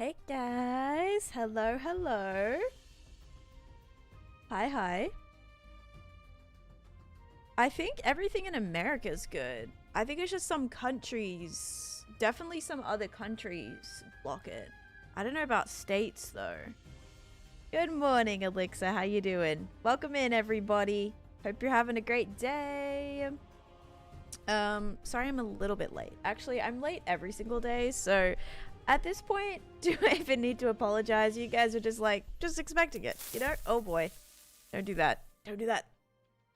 Hey guys, hello, hello. Hi, hi. I think everything in America is good. I think it's just some countries, definitely some other countries block it. I don't know about states though. Good morning, Elixir. How you doing? Welcome in, everybody. Hope you're having a great day. Sorry I'm a little bit late. Actually, I'm late every single day, so at this point, do I even need to apologize? You guys are just like, just expecting it, you know? Oh boy. Don't do that. Don't do that.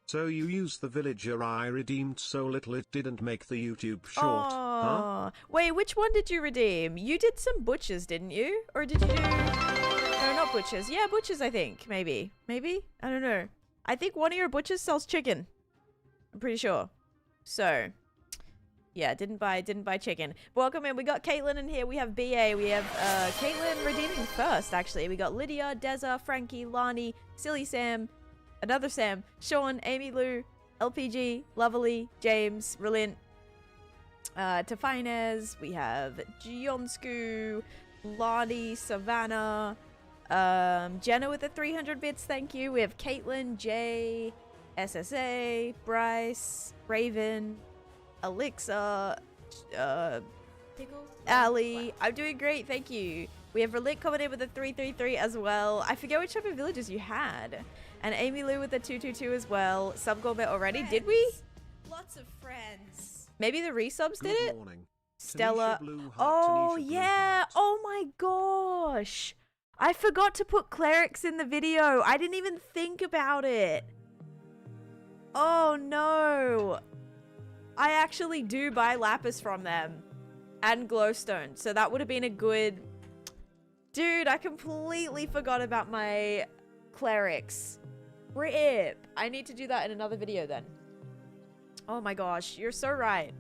So you used the villager I redeemed so little it didn't make the YouTube short, huh? Wait, which one did you redeem? You did some butchers, didn't you? Or did you do... No, not butchers. Yeah, butchers, I think. Maybe. Maybe? I don't know. I think one of your butchers sells chicken. I'm pretty sure. So... yeah, didn't buy chicken. Welcome in. We got Caitlin in here. We have BA. We have Caitlin redeeming first, actually. We got Lydia, Deza, Frankie, Lani, Silly Sam, another Sam, Sean, Amy Lou, LPG, Lovely, James, Relint, Tafines. We have Gionsku, Lani, Savannah, Jenna with the 300 bits. Thank you. We have Caitlin, Jay, SSA, Bryce, Raven, Elixir, Ali. I'm doing great, thank you. We have Relit coming in with a 333 as well. I forget which type of villages you had. And Amy Lou with a 222 as well. Sub gourmet already, did we? Lots of friends. Maybe the resubs did it? Morning. Stella. Taneesha Oh Taneesha yeah. Oh my gosh. I forgot to put clerics in the video. I didn't even think about it. Oh no. I actually do buy lapis from them and glowstone, so that would have been a good... Dude, I completely forgot about my clerics. Rip. I need to do that in another video then. Oh my gosh, you're so right.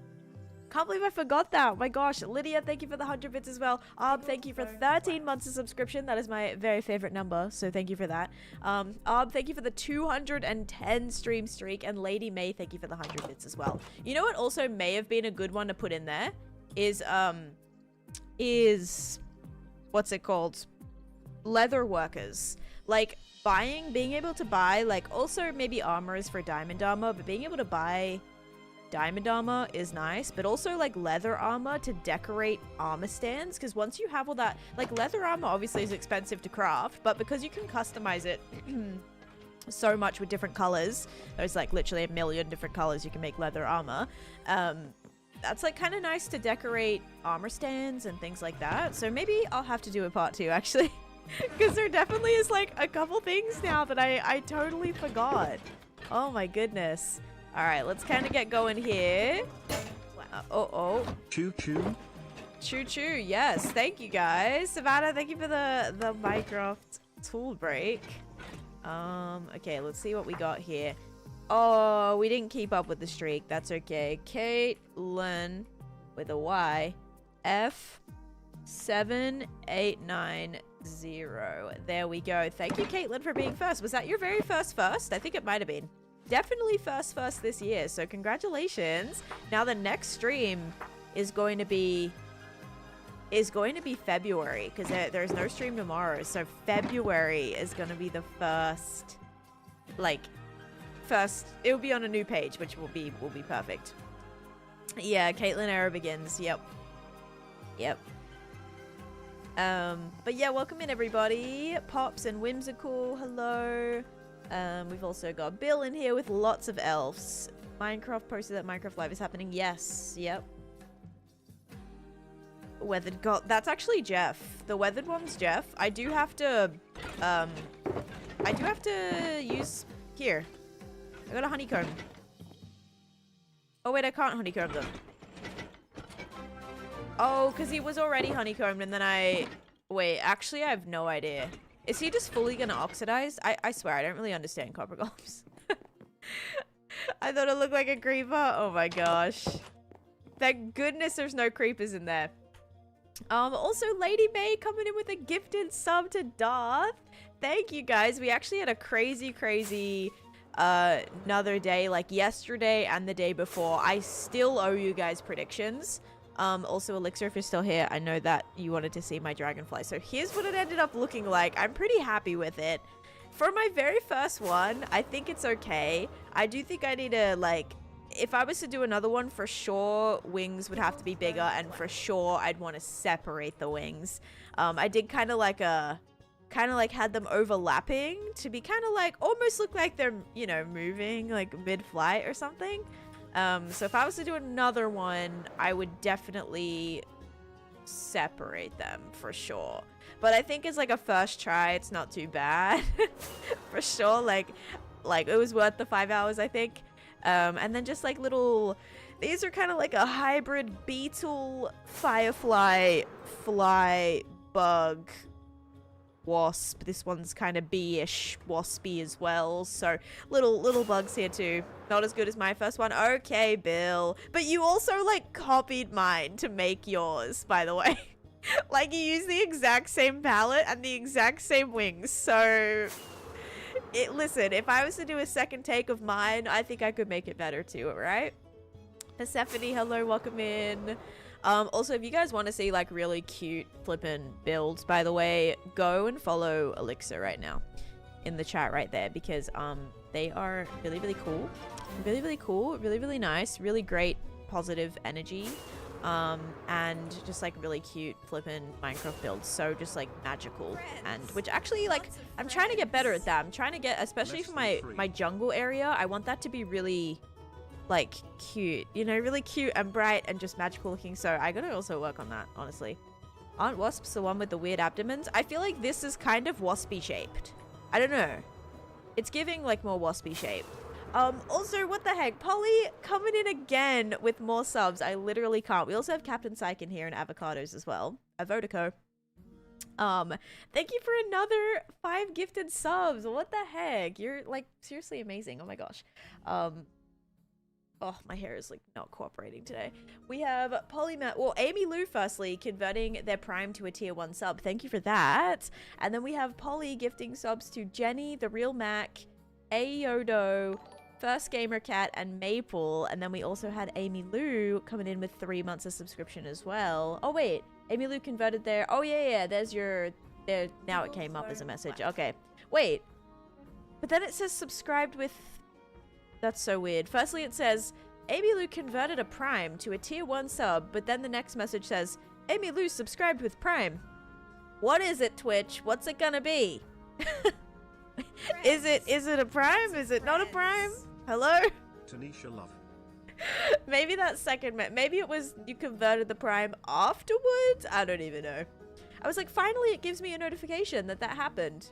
Can't believe I forgot that. Oh my gosh. Lydia, thank you for the 100 bits as well. Thank you for 13 months of subscription. That is my very favorite number, so thank you for that. Thank you for the 210 stream streak. And Lady May, thank you for the 100 bits as well. You know what also may have been a good one to put in there? Is what's it called? Leather workers. Like, being able to buy, like, also maybe armor is for diamond armor, but being able to buy... diamond armor is nice, but also like leather armor to decorate armor stands, because once you have all that, like, leather armor obviously is expensive to craft, but because you can customize it so much with different colors, there's like literally a million different colors you can make leather armor, that's like kind of nice to decorate armor stands and things like that. So maybe I'll have to do a part 2 actually, because there definitely is like a couple things now that I totally forgot. Oh my goodness. All right, let's kind of get going here. Wow. Choo-choo. Choo-choo, yes. Thank you, guys. Savannah, thank you for the Minecraft tool break. Okay, let's see what we got here. Oh, we didn't keep up with the streak. That's okay. Caitlin with a Y. F7890. There we go. Thank you, Caitlin, for being first. Was that your very first? I think it might have been. Definitely first this year, so congratulations. Now the next stream is going to be February, because there's no stream tomorrow, so February is going to be the first, it'll be on a new page, which will be perfect. Yeah, Caitlin era begins. Yep. But yeah, welcome in everybody. Pops and Whimsical, hello. We've also got Bill in here with lots of elves. Minecraft posted that Minecraft Live is happening. Yes, yep. Weathered God. That's actually Jeff. The weathered one's Jeff. I do have to use... Here. I got a honeycomb. Oh wait, I can't honeycomb them. Oh, because he was already honeycombed and then Wait, actually I have no idea. Is he just fully gonna oxidize? I swear, I don't really understand copper golems. I thought it looked like a creeper. Oh my gosh. Thank goodness there's no creepers in there. Also, Lady May coming in with a gifted sub to Darth. Thank you, guys. We actually had a crazy another day, like yesterday and the day before. I still owe you guys predictions. Also, Elixir, if you're still here, I know that you wanted to see my dragonfly. So here's what it ended up looking like. I'm pretty happy with it. For my very first one, I think it's okay. I do think I need to, like, if I was to do another one, for sure, wings would have to be bigger, and for sure, I'd want to separate the wings. I did kind of like had them overlapping to be kind of like, almost look like they're, you know, moving like mid-flight or something. So if I was to do another one, I would definitely separate them for sure. But I think it's like a first try, it's not too bad. For sure, like it was worth the 5 hours, I think. And then just like little, these are kind of like a hybrid beetle, firefly, fly, bug, wasp. This one's kind of bee-ish, waspy as well. So little bugs here too. Not as good as my first one. Okay, Bill. But you also like copied mine to make yours, by the way. Like you used the exact same palette and the exact same wings. So listen, if I was to do a second take of mine, I think I could make it better too, right? Persephone, hello, welcome in. Also, if you guys want to see like really cute flippin' builds, by the way, go and follow Elixir right now in the chat right there, because they are really, really cool. Really, really nice. Really great positive energy. And just like really cute flippin' Minecraft builds. So just like magical, and which actually like I'm trying to get better at that. I'm trying to get, especially for my jungle area, I want that to be really like cute, you know, really cute and bright and just magical looking. So I gotta also work on that, honestly. Aren't wasps the one with the weird abdomens? I feel like this is kind of waspy shaped. I don't know. It's giving like more waspy shape. Also, what the heck? Polly coming in again with more subs. I literally can't. We also have Captain Psych in here and avocados as well. Avotico. Thank you for another 5 gifted subs. What the heck? You're like seriously amazing. Oh my gosh. Oh, my hair is like not cooperating today. We have Polymath, well, Amy Lou firstly converting their Prime to a tier 1 sub. Thank you for that. And then we have Polly gifting subs to Jenny, The Real Mac, Ayodo, First Gamer Cat, and Maple. And then we also had Amy Lou coming in with 3 months of subscription as well. Oh wait, Amy Lou converted their, oh yeah, there's your, there, now it came up as a message. Okay, wait, but then it says subscribed with, that's so weird. Firstly, it says, Amy Lou converted a Prime to a tier 1 sub, but then the next message says, Amy Lou subscribed with Prime. What is it, Twitch? What's it gonna be? Is it a Prime? Is it not a Prime? Hello? Taneesha love. Maybe that second, maybe it was you converted the Prime afterwards? I don't even know. I was like, finally it gives me a notification that happened.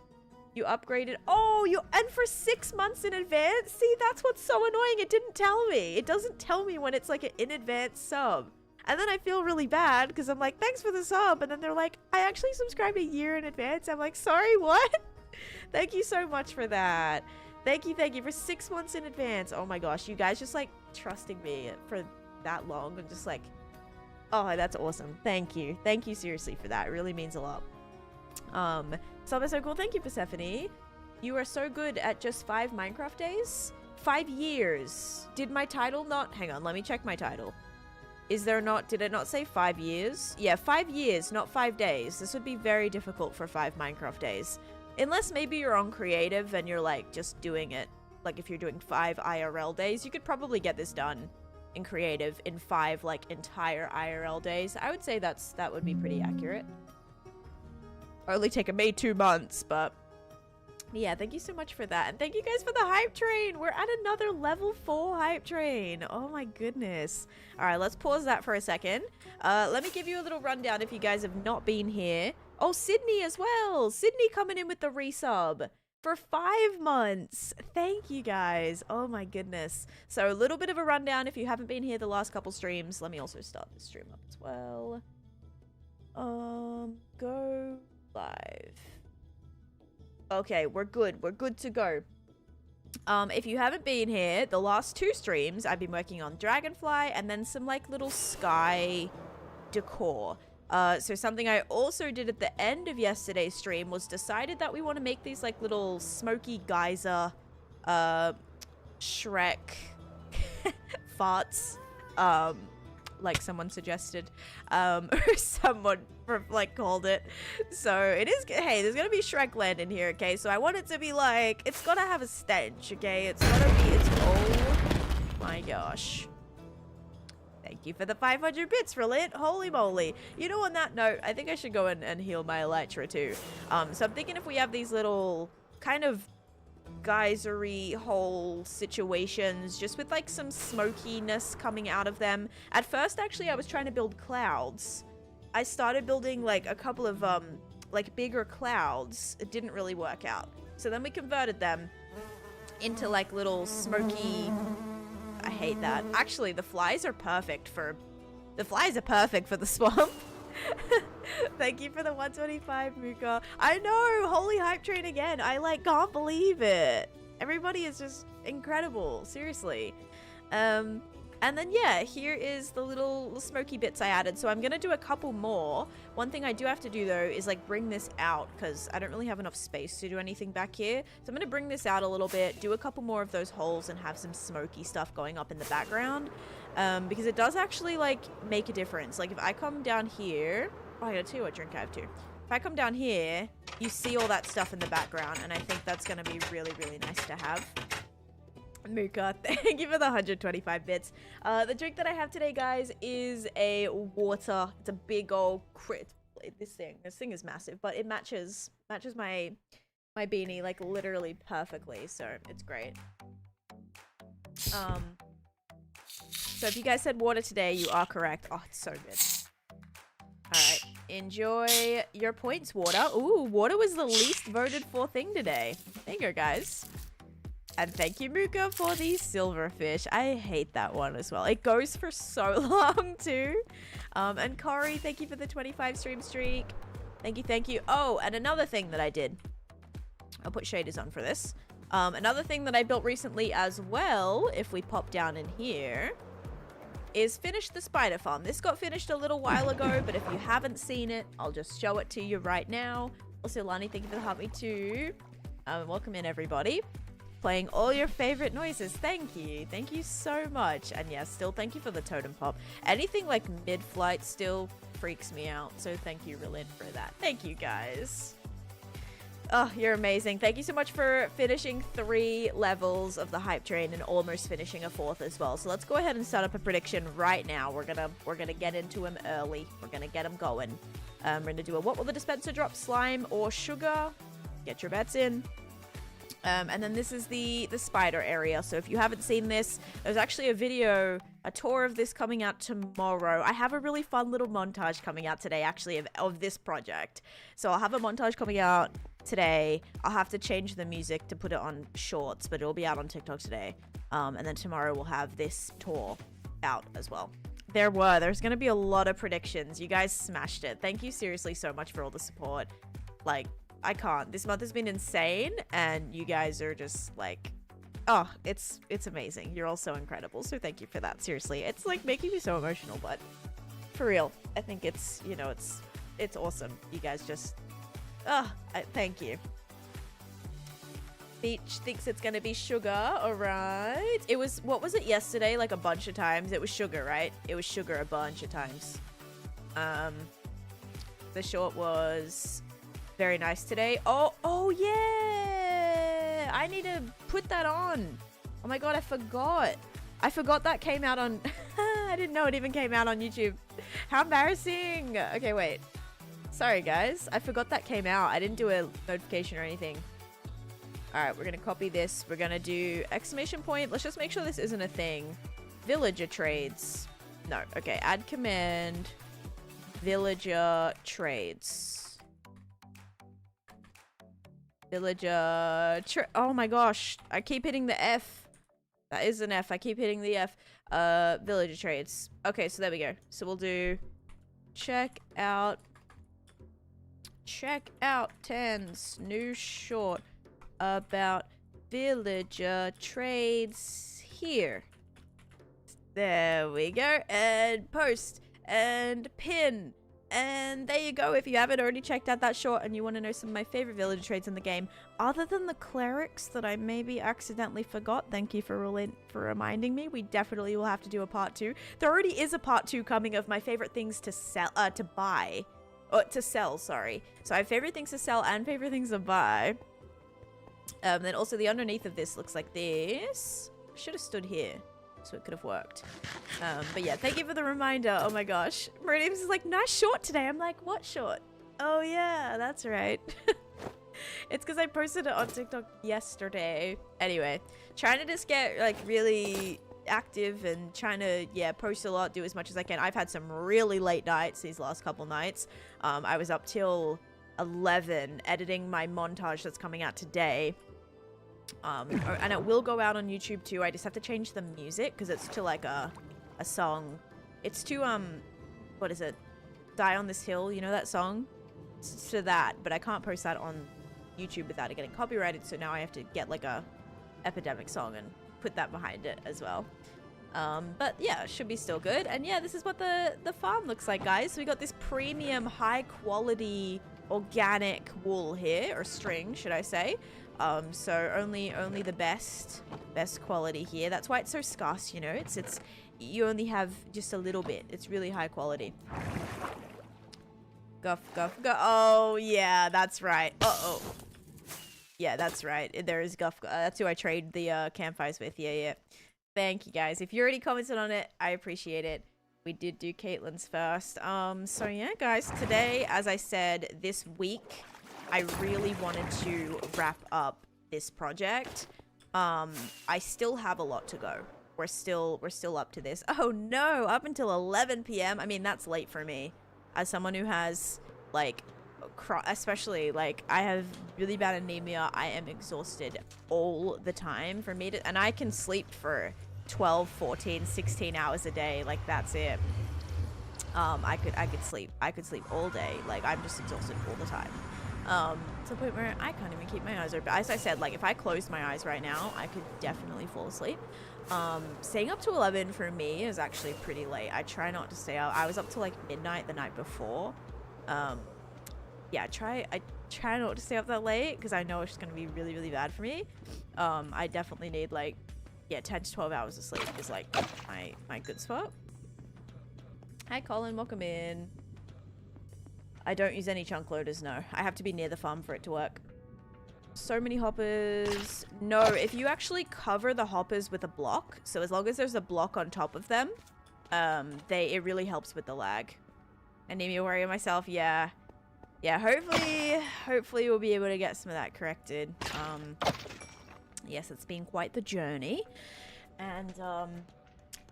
You upgraded. Oh, and for 6 months in advance? See, that's what's so annoying. It didn't tell me. It doesn't tell me when it's like an in advance sub. And then I feel really bad because I'm like, thanks for the sub. And then they're like, I actually subscribed a year in advance. I'm like, sorry, what? Thank you so much for that. Thank you for 6 months in advance. Oh my gosh, you guys just like trusting me for that long and just like, oh, that's awesome. Thank you. Thank you seriously for that. It really means a lot. Sub is so cool. Thank you, Persephone. You are so good at just 5 Minecraft days. 5 years. Did my title not? Hang on, let me check my title. Is there not? Did it not say 5 years? Yeah, 5 years, not 5 days. This would be very difficult for 5 Minecraft days. Unless maybe you're on creative and you're like just doing it. Like if you're doing 5 IRL days, you could probably get this done in creative in 5 like entire IRL days. I would say that would be pretty accurate. Only taken me 2 months, but yeah, thank you so much for that. And thank you guys for the hype train. We're at another level 4 hype train. Oh my goodness. All right, let's pause that for a second. Let me give you a little rundown if you guys have not been here. Oh, Sydney as well. Sydney coming in with the resub for 5 months. Thank you guys. Oh my goodness. So a little bit of a rundown if you haven't been here the last couple streams. Let me also start this stream up as well. Go live. Okay, we're good. We're good to go. If you haven't been here, the last 2 streams, I've been working on Dragonfly and then some like little sky decor. So something I also did at the end of yesterday's stream was decided that we want to make these like little smoky geyser, Shrek farts, like someone suggested, or someone like called it. So it is. Hey, there's gonna be Shrekland in here, okay? So I want it to be like, it's gotta have a stench, okay? It's gotta be. It's oh my gosh. Thank you for the 500 bits, Relit. Holy moly. You know, on that note, I think I should go and heal my Elytra too. So I'm thinking if we have these little kind of geysery hole situations, just with like some smokiness coming out of them. At first, actually, I was trying to build clouds. I started building like a couple of like bigger clouds. It didn't really work out. So then we converted them into like little smoky... I hate that. Actually, the flies are perfect for the swamp. Thank you for the 125, Muka. I know, holy hype train again. I like can't believe it. Everybody is just incredible, seriously. And then yeah, here is the little smoky bits I added. So I'm gonna do a couple more. One thing I do have to do though is like bring this out because I don't really have enough space to do anything back here. So I'm gonna bring this out a little bit, do a couple more of those holes and have some smoky stuff going up in the background. Because it does actually like make a difference. Like if I come down here, oh, I gotta tell you what drink I have too. If I come down here, you see all that stuff in the background, and I think that's gonna be really, really nice to have. Muka, thank you for the 125 bits. The drink that I have today, guys, is a water. It's a big old crit. This thing is massive, but it matches my beanie like literally perfectly, so it's great. So if you guys said water today, you are correct. Oh, it's so good. Alright, enjoy your points, water. Ooh, water was the least voted for thing today. There you go, guys. And thank you, Muka, for the silverfish. I hate that one as well. It goes for so long, too. And Corey, thank you for the 25 stream streak. Thank you, thank you. Oh, and another thing that I did. I'll put shaders on for this. Another thing that I built recently as well, if we pop down in here, is finish the spider farm. This got finished a little while ago, but if you haven't seen it, I'll just show it to you right now. Also, Lani, thank you for the help me too. Welcome in, everybody. Playing all your favorite noises. Thank you so much. And yeah, still thank you for the totem pop. Anything like mid-flight still freaks me out, so thank you, Relin, for that. Thank you, guys. Oh, you're amazing. Thank you so much for finishing 3 levels of the hype train and almost finishing a 4th as well. So let's go ahead and start up a prediction right now. We're gonna get into him early. We're gonna get him going. We're gonna do a what will the dispenser drop, slime or sugar? Get your bets in. And then this is the spider area. So if you haven't seen this, there's actually a tour of this coming out tomorrow. I have a really fun little montage coming out today, actually, of this project. So I'll have a montage coming out today. I'll have to change the music to put it on shorts, but it'll be out on TikTok today. And then tomorrow we'll have this tour out as well. There's going to be a lot of predictions. You guys smashed it. Thank you seriously so much for all the support. Like, I can't. This month has been insane, and you guys are just like, oh, it's amazing. You're all so incredible. So thank you for that. Seriously, it's like making me so emotional, but for real, I think it's, you know, it's awesome. You guys just, thank you. Beach thinks it's gonna be sugar. All right. It was, what was it yesterday? Like a bunch of times. It was sugar, right? It was sugar a bunch of times. The short was very nice today. Oh yeah! I need to put that on. Oh my god, I forgot. I forgot that came out on... I didn't know it even came out on YouTube. How embarrassing. Okay, wait. Sorry, guys. I forgot that came out. I didn't do a notification or anything. Alright, we're gonna copy this. We're gonna do exclamation point. Let's just make sure this isn't a thing. Villager trades. No, okay. Add command. Villager trades. Oh my gosh, I keep hitting the F. That is an F. I keep hitting the F. Villager trades. Okay, so there we go. So we'll do check out 10's new short about villager trades here. There we go. And post and pin And there you go. If you haven't already checked out that short and you want to know some of my favorite villager traits in the game, other than the clerics that I maybe accidentally forgot, thank you for reminding me. We definitely will have to do a part 2. There already is a part 2 coming of my favorite things to sell, to sell, sorry. So I have favorite things to sell and favorite things to buy. Then also the underneath of this looks like this. Should have stood here, so it could have worked. But yeah, thank you for the reminder. Oh my gosh. Meridian's is like, nice short today. I'm like, what short? Oh yeah, that's right. It's because I posted it on TikTok yesterday. Anyway, trying to just get like really active and trying to, yeah, post a lot, do as much as I can. I've had some really late nights these last couple nights. I was up till 11 editing my montage that's coming out today. And it will go out on YouTube too. I just have to change the music because it's to like a song. It's to what is it? Die on This Hill, you know that song? It's to that, but I can't post that on YouTube without it getting copyrighted, so now I have to get like a Epidemic song and put that behind it as well. But yeah, it should be still good. And yeah, this is what the farm looks like, guys. So we got this premium high quality organic wool here, or string should I say. So only the best quality here. That's why it's so scarce, you know. It's you only have just a little bit. It's really high quality. Guff. Oh yeah, that's right. Uh-oh. Yeah, that's right. There is Guff. That's who I trade the campfires with. Yeah. Thank you guys. If you already commented on it, I appreciate it. We did do Caitlin's first. So yeah, guys, today, as I said, this week, I really wanted to wrap up this project. I still have a lot to go. We're still up to this. Oh no, up until 11 p.m. I mean, that's late for me. As someone who has, like, especially, like, I have really bad anemia. I am exhausted all the time. For me to, and I can sleep for 12, 14, 16 hours a day. Like, that's it. I could sleep all day. Like, I'm just exhausted all the time. To the point where I can't even keep my eyes open. As I said, like, if I closed my eyes right now, I could definitely fall asleep. Staying up to 11 for me is actually pretty late. I try not to stay out. I was up to like midnight the night before. Yeah, I try not to stay up that late because I know it's going to be really, really bad for me. I definitely need like, yeah, 10 to 12 hours of sleep is like my good spot. Hi Colin, welcome in. I don't use any chunk loaders, no. I have to be near the farm for it to work. So many hoppers. No, if you actually cover the hoppers with a block, so as long as there's a block on top of them, it really helps with the lag. Anemia warrior myself, yeah. Yeah, hopefully we'll be able to get some of that corrected. Yes, it's been quite the journey. And,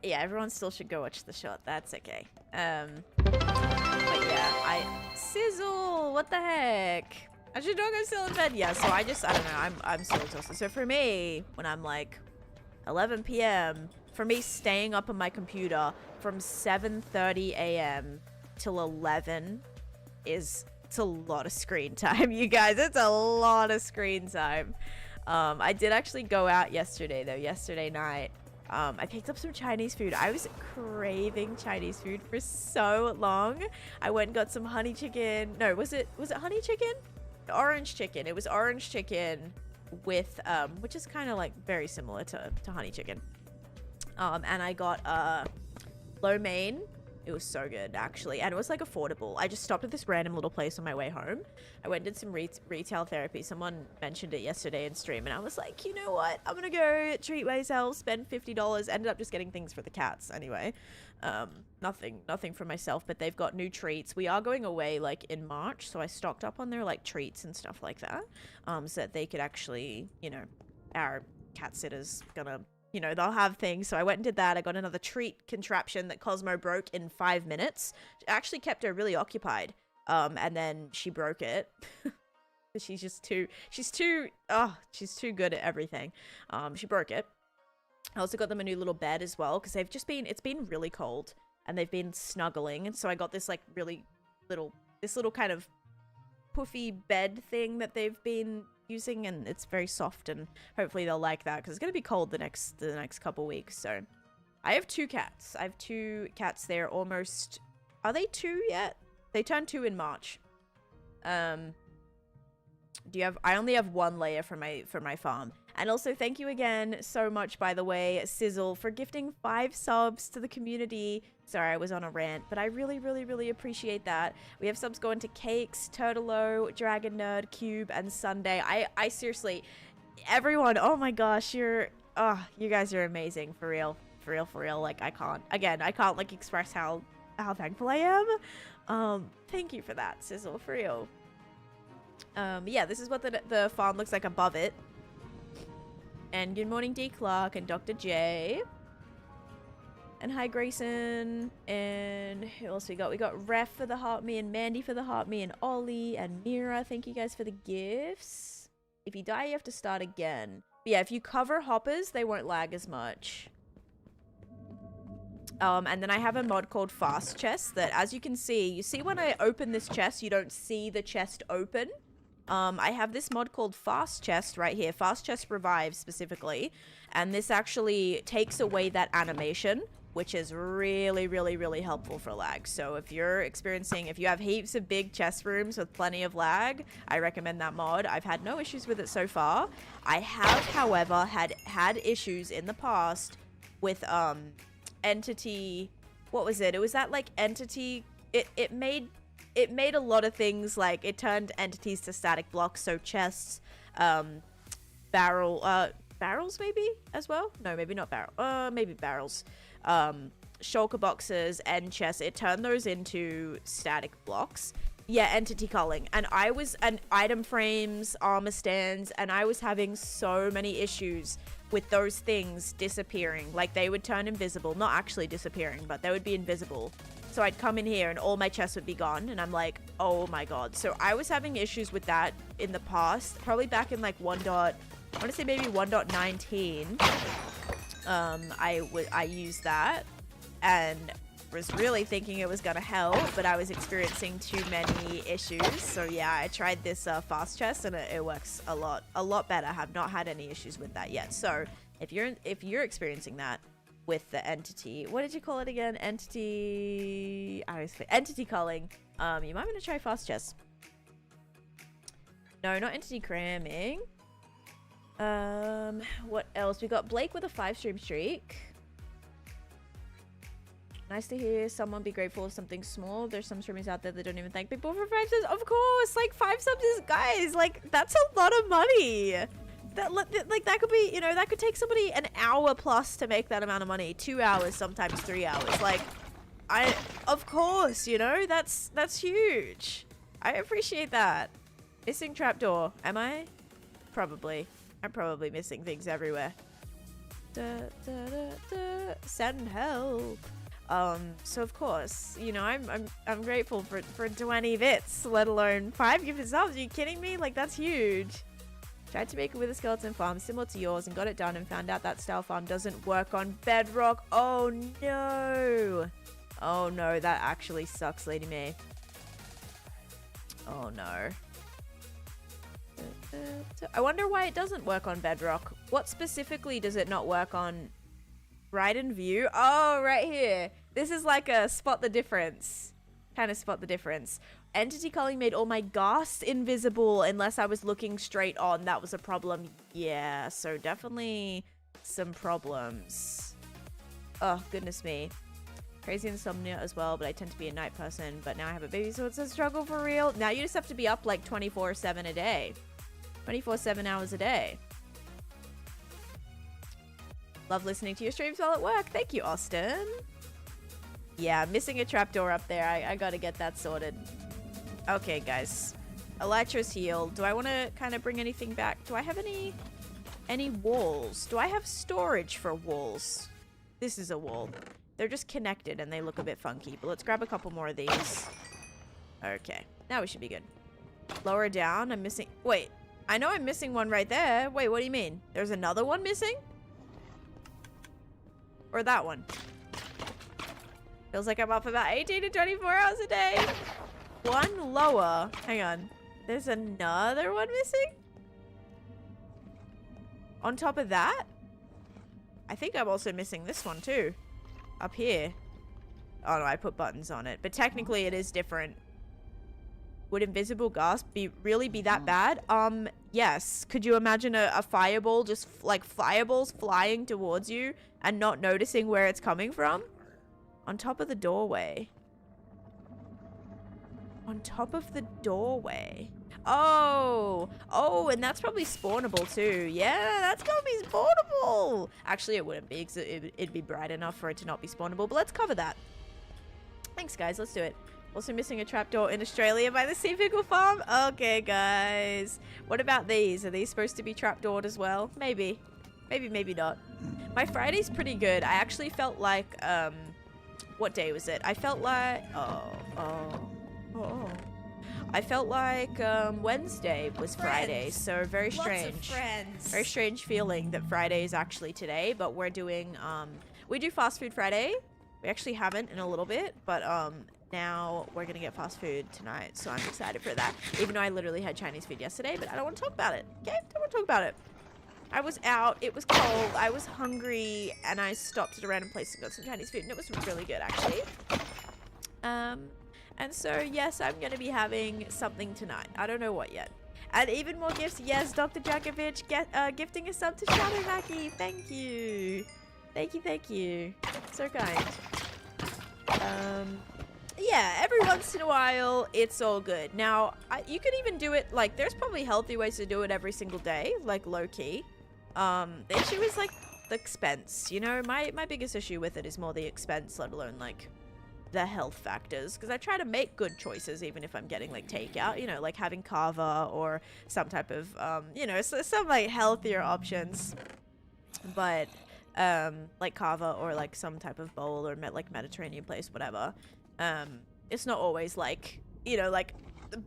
yeah, everyone still should go watch the shot. That's okay. But yeah, Sizzle, what the heck? I should know I'm still in bed. Yeah, so I don't know. I'm so exhausted. So for me, when I'm like 11 p.m., for me staying up on my computer from 7:30 a.m. till 11 it's a lot of screen time, you guys. It's a lot of screen time. I did actually go out yesterday though, yesterday night. I picked up some Chinese food. I was craving Chinese food for so long. I went and got some honey chicken. No, was it honey chicken? Orange chicken. It was orange chicken with which is kind of like very similar to honey chicken. And I got lo mein. It was so good actually, and it was like affordable. I just stopped at this random little place on my way home. I went and did some retail therapy. Someone mentioned it yesterday in stream, and I was like, you know what, I'm gonna go treat myself, spend $50. Ended up just getting things for the cats anyway. Nothing for myself, but they've got new treats. We are going away like in March, so I stocked up on their like treats and stuff like that, so that they could actually, you know, our cat sitter's gonna, you know, they'll have things. So I went and did that. I got another treat contraption that Cosmo broke in 5 minutes. It actually kept her really occupied. And then she broke it. she's too good at everything. She broke it. I also got them a new little bed as well, because it's been really cold and they've been snuggling. And so I got this like really little kind of puffy bed thing that they've been using, and it's very soft, and hopefully they'll like that because it's going to be cold the next couple weeks. So I have two cats. They're almost, are they 2 yet? They turn 2 in March. I only have 1 layer for my farm. And also thank you again so much, by the way, Sizzle, for gifting 5 subs to the community. Sorry, I was on a rant, but I really, really, really appreciate that. We have subs going to Cakes, Turtlo, Dragon Nerd, Cube, and Sunday. I seriously, everyone, oh my gosh, you guys are amazing, for real. For real. Like, I can't like express how thankful I am. Thank you for that, Sizzle, for real. Yeah, this is what the farm looks like above it. And good morning, D. Clark and Dr. J. And hi, Grayson. And who else we got? We got Ref for the Heart Me, and Mandy for the Heart Me, and Ollie and Mira. Thank you guys for the gifts. If you die, you have to start again. But yeah, if you cover hoppers, they won't lag as much. And then I have a mod called Fast Chest that, as you can see, you see when I open this chest, you don't see the chest open. I have this mod called Fast Chest right here, Fast Chest Revive specifically, and this actually takes away that animation, which is really, really, really helpful for lag. So if you have heaps of big chest rooms with plenty of lag, I recommend that mod. I've had no issues with it so far. I have, however, had issues in the past with, Entity, what was it? It was that, like, Entity, it made a lot of things, like, it turned entities to static blocks, so chests, barrels maybe, as well? No, maybe not maybe barrels. Shulker boxes and chests, it turned those into static blocks. Yeah, entity culling. And item frames, armor stands, and I was having so many issues with those things disappearing. Like, they would turn invisible, not actually disappearing, but they would be invisible. So I'd come in here and all my chests would be gone, and I'm like, oh my god. So I was having issues with that in the past, probably back in like I want to say maybe 1.19. I used that and was really thinking it was gonna help, but I was experiencing too many issues. So yeah, I tried this fast chest and it works a lot better. I have not had any issues with that yet. So if you're experiencing that with the entity, what did you call it again? Entity culling. You might want to try fast chest. No, not entity cramming. What else? We got Blake with a 5-stream streak. Nice to hear someone be grateful of something small. There's some streamers out there that don't even thank people for 5 subs. Of course, like 5 subs is, guys, like that's a lot of money. That could be, that could take somebody an hour plus to make that amount of money. 2 hours, sometimes 3 hours. Like, of course, that's huge. I appreciate that. Missing trapdoor. Am I? Probably. I'm probably missing things everywhere. Send help. So of course, I'm grateful for 20 bits, let alone 5 gifted subs. Are you kidding me? Like, that's huge. Tried to make it with a skeleton farm similar to yours and got it done and found out that style farm doesn't work on bedrock. Oh no. Oh no, that actually sucks, Lady May. Oh no. I wonder why it doesn't work on bedrock. What specifically does it not work on? Right in view? Oh, right here. This is like a spot the difference. Kind of spot the difference. Entity culling made all my ghasts invisible unless I was looking straight on. That was a problem. Yeah, so definitely some problems. Oh, goodness me. Crazy insomnia as well, but I tend to be a night person. But now I have a baby, so it's a struggle for real. Now you just have to be up like 24/7 a day. 24/7 hours a day. Love listening to your streams while at work. Thank you, Austin. Yeah, missing a trapdoor up there. I gotta get that sorted. Okay, guys. Elytra's healed. Do I want to kind of bring anything back? Do I have any walls? Do I have storage for walls? This is a wall. They're just connected and they look a bit funky. But let's grab a couple more of these. Okay. Now we should be good. Lower down. I'm missing... Wait. I know I'm missing one right there. Wait, what do you mean? There's another one missing? Or that one? Feels like I'm up about 18 to 24 hours a day. One lower. Hang on. There's another one missing? On top of that? I think I'm also missing this one too. Up here. Oh no, I put buttons on it. But technically it is different. Would invisible gas really be that bad? Yes. Could you imagine a fireball just like fireballs flying towards you and not noticing where it's coming from? On top of the doorway. On top of the doorway. Oh, and that's probably spawnable too. Yeah, that's gonna be spawnable. Actually, it wouldn't be because it'd be bright enough for it to not be spawnable, but let's cover that. Thanks, guys. Let's do it. Also missing a trapdoor in Australia by the sea pickle farm. Okay, guys. What about these? Are these supposed to be trapdoored as well? Maybe. Maybe not. My Friday's pretty good. I actually felt like, what day was it? I felt like, I felt like Wednesday was Friday, so very strange. Lots of friends. Very strange feeling that Friday is actually today, but we're doing, we do Fast Food Friday. We actually haven't in a little bit, but now we're gonna get fast food tonight, so I'm excited for that. Even though I literally had Chinese food yesterday, but I don't want to talk about it. Okay, don't want to talk about it. I was out, it was cold, I was hungry, and I stopped at a random place and got some Chinese food, and it was really good, actually. And so, yes, I'm going to be having something tonight. I don't know what yet. And even more gifts. Yes, Dr. Djakovic gifting a sub to Shadow Mackie. Thank you. Thank you. So kind. Yeah, every once in a while, it's all good. Now, you could even do it, like, there's probably healthy ways to do it every single day, like, low-key. The issue is, like, the expense. You know, my biggest issue with it is more the expense, let alone, like, the health factors, because I try to make good choices even if I'm getting like takeout, you know, like having kava or some type of you know, some like healthier options, but like kava or like some type of bowl or like Mediterranean place, whatever. It's not always like, you know, like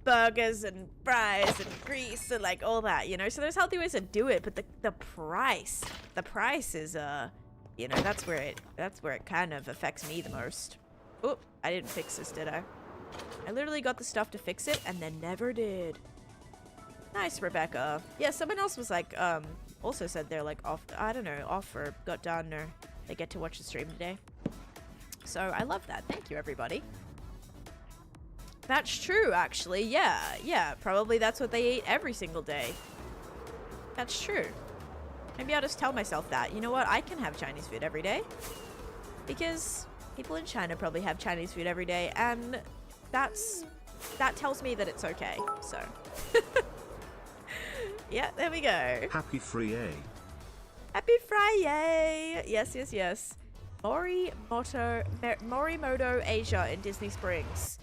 burgers and fries and grease and like all that, you know, so there's healthy ways to do it, but the price is you know, that's where it kind of affects me the most. Oop, I didn't fix this, did I? I literally got the stuff to fix it and then never did. Nice, Rebecca. Yeah, someone else was like, also said they're like off, I don't know, off or got done or they get to watch the stream today. So I love that. Thank you, everybody. That's true, actually. Yeah, probably that's what they eat every single day. That's true. Maybe I'll just tell myself that. You know what? I can have Chinese food every day. Because people in China probably have Chinese food every day, and that tells me that it's okay. So, yeah, there we go. Happy Friday. Happy Friday. Yes. Morimoto Asia in Disney Springs.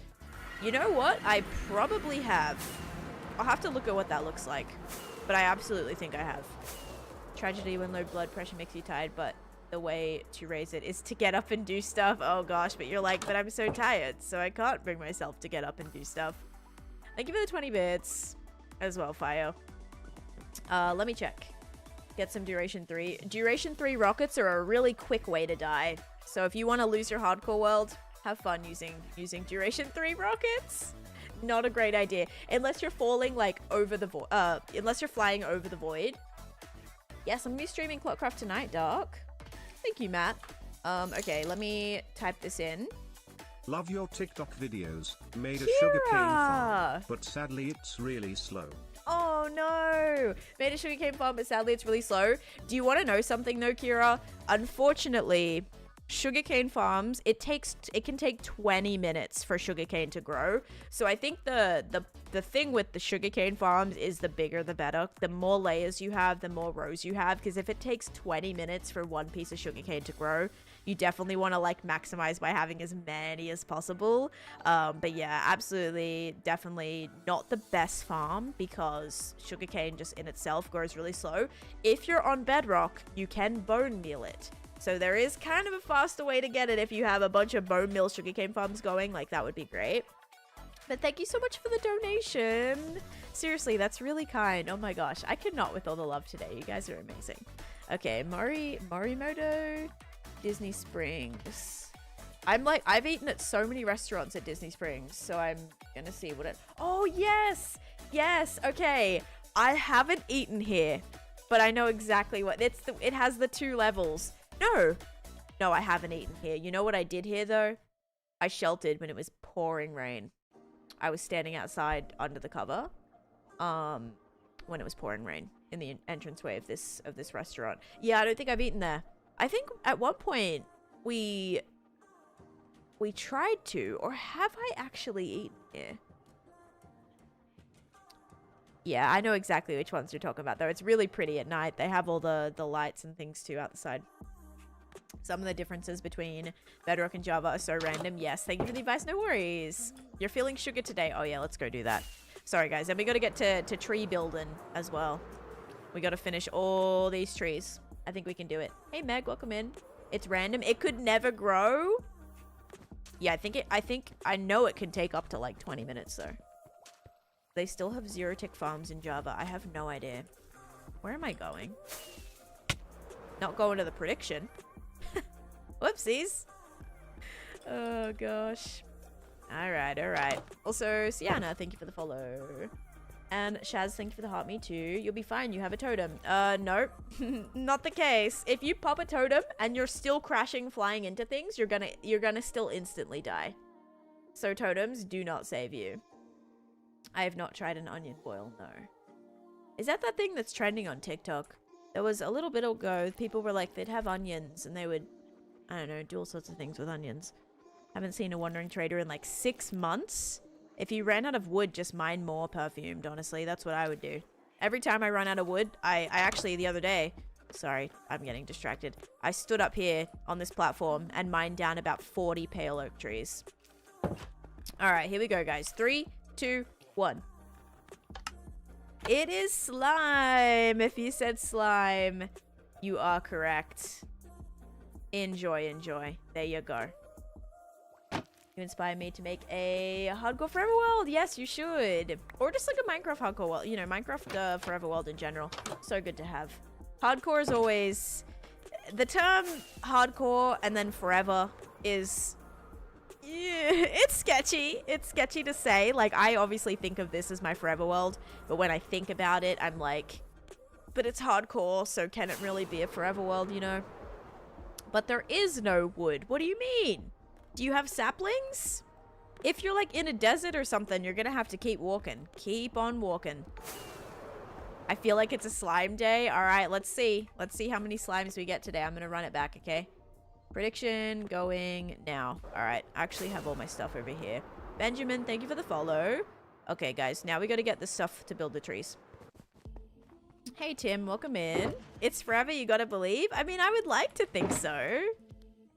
You know what? I probably have. I'll have to look at what that looks like, but I absolutely think I have. Tragedy when low blood pressure makes you tired, but the way to raise it is to get up and do stuff. Oh gosh, but you're like, but I'm so tired, so I can't bring myself to get up and do stuff. Thank you for the 20 bits as well, Fio. Let me check. Get some duration 3. Duration 3 rockets are a really quick way to die. So if you want to lose your hardcore world, have fun using duration 3 rockets. Not a great idea unless you're falling like over the void. Unless you're flying over the void. Yes, I'm gonna be streaming Clockcraft tonight, Dark. Thank you, Matt. Okay, let me type this in. Love your TikTok videos. Made a sugarcane farm, but sadly it's really slow. Oh no! Made a sugarcane farm, but sadly it's really slow. Do you want to know something though, Kira? Unfortunately, sugarcane farms, it can take 20 minutes for sugarcane to grow. So I think the thing with the sugarcane farms is the bigger the better. The more layers you have, the more rows you have, because if it takes 20 minutes for one piece of sugarcane to grow, you definitely want to like maximize by having as many as possible. But yeah, absolutely, definitely not the best farm because sugarcane just in itself grows really slow. If you're on bedrock, you can bone meal it. So there is kind of a faster way to get it if you have a bunch of bone meal sugarcane farms going. Like, that would be great. But thank you so much for the donation. Seriously, that's really kind. Oh my gosh, I cannot with all the love today. You guys are amazing. Okay, Morimoto, Disney Springs. I've eaten at so many restaurants at Disney Springs, so I'm gonna see what it... Oh, yes! Yes, okay. I haven't eaten here, but I know exactly what... It has the 2 levels. No, I haven't eaten here. You know what I did here, though? I sheltered when it was pouring rain. I was standing outside under the cover when it was pouring rain in the entranceway of this restaurant. Yeah, I don't think I've eaten there. I think at one point we tried to, or have I actually eaten here? Yeah, I know exactly which ones you're talking about, though. It's really pretty at night. They have all the lights and things, too, out the side. Some of the differences between Bedrock and Java are so random. Yes, thank you for the advice. No worries. You're feeling sugar today. Oh, yeah, let's go do that. Sorry, guys. And we got to get to tree building as well. We got to finish all these trees. I think we can do it. Hey, Meg, welcome in. It's random. It could never grow. Yeah, I know it can take up to, like, 20 minutes, though. They still have zero tick farms in Java. I have no idea. Where am I going? Not going to the prediction. Whoopsies. Oh, gosh. Alright, alright. Also, Sienna, thank you for the follow. And Shaz, thank you for the heart. Me too. You'll be fine. You have a totem. Nope. Not the case. If you pop a totem and you're still crashing, flying into things, you're gonna still instantly die. So totems do not save you. I have not tried an onion boil, no. Is that thing that's trending on TikTok? There was a little bit ago, people were like, they'd have onions and they would, I don't know, do all sorts of things with onions. Haven't seen a wandering trader in like 6 months. If you ran out of wood, just mine more perfumed, honestly. That's what I would do. Every time I run out of wood, I actually, the other day, sorry, I'm getting distracted. I stood up here on this platform and mined down about 40 pale oak trees. All right, here we go, guys. 3, 2, 1. It is slime. If you said slime, you are correct. Enjoy, enjoy. There you go. You inspire me to make a hardcore forever world. Yes, you should. Or just like a Minecraft hardcore world. You know, Minecraft forever world in general. So good to have. Hardcore is always... The term hardcore and then forever is... Yeah, it's sketchy. It's sketchy to say. Like, I obviously think of this as my forever world. But when I think about it, I'm like... But it's hardcore, so can it really be a forever world, you know? But there is no wood. What do you mean? Do you have saplings? If you're like in a desert or something, you're gonna have to keep walking. Keep on walking. I feel like it's a slime day. All right, let's see. Let's see how many slimes we get today. I'm gonna run it back, okay? Prediction going now. All right, I actually have all my stuff over here. Benjamin, thank you for the follow. Okay, guys, now we gotta get the stuff to build the trees. Hey, Tim, welcome in. It's forever, you gotta believe. I mean, I would like to think so.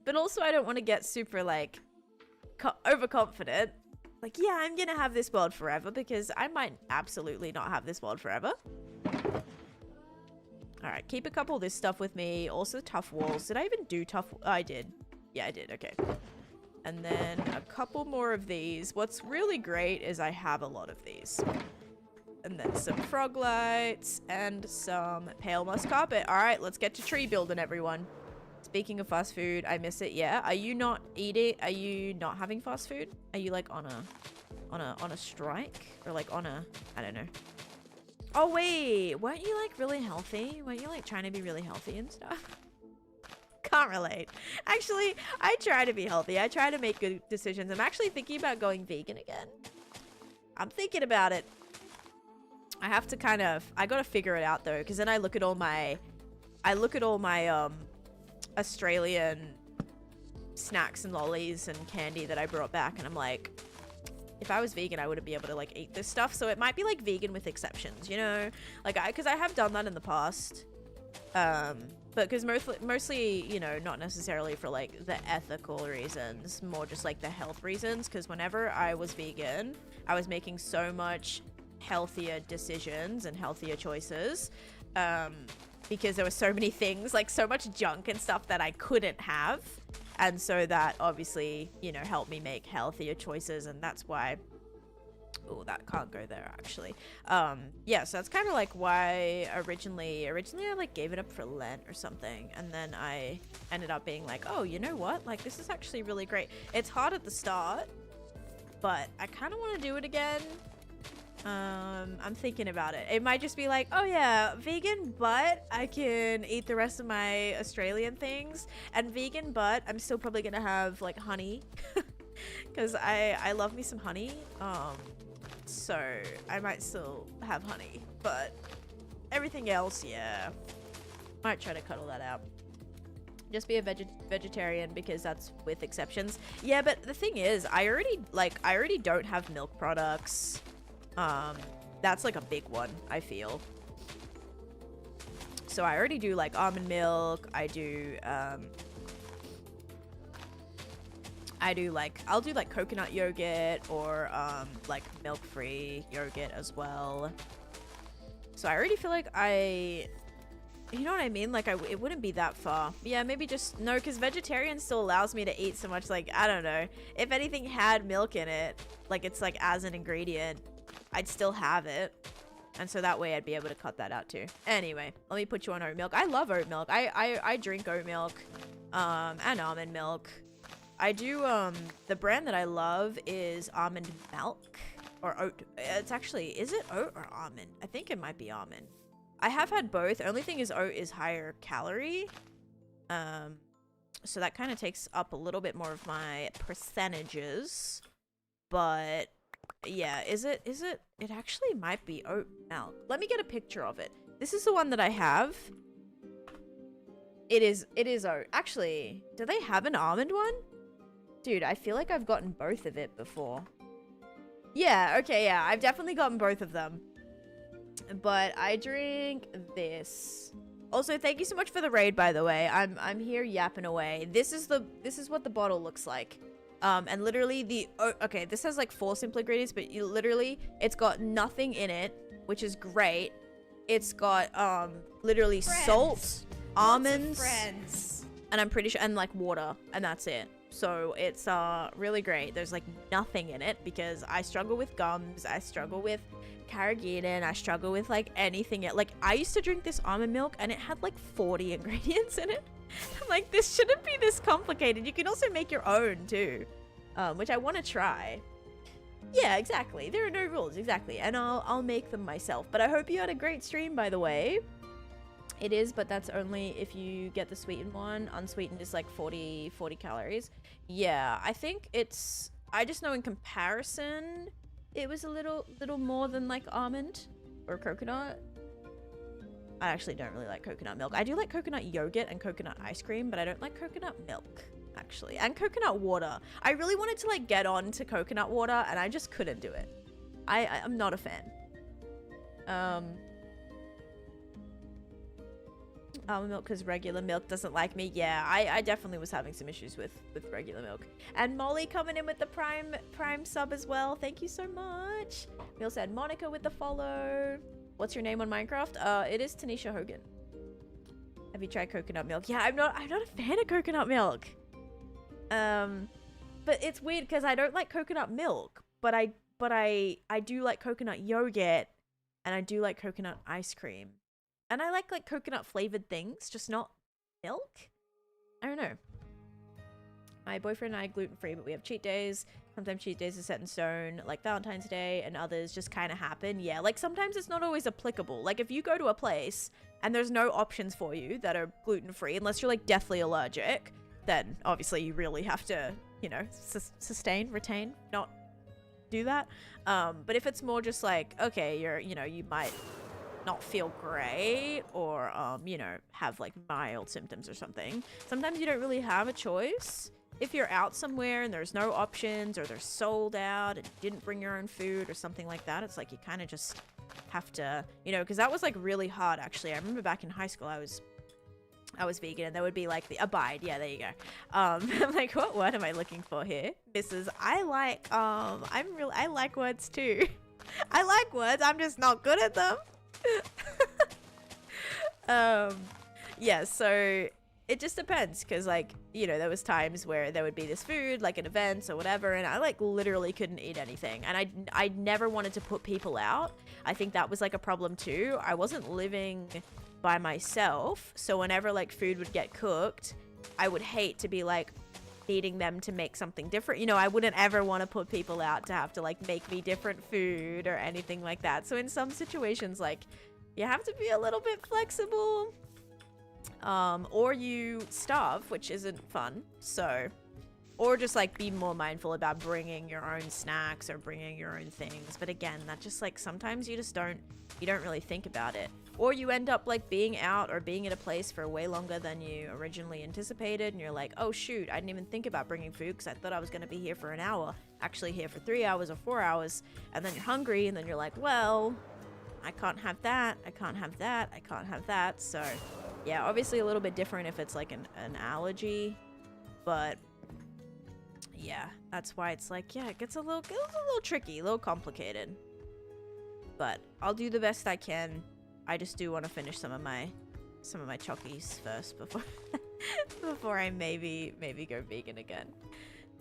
But also, I don't want to get super, like, overconfident. Like, yeah, I'm gonna have this world forever, because I might absolutely not have this world forever. Alright, keep a couple of this stuff with me. Also, tough walls. Did I even do tough... Oh, I did. Yeah, I did. Okay. And then a couple more of these. What's really great is I have a lot of these. And then some frog lights and some pale moss carpet. Alright, let's get to tree building, everyone. Speaking of fast food, I miss it. Yeah. Are you not eating? Are you not having fast food? Are you like on a strike or like on a, I don't know. Oh wait, weren't you like really healthy? Weren't you like trying to be really healthy and stuff? Can't relate. Actually, I try to be healthy. I try to make good decisions. I'm actually thinking about going vegan again. I'm thinking about it. I have to kind of, I gotta figure it out though, because then I look at all my Australian snacks and lollies and candy that I brought back, and I'm like, if I was vegan, I wouldn't be able to like eat this stuff. So it might be like vegan with exceptions, you know, like because I have done that in the past, but because mostly, you know, not necessarily for like the ethical reasons, more just like the health reasons. Because whenever I was vegan, I was making so much healthier decisions and healthier choices, because there were so many things, like so much junk and stuff that I couldn't have. And so that obviously, you know, helped me make healthier choices. And that's why, oh, that can't go there actually. Yeah, so that's kind of like why originally I like gave it up for Lent or something. And then I ended up being like, oh, you know what? Like this is actually really great. It's hard at the start, but I kind of want to do it again. I'm thinking about it. It might just be like, oh yeah, vegan, but I can eat the rest of my Australian things. And vegan, but I'm still probably gonna have like honey Because I love me some honey. So I might still have honey, but everything else, yeah, might try to cuddle that out. Just be a vegetarian because that's with exceptions. Yeah, but the thing is, I already don't have milk products. That's like a big one, I feel. So I already do like almond milk. I'll do like coconut yogurt or like milk-free yogurt as well. So I already feel like you know what I mean? Like it wouldn't be that far. Yeah, maybe just no, because vegetarian still allows me to eat so much. Like, I don't know, if anything had milk in it, like it's like as an ingredient, I'd still have it. And so that way I'd be able to cut that out too. Anyway, let me put you on oat milk. I love oat milk. I drink oat milk and almond milk. I do the brand that I love is almond milk or oat. It's actually, is it oat or almond? I think it might be almond. I have had both. Only thing is oat is higher calorie. So that kind of takes up a little bit more of my percentages. But yeah, it actually might be oat milk. Let me get a picture of it. This is the one that I have. It is oat. Actually, do they have an almond one? Dude, I feel like I've gotten both of it before. Yeah, okay, yeah, I've definitely gotten both of them. But I drink this. Also, thank you so much for the raid, by the way. I'm here yapping away. This is what the bottle looks like. And literally okay, this has like 4 simple ingredients, but it's got nothing in it, which is great. It's got literally salt, almonds, and I'm pretty sure, and like water, and that's it. So it's really great. There's like nothing in it because I struggle with gums, I struggle with carrageenan, I struggle with like anything. Like I used to drink this almond milk and it had like 40 ingredients in it. I'm like, this shouldn't be this complicated. You can also make your own too, which I want to try. Yeah, exactly. There are no rules, exactly, and I'll make them myself. But I hope you had a great stream, by the way. It is, but that's only if you get the sweetened one. Unsweetened is like 40 calories. Yeah, I think it's, I just know in comparison it was a little more than like almond or coconut. I actually don't really like coconut milk. I do like coconut yogurt and coconut ice cream, but I don't like coconut milk, actually. And coconut water. I really wanted to like get on to coconut water and I just couldn't do it. I'm not a fan. Almond milk because regular milk doesn't like me. Yeah, I definitely was having some issues with regular milk. And Molly coming in with the prime sub as well. Thank you so much. We also had Monica with the follow. What's your name on Minecraft? It is Taneesha Hogan. Have you tried coconut milk? Yeah, I'm not a fan of coconut milk. But it's weird because I don't like coconut milk, but I do like coconut yogurt and I do like coconut ice cream. And I like coconut flavored things, just not milk. I don't know. My boyfriend and I are gluten-free, but we have cheat days. Sometimes cheat days are set in stone, like Valentine's Day, and others just kind of happen. Yeah, like sometimes it's not always applicable. Like if you go to a place and there's no options for you that are gluten-free, unless you're like deathly allergic, then obviously you really have to, you know, retain, not do that. But if it's more just like, okay, you might not feel great or you know, have like mild symptoms or something, sometimes you don't really have a choice. If you're out somewhere and there's no options or they're sold out and you didn't bring your own food or something like that, it's like you kind of just have to, you know, because that was like really hard actually. I remember back in high school I was vegan and there would be like the abide. Yeah, there you go. I'm like, what word am I looking for here? Mrs. I like words too. I like words, I'm just not good at them. Yeah, so it just depends because like, you know, there was times where there would be this food like at events or whatever and I like literally couldn't eat anything and I never wanted to put people out. I think that was like a problem too. I wasn't living by myself, so whenever like food would get cooked, I would hate to be like needing them to make something different. You know, I wouldn't ever want to put people out to have to like make me different food or anything like that. So in some situations, like you have to be a little bit flexible, or you starve, which isn't fun. So Or just like be more mindful about bringing your own snacks or bringing your own things. But again, that just like sometimes you don't really think about it. Or you end up like being out or being at a place for way longer than you originally anticipated. And you're like, oh shoot, I didn't even think about bringing food because I thought I was going to be here for an hour. Actually here for 3 hours or 4 hours. And then you're hungry and then you're like, well, I can't have that. I can't have that. I can't have that. So yeah, obviously a little bit different if it's like an allergy. But yeah, that's why it's like, yeah, it gets a little tricky, a little complicated. But I'll do the best I can. I just do want to finish some of my chockies first before before I maybe go vegan again.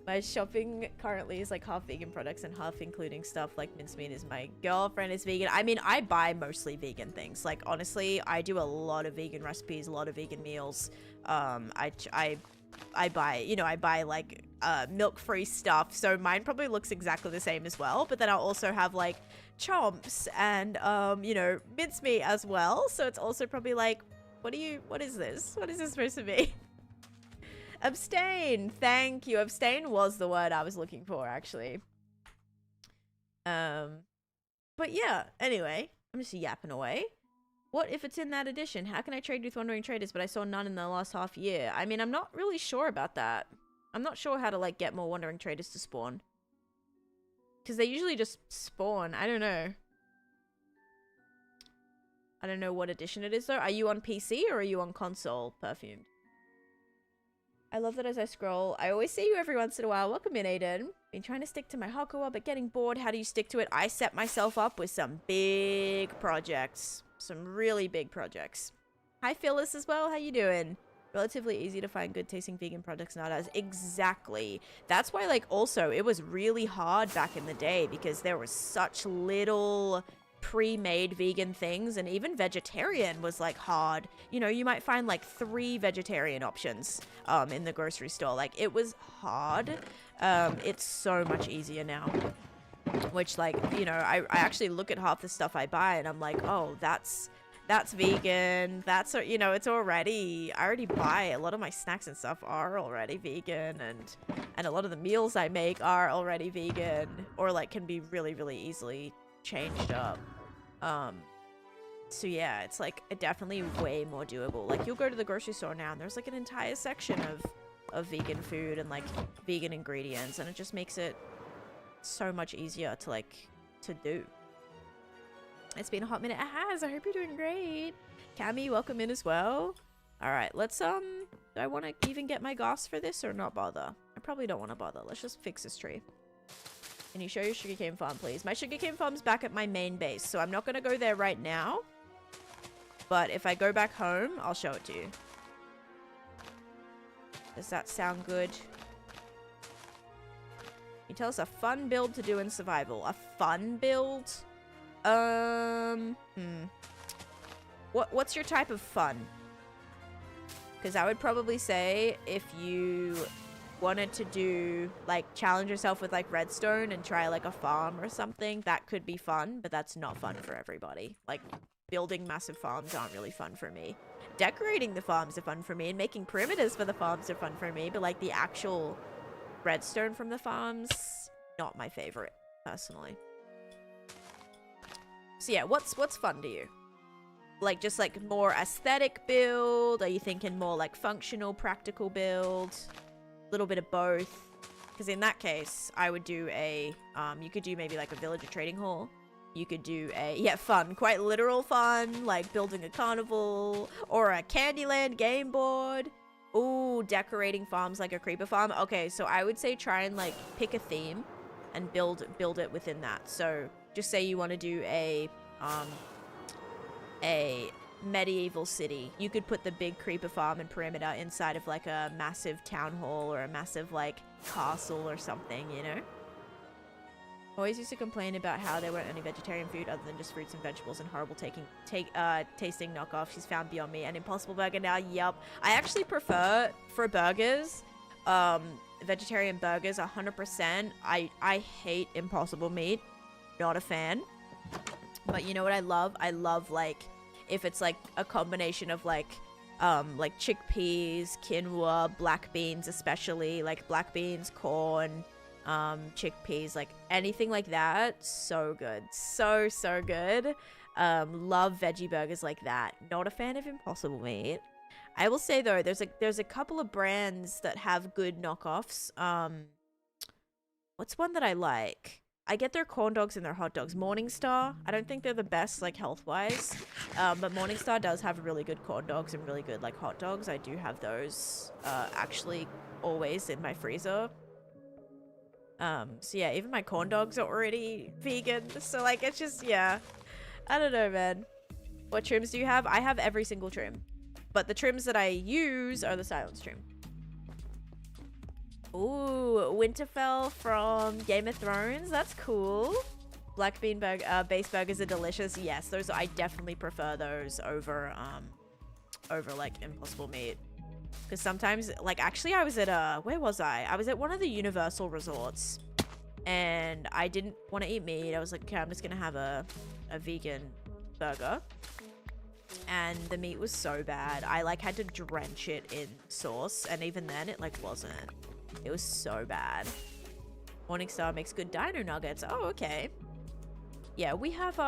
My shopping currently is like half vegan products and half including stuff like mincemeat. Is my girlfriend is vegan. I mean, I buy mostly vegan things. Like honestly, I do a lot of vegan recipes, a lot of vegan meals. I buy, you know, I buy like milk-free stuff, so mine probably looks exactly the same as well, but then I'll also have like chomps and you know, mincemeat as well, so it's also probably like, what is this supposed to be? Abstain. Thank you. Abstain was the word I was looking for, actually. But yeah, anyway, I'm just yapping away. What if it's in that edition? How can I trade with Wandering Traders, but I saw none in the last half year? I mean, I'm not really sure about that. I'm not sure how to, like, get more Wandering Traders to spawn. Because they usually just spawn. I don't know. I don't know what edition it is, though. Are you on PC or are you on console, Perfumed? I love that as I scroll. I always see you every once in a while. Welcome in, Aiden. Been trying to stick to my hardcore, but getting bored. How do you stick to it? I set myself up with some big projects. Some really big projects. Hi Phyllis as well, how you doing? Relatively easy to find good tasting vegan products nowadays. Exactly. That's why, like, also it was really hard back in the day because there was such little pre-made vegan things, and even vegetarian was like hard. You know, you might find like 3 vegetarian options in the grocery store. Like, it was hard. It's so much easier now. Which, like, you know, I actually look at half the stuff I buy and I'm like, oh, that's vegan. That's, you know, it's already, I already buy a lot of my snacks and stuff are already vegan, and a lot of the meals I make are already vegan, or like can be really, really easily changed up. So yeah, it's like definitely way more doable. Like, you'll go to the grocery store now and there's like an entire section of vegan food and like vegan ingredients, and it just makes it so much easier to like to do. It's been a hot minute. It has. I hope you're doing great. Cammy, welcome in as well. All right, let's do I want to even get my gas for this or not bother? I probably don't want to bother. Let's just fix this tree. Can you show your sugarcane farm, please? My sugarcane farm's back at my main base, so I'm not going to go there right now. But if I go back home, I'll show it to you. Does that sound good? You tell us a fun build to do in survival. A fun build? What's your type of fun? Because I would probably say if you wanted to do, like, challenge yourself with, like, redstone and try, like, a farm or something, that could be fun, but that's not fun for everybody. Like, building massive farms aren't really fun for me. Decorating the farms are fun for me, and making perimeters for the farms are fun for me, but, like, the actual redstone from the farms, not my favorite, personally. So yeah, what's fun to you? Like, just like more aesthetic build? Are you thinking more like functional, practical build? A little bit of both? Because in that case, I would do a, you could do maybe like a villager trading hall. You could do a, yeah, fun, quite literal fun, like building a carnival or a Candyland game board. Ooh, decorating farms like a creeper farm. Okay, so I would say try and like pick a theme and build it within that. So just say you want to do a medieval city. You could put the big creeper farm and perimeter inside of like a massive town hall or a massive like castle or something, you know? Always used to complain about how there weren't any vegetarian food other than just fruits and vegetables and horrible tasting knockoff. She's found Beyond Meat and Impossible Burger now. Yup. I actually prefer, for burgers, vegetarian burgers 100%. I hate Impossible Meat. Not a fan. But you know what I love? I love, like, if it's like a combination of like like chickpeas, quinoa, black beans, especially like black beans, corn, chickpeas, like anything like that. So good. So good. Love veggie burgers like that. Not a fan of Impossible Meat. I will say though, there's a couple of brands that have good knockoffs. What's one that I like? I get their corn dogs and their hot dogs. Morningstar. I don't think they're the best, like, health-wise. But Morningstar does have really good corn dogs and really good, like, hot dogs. I do have those, actually, always in my freezer. So, yeah, even my corn dogs are already vegan. So, like, it's just, yeah. I don't know, man. What trims do you have? I have every single trim. But the trims that I use are the silence trim. Ooh, Winterfell from Game of Thrones. That's cool. Black bean base burgers are delicious. Yes, those I definitely prefer those over like Impossible Meat. Because sometimes, like, actually I was at where was I? I was at one of the Universal resorts, and I didn't want to eat meat. I was like, okay, I'm just gonna have a vegan burger. And the meat was so bad. I like had to drench it in sauce, and even then it like wasn't. It was so bad. Morningstar makes good dino nuggets. Oh, okay. Yeah, we have,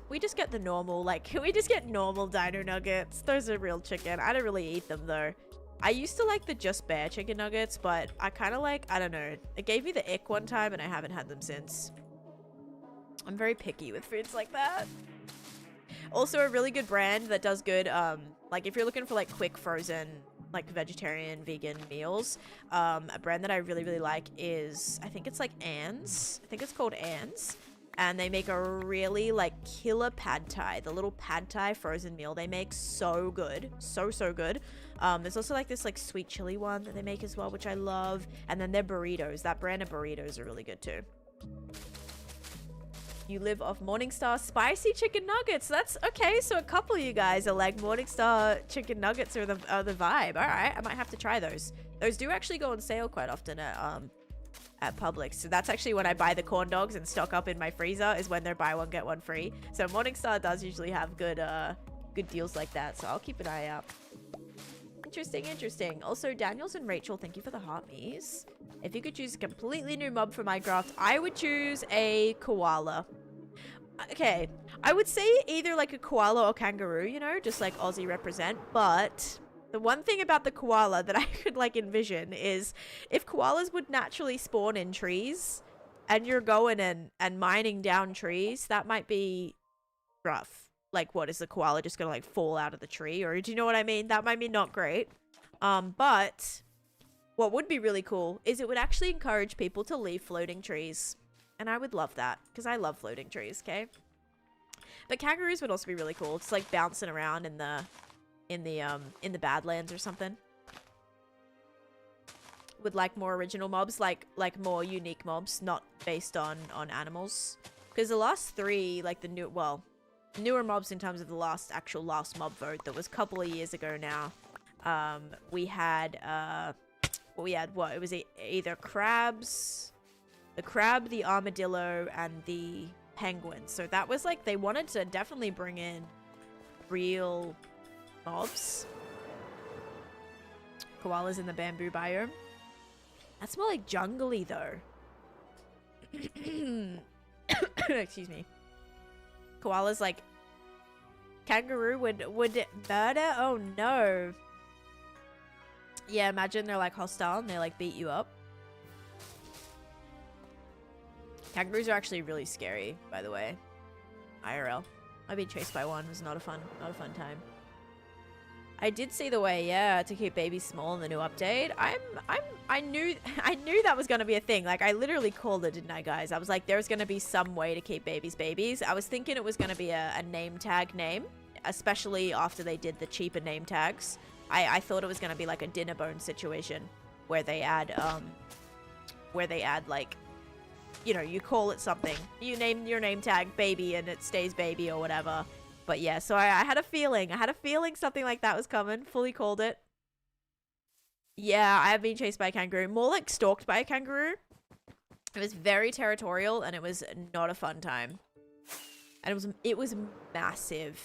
we just get the normal, like, we just get normal dino nuggets. Those are real chicken. I don't really eat them, though. I used to like the just bare chicken nuggets, but I kind of like, I don't know. It gave me the ick one time, and I haven't had them since. I'm very picky with foods like that. Also, a really good brand that does good, like, if you're looking for, like, quick frozen, like, vegetarian, vegan meals, a brand that I really like is, I think it's, like, Ann's. I think it's called Ann's. And they make a really, like, killer pad thai. The little pad thai frozen meal they make, so good. So good. There's also, like, this, like, sweet chili one that they make as well, which I love. And then their burritos. That brand of burritos are really good, too. You live off Morningstar spicy chicken nuggets. That's okay. So a couple of you guys are like, Morningstar chicken nuggets are the vibe. All right, I might have to try those. Those do actually go on sale quite often at Publix. So that's actually when I buy the corn dogs and stock up in my freezer, is when they're buy one get one free. So Morningstar does usually have good deals like that. So I'll keep an eye out. Interesting. Also, Daniels and Rachel, thank you for the heartme's. If you could choose a completely new mob for Minecraft, I would choose a koala. Okay, I would say either like a koala or kangaroo, you know, just like Aussie represent. But the one thing about the koala that I could like envision is if koalas would naturally spawn in trees and you're going and mining down trees, that might be rough. Like, what, is the koala just gonna like fall out of the tree? Or do you know what I mean? That might be not great. But what would be really cool is it would actually encourage people to leave floating trees. And I would love that, because I love floating trees, okay? But kangaroos would also be really cool. It's like bouncing around in the Badlands or something. Would like more original mobs, like more unique mobs, not based on animals. Because the last three, like the newer mobs in terms of the last mob vote that was a couple of years ago now. We had what? It was either crabs, the crab, the armadillo, and the penguin. So that was like, they wanted to definitely bring in real mobs. Koalas in the bamboo biome. That's more like jungly though. Excuse me. Koalas like kangaroo would murder? Oh no. Yeah, imagine they're like hostile and they like beat you up. Kangaroos are actually really scary, by the way. IRL. I've been chased by one. It was not a fun time. I did see the way, yeah, to keep babies small in the new update. I knew that was gonna be a thing. Like, I literally called it, didn't I, guys? I was like, there's gonna be some way to keep babies babies. I was thinking it was gonna be a name tag name, especially after they did the cheaper name tags. I thought it was gonna be like a dinner bone situation where they add like, you know, you call it something. You name your name tag baby and it stays baby or whatever. But yeah, so I had a feeling. Something like that was coming. Fully called it. Yeah, I have been chased by a kangaroo. More like stalked by a kangaroo. It was very territorial and it was not a fun time. And it was massive.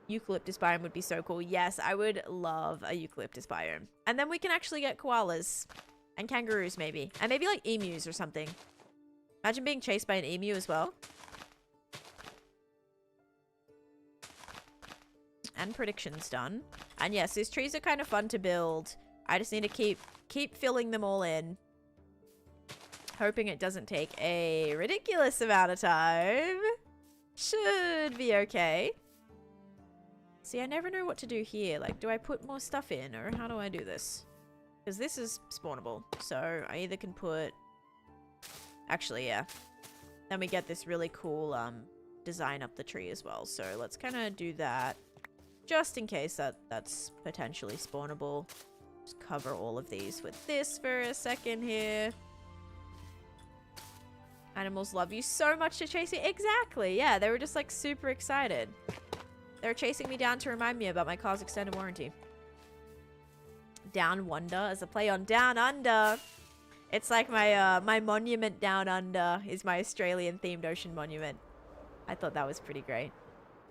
Eucalyptus biome would be so cool. Yes, I would love a eucalyptus biome. And then we can actually get koalas. And kangaroos, maybe. And maybe, like, emus or something. Imagine being chased by an emu as well. And predictions done. And yes, these trees are kind of fun to build. I just need to keep filling them all in. Hoping it doesn't take a ridiculous amount of time. Should be okay. See, I never know what to do here. Like, do I put more stuff in, or how do I do this? Because this is spawnable. So I either can put... Actually, yeah. Then we get this really cool design up the tree as well. So let's kind of do that. Just in case that's potentially spawnable. Just cover all of these with this for a second here. Animals love you so much to chase you. Exactly, yeah. They were just like super excited. They were chasing me down to remind me about my car's extended warranty. Down Wonder as a play on Down Under. It's like my my monument down under is my Australian themed ocean monument. I thought that was pretty great.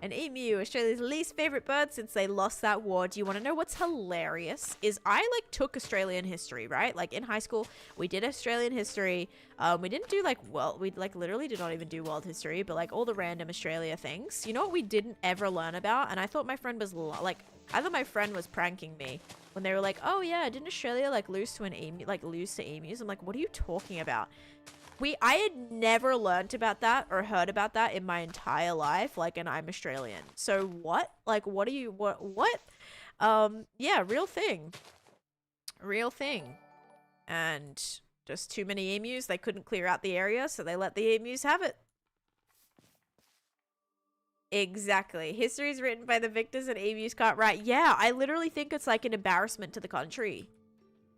An emu, Australia's least favorite bird since they lost that war. Do you want to know what's hilarious? Is I like took Australian history, right? Like in high school, we did Australian history. We didn't do like, well, we like literally did not even do world history, but like all the random Australia things. You know what we didn't ever learn about? And I thought my friend was like, I thought my friend was pranking me when they were like, oh yeah, didn't Australia like lose to an emu, like lose to emus? I'm like, what are you talking about? I had never learned about that or heard about that in my entire life, like, and I'm Australian. So what? Like, what are you, what? Yeah, real thing. Real thing. And just too many emus. They couldn't clear out the area, so they let the emus have it. Exactly. History is written by the victors and emus can't write. Yeah, I literally think it's like an embarrassment to the country.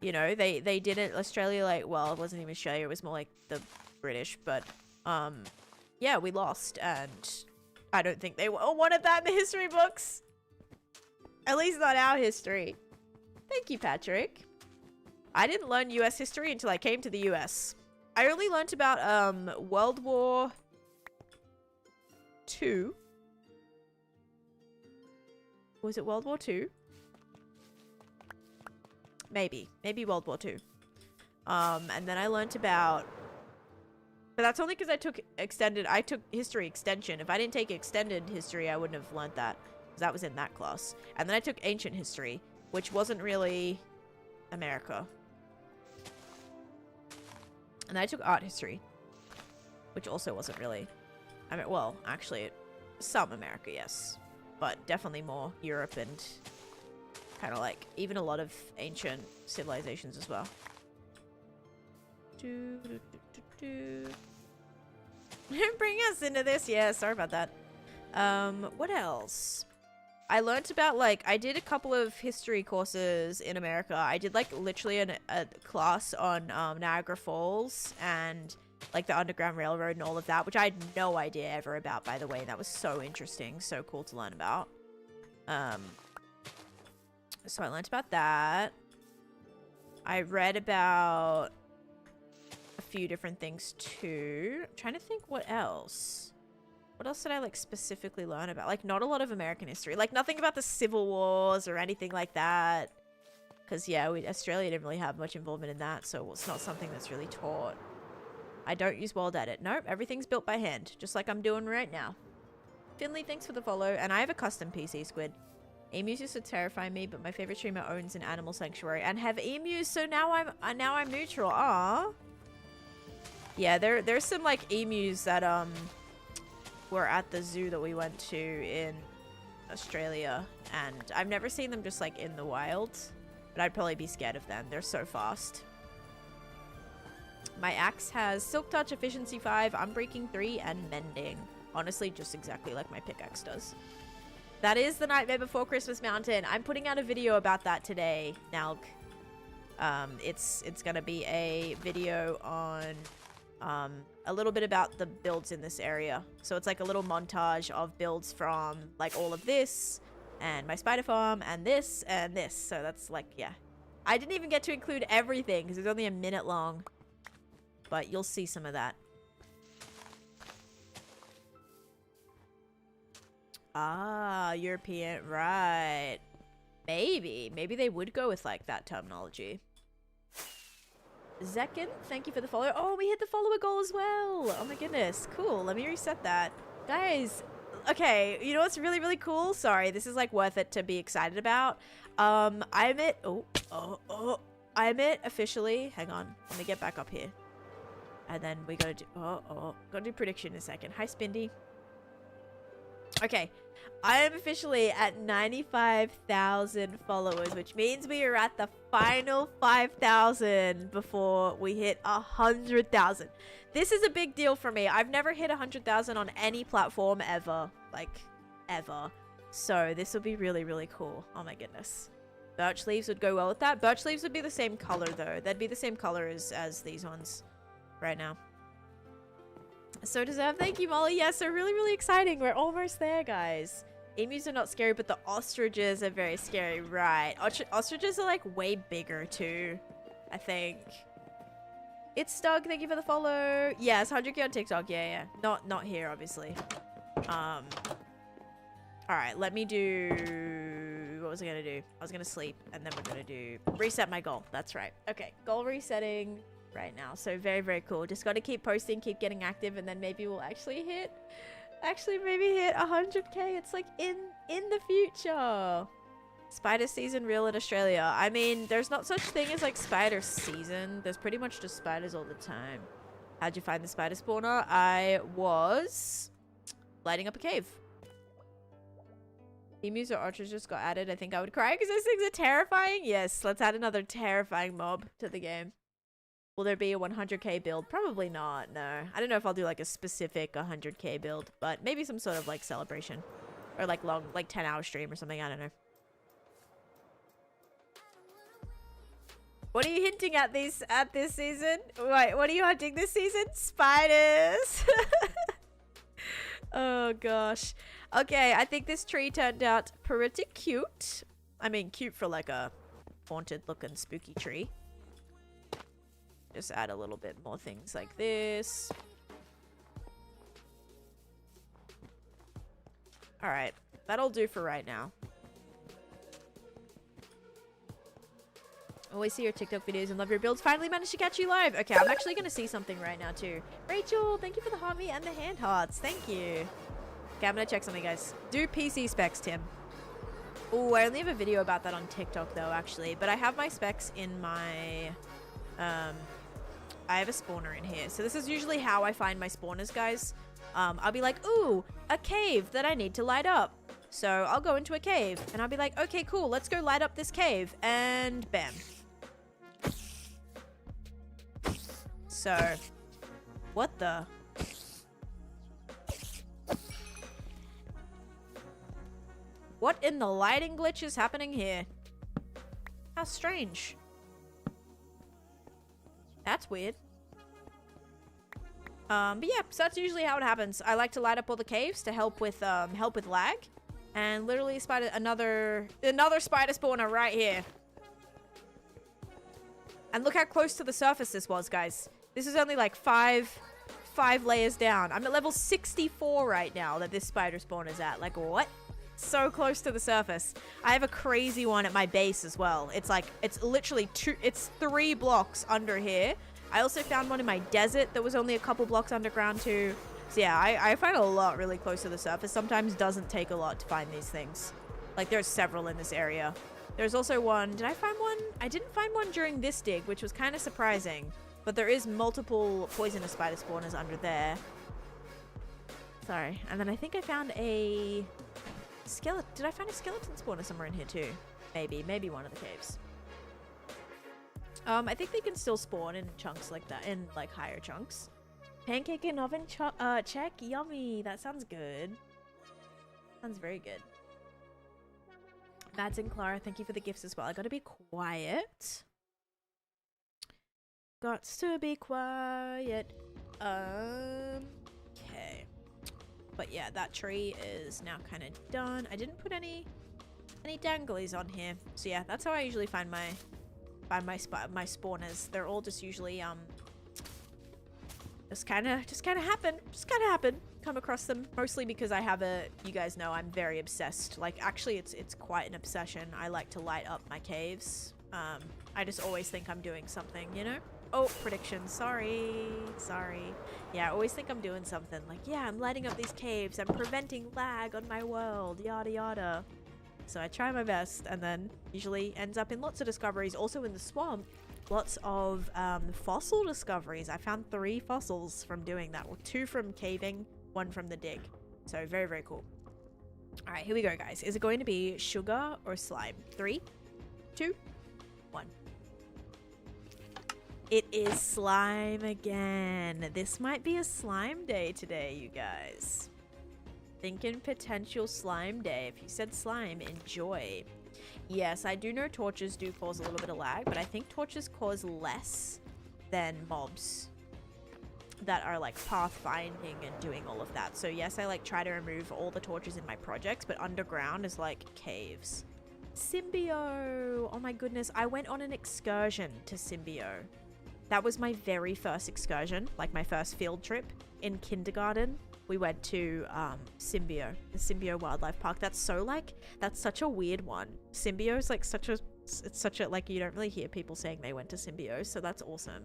You know, they didn't, Australia, like, well, it wasn't even Australia, it was more like the British, but, yeah, we lost, and I don't think they wanted that in the history books. At least not our history. Thank you, Patrick. I didn't learn US history until I came to the US. I only learned about, World War II. Was it World War II? Maybe World War II. And then I learnt about, but that's only because I took history extension. If I didn't take extended history, I wouldn't have learnt that, because that was in that class. And then I took ancient history, which wasn't really America. And then I took art history, which also wasn't really, I mean, well, actually, some America, yes, but definitely more Europe and kind of like even a lot of ancient civilizations as well. Bring us into this. Yeah, sorry about that. What else? I learnt about, like, I did a couple of history courses in America. I did like literally a class on Niagara Falls and like the Underground Railroad and all of that, which I had no idea ever about, by the way. That was so interesting, so cool to learn about. So I learned about that. I read about a few different things too. I'm trying to think what else. What else did I like specifically learn about? Like not a lot of American history. Like nothing about the Civil Wars or anything like that. Because yeah, Australia didn't really have much involvement in that, so it's not something that's really taught. I don't use World Edit. Nope, everything's built by hand, just like I'm doing right now. Finley, thanks for the follow. And I have a custom PC, Squid. Emus used to terrify me, but my favorite streamer owns an animal sanctuary and have emus, so now I'm neutral. Ah, yeah, there's some like emus that were at the zoo that we went to in Australia, and I've never seen them just like in the wild, but I'd probably be scared of them. They're so fast. My axe has Silk Touch, Efficiency 5, Unbreaking 3, and Mending. Honestly, just exactly like my pickaxe does. That is the Nightmare Before Christmas Mountain. I'm putting out a video about that today, Nalg. It's gonna be a video on a little bit about the builds in this area. So it's like a little montage of builds from like all of this and my spider farm and this and this. So that's like, yeah. I didn't even get to include everything because it's only a minute long. But you'll see some of that. Ah, European, right. Maybe they would go with like that terminology. Zekin, thank you for the follow. Oh, we hit the follower goal as well. Oh my goodness, cool. Let me reset that. Guys, okay, you know what's really, really cool? Sorry, this is like worth it to be excited about. I'm at, I'm at officially, hang on, let me get back up here. And then we gotta do, gotta do prediction in a second. Hi, Spindy. Okay, I am officially at 95,000 followers, which means we are at the final 5,000 before we hit 100,000. This is a big deal for me. I've never hit 100,000 on any platform ever. Like, ever. So this will be really, really cool. Oh my goodness. Birch leaves would go well with that. Birch leaves would be the same color though. They'd be the same color as these ones right now. So deserved. Thank you, Molly. Yes, they're really, really exciting. We're almost there, guys. Emus are not scary, but the ostriches are very scary. Right. Ostriches are like way bigger too, I think. It's Stug. Thank you for the follow. Yes, 100k on TikTok. Yeah. Not here, obviously. All right, let me do... What was I gonna do? I was gonna sleep, and then we're gonna do... Reset my goal. That's right. Okay, goal resetting right now. So very, very cool. Just gotta keep posting, keep getting active, and then maybe we'll actually hit... maybe hit 100k. It's like in the future. Spider season real in Australia. I mean, there's not such thing as like spider season. There's pretty much just spiders all the time. How'd you find the spider spawner? I was lighting up a cave. Emus or ostriches got added. I think I would cry because those things are terrifying. Yes, let's add another terrifying mob to the game. Will there be a 100k build? Probably not, no. I don't know if I'll do like a specific 100k build, but maybe some sort of like celebration. Or like long, like 10-hour stream or something, I don't know. What are you hinting at this season? Wait, what are you hunting this season? Spiders! Oh gosh. Okay, I think this tree turned out pretty cute. I mean, cute for like a haunted looking spooky tree. Just add a little bit more things like this. Alright, that'll do for right now. Always see your TikTok videos and love your builds. Finally managed to catch you live. Okay, I'm actually going to see something right now too. Rachel, thank you for the heart me and the hand hearts. Thank you. Okay, I'm going to check something, guys. Do PC specs, Tim. Oh, I only have a video about that on TikTok though, actually. But I have my specs in my... I have a spawner in here. So this is usually how I find my spawners, guys. I'll be like, ooh, a cave that I need to light up. So I'll go into a cave and I'll be like, okay, cool. Let's go light up this cave. And bam. So, what the? What in the lighting glitch is happening here? How strange. That's weird. But yeah, so that's usually how it happens. I like to light up all the caves to help with lag. And literally another spider spawner right here. And look how close to the surface this was, guys. This is only like five layers down. I'm at level 64 right now that this spider spawn is at. Like, what? So close to the surface. I have a crazy one at my base as well. It's like, it's literally 3 blocks under here. I also found one in my desert that was only a couple blocks underground too. So yeah, I find a lot really close to the surface. Sometimes doesn't take a lot to find these things. Like, there's several in this area. There's also one, did I find one? I didn't find one during this dig, which was kind of surprising. But there is multiple poisonous spider spawners under there. Sorry. And then I think I found a skeleton. Did I find a skeleton spawner somewhere in here too? Maybe one of the caves. I think they can still spawn in chunks like that, in like higher chunks. Pancake and oven check. Yummy. That sounds good. Sounds very good. Mads and Clara, thank you for the gifts as well. I gotta be quiet. Got to be quiet. Okay. But yeah, that tree is now kind of done. I didn't put any danglies on here. So yeah, that's how I usually find my spawners. They're all just usually Just kind of happen. Come across them mostly because I have you guys know I'm very obsessed. Like actually it's quite an obsession. I like to light up my caves. I just always think I'm doing something, you know? Oh, prediction. Sorry. Yeah, I always think I'm doing something. Like, yeah, I'm lighting up these caves. I'm preventing lag on my world. Yada, yada. So I try my best and then usually ends up in lots of discoveries. Also in the swamp, lots of fossil discoveries. I found 3 fossils from doing that. Well, 2 from caving, 1 from the dig. So very, very cool. All right, here we go, guys. Is it going to be sugar or slime? 3, 2, 1. It is slime again. This might be a slime day today, you guys. Thinking potential slime day. If you said slime, enjoy. Yes, I do know torches do cause a little bit of lag, but I think torches cause less than mobs that are like pathfinding and doing all of that. So yes, I like try to remove all the torches in my projects, but underground is like caves. Symbio! Oh my goodness, I went on an excursion to Symbio. That was my very first excursion, like my first field trip in kindergarten. We went to Symbio, the Symbio Wildlife Park. That's such a weird one. Symbio is like it's such a, like, you don't really hear people saying they went to Symbio, so that's awesome.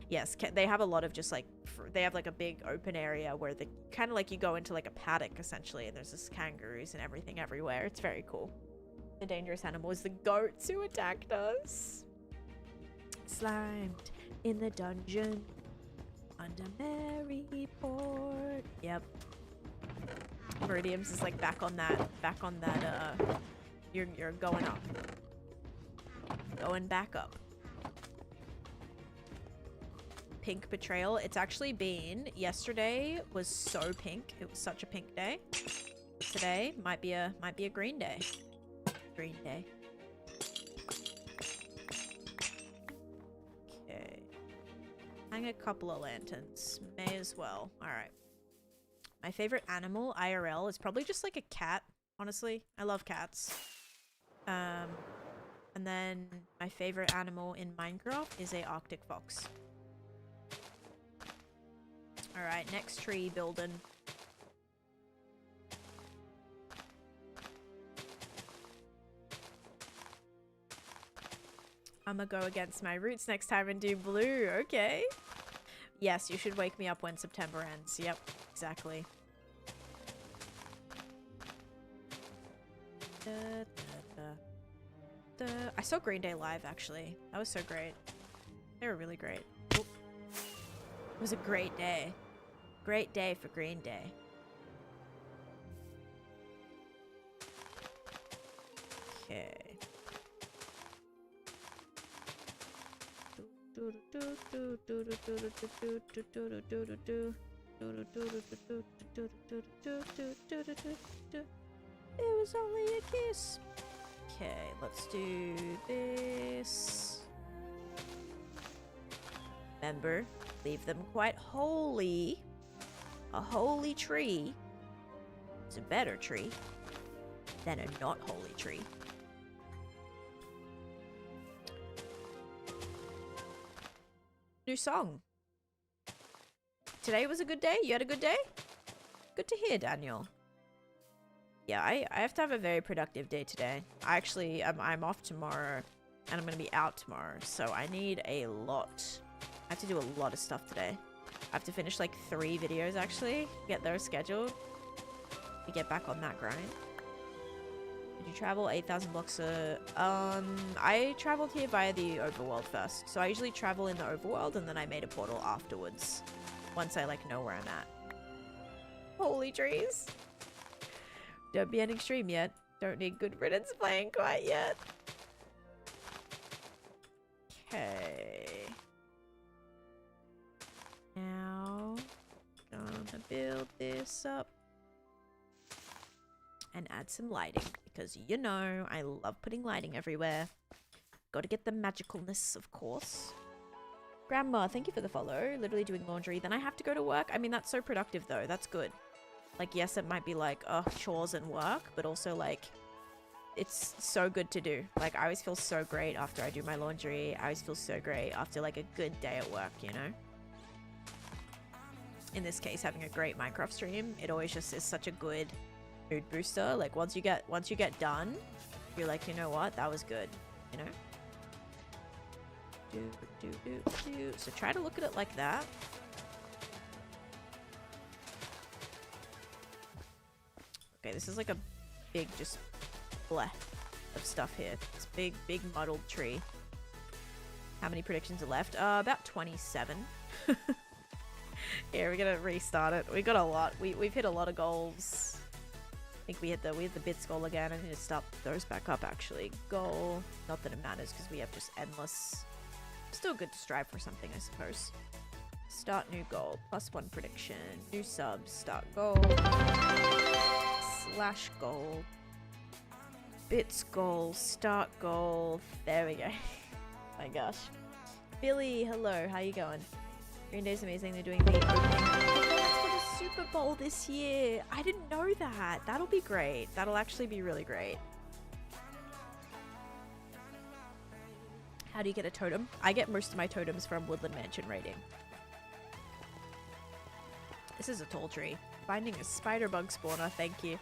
Yes, they have a lot of just like, they have like a big open area where they kind of like you go into like a paddock essentially, and there's just kangaroos and everything everywhere. It's very cool. The dangerous animal is the goats who attacked us. Slimed in the dungeon under Maryport. Yep. Meridiums is like back on that you're going up. Going back up. Pink betrayal. It's actually been, yesterday was so pink. It was such a pink day. Today might be a green day. Green day. Hang a couple of lanterns. May as well. Alright. My favorite animal, IRL, is probably just like a cat, honestly. I love cats. And then my favorite animal in Minecraft is a Arctic fox. Alright, next tree building. I'm gonna go against my roots next time and do blue. Okay. Yes, you should wake me up when September ends. Yep, exactly. I saw Green Day live, actually. That was so great. They were really great. Oh. It was a great day. Great day for Green Day. Okay. It was only a kiss. Okay, let's do this. Remember, leave them quite holy. A holy tree is a better tree than a not holy tree. New song. Today was a good day? You had a good day? Good to hear, Daniel. Yeah, I have to have a very productive day today. I actually, I'm off tomorrow, and I'm going to be out tomorrow, so I need a lot. I have to do a lot of stuff today. I have to finish like 3 videos, actually, get those scheduled, to get back on that grind. Did you travel 8,000 blocks? I traveled here via the overworld first. So I usually travel in the overworld and then I made a portal afterwards. Once I like know where I'm at. Holy trees. Don't be an extreme yet. Don't need good riddance playing quite yet. Okay. Now, gonna build this up. And add some lighting, because you know I love putting lighting everywhere. Gotta get the magicalness, of course. Grandma, thank you for the follow. Literally doing laundry. Then I have to go to work. I mean, that's so productive, though. That's good. Like, yes, it might be like, chores and work, but also, like, it's so good to do. Like, I always feel so great after I do my laundry. I always feel so great after, like, a good day at work, you know? in this case, having a great Minecraft stream, it always just is such a good mood booster. Like once you get done, you're like, you know what, that was good, you know. So try to look at it like that. Okay, this is like a big just bleh of stuff here. This big muddled tree. How many predictions are left? About 27. Yeah, we're gonna restart it. We got a lot. We've hit a lot of goals. I think we hit the bits goal again. I need to start those back up actually. Goal. Not that it matters because we have just endless. Still good to strive for something, I suppose. Start new goal. +1 prediction. New subs. Start goal. Slash goal. Bits goal. Start goal. There we go. My gosh. Billy, hello. How you going? Green Day's amazing. They're doing the opening. That's for the Super Bowl this year. I didn't know that. That'll be great. That'll actually be really great. How do you get a totem? I get most of my totems from Woodland Mansion raiding. This is a tall tree. Finding a spider bug spawner, thank you.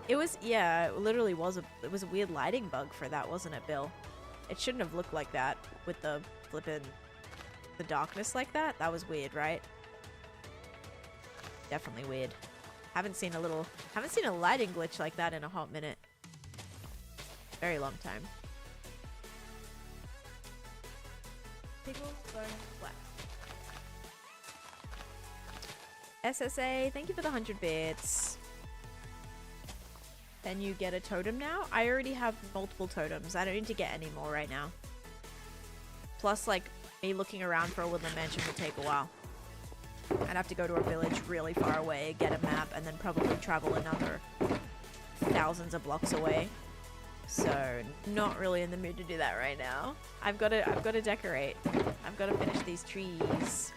It was, yeah, it literally was it was a weird lighting bug for that, wasn't it, Bill? It shouldn't have looked like that with the flippin' the darkness like that. That was weird, right? Definitely weird. Haven't seen a lighting glitch like that in a hot minute. Very long time. SSA, thank you for the 100 bits. Then you get a totem now? I already have multiple totems. I don't need to get any more right now. Plus, like, me looking around for a Woodland Mansion will take a while. I'd have to go to a village really far away, get a map, and then probably travel another thousands of blocks away. So, not really in the mood to do that right now. I've got to decorate. I've got to finish these trees.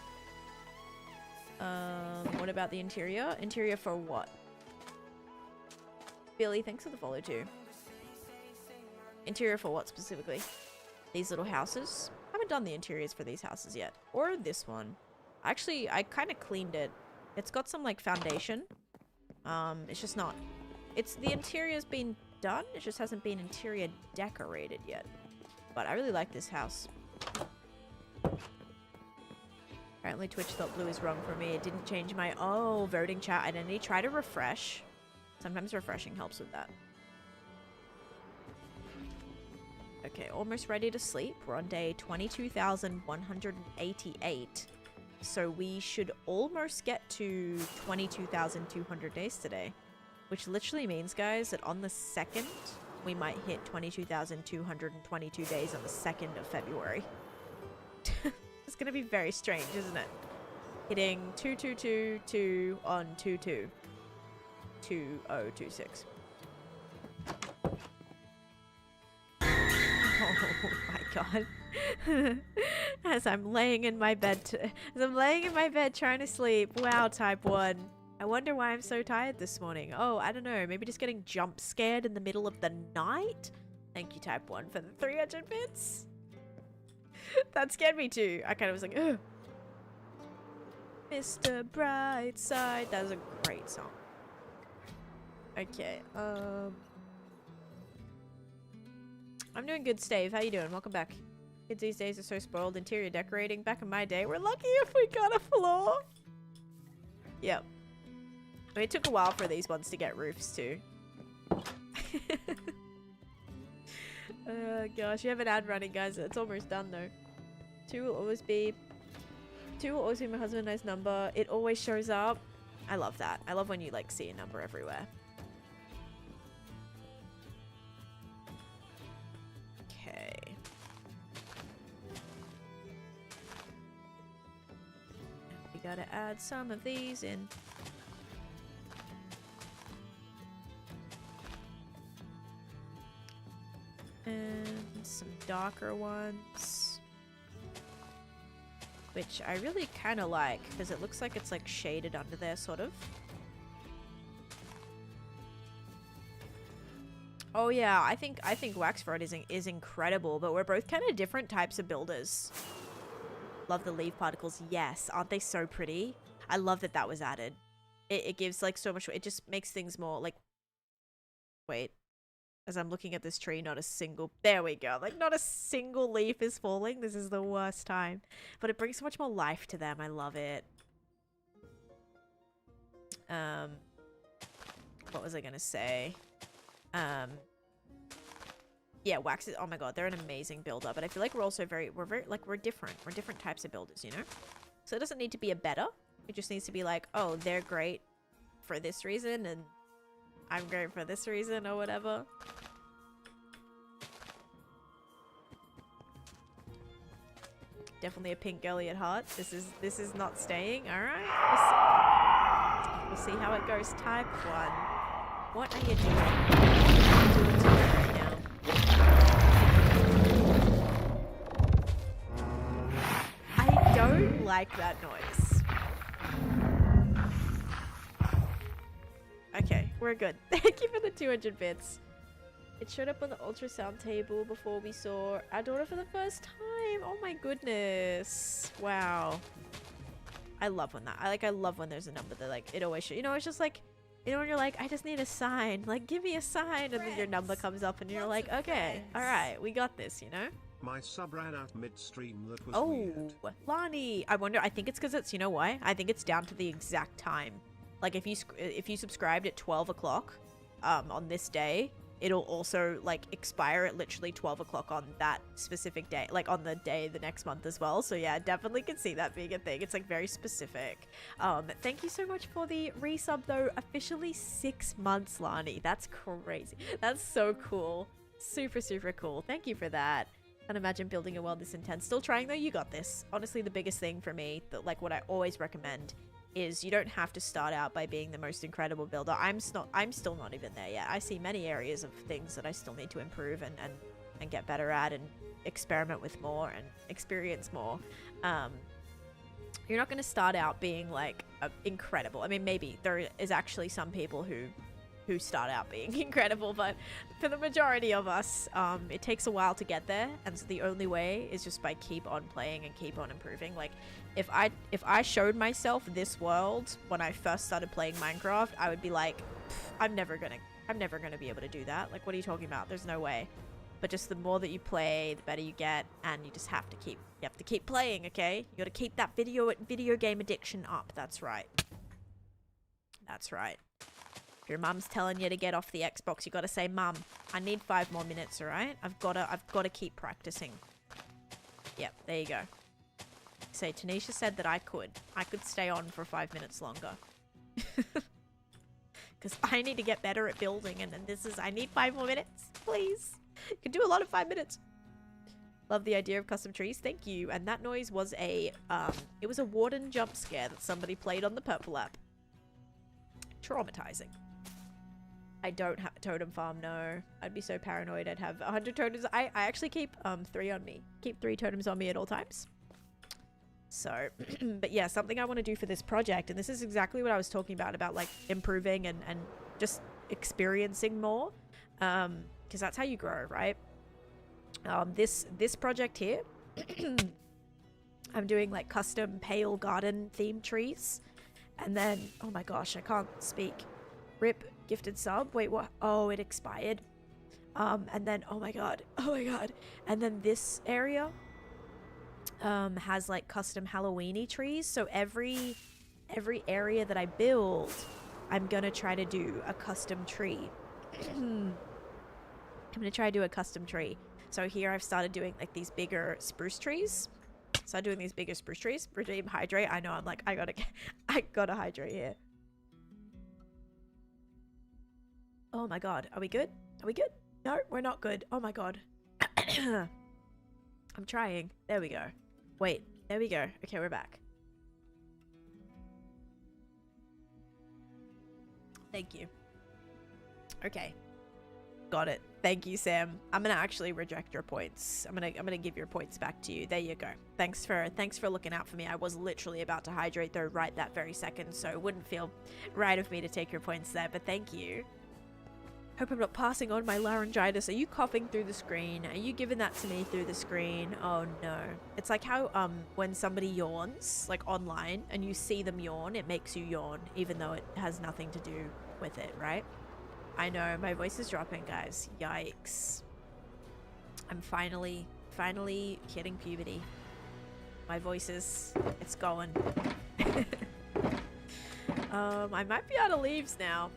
What about the interior? Interior for what? Billy, thanks for the follow too. Interior for what specifically? These little houses? I haven't done the interiors for these houses yet. Or this one. Actually, I kind of cleaned it. It's got some like foundation. It's just not... the interior's been done. It just hasn't been interior decorated yet. But I really like this house. Apparently Twitch thought blue is wrong for me. It didn't change my... Oh, voting chat identity. Try to refresh. Sometimes refreshing helps with that. Okay, almost ready to sleep. We're on day 22,188. So we should almost get to 22,200 days today. Which literally means, guys, that on the 2nd, we might hit 22,222 days on the 2nd of February. It's going to be very strange, isn't it? Hitting 2222 on 22. 2026. Oh my god. As I'm laying in my bed trying to sleep. Wow, type 1. I wonder why I'm so tired this morning. Oh, I don't know. Maybe just getting jump scared in the middle of the night? Thank you, type 1, for the 300 bits. That scared me too. I kind of was like, ugh. Mr. Brightside. That was a great song. Okay, I'm doing good, Stave. How you doing? Welcome back. Kids these days are so spoiled. Interior decorating. Back in my day, we're lucky if we got a floor. Yep. I mean, it took a while for these ones to get roofs too. Gosh, you have an ad running, guys. It's almost done though. 2 will always be my husband. Nice number. It always shows up. I love that. I love when you like see a number everywhere. Okay. We gotta add some of these in. And some darker ones. Which I really kind of like, because it looks like it's like shaded under there, sort of. Oh yeah, I think Waxford is incredible, but we're both kind of different types of builders. Love the leaf particles. Yes, aren't they so pretty? I love that that was added. It gives like so much, it just makes things more like, wait, as I'm looking at this tree, not a single, there we go, like not a single leaf is falling. This is the worst time, but it brings so much more life to them. I love it. What was I gonna say? Yeah, wax is, oh my god, they're an amazing builder, but I feel like we're also we're different. We're different types of builders, you know? So it doesn't need to be a better. It just needs to be like, oh, they're great for this reason, and I'm great for this reason, or whatever. Definitely a pink girly at heart. This is not staying. All right. We'll see how it goes. Type 1. What are you doing? Doing to her right now. I don't like that noise. Okay, we're good. Thank you for the 200 bits. It showed up on the ultrasound table before we saw our daughter for the first time. Oh my goodness. Wow. I love when that, I love when there's a number that like, it always should, you know, it's just like, you know, when you're like, I just need a sign, like, give me a sign, and then your number comes up and you're like, okay, all right, we got this, you know? My sub ran out midstream. That was weird. Lonnie. I wonder, I think it's because it's, you know why? I think it's down to the exact time. Like, if you subscribed at 12 o'clock on this day, it'll also like expire at literally 12 o'clock on that specific day, like on the day the next month as well. So yeah, definitely can see that being a thing. It's like very specific. Thank you so much for the resub though. Officially 6 months, Lani. That's crazy. That's so cool. Super, super cool. Thank you for that. Can't imagine building a world this intense. Still trying though. You got this. Honestly, the biggest thing for me, that like what I always recommend, is you don't have to start out by being the most incredible builder. I'm still not even there yet. I see many areas of things that I still need to improve and get better at, and experiment with more and experience more. You're not going to start out being like incredible. I mean, maybe there is actually some people who start out being incredible, but for the majority of us, it takes a while to get there, and so the only way is just by keep on playing and keep on improving. Like, if I showed myself this world when I first started playing Minecraft, I would be like, I'm never gonna be able to do that. Like, what are you talking about? There's no way. But just the more that you play, the better you get, and you just have to keep playing, okay? You gotta keep that video game addiction up. That's right. That's right. If your mum's telling you to get off the Xbox, you gotta say, Mum, I need 5 more minutes, alright? I've gotta keep practicing. Yep, there you go. Say, Taneesha said that I could stay on for 5 minutes longer. Because I need to get better at building, and I need 5 more minutes, please. You can do a lot of 5 minutes. Love the idea of custom trees. Thank you. And that noise was it was a warden jump scare that somebody played on the Purple app. Traumatizing. I don't have a totem farm, no. I'd be so paranoid. I'd have 100 totems. I actually keep 3 on me. Keep 3 totems on me at all times. So, but yeah, something I want to do for this project, and this is exactly what I was talking about like improving and just experiencing more, because that's how you grow, right? This project here, I'm doing like custom pale garden themed trees, and then, oh my gosh, I can't speak. Rip gifted sub. Wait, what? Oh, it expired. And then, oh my god, and then this area has like custom Halloweeny trees. So every area that I build, I'm gonna try to do a custom tree. I'm gonna try to do a custom tree. So here I've started doing like these bigger spruce trees. Started doing these bigger spruce trees. Redeem hydrate. I know, I'm like, I gotta hydrate here. Oh my god, are we good? Are we good? No, we're not good. Oh my god. I'm trying. There we go. Wait, there we go. Okay, we're back. Thank you. Okay. Got it. Thank you, Sam. I'm gonna actually reject your points. I'm gonna give your points back to you. There you go. Thanks for looking out for me. I was literally about to hydrate though right that very second, so it wouldn't feel right of me to take your points there, but thank you. Hope I'm not passing on my laryngitis. Are you coughing through the screen? Are you giving that to me through the screen? Oh no. It's like how when somebody yawns, like online, and you see them yawn, it makes you yawn, even though it has nothing to do with it, right? I know, my voice is dropping, guys. Yikes. I'm finally hitting puberty. My voice is, it's going. I might be out of leaves now.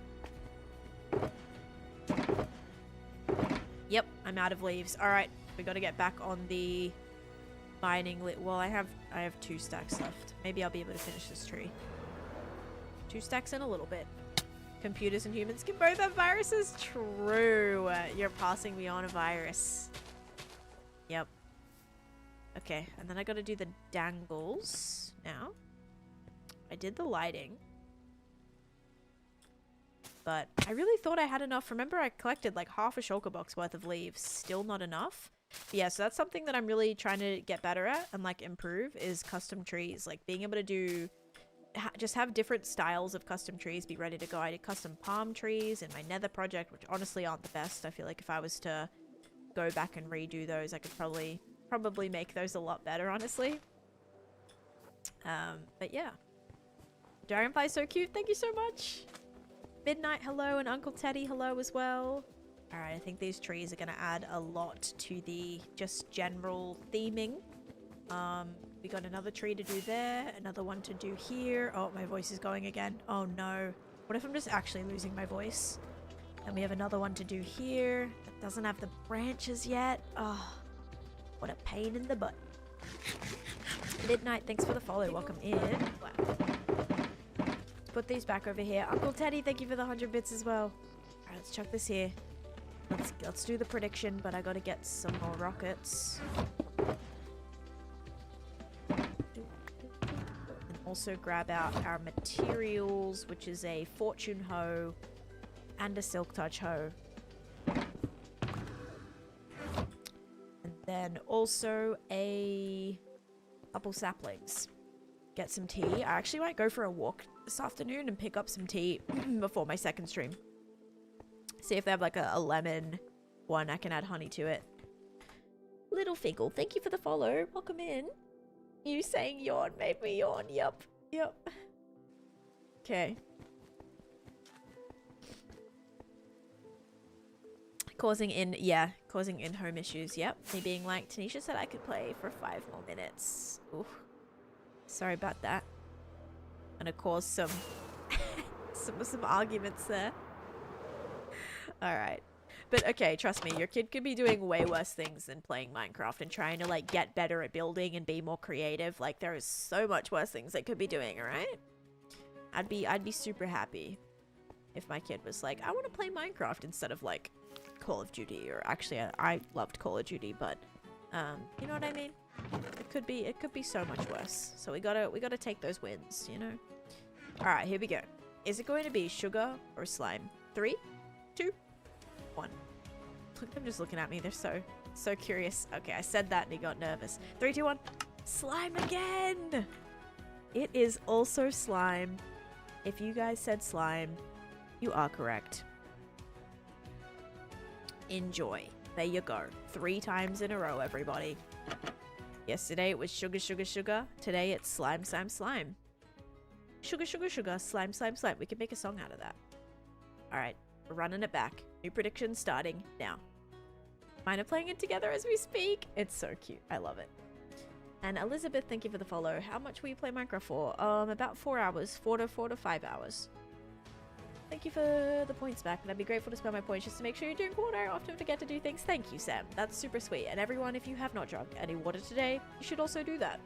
Yep, I'm out of leaves. All right, we got to get back on the mining. Well, I have 2 stacks left. Maybe I'll be able to finish this tree. 2 stacks in a little bit. Computers and humans can both have viruses. True. You're passing me on a virus. Yep. Okay, and then I got to do the dangles now. I did the lighting. But I really thought I had enough. Remember, I collected like half a shulker box worth of leaves. Still not enough. But yeah, so that's something that I'm really trying to get better at and like improve is custom trees. Like being able to do, just have different styles of custom trees be ready to go. I did custom palm trees in my nether project, which honestly aren't the best. I feel like if I was to go back and redo those, I could probably make those a lot better, honestly. But yeah. Dragonfly so cute. Thank you so much. Midnight, hello, and Uncle Teddy, hello as well. Alright, I think these trees are going to add a lot to the just general theming. We got another tree to do there, another one to do here. Oh, my voice is going again. Oh no. What if I'm just actually losing my voice? And we have another one to do here. That doesn't have the branches yet. Oh, what a pain in the butt. Midnight, thanks for the follow. Welcome in. Wow. Put these back over here. Uncle Teddy, thank you for the 100 bits as well. Alright, let's chuck this here. Let's do the prediction, but I gotta get some more rockets. And also grab out our materials, which is a fortune hoe and a silk touch hoe. And then also a couple saplings. Get some tea. I actually might go for a walk this afternoon and pick up some tea before my second stream. See if they have like a lemon one. I can add honey to it. Little Figgle, thank you for the follow. Welcome in. You saying yawn made me yawn. Yep. Yep. Okay. Causing in-home issues. Yep. Me being like, Taneesha said I could play for 5 more minutes. Oof. Sorry about that. Gonna cause some some arguments there. Alright. But okay, trust me, your kid could be doing way worse things than playing Minecraft and trying to like get better at building and be more creative. Like there is so much worse things they could be doing, alright? I'd be super happy if my kid was like, I want to play Minecraft instead of like Call of Duty, or actually I loved Call of Duty, but you know what I mean? It could be so much worse. So we gotta take those wins, you know? Alright, here we go. Is it going to be sugar or slime? 3, 2, 1. Look, them just looking at me. They're so curious. Okay, I said that and he got nervous. 3, 2, 1. Slime again! It is also slime. If you guys said slime, you are correct. Enjoy. There you go. 3 times in a row, everybody. Yesterday it was sugar, sugar, sugar. Today it's slime, slime, slime. Sugar, sugar, sugar, slime, slime, slime. We can make a song out of that. Alright, we're running it back. New prediction starting now. Mine are playing it together as we speak. It's so cute. I love it. And Elizabeth, thank you for the follow. How much will you play Minecraft for? About 4 hours. 4 to 5 hours. Thank you for the points back, and I'd be grateful to spend my points just to make sure you're doing water. I often forget to do things. Thank you, Sam. That's super sweet. And everyone, if you have not drunk any water today, you should also do that.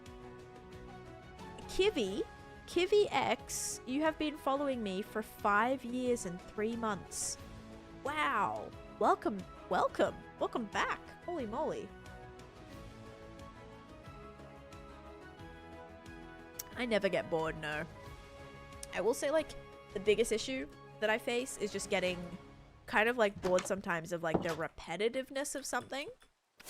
Kivy X, you have been following me for 5 years and 3 months. Wow. Welcome back. Holy moly. I never get bored, no. I will say, like, the biggest issue that I face is just getting kind of like bored sometimes of like the repetitiveness of something.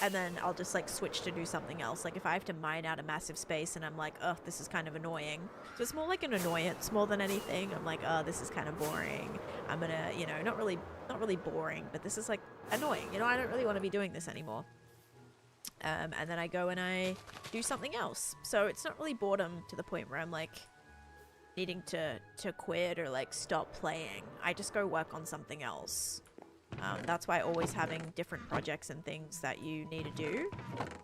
and then I'll just like switch to do something else. Like if I have to mine out a massive space and I'm like, oh, this is kind of annoying. So it's more like an annoyance more than anything. I'm like, oh, this is kind of boring. I'm gonna, you know, not really boring, but this is like annoying. You know, I don't really want to be doing this anymore. And then I go and I do something else. So it's not really boredom to the point where I'm like needing to quit or like stop playing. I just go work on something else. That's why always having different projects and things that you need to do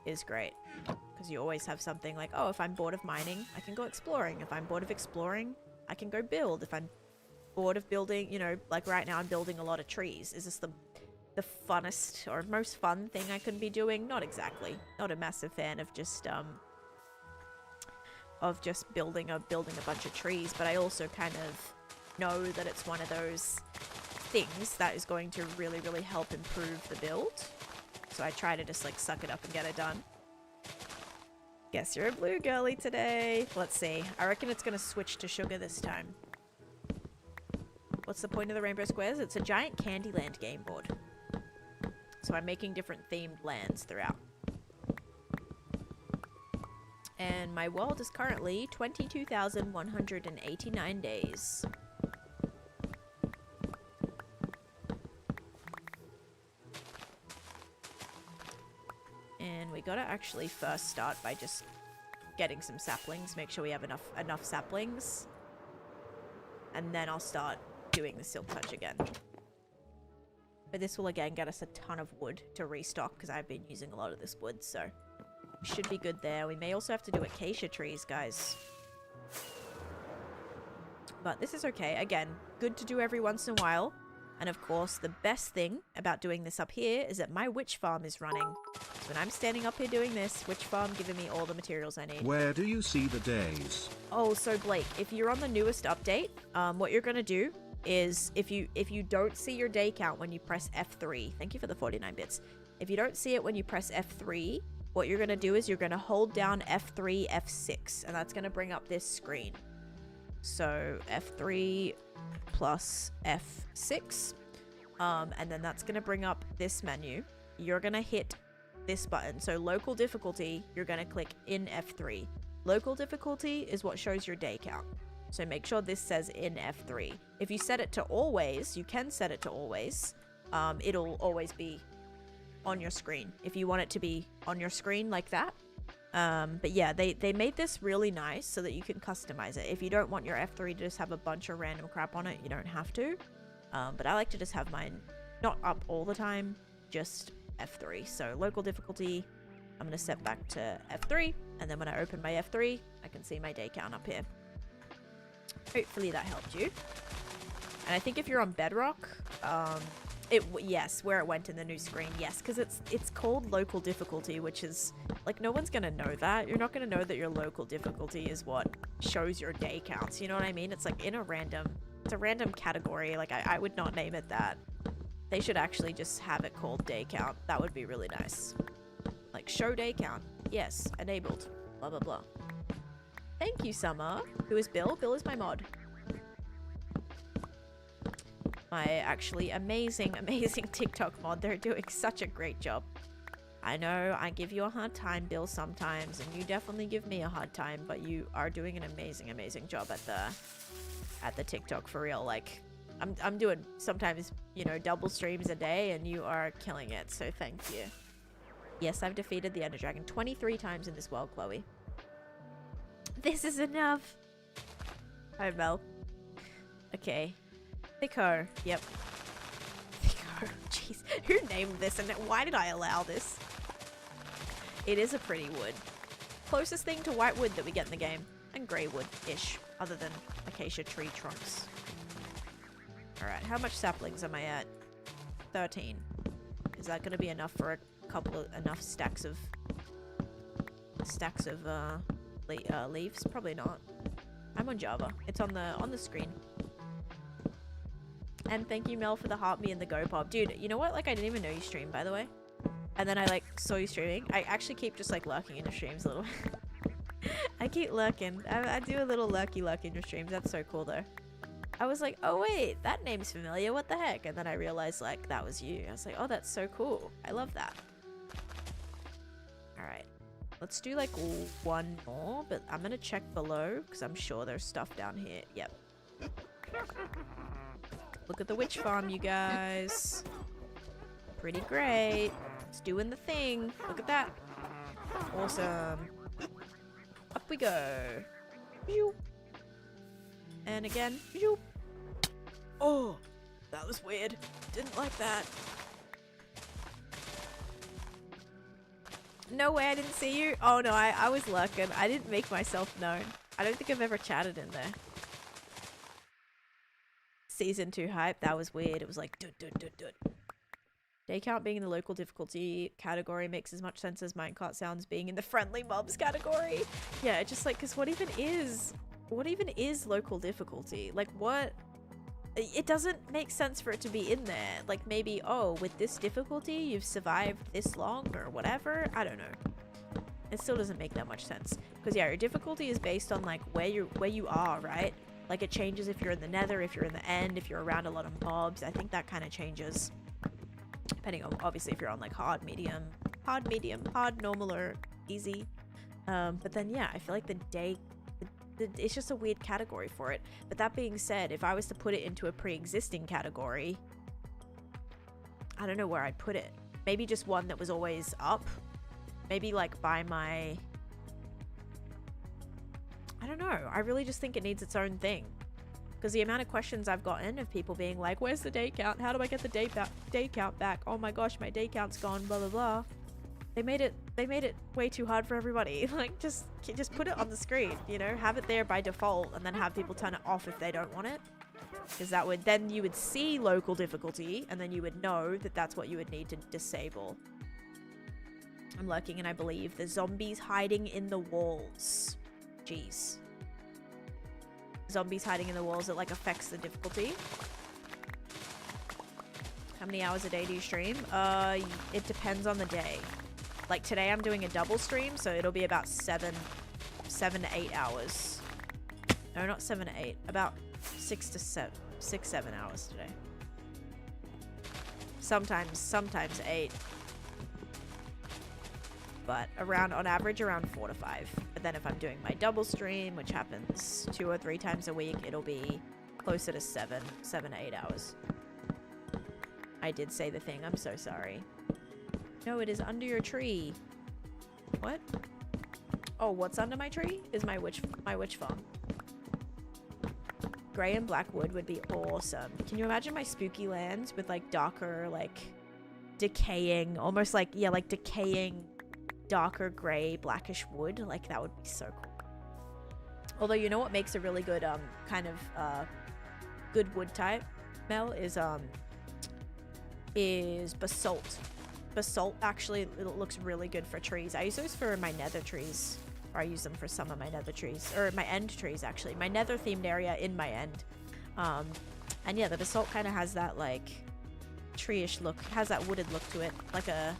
is great. Because you always have something like, oh, if I'm bored of mining, I can go exploring. If I'm bored of exploring, I can go build. If I'm bored of building, you know, like right now I'm building a lot of trees. Is this the funnest or most fun thing I could be doing? Not exactly. Not a massive fan of just building a bunch of trees, but I also kind of know that it's one of those things that is going to really, really help improve the build. So I try to just like suck it up and get it done. Guess you're a blue girly today. Let's see. I reckon it's gonna switch to sugar this time. What's the point of the rainbow squares? It's a giant Candyland game board. So I'm making different themed lands throughout. And my world is currently 22,189 days. And we gotta actually first start by just getting some saplings. Make sure we have enough saplings. And then I'll start doing the silk touch again. But this will again get us a ton of wood to restock because I've been using a lot of this wood, so should be good there. We may also have to do acacia trees, guys. But this is okay. Again, good to do every once in a while. And of course, the best thing about doing this up here is that my witch farm is running. So when I'm standing up here doing this, witch farm giving me all the materials I need. Where do you see the days? Oh, so Blake, if you're on the newest update, what you're gonna do is if you don't see your day count when you press F3, thank you for the 49 bits. If you don't see it when you press F3, what you're going to do is you're going to hold down F3, F6, and that's going to bring up this screen. So F3 plus F6, and then that's going to bring up this menu. You're going to hit this button. So local difficulty, you're going to click in F3. Local difficulty is what shows your day count. So make sure this says in F3. If you set it to always, you can set it to always. It'll always be on your screen if you want it to be on your screen like that. But yeah, they made this really nice so that you can customize it. If you don't want your F3 to just have a bunch of random crap on it, you don't have to. But I like to just have mine not up all the time, just F3. So local difficulty, I'm going to set back to F3. And then when I open my F3, I can see my day count up here. Hopefully that helped you. And I think if you're on Bedrock, yes, where it went in the new screen, yes, because it's called local difficulty, which is like no one's gonna know that. You're not gonna know that your local difficulty is what shows your day counts. You know what I mean? It's like it's a random category. Like I would not name it that. They should actually just have it called day count. That would be really nice. Like show day count. Yes, enabled. Blah blah blah. Thank you, Summer. Who is Bill? Bill is my mod. My actually amazing TikTok mod. They're doing such a great job. I know I give you a hard time, Bill, sometimes, and you definitely give me a hard time, but you are doing an amazing job at the TikTok for real. Like, I'm doing sometimes, you know, double streams a day, and you are killing it, so thank you. Yes, I've defeated the Ender Dragon 23 times in this world, Chloe. This is enough. Hi, Mel. Okay. Thicker. Yep. Thicker. Jeez. Who named this and why did I allow this? It is a pretty wood. Closest thing to white wood that we get in the game. And grey wood-ish. Other than acacia tree trunks. Alright, how much saplings am I at? 13. Is that going to be enough for a couple of enough stacks of leaves? Probably not. I'm on Java. It's on the screen. And thank you, Mel, for the heart me and the go pop. Dude, you know what? Like, I didn't even know you streamed, by the way. And then I, like, saw you streaming. I actually keep just, like, lurking in your streams a little. I keep lurking. I do a little lurky lurk in your streams. That's so cool, though. I was like, oh, wait, that name's familiar. What the heck? And then I realized, like, that was you. I was like, oh, that's so cool. I love that. Alright. Let's do like one more, but I'm gonna check below because I'm sure there's stuff down here. Yep. Look at the witch farm, you guys. Pretty great. It's doing the thing. Look at that. Awesome. Up we go. Pew. And again. Pew. Oh, that was weird. Didn't like that. No way, I didn't see you. Oh no, I was lurking. I didn't make myself known. I don't think I've ever chatted in there. Season 2 hype, that was weird. It was like, dud. Day count being in the local difficulty category makes as much sense as minecart sounds being in the friendly mobs category. Yeah, just like, because what even is local difficulty? Like, what? It doesn't make sense for it to be in there. Like, maybe, oh, with this difficulty, you've survived this long or whatever. I don't know. It still doesn't make that much sense. Because, yeah, your difficulty is based on, like, where you are, right? Like, it changes if you're in the nether, if you're in the end, if you're around a lot of mobs. I think that kind of changes. Depending on, obviously, if you're on, like, hard, medium, hard, normal, or easy. But then, yeah, I feel like the day... It's just a weird category for it. But that being said, if I was to put it into a pre-existing category, I don't know where I'd put it. Maybe just one that was always up. Maybe like by my... I don't know. I really just think it needs its own thing. Because the amount of questions I've gotten of people being like, where's the day count? How do I get the day count back? Oh my gosh, my day count's gone, blah, blah, blah. They made it way too hard for everybody. Like, just put it on the screen, you know? Have it there by default and then have people turn it off if they don't want it. Because that would, then you would see local difficulty and then you would know that that's what you would need to disable. I'm lurking and I believe the zombies hiding in the walls. Jeez. Zombies hiding in the walls, it like affects the difficulty. How many hours a day do you stream? It depends on the day. Like today I'm doing a double stream, so it'll be about 7 to 8 hours. No, not 7 to 8. About 6 to 7 hours today. Sometimes 8. But around, on average, around 4 to 5. But then if I'm doing my double stream, which happens 2 or 3 times a week, it'll be closer to 7 to 8 hours. I did say the thing. I'm so sorry. No, it is under your tree. What? Oh, what's under my tree? Is my witch farm. Gray and black wood would be awesome. Can you imagine my spooky lands with like darker, like decaying, almost like, yeah, like decaying darker gray blackish wood? Like that would be so cool. Although, you know what makes a really good kind of good wood type, Mel, is basalt. Basalt actually, it looks really good for trees. I use those for my nether trees, or I use them for some of my nether trees, or my end trees actually, my nether themed area in my end. And yeah, the basalt kind of has that like tree-ish look, has that wooded look to it, like a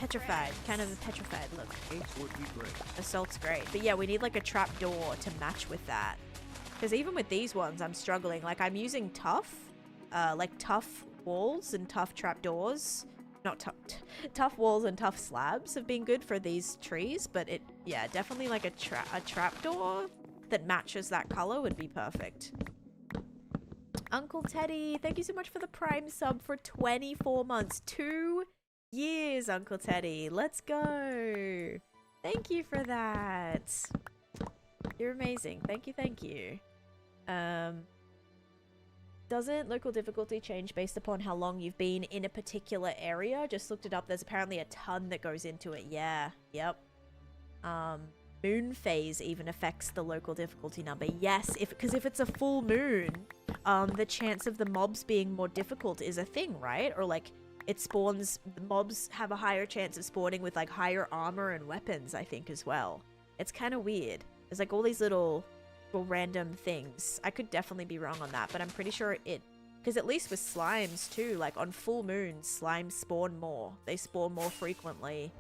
petrified, kind of a petrified look. Would be great. Basalt's great, but yeah, we need like a trap door to match with that, because even with these ones I'm struggling. Like I'm using tough, like tough walls and tough trapdoors. Not tough walls and tough slabs have been good for these trees, but it, yeah, definitely like a trapdoor that matches that color would be perfect. Uncle Teddy, thank you so much for the Prime sub for 24 months. 2 years, Uncle Teddy. Let's go. Thank you for that. You're amazing. Thank you. Doesn't local difficulty change based upon how long you've been in a particular area? Just looked it up. There's apparently a ton that goes into it. Yeah. Yep. Moon phase even affects the local difficulty number. Yes, because if it's a full moon, the chance of the mobs being more difficult is a thing, right? Or like it spawns, the mobs have a higher chance of spawning with like higher armor and weapons, I think, as well. It's kind of weird. There's like all these little random things. I could definitely be wrong on that, but I'm pretty sure it, because at least with slimes too, like on full moons, slimes spawn more. They spawn more frequently.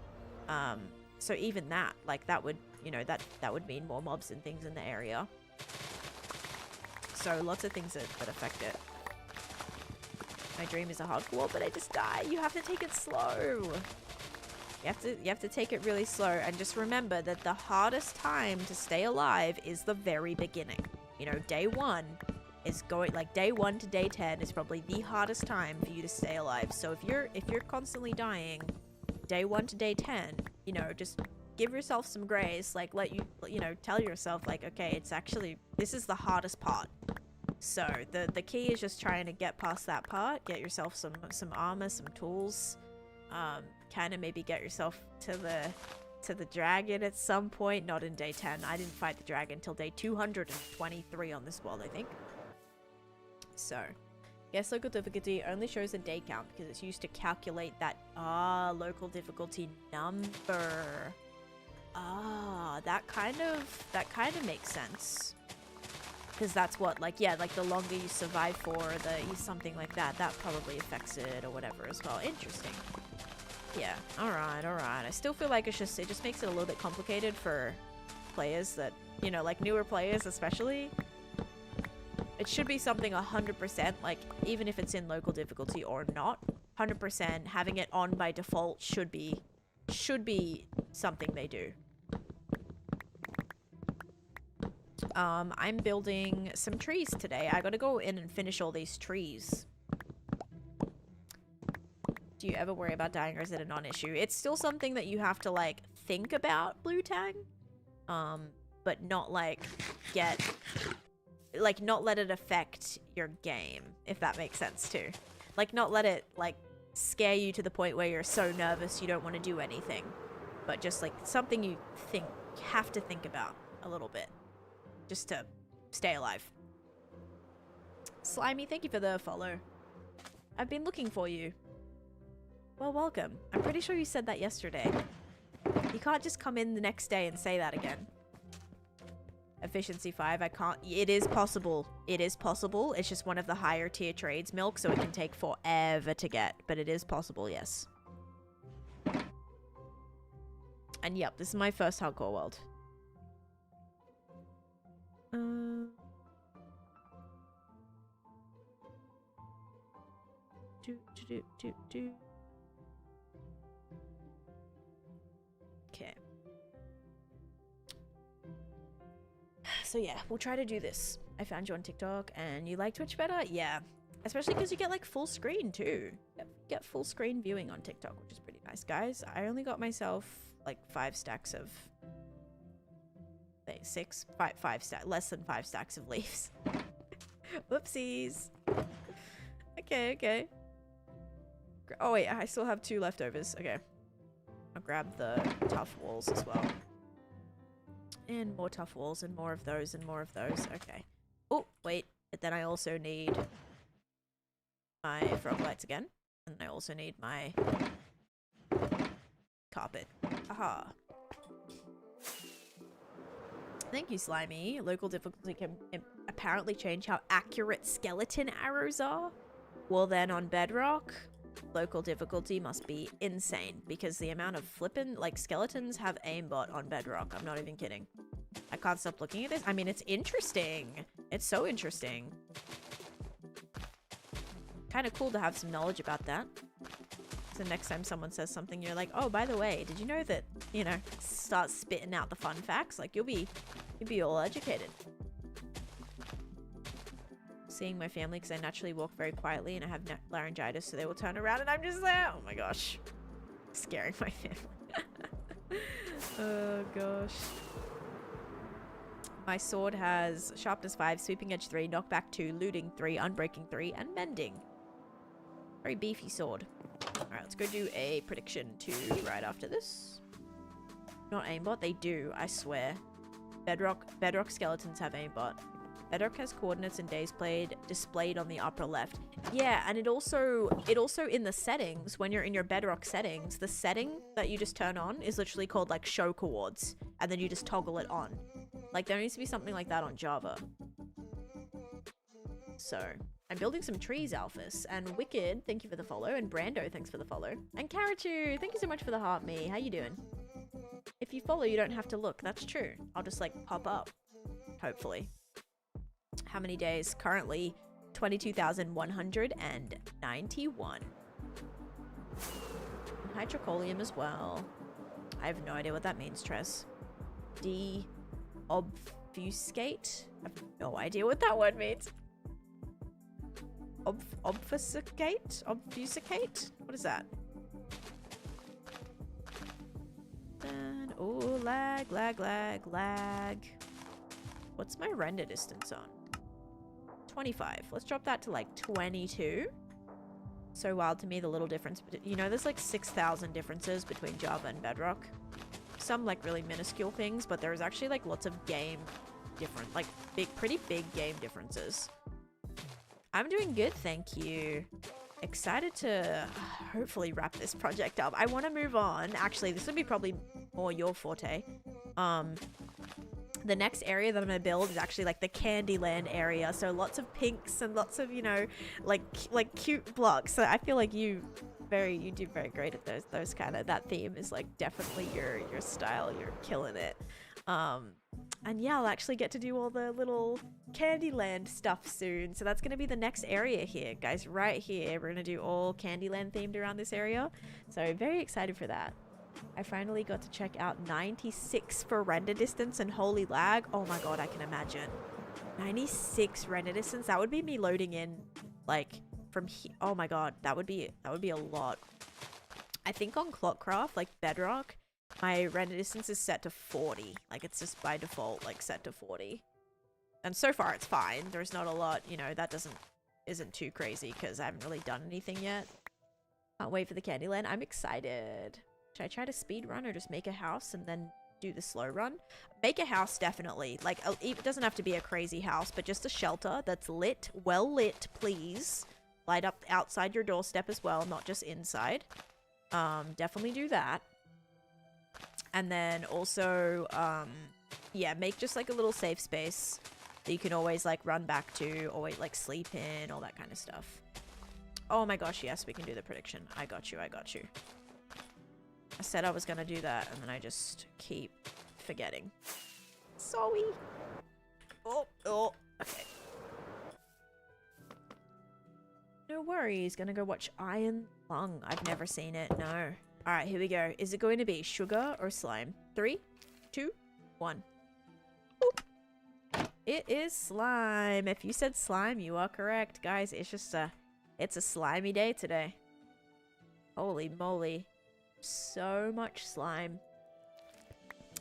So even that, like that would, you know, that would mean more mobs and things in the area. So lots of things that affect it. My dream is a hardcore, but I just die. You have to take it slow. You have to take it really slow, and just remember that the hardest time to stay alive is the very beginning. You know, day 1 is day 1 to day 10 is probably the hardest time for you to stay alive. So if you're constantly dying, day 1 to day 10, you know, just give yourself some grace, like tell yourself like, okay, it's actually, this is the hardest part. So the key is just trying to get past that part, get yourself some armor, some tools, kind of maybe get yourself to the dragon at some point. Not in day 10. I didn't fight the dragon until day 223 on this world, I think. So, guess local difficulty only shows a day count because it's used to calculate that local difficulty number. That kind of makes sense. Because that's what, like, yeah, like the longer you survive for, something like that, that probably affects it or whatever as well. Interesting. Yeah, alright. I still feel like it just makes it a little bit complicated for players that, you know, like newer players especially. It should be something 100%, like, even if it's in local difficulty or not, 100% having it on by default should be something they do. I'm building some trees today. I gotta go in and finish all these trees. Do you ever worry about dying, or is it a non-issue? It's still something that you have to, like, think about, Blue Tang. But not, like, not let it affect your game, if that makes sense, too. Like, not let it, like, scare you to the point where you're so nervous you don't want to do anything. But just, like, something you have to think about a little bit. Just to stay alive. Slimy, thank you for the follow. I've been looking for you. Well, welcome. I'm pretty sure you said that yesterday. You can't just come in the next day and say that again. Efficiency 5, I can't. It is possible. It is possible. It's just one of the higher tier trades, Milk, so it can take forever to get. But it is possible, yes. And yep, this is my first hardcore world. Okay. So yeah, we'll try to do this. I found you on TikTok and you like Twitch better? Yeah. Especially because you get like full screen too. Get full screen viewing on TikTok, which is pretty nice, guys. I only got myself like 5 stacks of... less than 5 stacks of leaves. Whoopsies. Okay. Oh wait, I still have 2 leftovers. Okay. I'll grab the tough walls as well. And more tough walls and more of those and more of those. Okay. Oh, wait. But then I also need my frog lights again. And I also need my carpet. Aha. Thank you, Slimy. Local difficulty can apparently change how accurate skeleton arrows are. Well then, on Bedrock, local difficulty must be insane because the amount of flippin' like skeletons have aimbot on Bedrock. I'm not even kidding. I can't stop looking at this. I mean, it's interesting. It's so interesting. Kind of cool to have some knowledge about that. So next time someone says something, you're like, oh, by the way, did you know that, you know, start spitting out the fun facts? Like, you'll be all educated. Seeing my family because I naturally walk very quietly and I have laryngitis, so they will turn around and I'm just there. Oh my gosh. Scaring my family. Oh gosh. My sword has sharpness 5, sweeping edge 3, knockback 2, looting 3, unbreaking 3, and mending. Very beefy sword. Alright, let's go do a prediction 2 right after this. Not aimbot, they do, I swear. Bedrock skeletons have aimbot. Bedrock has coordinates and days played displayed on the upper left. Yeah, and it also in the settings, when you're in your Bedrock settings, the setting that you just turn on is literally called like show coords, and then you just toggle it on. Like there needs to be something like that on Java. So, I'm building some trees, Alphys, and Wicked, thank you for the follow, and Brando, thanks for the follow, and Karachu, thank you so much for the heart, me. How you doing? If you follow, you don't have to look. That's true. I'll just like pop up, hopefully. How many days? Currently 22,191. Hydrocolium as well. I have no idea what that means, Tress. Obfuscate? I have no idea what that word means. Obfuscate? Obfuscate? What is that? Then, oh, lag. What's my render distance on? 25. Let's drop that to like 22. So wild to me, the little difference. You know, there's like 6,000 differences between Java and Bedrock. Some like really minuscule things, but there's actually like lots of like pretty big game differences. I'm doing good, thank you. Excited to hopefully wrap this project up. I want to move on. Actually, this would be probably more your forte. The next area that I'm going to build is actually like the Candyland area. So lots of pinks and lots of, you know, like cute blocks. So I feel like you do very great at those kind of, that theme is like definitely your style. You're killing it. And yeah, I'll actually get to do all the little Candyland stuff soon. So that's going to be the next area here, guys, right here. We're going to do all Candyland themed around this area. So very excited for that. I finally got to check out 96 for render distance and holy lag. Oh my god, I can imagine. 96 render distance. That would be me loading in like from here. Oh my god, that would be a lot. I think on Clockcraft, like Bedrock, my render distance is set to 40. Like it's just by default like set to 40. And so far it's fine. There's not a lot, you know, that isn't too crazy because I haven't really done anything yet. Can't wait for the Candyland. I'm excited. Should I try to speed run or just make a house and then do the slow run? Make a house, definitely. Like, it doesn't have to be a crazy house, but just a shelter that's lit, well lit, please. Light up outside your doorstep as well, not just inside. Definitely do that. And then also, yeah, make just like a little safe space that you can always like run back to, or wait, like sleep in, all that kind of stuff. Oh my gosh, yes, we can do the prediction. I got you. I said I was gonna do that, and then I just keep forgetting. Sorry. Oh, okay. No worries. Gonna go watch Iron Lung. I've never seen it. No. All right, here we go. Is it going to be sugar or slime? 3, 2, 1. Oop. It is slime. If you said slime, you are correct, guys. It's just it's a slimy day today. Holy moly. So much slime.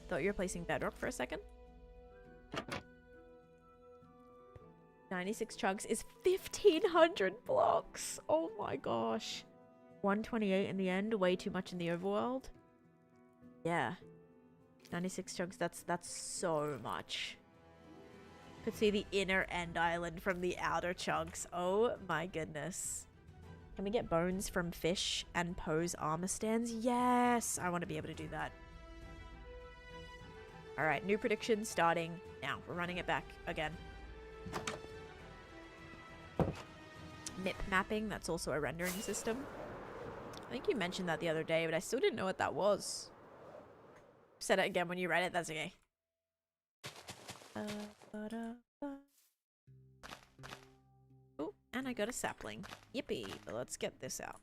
Thought you were placing Bedrock for a second. 96 chugs is 1,500 blocks. Oh my gosh. 128 in the end. Way too much in the overworld. Yeah. 96 chugs. That's so much. Could see the inner end island from the outer chugs. Oh my goodness. Can we get bones from fish and pose armor stands? Yes! I want to be able to do that. Alright, new prediction starting now. We're running it back again. MIP mapping, that's also a rendering system. I think you mentioned that the other day, but I still didn't know what that was. Said it again when you read it, that's okay. Oh, and I got a sapling. Yippee, but let's get this out.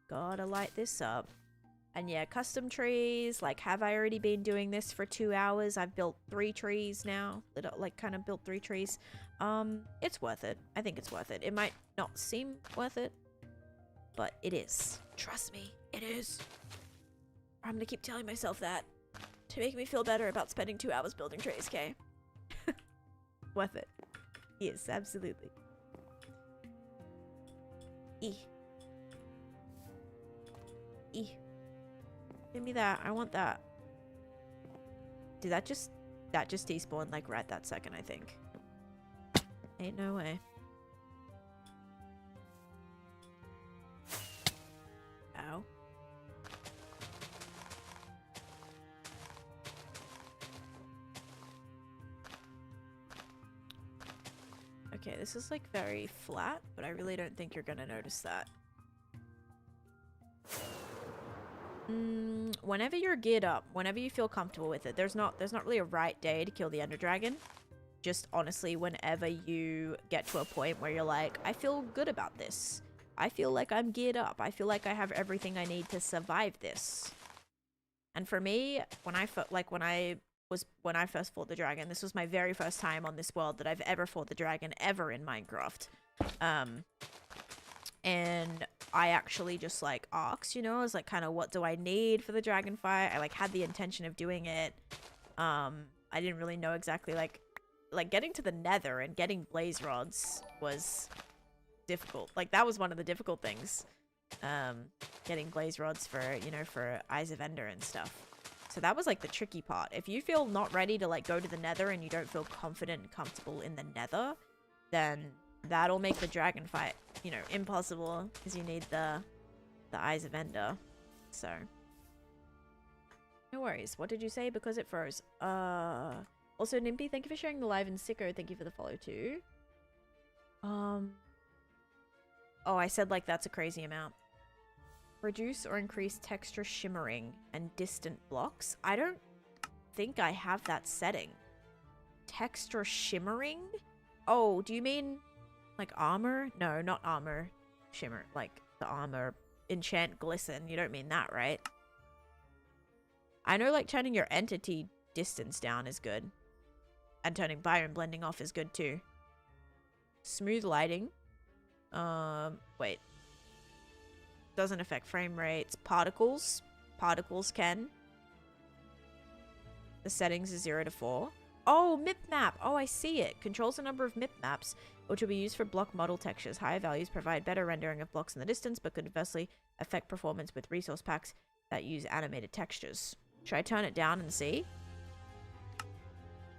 Gotta light this up. And yeah, custom trees. Like, have I already been doing this for 2 hours? I've built 3 trees now. Like, kind of built 3 trees. It's worth it. I think it's worth it. It might not seem worth it, but it is. Trust me, it is. I'm gonna keep telling myself that to make me feel better about spending 2 hours building trees, okay? Worth it. Yes, absolutely. E. Give me that. I want that. Did that just despawn like right that second, I think. Ain't no way. Ow. Okay, this is like very flat, but I really don't think you're gonna notice that. Whenever you're geared up, whenever you feel comfortable with it, there's not really a right day to kill the Ender Dragon. Just honestly, whenever you get to a point where you're like, I feel good about this. I feel like I'm geared up. I feel like I have everything I need to survive this. And for me, when I first fought the dragon, this was my very first time on this world that I've ever fought the dragon ever in Minecraft. And I actually just like asked, you know, I was like, kind of, what do I need for the dragon fight? I like had the intention of doing it. I didn't really know exactly like getting to the nether and getting blaze rods was difficult. Like that was one of the difficult things. Getting blaze rods for, you know, for Eyes of Ender and stuff. So that was like the tricky part. If you feel not ready to like go to the nether and you don't feel confident and comfortable in the nether, then that'll make the dragon fight, you know, impossible because you need the Eyes of Ender. So no worries. What did you say? Because it froze. Also, Nimpy, thank you for sharing the live, and Sicko, thank you for the follow too. Oh, I said like that's a crazy amount. Reduce or increase texture shimmering and distant blocks. I don't think I have that setting. Texture shimmering? Oh, do you mean like armor? No, not armor shimmer. Like the armor enchant glisten. You don't mean that, right? I know like turning your entity distance down is good. And turning biome blending off is good too. Smooth lighting. Wait. Doesn't affect frame rates. Particles. Particles can. The settings is 0 to 4. Oh, mip map. Oh, I see it. Controls the number of mip maps, which will be used for block model textures. Higher values provide better rendering of blocks in the distance, but could adversely affect performance with resource packs that use animated textures. Should I turn it down and see?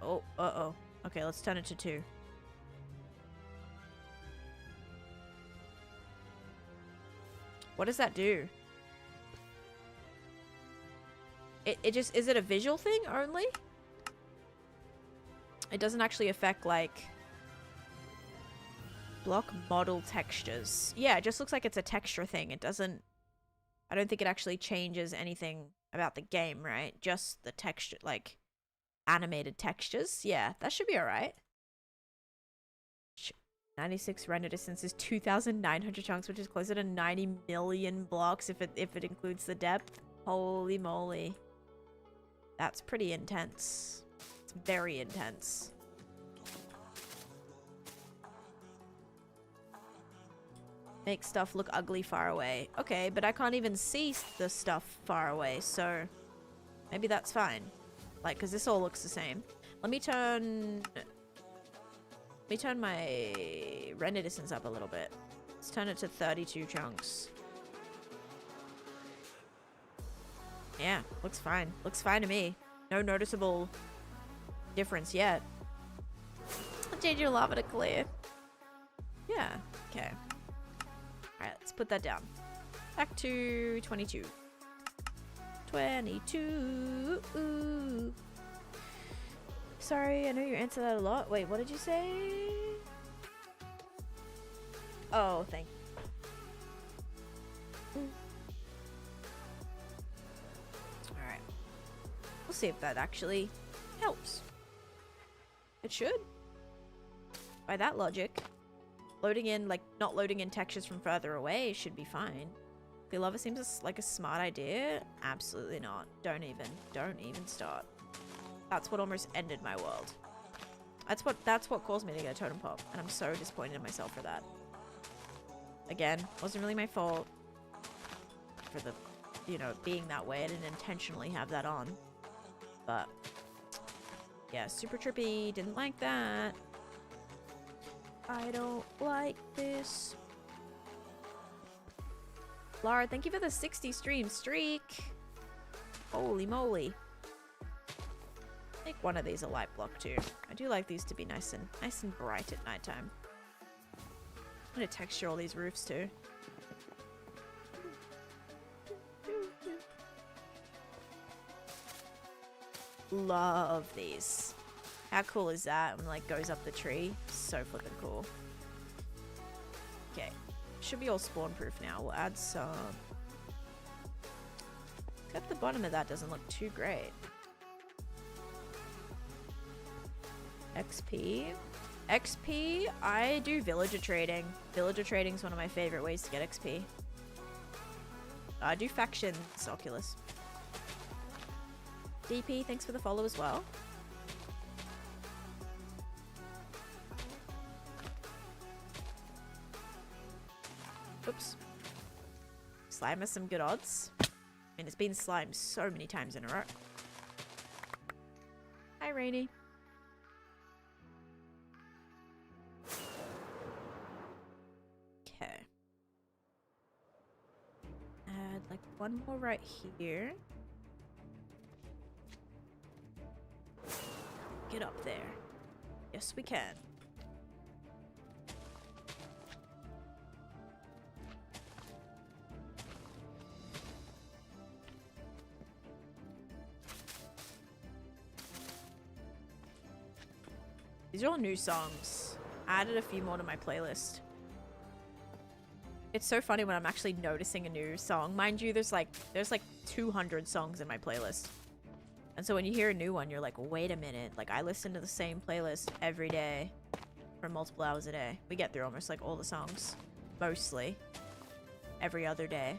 Oh, uh-oh. Okay, let's turn it to 2. What does that do? It just, is it a visual thing only? It doesn't actually affect, like, block model textures. Yeah, it just looks like it's a texture thing. It doesn't, I don't think it actually changes anything about the game, right? Just the texture, like, animated textures. Yeah, that should be alright. 96 render distance is 2,900 chunks, which is closer to 90 million blocks if it includes the depth. Holy moly. That's pretty intense. It's very intense. Make stuff look ugly far away. Okay, but I can't even see the stuff far away, so maybe that's fine. Like, because this all looks the same. Let me turn my render distance up a little bit. Let's turn it to 32 chunks. Yeah, looks fine. Looks fine to me. No noticeable difference yet. Change your lava to clear. Yeah, okay. Alright, let's put that down. Back to 22. 22. Ooh. Sorry, I know you answer that a lot. Wait, what did you say? Oh, thank you. Alright. We'll see if that actually helps. It should. By that logic, loading in, like, not loading in textures from further away should be fine. The lava seems like a smart idea. Absolutely not. Don't even start. That's what almost ended my world. That's what caused me to get a totem pop, and I'm so disappointed in myself for that. Again, wasn't really my fault for the, you know, being that way. I didn't intentionally have that on. But yeah, super trippy. Didn't like that. I don't like this. Lara, thank you for the 60 stream streak. Holy moly. Make one of these a light block too. I do like these to be nice and bright at nighttime. I'm gonna texture all these roofs too. Love these. How cool is that? When like goes up the tree. So flippin' cool. Okay. Should be all spawn proof now. We'll add some Except the bottom of that doesn't look too great. XP. XP, I do villager trading. Villager trading is one of my favorite ways to get XP. I do factions, Oculus. DP, thanks for the follow as well. Oops. Slime has some good odds. I mean, it's been slimed so many times in a row. Hi, Rainy. Okay. Add like one more right here. Get up there. Yes, we can. These are all new songs. I added a few more to my playlist. It's so funny when I'm actually noticing a new song. Mind you, there's like 200 songs in my playlist. And so when you hear a new one, you're like, wait a minute. Like, I listen to the same playlist every day for multiple hours a day. We get through almost like all the songs. Mostly. Every other day.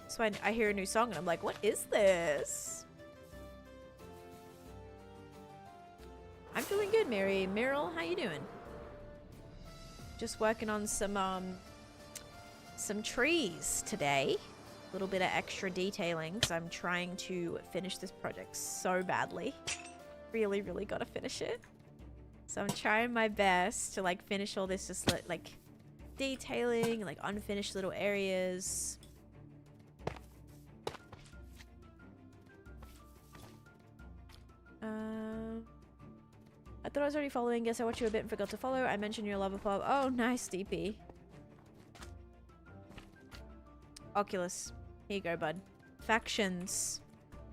So I hear a new song and I'm like, what is this? I'm feeling good, Mary. Meryl, how you doing? Just working on some trees today. A little bit of extra detailing because I'm trying to finish this project so badly. Really, really gotta finish it. So I'm trying my best to like finish all this just like detailing, like unfinished little areas. I thought I was already following. Guess I watched you a bit and forgot to follow. I mentioned your love of pop. Oh, nice, DP. Oculus. Here you go, bud. Factions.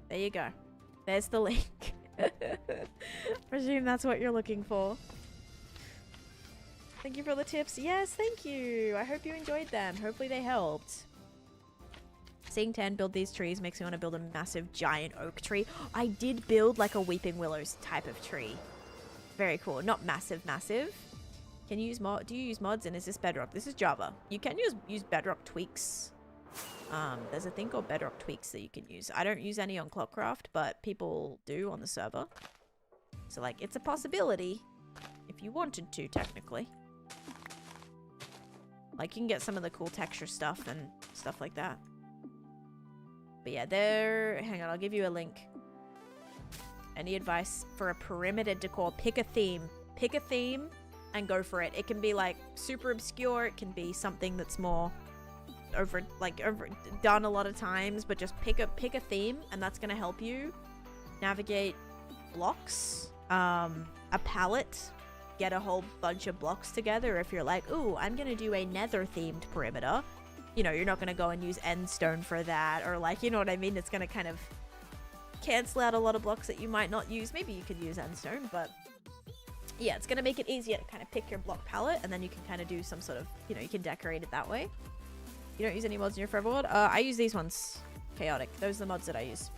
There you go. There's the link. Presume that's what you're looking for. Thank you for the tips. Yes, thank you. I hope you enjoyed them. Hopefully they helped. Seeing Tan build these trees makes me want to build a massive giant oak tree. I did build like a weeping willows type of tree. Very cool. Not massive, massive. Can you use do you use mods? And is this Bedrock? This is Java. You can use Bedrock tweaks. There's a thing called Bedrock tweaks that you can use. I don't use any on Clockcraft, but people do on the server. So like, it's a possibility if you wanted to, technically. Like, you can get some of the cool texture stuff and stuff like that. But yeah, hang on, I'll give you a link. Any advice for a perimeter decor? Pick a theme. Pick a theme and go for it. It can be like super obscure. It can be something that's more done a lot of times, but just pick a theme, and that's gonna help you navigate blocks. A palette. Get a whole bunch of blocks together. If you're like, ooh, I'm gonna do a nether themed perimeter, you know, you're not gonna go and use end stone for that, or like, you know what I mean? It's gonna kind of cancel out a lot of blocks that you might not use. Maybe you could use end stone, but yeah, it's gonna make it easier to kind of pick your block palette, and then you can kind of do some sort of, you know, you can decorate it that way. You don't use any mods in your forever world? I use these ones. Chaotic. Those are the mods that I use.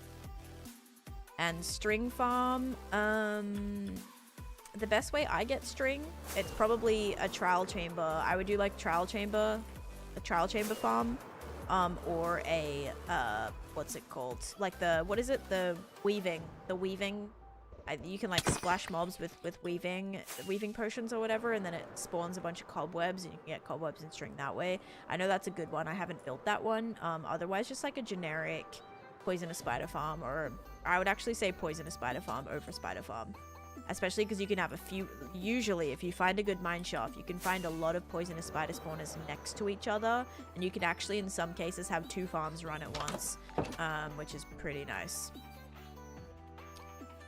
And string farm. The best way I get string, it's probably a trial chamber. I would do like a trial chamber farm. Or a, what's it called? Like what is it? The weaving. You can like splash mobs with weaving potions or whatever, and then it spawns a bunch of cobwebs, and you can get cobwebs and string that way. I know that's a good one. I haven't built that one. Otherwise, just like a generic poisonous spider farm, or I would actually say poisonous spider farm over spider farm. Especially because you can have a few, usually if you find a good mine shaft, you can find a lot of poisonous spider spawners next to each other, and you can actually in some cases have 2 farms run at once, which is pretty nice.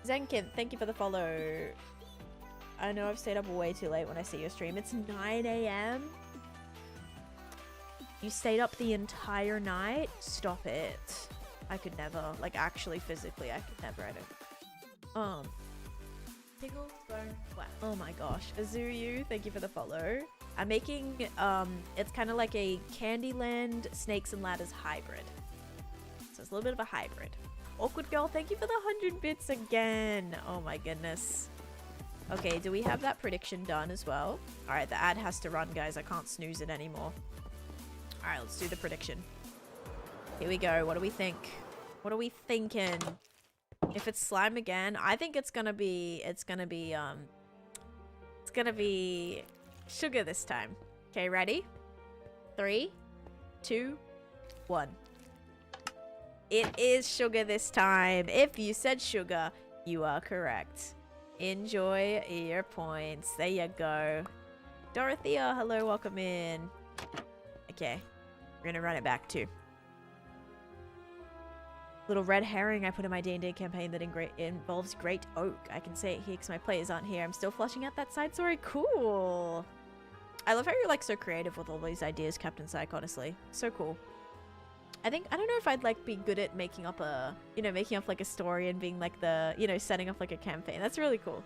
Zenkin, thank you for the follow. I know I've stayed up way too late when I see your stream. It's 9 a.m. You stayed up the entire night? Stop it. I could never. Like, actually, physically, I could never. I don't. Pickles, but Wow. Oh my gosh. Azuyu, thank you for the follow. I'm making, it's kind of like a Candyland Snakes and Ladders hybrid. So it's a little bit of a hybrid. Awkward Girl, thank you for the 100 bits again. Oh my goodness. Okay, do we have that prediction done as well? Alright, the ad has to run, guys. I can't snooze it anymore. Alright, let's do the prediction. Here we go. What do we think? What are we thinking? If it's slime again, I think it's gonna be sugar this time. Okay, ready? 3, 2, 1. It is sugar this time. If you said sugar, you are correct. Enjoy your points. There you go. Dorothea, hello, welcome in. Okay, we're gonna run it back too. Little red herring I put in my D&D campaign that involves great oak. I can say it here because my players aren't here. I'm still fleshing out that side story. Cool. I love how you're like so creative with all these ideas, Captain Psych, honestly. So cool. I don't know if I'd like be good at making up like a story and being like the, setting up like a campaign. That's really cool.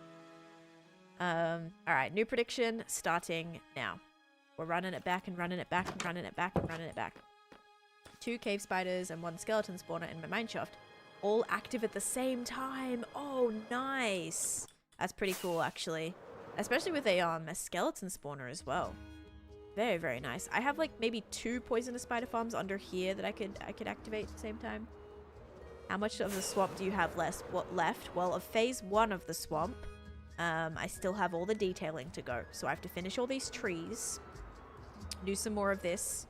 All right, new prediction starting now. We're running it back and running it back and running it back and running it back. 2 cave spiders and 1 skeleton spawner in my mineshaft, all active at the same time. Oh, nice. That's pretty cool, actually. Especially with a skeleton spawner as well. Very, very nice. I have like maybe 2 poisonous spider farms under here that I could activate at the same time. How much of the swamp do you have left? Well, of phase 1 of the swamp, I still have all the detailing to go. So I have to finish all these trees, do some more of this,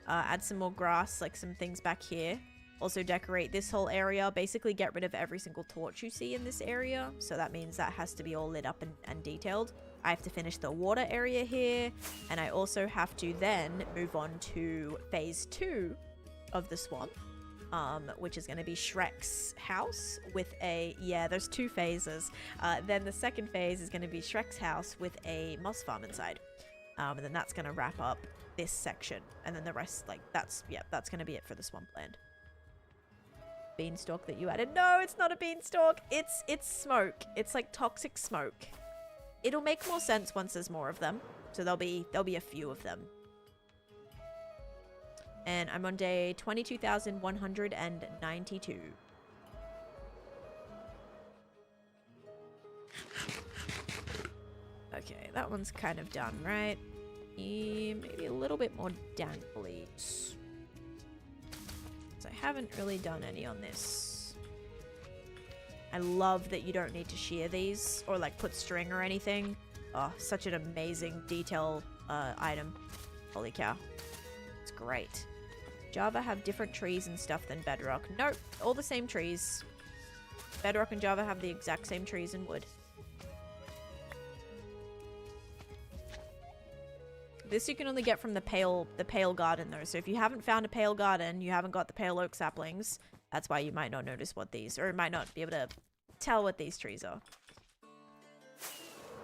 add some more grass, like some things back here. Also decorate this whole area. Basically get rid of every single torch you see in this area. So that means that has to be all lit up and detailed. I have to finish the water area here. And I also have to then move on to phase 2 of the swamp. Which is going to be Shrek's house with a... Yeah, there's 2 phases. Then the second phase is going to be Shrek's house with a moss farm inside. And then that's going to wrap up this section. And then the rest, like, that's going to be it for the swampland. Beanstalk that you added. No, it's not a beanstalk. It's smoke. It's like toxic smoke. It'll make more sense once there's more of them. So there'll be a few of them. And I'm on day 22,192. Okay, that one's kind of done, right? Maybe a little bit more dank, please. So I haven't really done any on this. I love that you don't need to shear these or like put string or anything. Oh, such an amazing detail item. Holy cow. It's great. Java have different trees and stuff than Bedrock. Nope, all the same trees. Bedrock and Java have the exact same trees and wood. This you can only get from the pale garden though. So if you haven't found a pale garden, you haven't got the pale oak saplings. That's why you might not notice what these, or might not be able to tell what these trees are.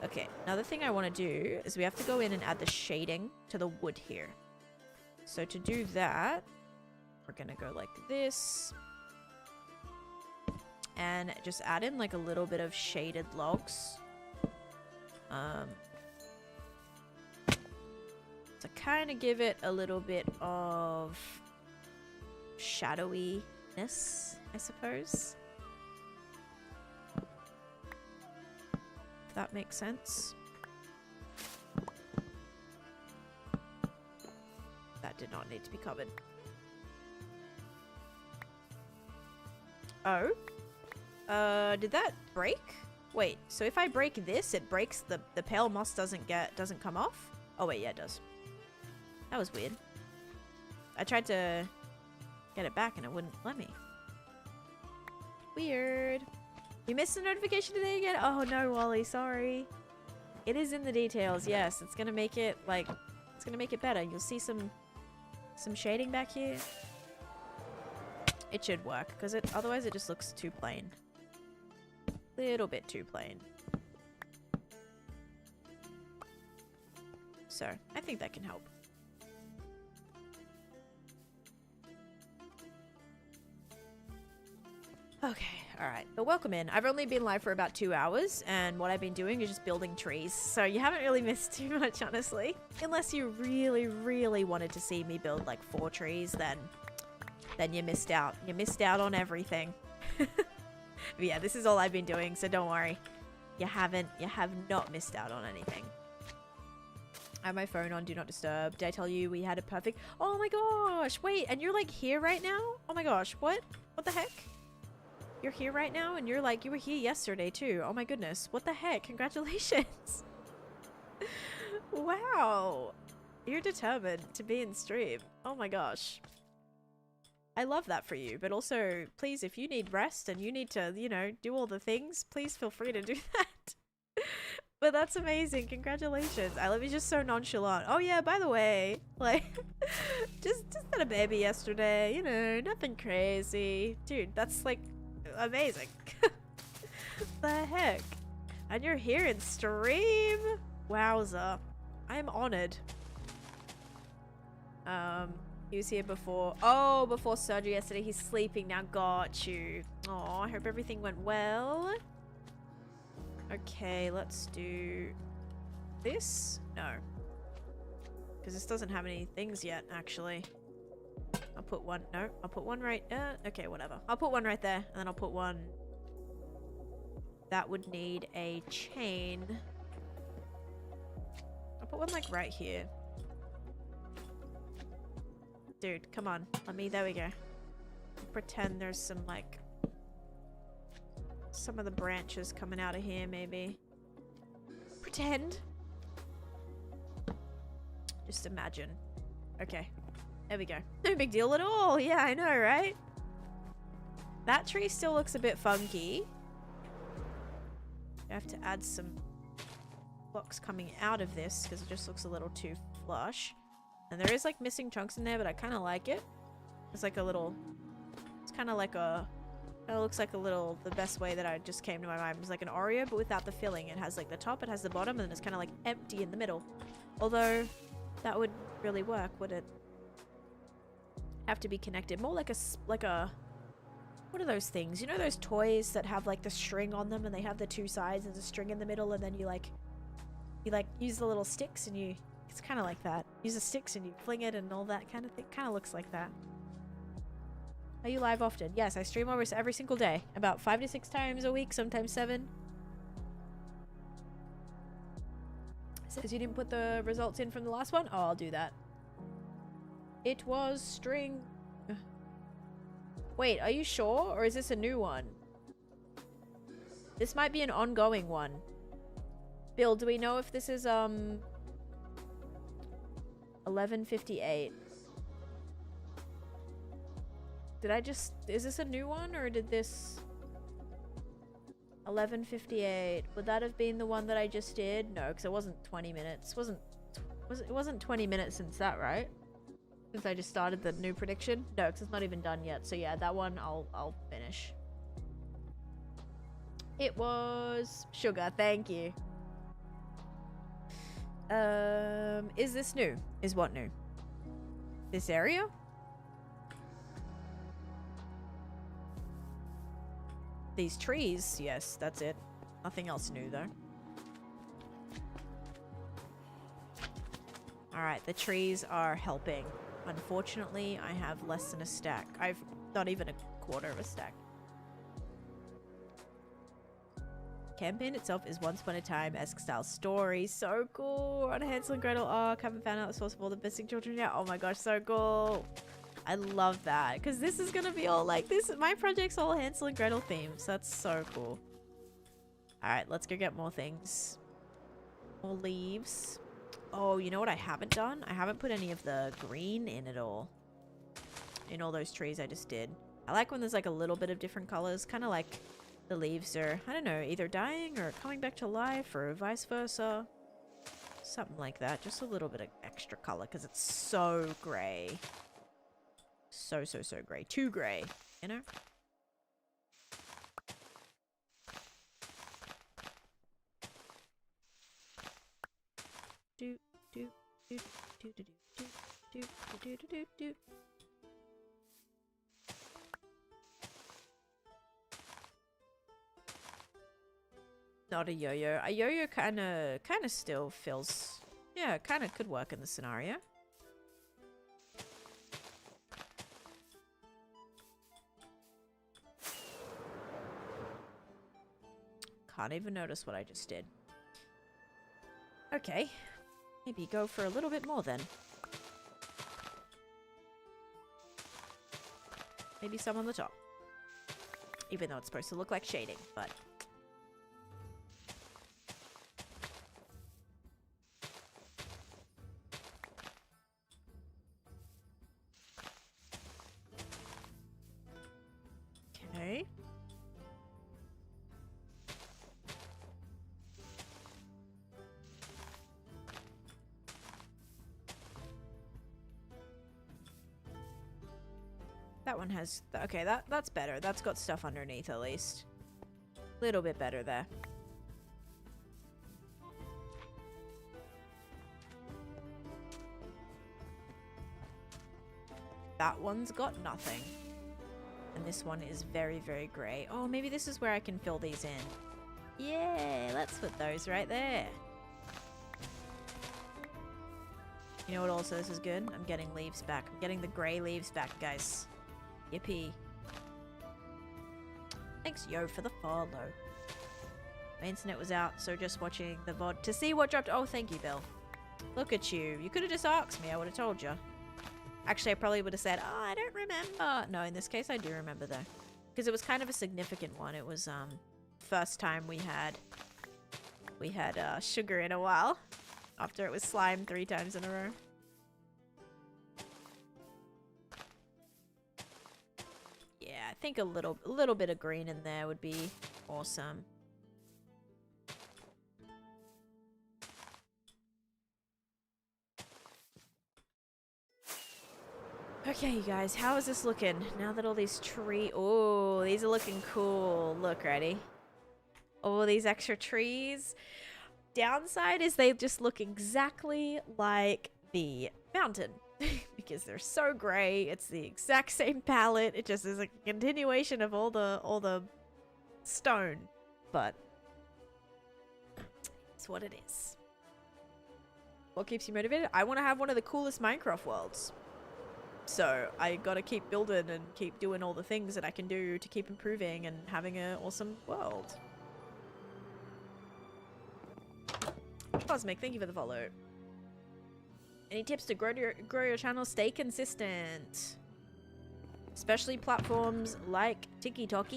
Okay, another thing I want to do is we have to go in and add the shading to the wood here. So to do that, we're gonna go like this. And just add in like a little bit of shaded logs. To kind of give it a little bit of shadowiness, I suppose. If that makes sense. That did not need to be covered. Oh? Did that break? Wait, so if I break this, it breaks the pale moss doesn't come off? Oh wait, yeah, it does. That was weird. I tried to get it back and it wouldn't let me. Weird. You missed the notification today again? Oh no, Wally, sorry. It is in the details, yes. It's gonna make it like, it's gonna make it better. You'll see some shading back here. It should work, because otherwise it just looks too plain. Little bit too plain. So, I think that can help. Okay, Alright, but welcome in. I've only been live for about 2 hours, and what I've been doing is just building trees. So you haven't really missed too much, honestly. Unless you really, really wanted to see me build like 4 trees, then you missed out. You missed out on everything. But yeah, this is all I've been doing, so don't worry. You have not missed out on anything. I have my phone on Do Not Disturb. Did I tell you we had a perfect... Oh my gosh! Wait, and you're like here right now? Oh my gosh, what? What the heck? You're here right now, and you're like, you were here yesterday too. Oh my goodness. What the heck? Congratulations. Wow. You're determined to be in stream. Oh my gosh. I love that for you. But also, please, if you need rest and you need to, you know, do all the things, please feel free to do that. But that's amazing. Congratulations. I love you just so nonchalant. Oh yeah, by the way, like, just had a baby yesterday. You know, nothing crazy. Dude, that's like... amazing. The heck? And you're here in stream? Wowza. I am honored. He was here before. Oh, before surgery yesterday. He's sleeping now. Got you. Oh, I hope everything went well. Okay, let's do this. No. Because this doesn't have any things yet, actually. I'll put one. No, I'll put one right. Okay, whatever. I'll put one right there, and then I'll put one. That would need a chain. I'll put one like right here. Dude, come on. Let me. There we go. Pretend there's some like some of the branches coming out of here, maybe. Pretend. Just imagine. Okay. There we go. No big deal at all. Yeah, I know, right? That tree still looks a bit funky. I have to add some blocks coming out of this because it just looks a little too flush. And there is like missing chunks in there, but I kind of like it. It's like a little... It's kind of like a... It looks like a little... The best way that I just came to my mind was like an Oreo, but without the filling. It has like the top, it has the bottom, and then it's kind of like empty in the middle. Although, that would really work, would it? Have to be connected more like a what are those things, you know, those toys that have like the string on them and they have the 2 sides and the string in the middle, and then you use the little sticks and you it's kind of like that, use the sticks and you fling it and all that kind of thing. Kind of looks like that. Are you live often? Yes, I stream almost every single day, about 5 to 6 times a week, sometimes 7. Says you didn't put the results in from the last one. Oh, I'll do that. It was string. Wait, are you sure? Or is this a new one? This might be an ongoing one. Bill, do we know if this is 11:58? Did I just... Is this a new one, or did this... 11:58. Would that have been the one that I just did? No, because it wasn't 20 minutes. It wasn't 20 minutes since that, right? Since I just started the new prediction? No, because it's not even done yet. So yeah, that one I'll finish. It was sugar. Thank you. Is this new? Is what new? This area? These trees? Yes, that's it. Nothing else new though. Alright, the trees are helping. Unfortunately, I have less than a stack. I've not even a quarter of a stack. Campaign itself is Once Upon a Time-esque style story. So cool! On a Hansel and Gretel arc, haven't found out the source of all the missing children yet. Oh my gosh, so cool! I love that, because this is gonna be all like this. My project's all Hansel and Gretel themes. That's so cool. Alright, let's go get more things. More leaves. Oh, you know what I haven't done? I haven't put any of the green in at all. In all those trees I just did. I like when there's like a little bit of different colors. Kind of like the leaves are, I don't know, either dying or coming back to life or vice versa. Something like that. Just a little bit of extra color because it's so gray. So gray. Too gray, you know? Do do do do do do do do do do do. Not a yo-yo. A yo-yo kind of still feels, yeah, kind of could work in the scenario. Can't even notice what I just did. Okay, maybe go for a little bit more then. Maybe some on the top. Even though it's supposed to look like shading, but... Okay. That one has... Okay, that's better. That's got stuff underneath at least. Little bit better there. That one's got nothing. And this one is very, very grey. Oh, maybe this is where I can fill these in. Yeah, let's put those right there. You know what also this is good? I'm getting leaves back. I'm getting the grey leaves back, guys. Yippee. Thanks, yo, for the follow. My internet was out, so just watching the VOD to see what dropped. Oh, thank you, Bill. Look at you. You could have just asked me. I would have told you. Actually, I probably would have said, oh, I don't remember. No, in this case, I do remember, though. Because it was kind of a significant one. It was, first time we had sugar in a while. After it was slime 3 times in a row. Yeah, I think a little bit of green in there would be awesome. Okay, you guys, how is this looking? Now that all these oh, these are looking cool. Look, ready? All these extra trees. Downside is they just look exactly like the mountain because they're so gray. It's the exact same palette. It just is a continuation of all the stone, but it's what it is. What keeps you motivated? I want to have one of the coolest Minecraft worlds. So I gotta keep building and keep doing all the things that I can do to keep improving and having an awesome world. Cosmic, thank you for the follow. Any tips to grow your channel? Stay consistent. Especially platforms like TikTok.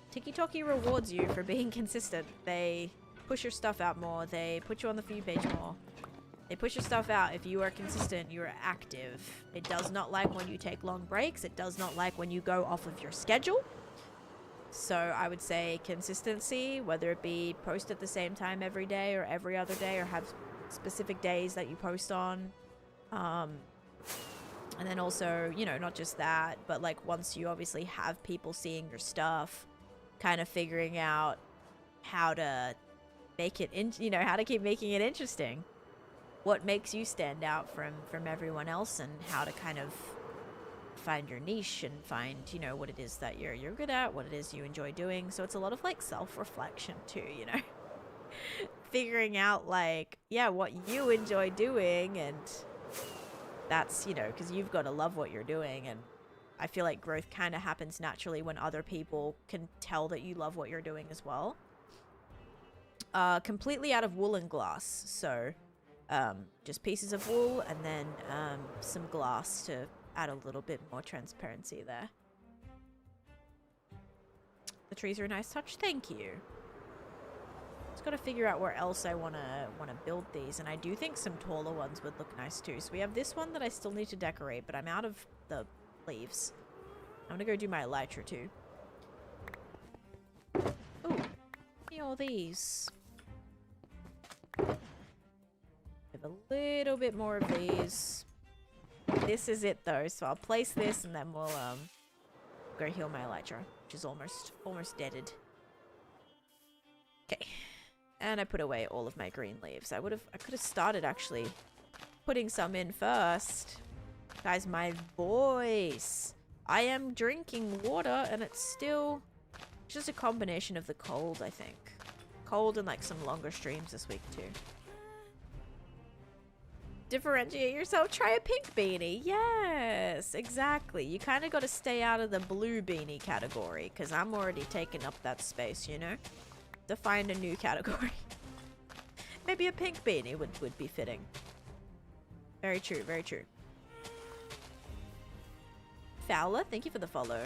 TikTok rewards you for being consistent. They push your stuff out more. They put you on the For You page more. They push your stuff out if you are consistent, you are active. It does not like when you take long breaks. It does not like when you go off of your schedule. So I would say consistency, whether it be post at the same time every day or every other day, or have specific days that you post on. And then also, you know, not just that, but like once you obviously have people seeing your stuff, kind of figuring out how to make it, how to keep making it interesting. What makes you stand out from everyone else, and how to kind of find your niche and find, you know, what it is that you're good at, what it is you enjoy doing. So it's a lot of like self-reflection too, you know. Figuring out like, yeah, what you enjoy doing, and that's, you know, because you've got to love what you're doing. And I feel like growth kind of happens naturally when other people can tell that you love what you're doing as well. Completely out of wool and glass, so just pieces of wool and then some glass to add a little bit more transparency there. The trees are a nice touch. Thank you. Just got to figure out where else I want to build these, and I do think some taller ones would look nice too. So we have this one that I still need to decorate, but I'm out of the leaves. I'm gonna go do my elytra too. Ooh, give me all these. Have a little bit more of these. This is it though, so I'll place this and then we'll go heal my elytra, which is almost deaded. Okay, and I put away all of my green leaves. I could have started actually putting some in first. Guys, my voice. I am drinking water and it's just a combination of the cold, I think. cold and like some longer streams this week too. Differentiate yourself, try a pink beanie. Yes, exactly. You kind of got to stay out of the blue beanie category because I'm already taking up that space, you know? To find a new category. Maybe a pink beanie would be fitting. Very true, very true. Fowler, thank you for the follow.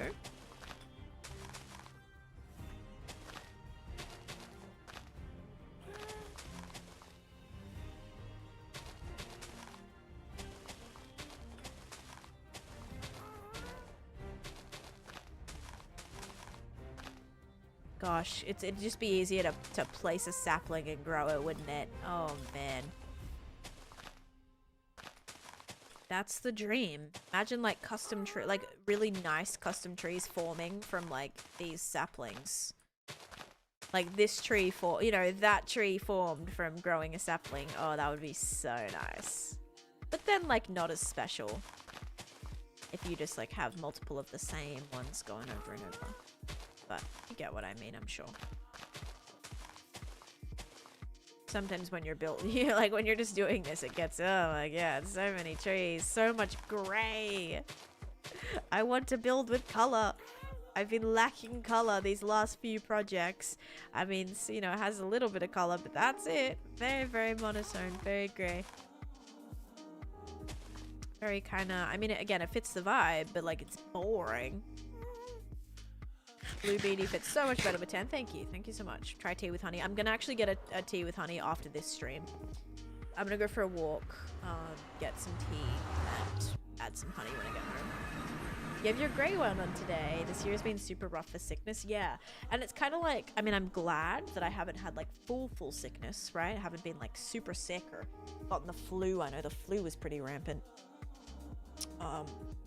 Gosh, it'd just be easier to place a sapling and grow it, wouldn't it? Oh, man. That's the dream. Imagine, like, custom tree, like, really nice custom trees forming from, like, these saplings. Like, this tree you know, that tree formed from growing a sapling. Oh, that would be so nice. But then, like, not as special. If you just, like, have multiple of the same ones going over and over. But you get what I mean, I'm sure. Sometimes when you're like when you're just doing this, it gets, oh my god, so many trees, so much gray. I want to build with color. I've been lacking color these last few projects. I mean, you know, it has a little bit of color, but that's it. Very, very monotone, very gray. Very kind of, I mean, again, it fits the vibe, but like it's boring. Blue beanie fits so much better with tan. Thank you so much. Try tea with honey. I'm gonna actually get a tea with honey after this stream. I'm gonna go for a walk, get some tea and add some honey when I get home. You have your grey one on today. This year's been super rough for sickness. Yeah, and it's kind of like, I mean, I'm glad that I haven't had like full sickness, right? I haven't been like super sick or gotten the flu. I know the flu was pretty rampant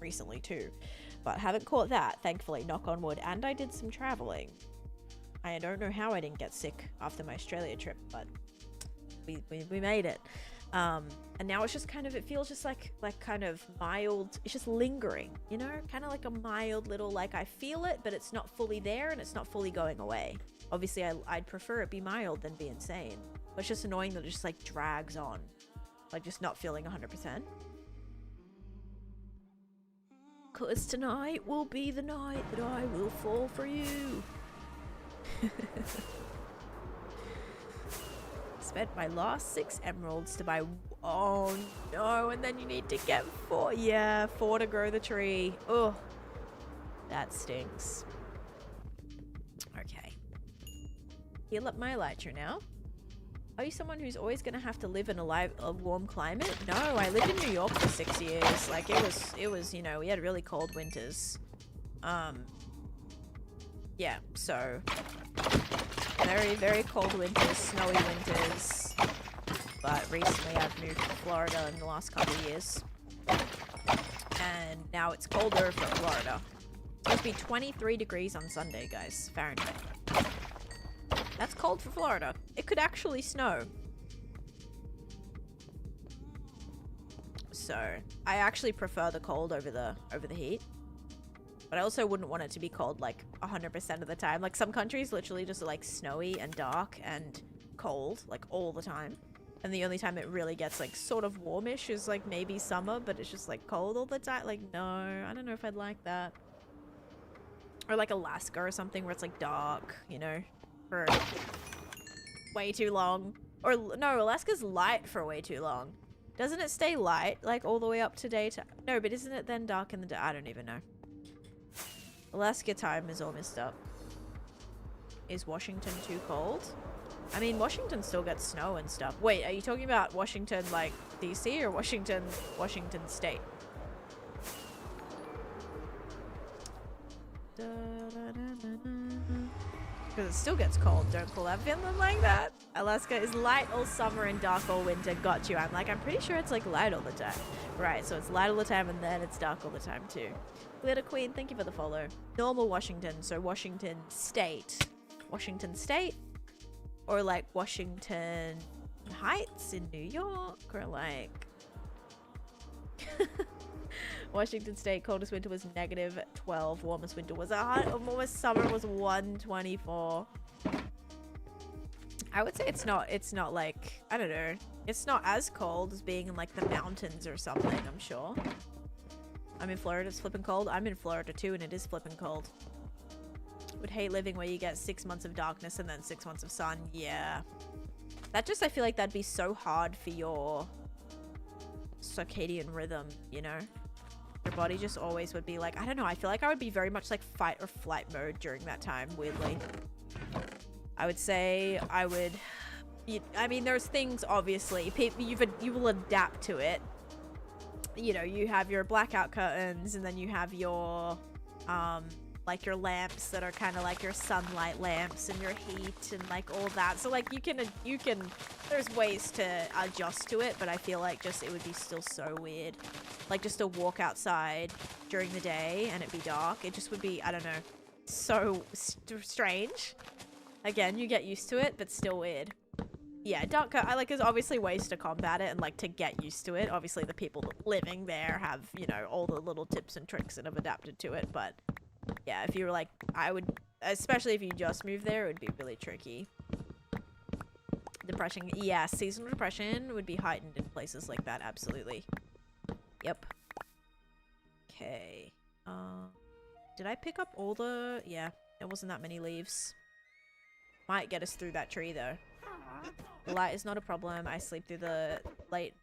recently too. But haven't caught that, thankfully, knock on wood. And I did some traveling. I don't know how I didn't get sick after my Australia trip, but we made it. And now it's just kind of, it feels just like kind of mild, it's just lingering, you know? Kind of like a mild little, like I feel it, but it's not fully there and it's not fully going away. Obviously, I'd prefer it be mild than be insane. But it's just annoying that it just like drags on. Like just not feeling 100%. Cause tonight will be the night that I will fall for you. Spent my last 6 emeralds to buy. Oh no, and then you need to get 4. Yeah, 4 to grow the tree. Oh, that stinks. Okay. Heal up my elytra now. Are you someone who's always gonna have to live in a warm climate? No, I lived in New York for 6 years. Like it was, you know, we had really cold winters. Yeah, so very, very cold winters, snowy winters. But recently I've moved to Florida in the last couple of years. And now it's colder for Florida. It's supposed to be 23 degrees on Sunday, guys, Fahrenheit. That's cold for Florida. It could actually snow. So, I actually prefer the cold over the heat. But I also wouldn't want it to be cold like 100% of the time. Like some countries literally just like snowy and dark and cold like all the time. And the only time it really gets like sort of warmish is like maybe summer, but it's just like cold all the time. Like no, I don't know if I'd like that. Or like Alaska or something where it's like dark, you know, for way too long. Or no, Alaska's light for way too long. Doesn't it stay light like all the way up to daytime? No, but isn't it then dark in the day? I don't even know. Alaska time is all messed up. Is Washington too cold? I mean, Washington still gets snow and stuff. Wait, are you talking about Washington like DC or Washington State? Because it still gets cold. Don't call out Finland like that. Alaska is light all summer and dark all winter. Got you. I'm pretty sure it's like light all the time. Right, so it's light all the time and then it's dark all the time too. Glitter Queen, thank you for the follow. Normal Washington, so Washington State. Washington State? Or like Washington Heights in New York? Or like... Washington State, coldest winter was -12. Warmest winter was warmest summer was 124. I would say it's not like, I don't know. It's not as cold as being in like the mountains or something, I'm sure. I'm in Florida, it's flipping cold. I'm in Florida too, and it is flipping cold. Would hate living where you get 6 months of darkness and then 6 months of sun. Yeah. That just, I feel like that'd be so hard for your circadian rhythm, you know? Your body just always would be like, I don't know, I feel like I would be very much like fight or flight mode during that time, weirdly. I would say I would... I mean, there's things, obviously, you will adapt to it. You know, you have your blackout curtains, and then you have your, like your lamps that are kind of like your sunlight lamps, and your heat, and like all that. So like you can, there's ways to adjust to it, but I feel like just it would be still so weird. Like just to walk outside during the day and it be dark, it just would be, I don't know, so strange. Again, you get used to it, but still weird. Yeah, dark, I like, there's obviously ways to combat it and like to get used to it. Obviously the people living there have, you know, all the little tips and tricks and have adapted to it, but yeah, if you were like, I would, especially if you just moved there, it would be really tricky. Depression, yeah, seasonal depression would be heightened in places like that, absolutely. Yep. Okay. Did I pick up all the, yeah, there wasn't that many leaves. Might get us through that tree though. The light is not a problem. I sleep through the light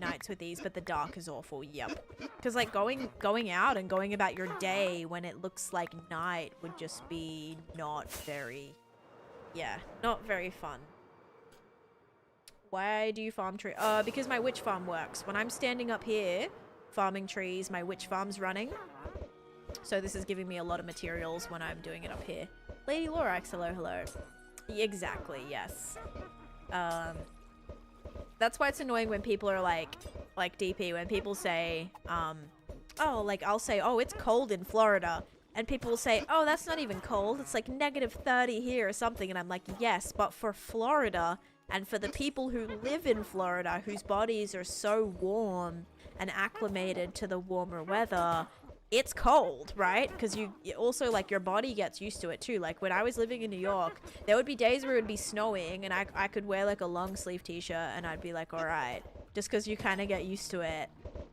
nights with these, but the dark is awful. Yep. Because like going out and going about your day when it looks like night would just be not very, yeah, not very fun. Why do you farm tree? Because my witch farm works. When I'm standing up here farming trees, my witch farm's running. So this is giving me a lot of materials when I'm doing it up here. Lady Lorax, hello, hello. Exactly, yes. That's why it's annoying when people are like DP, when people say, oh, like I'll say, oh, it's cold in Florida. And people will say, oh, that's not even cold. It's like -30 here or something. And I'm like, yes, but for Florida and for the people who live in Florida, whose bodies are so warm and acclimated to the warmer weather, it's cold, right? Because you also, like, your body gets used to it too. Like when I was living in New York, there would be days where it would be snowing and I could wear like a long sleeve t-shirt and I'd be like, all right, just because you kind of get used to it.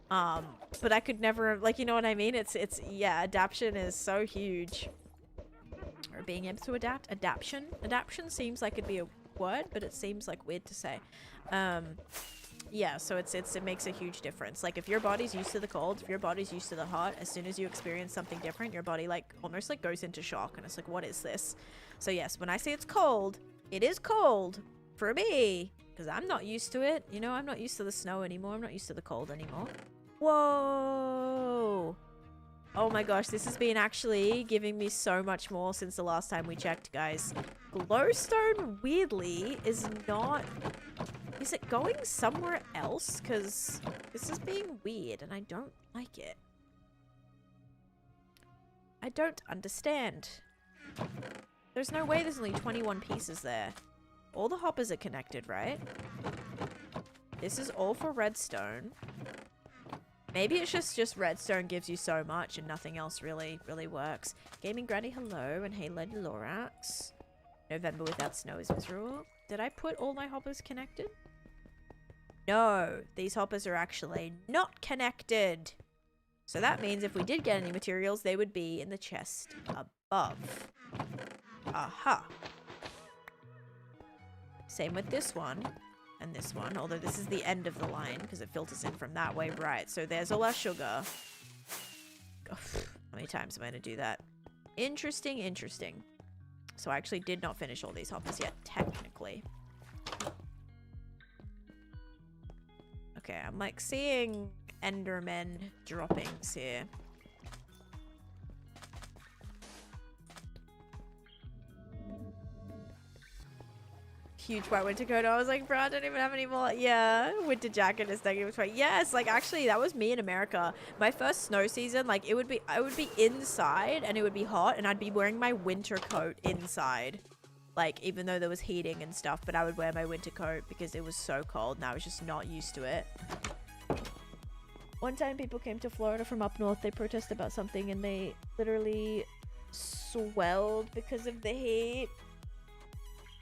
But I could never, like, you know what I mean? It's yeah, adaptation is so huge. Or being able to adapt. Adaptation seems like it'd be a word, but it seems like weird to say. Yeah, so it makes a huge difference. Like if your body's used to the cold, if your body's used to the hot, as soon as you experience something different, your body like almost like goes into shock and it's like, what is this? So yes, when I say it's cold, it is cold for me because I'm not used to it. You know, I'm not used to the snow anymore. I'm not used to the cold anymore. Whoa. Oh my gosh, this has been actually giving me so much more since the last time we checked, guys. Glowstone, weirdly, is not... Is it going somewhere else? Because this is being weird and I don't like it. I don't understand. There's no way there's only 21 pieces there. All the hoppers are connected, right? This is all for redstone. Maybe it's just redstone gives you so much and nothing else really works. Gaming Granny, hello, and hey, Lady Lorax. November without snow is miserable. Did I put all my hoppers connected? No, these hoppers are actually not connected. So that means if we did get any materials, they would be in the chest above. Aha. Same with this one. And this one, although this is the end of the line because it filters in from that way, right? So there's all our sugar. Oh, how many times am I going to do that? Interesting, interesting. So I actually did not finish all these hoppers yet, technically. Okay, I'm like seeing Endermen droppings here. Huge white winter coat. I was like, bro, I don't even have any more. Yeah, winter jacket is -20. Yes, like actually that was me in America. My first snow season, like I would be inside and it would be hot and I'd be wearing my winter coat inside. Like even though there was heating and stuff, but I would wear my winter coat because it was so cold and I was just not used to it. One time people came to Florida from up north, they protested about something and they literally swelled because of the heat.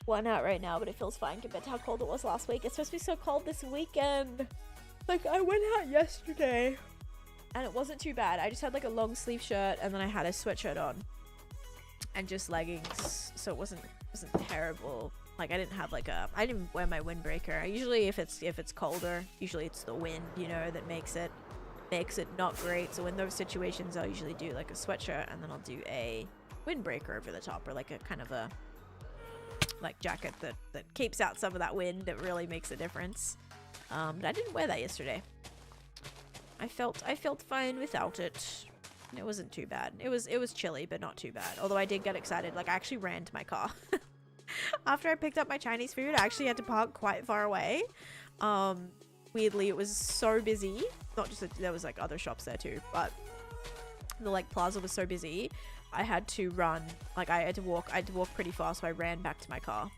1 out right now, but it feels fine compared to how cold it was last week. It's supposed to be so cold this weekend. Like, I went out yesterday and it wasn't too bad. I just had like a long sleeve shirt and then I had a sweatshirt on and just leggings, so it wasn't terrible. Like, I didn't have like I didn't wear my windbreaker. I usually, if it's colder, usually it's the wind, you know, that makes it not great. So in those situations, I'll usually do like a sweatshirt and then I'll do a windbreaker over the top, or like a kind of a like jacket that keeps out some of that wind. That really makes a difference. But I didn't wear that yesterday. I felt fine without it. It wasn't too bad. It was chilly, but not too bad. Although I did get excited. Like, I actually ran to my car. After I picked up my Chinese food, I actually had to park quite far away. Weirdly, it was so busy. Not just there was like other shops there too, but the like plaza was so busy. I had to run. Like, I had to walk pretty fast, so I ran back to my car.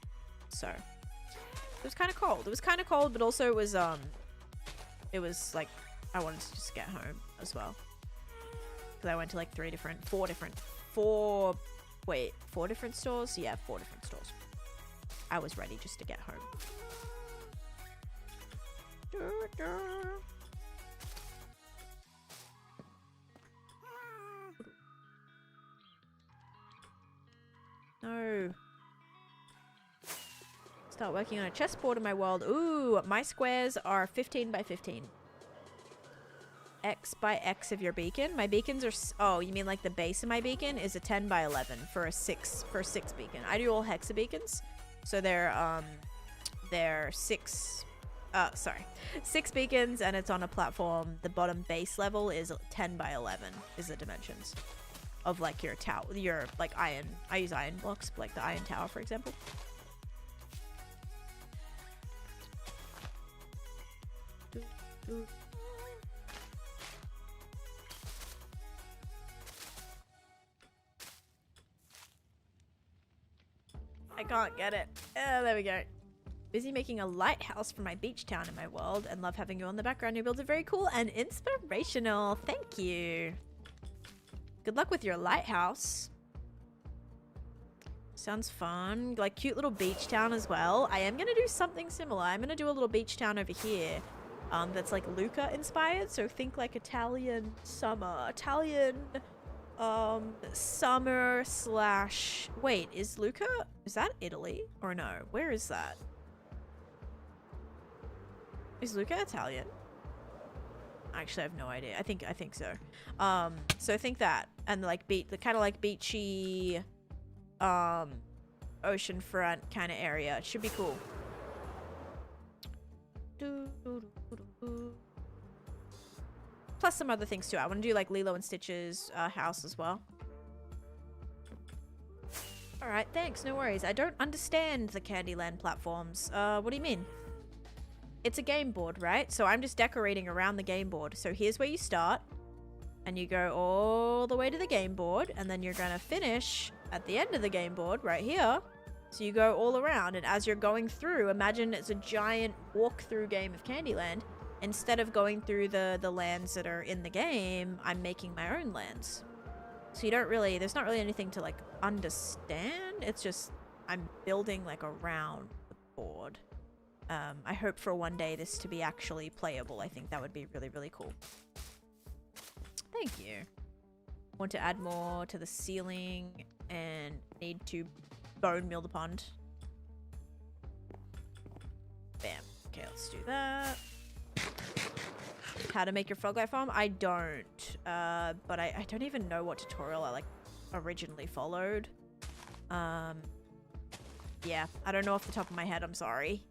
So it was kind of cold. It was kind of cold, but also it was like I wanted to just get home as well. Because I went to like four different stores? Yeah, 4 different stores. I was ready just to get home. No. Start working on a chessboard in my world. Ooh, my squares are 15 by 15. X by X of your beacon. My beacons are... Oh, you mean like the base of my beacon is a 10 by 11 for a 6 beacon. I do all hexa beacons. So they're 6 beacons, and it's on a platform. The bottom base level is 10 by 11 is the dimensions of like your tower, your like iron. I use iron blocks, like the iron tower, for example. I can't get it. Oh, there we go. Busy making a lighthouse for my beach town in my world, and love having you on the background. Your builds are very cool and inspirational. Thank you. Good luck with your lighthouse. Sounds fun. Like, cute little beach town as well. I am going to do something similar. I'm going to do a little beach town over here that's like Luca inspired. So think like Italian summer. Summer slash... Wait, is Luca... Is that Italy? Or no? Where is that? Is Luca Italian? Actually, I have no idea. I think so. So I think that. And like the kind of like beachy oceanfront kind of area. It should be cool. Plus some other things too. I want to do like Lilo and Stitch's house as well. Alright, thanks. No worries. I don't understand the Candyland platforms. What do you mean? It's a game board, right? So I'm just decorating around the game board. So here's where you start. And you go all the way to the game board. And then you're going to finish at the end of the game board right here. So you go all around. And as you're going through, imagine it's a giant walkthrough game of Candyland. Instead of going through the lands that are in the game, I'm making my own lands. So you don't really, there's not really anything to like understand. It's just, I'm building like around the board. I hope for one day this to be actually playable. I think that would be really, really cool. Thank you. Want to add more to the ceiling and need to bone meal the pond. Bam. Okay, let's do that. How to make your frog life farm? I don't. But I don't even know what tutorial I like originally followed. Yeah, I don't know off the top of my head. I'm sorry.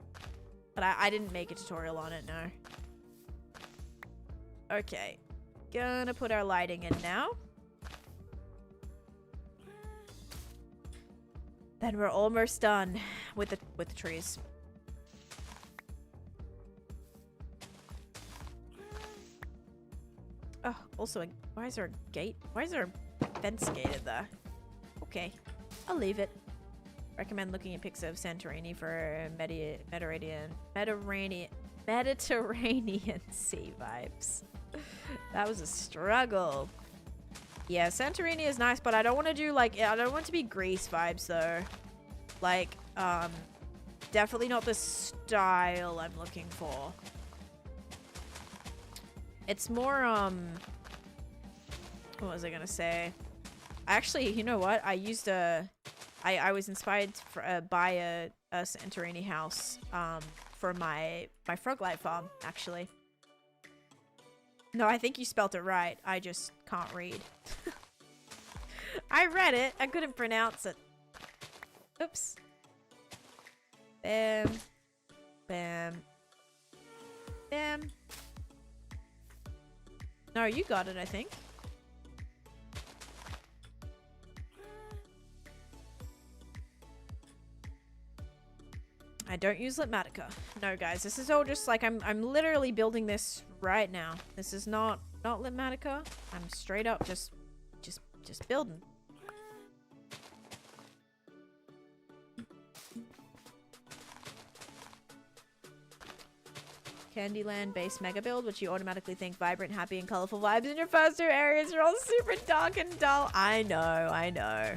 But I didn't make a tutorial on it, no. Okay. Gonna put our lighting in now. Then we're almost done with the trees. Oh, also, why is there a gate? Why is there a fence gated there? Okay, I'll leave it. Recommend looking at pics of Santorini for Mediterranean sea vibes. That was a struggle. Yeah, Santorini is nice, but I don't want to do like, I don't want it to be Greece vibes though. Like, definitely not the style I'm looking for. It's more, what was I gonna say? Actually, you know what? I used I was inspired by a Santorini house, for my frog life farm, actually. No, I think you spelt it right. I just can't read. I read it. I couldn't pronounce it. Oops. Bam. Bam. Bam. No, you got it, I think. I don't use Litmatica. No, guys, this is all just like I'm literally building this right now. This is not Litmatica. I'm straight up just building. Candyland base mega build, which you automatically think vibrant, happy, and colorful vibes in your first 2 areas are all super dark and dull. I know.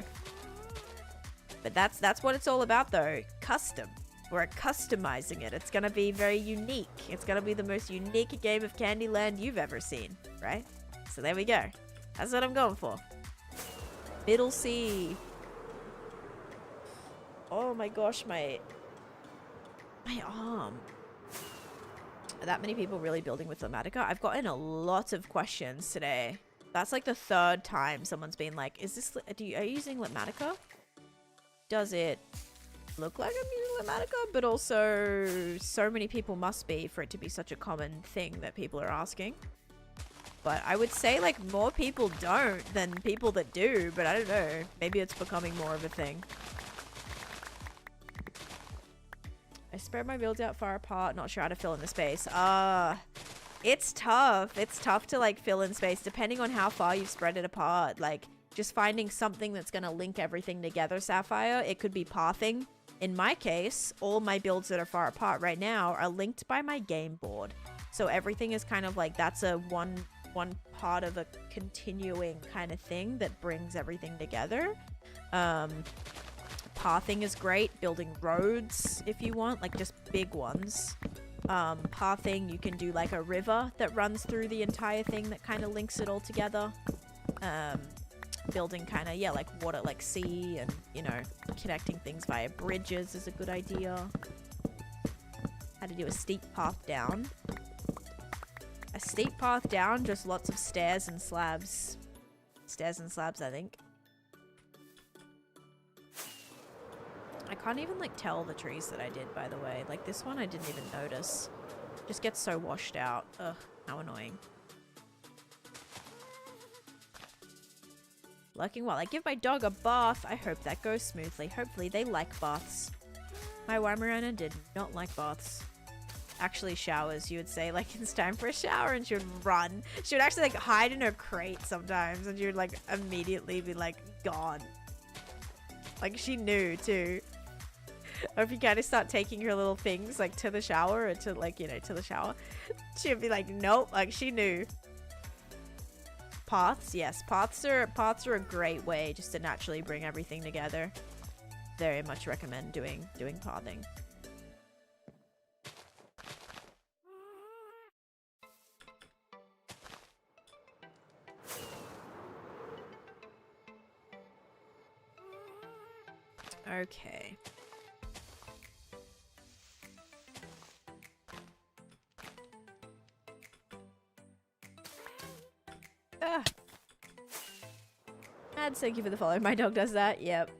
But that's what it's all about, though. Custom. We're customizing it. It's gonna be very unique. It's gonna be the most unique game of Candyland you've ever seen, right? So there we go. That's what I'm going for. Middle C. Oh my gosh, my arm. Are that many people really building with Litmatica? I've gotten a lot of questions today. That's like the 3rd time someone's been like, "Is this? Are you using Litmatica? Does it look like I'm using Litmatica?" But also, so many people must be for it to be such a common thing that people are asking. But I would say like more people don't than people that do. But I don't know. Maybe it's becoming more of a thing. I spread my builds out far apart, not sure how to fill in the space. It's tough. It's tough to like fill in space depending on how far you've spread it apart. Like just finding something that's going to link everything together, Sapphire. It could be pathing. In my case, all my builds that are far apart right now are linked by my game board. So everything is kind of like, that's a one part of a continuing kind of thing that brings everything together. Pathing is great. Building roads if you want, like just big ones. Pathing, you can do like a river that runs through the entire thing that kind of links it all together. Building kind of, yeah, like water, like sea, and, you know, connecting things via bridges is a good idea. How to do a steep path down. A steep path down, just lots of stairs and slabs. Stairs and slabs, I think. I can't even, like, tell the trees that I did, by the way. Like, this one I didn't even notice. Just gets so washed out. Ugh, how annoying. Lurking while I give my dog a bath. I hope that goes smoothly. Hopefully they like baths. My Weimaraner did not like baths. Actually, showers, you would say, like, it's time for a shower, and she would run. She would actually, like, hide in her crate sometimes, and she would, like, immediately be, like, gone. Like, she knew, too. Or if you kind of start taking her little things, like, to the shower, or to, like, you know, to the shower, she would be like, nope, like, she knew. Paths, yes, paths are a great way just to naturally bring everything together. Very much recommend doing pathing. Okay. Ah. Ads, thank you for the follow. My dog does that. Yep.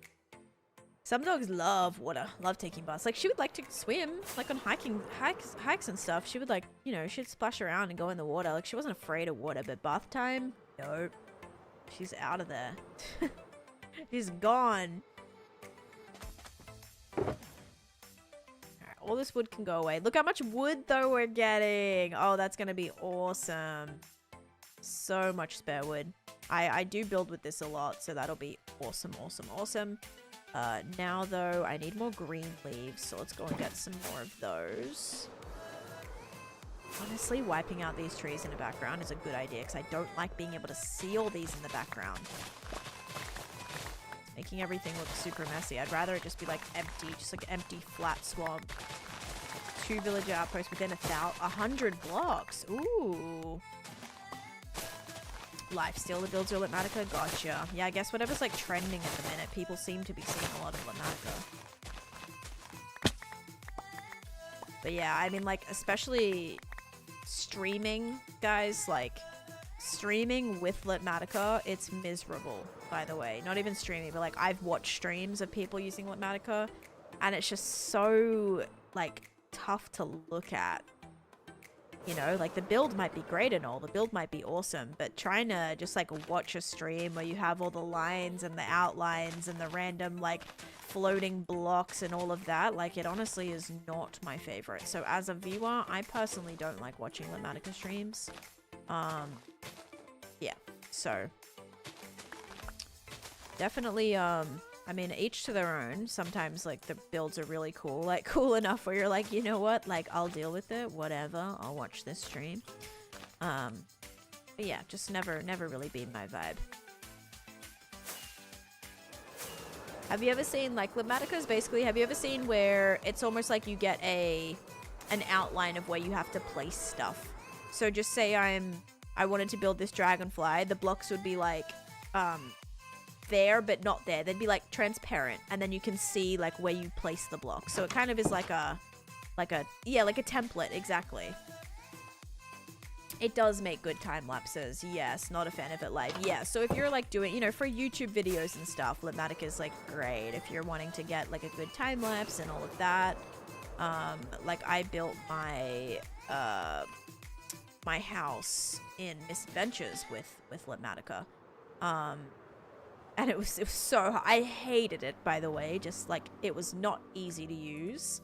Some dogs love water, love taking baths. Like, she would like to swim, like on hikes and stuff. She would, like, you know, she'd splash around and go in the water. Like, she wasn't afraid of water, but bath time, nope. She's out of there. She's gone. Alright, all this wood can go away. Look how much wood, though, we're getting. Oh, that's gonna be awesome. So much spare wood. I do build with this a lot, so that'll be awesome, awesome, awesome. Now, though, I need more green leaves, so let's go and get some more of those. Honestly, wiping out these trees in the background is a good idea, because I don't like being able to see all these in the background. making everything look super messy. I'd rather it just be like empty, just like empty flat swamp. 2 villager outposts within 100 blocks. Ooh. Lifesteal the builds are Litmatica. Gotcha. Yeah, I guess whatever's like trending at the minute. People seem to be seeing a lot of Litmatica. But yeah, I mean, like, especially streaming, guys, like, streaming with Litmatica, it's miserable, by the way. Not even streaming, but like, I've watched streams of people using Litmatica, and it's just so, like, tough to look at. You know, like, the build might be great and all, the build might be awesome, but trying to just like watch a stream where you have all the lines and the outlines and the random like floating blocks and all of that, like, it honestly is not my favorite. So as a viewer, I personally don't like watching Litmatica streams. Yeah, so definitely I mean, each to their own. Sometimes, like, the builds are really cool. Like, cool enough where you're like, you know what? Like, I'll deal with it. Whatever. I'll watch this stream. But yeah, just never really been my vibe. Have you ever seen, like, Litmatica's basically, have you ever seen where it's almost like you get an outline of where you have to place stuff? So just say I wanted to build this dragonfly. The blocks would be, like, there but not there. They'd be like transparent, and then you can see like where you place the block. So it kind of is like a template. Exactly. It does make good time lapses. Yes, not a fan of it live. Yeah, so if you're like doing, you know, for YouTube videos and stuff, Litmatica is like great. If you're wanting to get like a good time lapse and all of that, like I built my my house in Misadventures with Litmatica. And it was so, I hated it, by the way. Just like, it was not easy to use.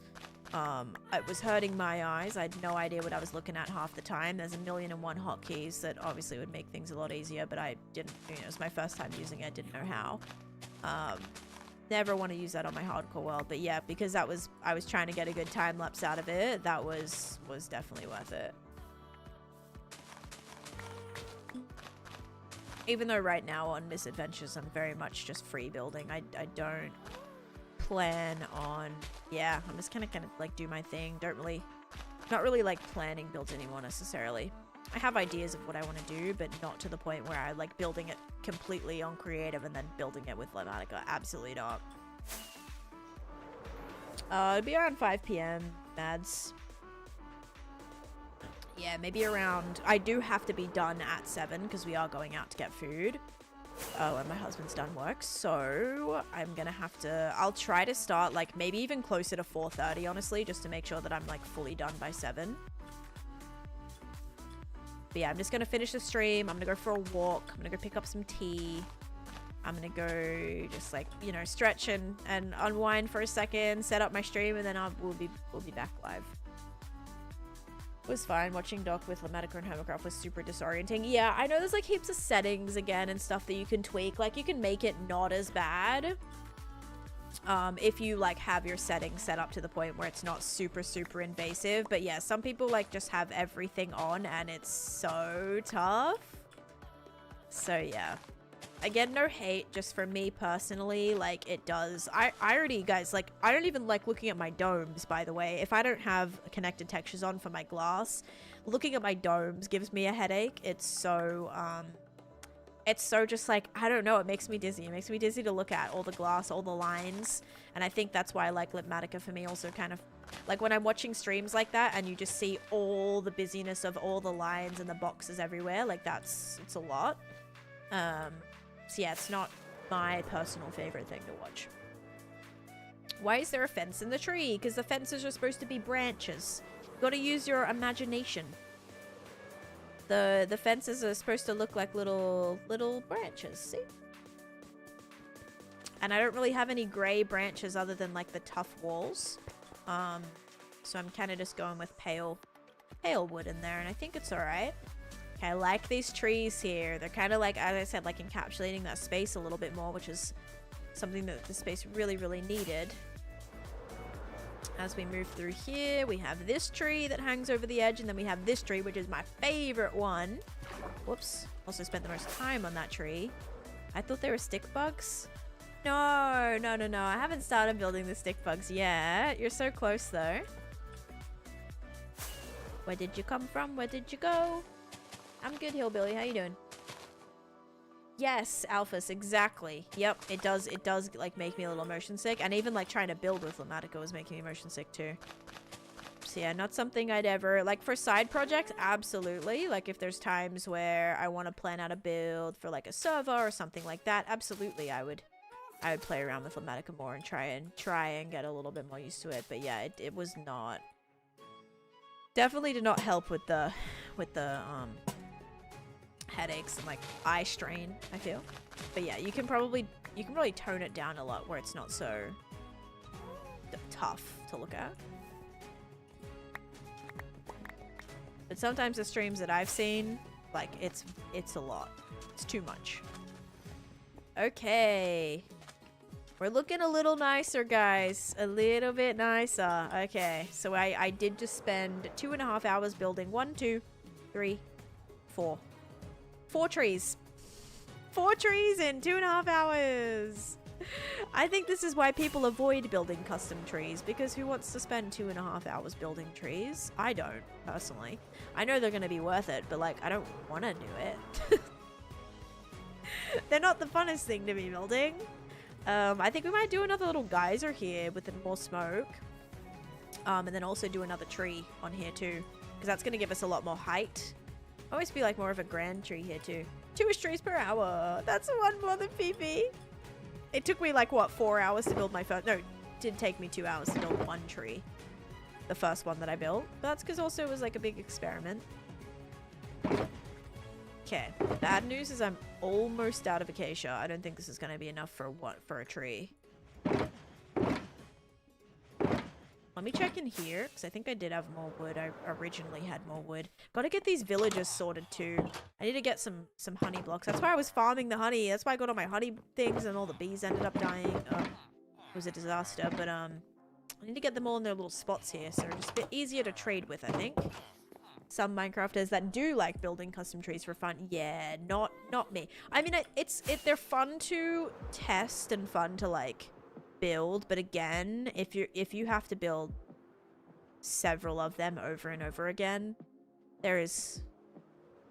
It was hurting my eyes. I had no idea what I was looking at half the time. There's 1,000,001 hotkeys that obviously would make things a lot easier, but I didn't, you know, it was my first time using it. Didn't know how. Never want to use that on my hardcore world, but yeah, because I was trying to get a good time lapse out of it. That was definitely worth it. Even though right now on Misadventures I'm very much just free building. I don't plan on, yeah, I'm just kind of like do my thing. Not really like planning builds anymore necessarily. I have ideas of what I want to do, but not to the point where I like building it completely on creative and then building it with Litmatica. Absolutely not. It'd be around 5 p.m. Mads. Yeah, maybe around... I do have to be done at 7 because we are going out to get food. Oh, and my husband's done work, so I'm gonna have to... I'll try to start, like, maybe even closer to 4:30, honestly, just to make sure that I'm, like, fully done by 7. But yeah, I'm just gonna finish the stream. I'm gonna go for a walk. I'm gonna go pick up some tea. I'm gonna go just, like, you know, stretch and unwind for a second, set up my stream, and then we'll be back live. Was fine. Watching Doc with Litmatica and Hermitcraft was super disorienting. Yeah, I know there's like heaps of settings again and stuff that you can tweak. Like, you can make it not as bad if you like have your settings set up to the point where it's not super invasive. But yeah, some people like just have everything on and it's so tough. So yeah, again, no hate, just for me personally, like, it does. I already, guys, like, I don't even like looking at my domes, by the way. If I don't have connected textures on for my glass, looking at my domes gives me a headache. It's so just like, I don't know, it makes me dizzy. It makes me dizzy to look at all the glass, all the lines, and I think that's why I like Litmatica for me also, kind of, like, when I'm watching streams like that and you just see all the busyness of all the lines and the boxes everywhere, like, it's a lot. So yeah, it's not my personal favorite thing to watch. Why is there a fence in the tree? Because the fences are supposed to be branches. You gotta use your imagination. The fences are supposed to look like little branches, see? And I don't really have any gray branches other than like the tough walls. So I'm kind of just going with pale wood in there, and I think it's alright. Okay, I like these trees here. They're kind of like, as I said, like encapsulating that space a little bit more, which is something that the space really needed. As we move through here, we have this tree that hangs over the edge, and then we have this tree, which is my favorite one. Whoops. Also spent the most time on that tree. I thought they were stick bugs. No, no, no, no. I haven't started building the stick bugs yet. You're so close, though. Where did you come from? Where did you go? I'm good, Hillbilly. How you doing? Yes, Alphys, exactly. Yep, it does, like, make me a little motion sick. And even, like, trying to build with Lamatica was making me motion sick, too. So, yeah, not something I'd ever... Like, for side projects, absolutely. Like, if there's times where I want to plan out a build for, like, a server or something like that, absolutely, I would play around with Lamatica more and try and get a little bit more used to it. But, yeah, it was not... Definitely did not help with the headaches and like eye strain, I feel. But yeah, you can probably tone it down a lot where it's not so tough to look at. But sometimes the streams that I've seen, like it's a lot. It's too much. Okay. We're looking a little nicer, guys. A little bit nicer. Okay, so I did just spend 2.5 hours building 1, 2, 3, 4. 4 trees. 4 trees in 2.5 hours. I think this is why people avoid building custom trees, because who wants to spend 2.5 hours building trees? I don't, personally. I know they're going to be worth it, but like, I don't want to do it. They're not the funnest thing to be building. I think we might do another little geyser here with more smoke. And then also do another tree on here too, because that's going to give us a lot more height. Always be like more of a grand tree here too. 2-ish trees per hour. That's one more than Fifi. It took me like, what, 4 hours to build my first... No, it did take me 2 hours to build 1 tree. The first one that I built. But that's because also it was like a big experiment. Okay, bad news is I'm almost out of acacia. I don't think this is going to be enough for a tree. Let me check in here, because I think I did have more wood. I originally had more wood. Gotta get these villagers sorted too. I need to get some honey blocks. That's why I was farming the honey. That's why I got all my honey things and all the bees ended up dying. It was a disaster, but I need to get them all in their little spots here, so it's just a bit easier to trade with, I think. Some Minecrafters that do like building custom trees for fun. Yeah, not me. I mean, they're fun to test and fun to like build, but again, if you have to build several of them over and over again, there is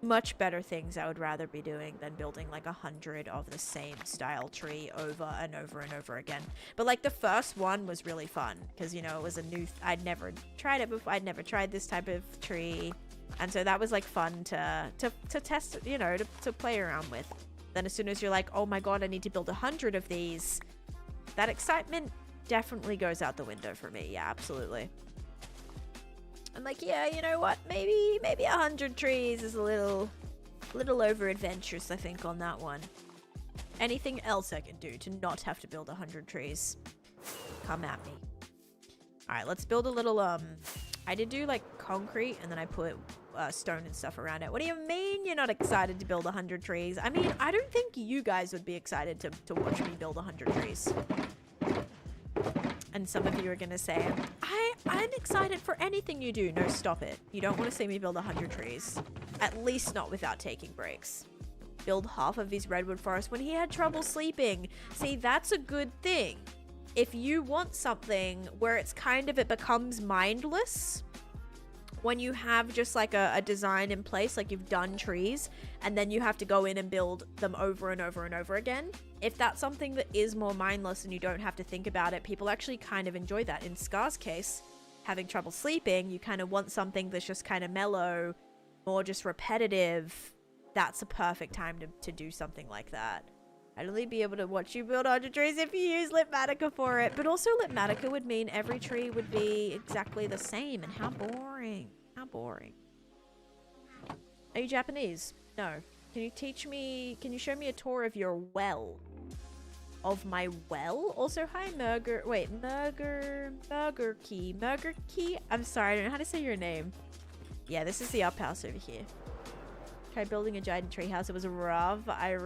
much better things I would rather be doing than building like 100 of the same style tree over and over and over again. But like the first one was really fun because, you know, it was a new I'd never tried it before. I'd never tried this type of tree, and so that was like fun to test, you know, to play around with. Then as soon as you're like, oh my god, I need to build 100 of these, that excitement definitely goes out the window for me. Yeah, absolutely. I'm like, yeah, you know what? Maybe 100 trees is a little over adventurous, I think, on that one. Anything else I can do to not have to build 100 trees? Come at me. All right, let's build a little, I did do like concrete and then I put stone and stuff around it. What do you mean you're not excited to build 100 trees? I mean, I don't think you guys would be excited to watch me build 100 trees. And some of you are going to say, I'm excited for anything you do. No, stop it. You don't want to see me build 100 trees. At least not without taking breaks. Build half of his redwood forest when he had trouble sleeping. See, that's a good thing. If you want something where it's kind of, it becomes mindless, when you have just like a design in place, like you've done trees, and then you have to go in and build them over and over and over again. If that's something that is more mindless and you don't have to think about it, people actually kind of enjoy that. In Scar's case, having trouble sleeping, you kind of want something that's just kind of mellow, more just repetitive. That's a perfect time to do something like that. I'd only be able to watch you build 100 trees if you use Litmatica for it. But also Litmatica would mean every tree would be exactly the same. And how boring. How boring. Are you Japanese? No. Can you teach me, can you show me a tour of your well? Of my well? Also, hi Murger. Wait, Murger Key. I'm sorry, I don't know how to say your name. Yeah, this is the up house over here. Tried building a giant treehouse. It was rough. I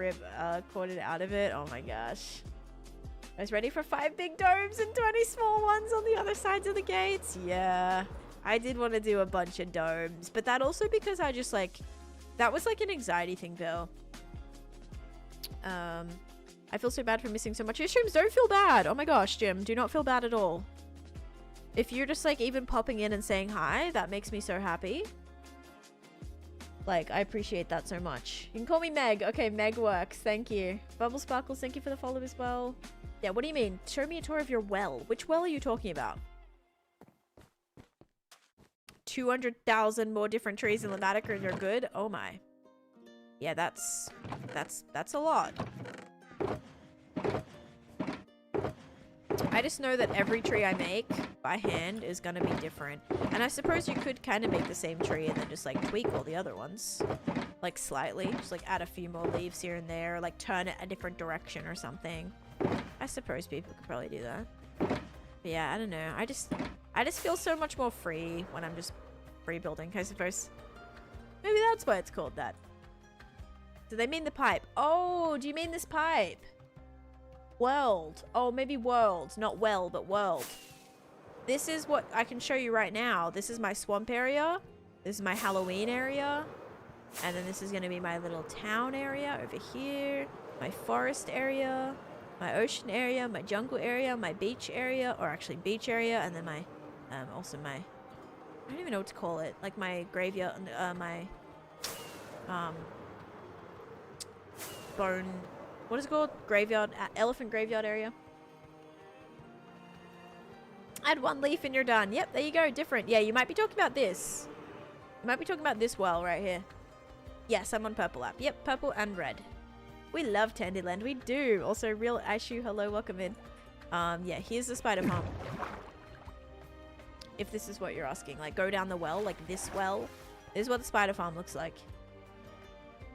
caught it out of it. Oh my gosh. I was ready for 5 big domes and 20 small ones on the other sides of the gates. Yeah. I did want to do a bunch of domes. But that also because I just like... That was like an anxiety thing, Bill. I feel so bad for missing so much. Your streams, don't feel bad. Oh my gosh, Jim. Do not feel bad at all. If you're just like even popping in and saying hi, that makes me so happy. Like, I appreciate that so much. You can call me Meg. Okay, Meg works. Thank you. Bubble Sparkles, thank you for the follow as well. Yeah, what do you mean? Show me a tour of your well. Which well are you talking about? 200,000 more different trees in Lavatica and you're good? Oh my. Yeah, that's a lot. I just know that every tree I make by hand is gonna be different. And I suppose you could kind of make the same tree and then just like tweak all the other ones. Like slightly. Just like add a few more leaves here and there. Or, like turn it a different direction or something. I suppose people could probably do that. But yeah, I don't know. I just feel so much more free when I'm just free building, I suppose. Maybe that's why it's called that. Do they mean the pipe? Oh, do you mean this pipe? World. Oh, maybe world. Not well, but world. This is what I can show you right now. This is my swamp area. This is my Halloween area. And then this is going to be my little town area over here. My forest area. My ocean area. My jungle area. My beach area. Or actually beach area. And then my, also my, I don't even know what to call it. Like my graveyard, my, bone, what is it called? Graveyard, elephant graveyard area. Add one leaf and you're done. Yep, there you go. Different. Yeah, you might be talking about this. You might be talking about this well right here. Yes, I'm on purple app. Yep, purple and red. We love Candyland. We do. Also, real Ashu. Hello, welcome in. Yeah, here's the spider farm. If this is what you're asking. Like, go down the well, like this well. This is what the spider farm looks like.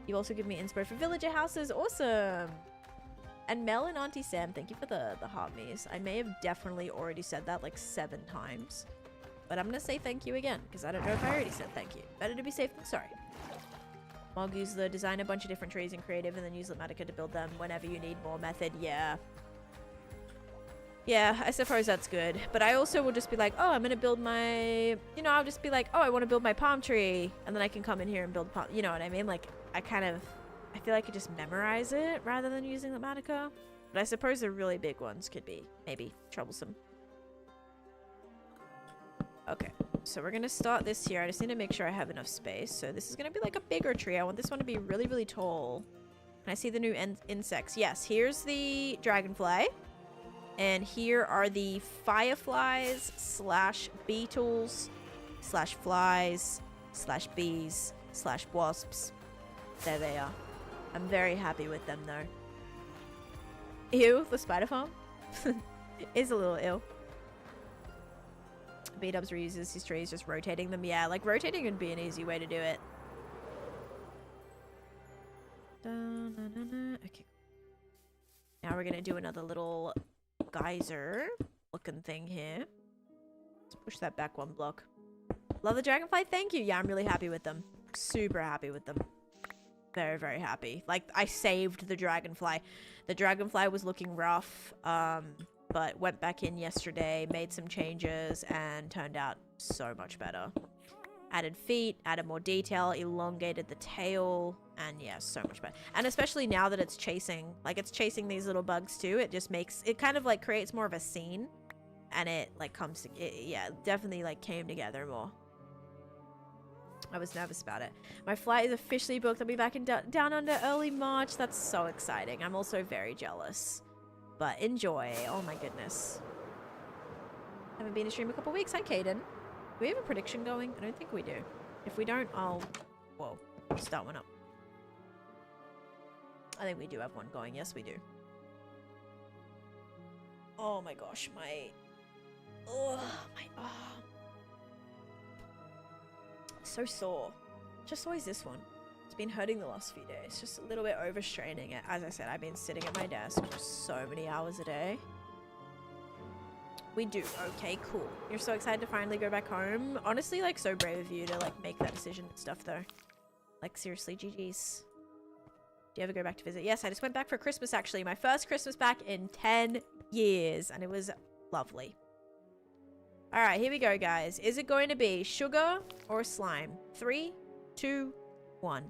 You also give me inspo for villager houses. Awesome. And Mel and Auntie Sam, thank you for the heart me's. I may have definitely already said that like 7 times. But I'm going to say thank you again, because I don't know if I already said thank you. Better to be safe than sorry. Mog use the design a bunch of different trees in creative and then use Lamatica to build them whenever you need more method. Yeah. Yeah, I suppose that's good. But I also will just be like, oh, I'm going to build my... You know, I'll just be like, oh, I want to build my palm tree. And then I can come in here and build palm... You know what I mean? Like, I feel like I could just memorize it rather than using Lamatica. But I suppose the really big ones could be maybe troublesome. Okay, so we're going to start this here. I just need to make sure I have enough space. So this is going to be like a bigger tree. I want this one to be really, really tall. And I see the new insects. Yes, here's the dragonfly. And here are the fireflies / beetles / flies / bees / wasps. There they are. I'm very happy with them though. Ew, the spider farm is a little ill. B-dubs reuses his trees, just rotating them. Yeah, like rotating would be an easy way to do it. Okay. Now we're gonna do another little geyser looking thing here. Let's push that back 1 block. Love the dragonfly. Thank you. Yeah, I'm really happy with them. Super happy with them. Very, very happy. Like, I saved the dragonfly. The dragonfly was looking rough, but went back in yesterday, made some changes, and turned out so much better. Added feet, added more detail, elongated the tail, and yeah, so much better. And especially now that it's chasing, like, it's chasing these little bugs too, it just makes, it kind of, like, creates more of a scene, and it, like, comes to, yeah, definitely, like, came together more. I was nervous about it. My flight is officially booked. I'll be back in down under early March. That's so exciting. I'm also very jealous. But enjoy. Oh my goodness. Haven't been to stream a couple weeks. Hi, Caden. Do we have a prediction going? I don't think we do. If we don't, I'll... Whoa. Start one up. I think we do have one going. Yes, we do. Oh my gosh. My... Oh, my... Oh. So sore. Just always this one. It's been hurting the last few days. Just a little bit overstraining it. As I said, I've been sitting at my desk for so many hours a day. We do. Okay, cool. You're so excited to finally go back home. Honestly, like, so brave of you to, like, make that decision and stuff, though. Like, seriously, GG's. Do you ever go back to visit? Yes, I just went back for Christmas, actually. My first Christmas back in 10 years. And it was lovely. Alright, here we go, guys. Is it going to be sugar or slime? 3, 2, 1.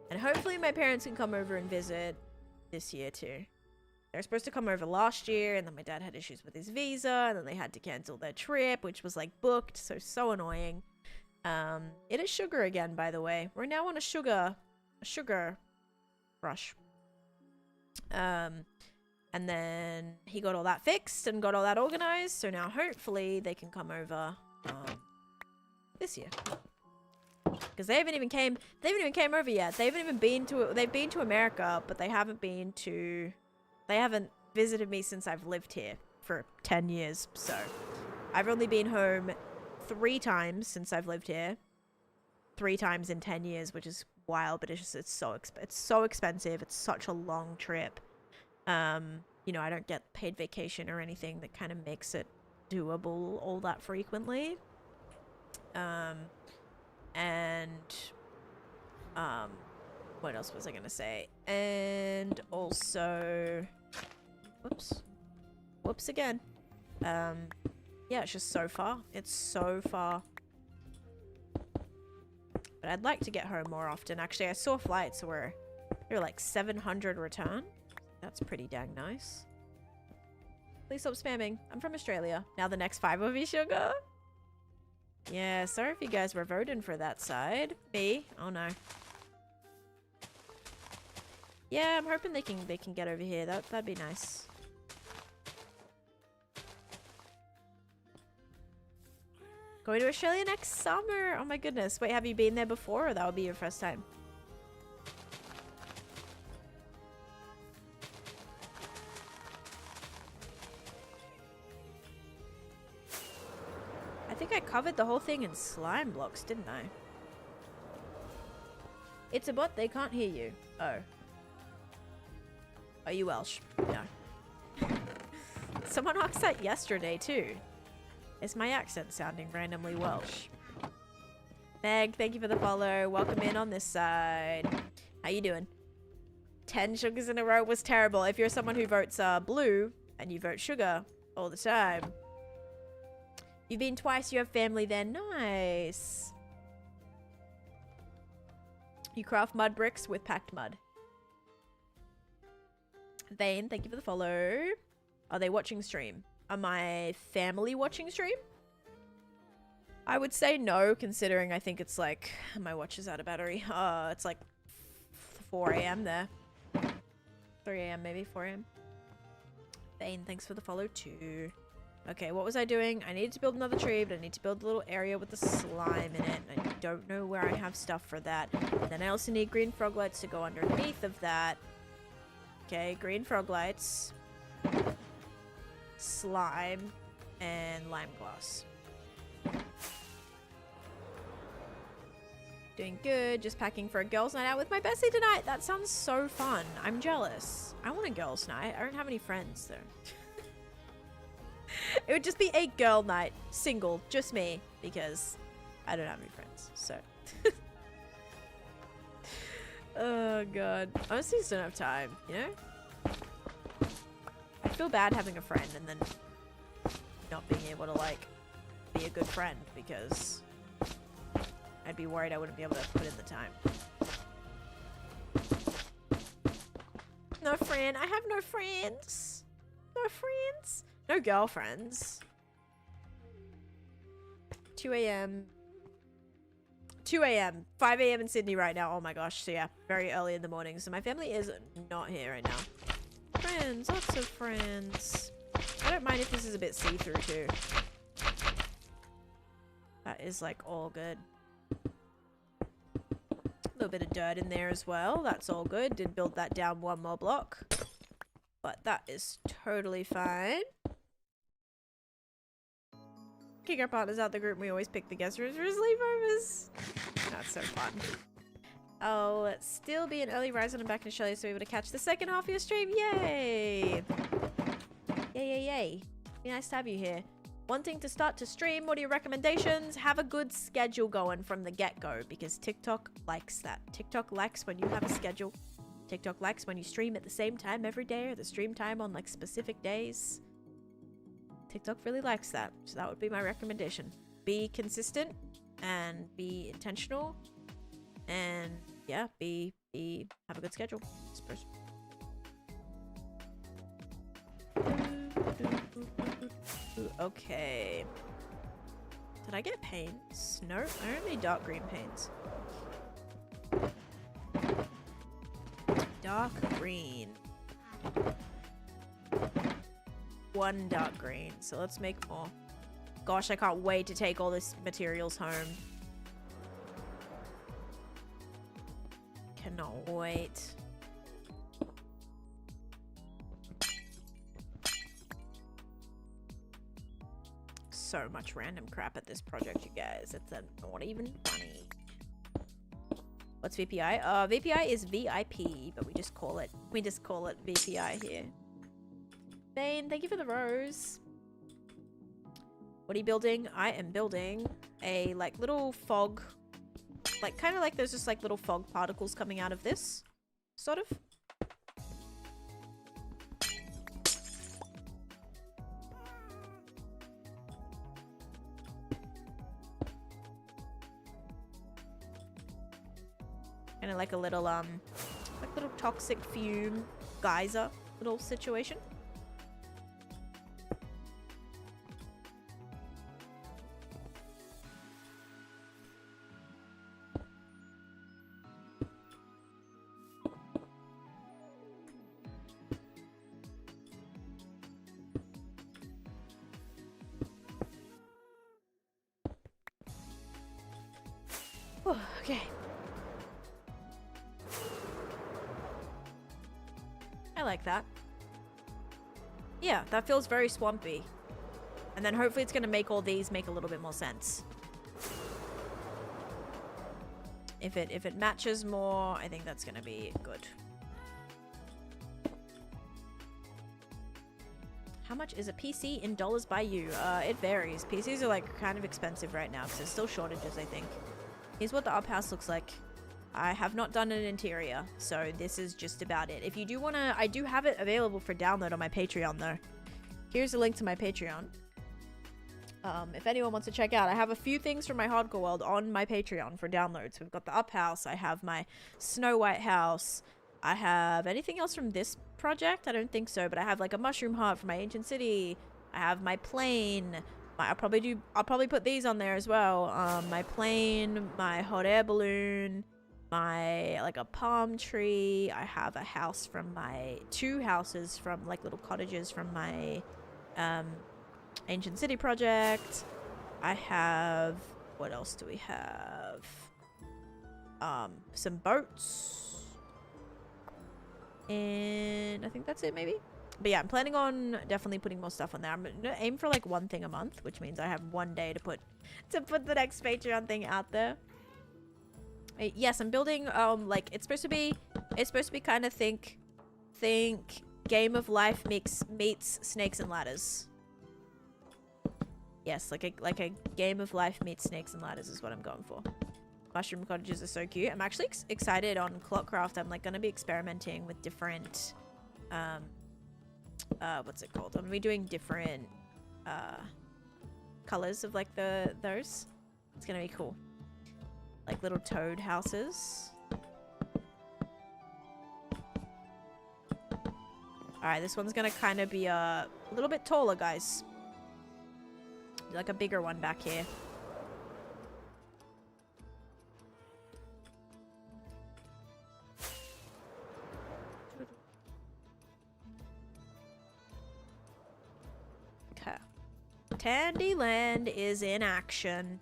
And hopefully my parents can come over and visit this year too. They were supposed to come over last year, and then my dad had issues with his visa, and then they had to cancel their trip, which was like booked, so annoying. It is sugar again, by the way. We're now on a sugar rush. And then he got all that fixed and got all that organized, so now hopefully they can come over this year. Because they haven't even came over yet. They've been to America, but they haven't visited me since I've lived here for 10 years. So I've only been home 3 times since I've lived here. 3 times in 10 years, which is wild, but it's so expensive. It's such a long trip. You know, I don't get paid vacation or anything that kind of makes it doable all that frequently. What else was I gonna say? And also, whoops again. Yeah, it's just so far. It's so far. But I'd like to get home more often. Actually, I saw flights where they're like 700 return. That's pretty dang nice. Please stop spamming. I'm from Australia. Now the next 5 of you, sugar. Yeah, sorry if you guys were voting for that side. Me? Oh no. Yeah, I'm hoping they can get over here. That'd be nice. Going to Australia next summer. Oh my goodness. Wait, have you been there before, or that will be your first time? I think I covered the whole thing in slime blocks, didn't I? It's a bot, they can't hear you. Oh. Are you Welsh? No. Someone asked that yesterday too. Is my accent sounding randomly Welsh? Meg, thank you for the follow. Welcome in on this side. How you doing? 10 sugars in a row was terrible. If you're someone who votes blue and you vote sugar all the time. You've been twice, you have family there. Nice. You craft mud bricks with packed mud. Vane, thank you for the follow. Are they watching stream? Are my family watching stream? I would say no, considering I think it's like... My watch is out of battery. It's like 4 a.m. there. 3 a.m. maybe, 4 a.m. Vane, thanks for the follow too. Okay, what was I doing? I needed to build another tree, but I need to build a little area with the slime in it. I don't know where I have stuff for that. And then I also need green frog lights to go underneath of that. Okay, green frog lights. Slime. And lime glass. Doing good. Just packing for a girls' night out with my bestie tonight. That sounds so fun. I'm jealous. I want a girls' night. I don't have any friends, though. It would just be a girl night. Single. Just me. Because I don't have any friends. So. Oh, God. Honestly, just don't have time. You know? I feel bad having a friend and then not being able to, like, be a good friend. Because I'd be worried I wouldn't be able to put in the time. No friend. I have no friends. No friends. No girlfriends. 2 a.m. 2 a.m. 5 a.m. in Sydney right now. Oh my gosh. So yeah, very early in the morning. So my family is not here right now. Friends. Lots of friends. I don't mind if this is a bit see-through too. That is like all good. A little bit of dirt in there as well. That's all good. Did build that down 1 more block. But that is totally fine. Kick our partners out the group and we always pick the guest rooms for sleepovers. That's so fun. I'll still be an early riser and I'm back in Australia, so we're able to catch the second half of your stream. Yay! Yay, yay, yay. Be nice to have you here. Wanting to start to stream, what are your recommendations? Have a good schedule going from the get-go, because TikTok likes that. TikTok likes when you have a schedule. TikTok likes when you stream at the same time every day, or the stream time on like specific days. TikTok really likes that, so that would be my recommendation. Be consistent and be intentional, and yeah, have a good schedule, I suppose. Okay. Did I get paints? No, I don't need dark green paints. Dark green. One dark green. So let's make more. Gosh, I can't wait to take all this materials home. Cannot wait. So much random crap at this project, you guys. It's not even funny. What's VPI? VPI is VIP, but we just call it VPI here. Bane, thank you for the rose. What are you building? I am building a like little fog, like kind of like there's just like little fog particles coming out of this, sort of. Kind of like a little like little toxic fume geyser little situation. Okay. I like that. Yeah, that feels very swampy. And then hopefully it's going to make all these make a little bit more sense. If it matches more, I think that's going to be good. How much is a PC in dollars by you? It varies. PCs are like kind of expensive right now because there's still shortages, I think. Here's what the up house looks like. I have not done an interior, so this is just about it. If you do want to, I do have it available for download on my Patreon though. Here's a link to my Patreon. If anyone wants to check out, I have a few things from my hardcore world on my Patreon for downloads. We've got the up house, I have my Snow White house, I have anything else from this project? I don't think so, but I have like a mushroom heart from my ancient city. I have my plane. I'll probably put these on there as well. My plane, my hot air balloon, my like a palm tree. I have a house from my two houses from like little cottages from my ancient city project. I have, what else do we have? Some boats. And I think that's it maybe. But yeah, I'm planning on definitely putting more stuff on there. I'm gonna aim for like one thing a month, which means I have one day to put the next Patreon thing out there. Yes, I'm building like it's supposed to be kind of think Game of Life meets Snakes and Ladders. Yes, like a Game of Life meets Snakes and Ladders is what I'm going for. Mushroom cottages are so cute. I'm actually excited on Clockcraft. I'm like gonna be experimenting with different what's it called? I'm gonna be doing different colors of like those. It's gonna be cool. Like little toad houses. Alright, this one's gonna kind of be a little bit taller, guys. Like a bigger one back here. Okay. Candyland is in action.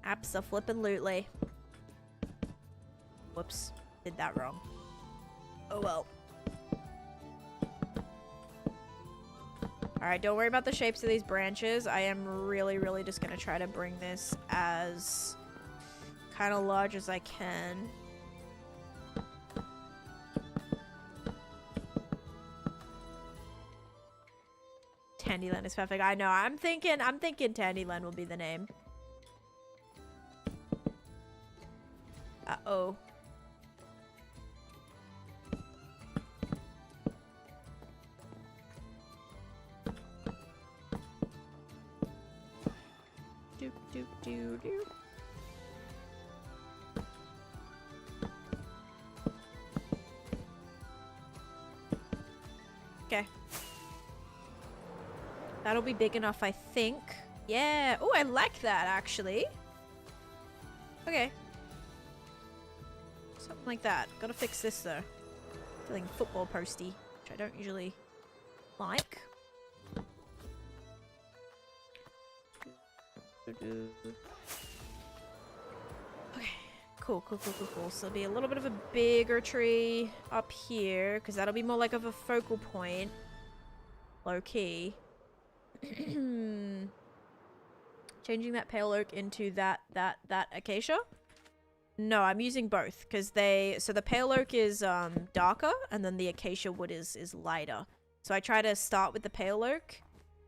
Abso-flippin'-lutely. Whoops. Did that wrong. Oh well. Alright, don't worry about the shapes of these branches. I am really, really just gonna try to bring this as kind of large as I can. Candyland is perfect. I know. I'm thinking Candyland will be the name. Uh-oh. Doop, doop, doo, doo. Okay. That'll be big enough, I think. Yeah. Oh, I like that, actually. Okay. Something like that. Gotta fix this, though. Feeling football posty, which I don't usually like. Okay. Cool. So it'll be a little bit of a bigger tree up here, because that'll be more like of a focal point. Low key. Changing that pale oak into that acacia? No, I'm using both because so the pale oak is darker and then the acacia wood is lighter. So I try to start with the pale oak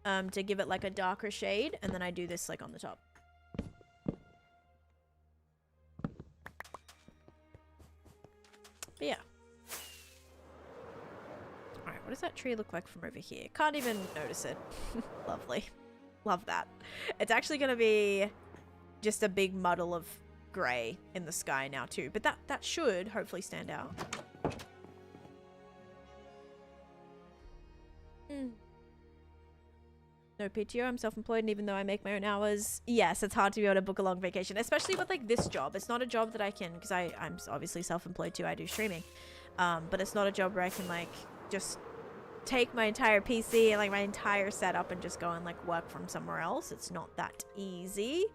to give it like a darker shade, and then I do this like on the top. But yeah. Alright, what does that tree look like from over here? Can't even notice it. Lovely. Love that. It's actually going to be just a big muddle of grey in the sky now too. But that should hopefully stand out. No PTO, I'm self-employed, and even though I make my own hours, yes, it's hard to be able to book a long vacation, especially with like this job. It's not a job that I can, because I'm obviously self-employed too, I do streaming. But it's not a job where I can like just take my entire PC and like my entire setup and just go and like work from somewhere else. It's not that easy.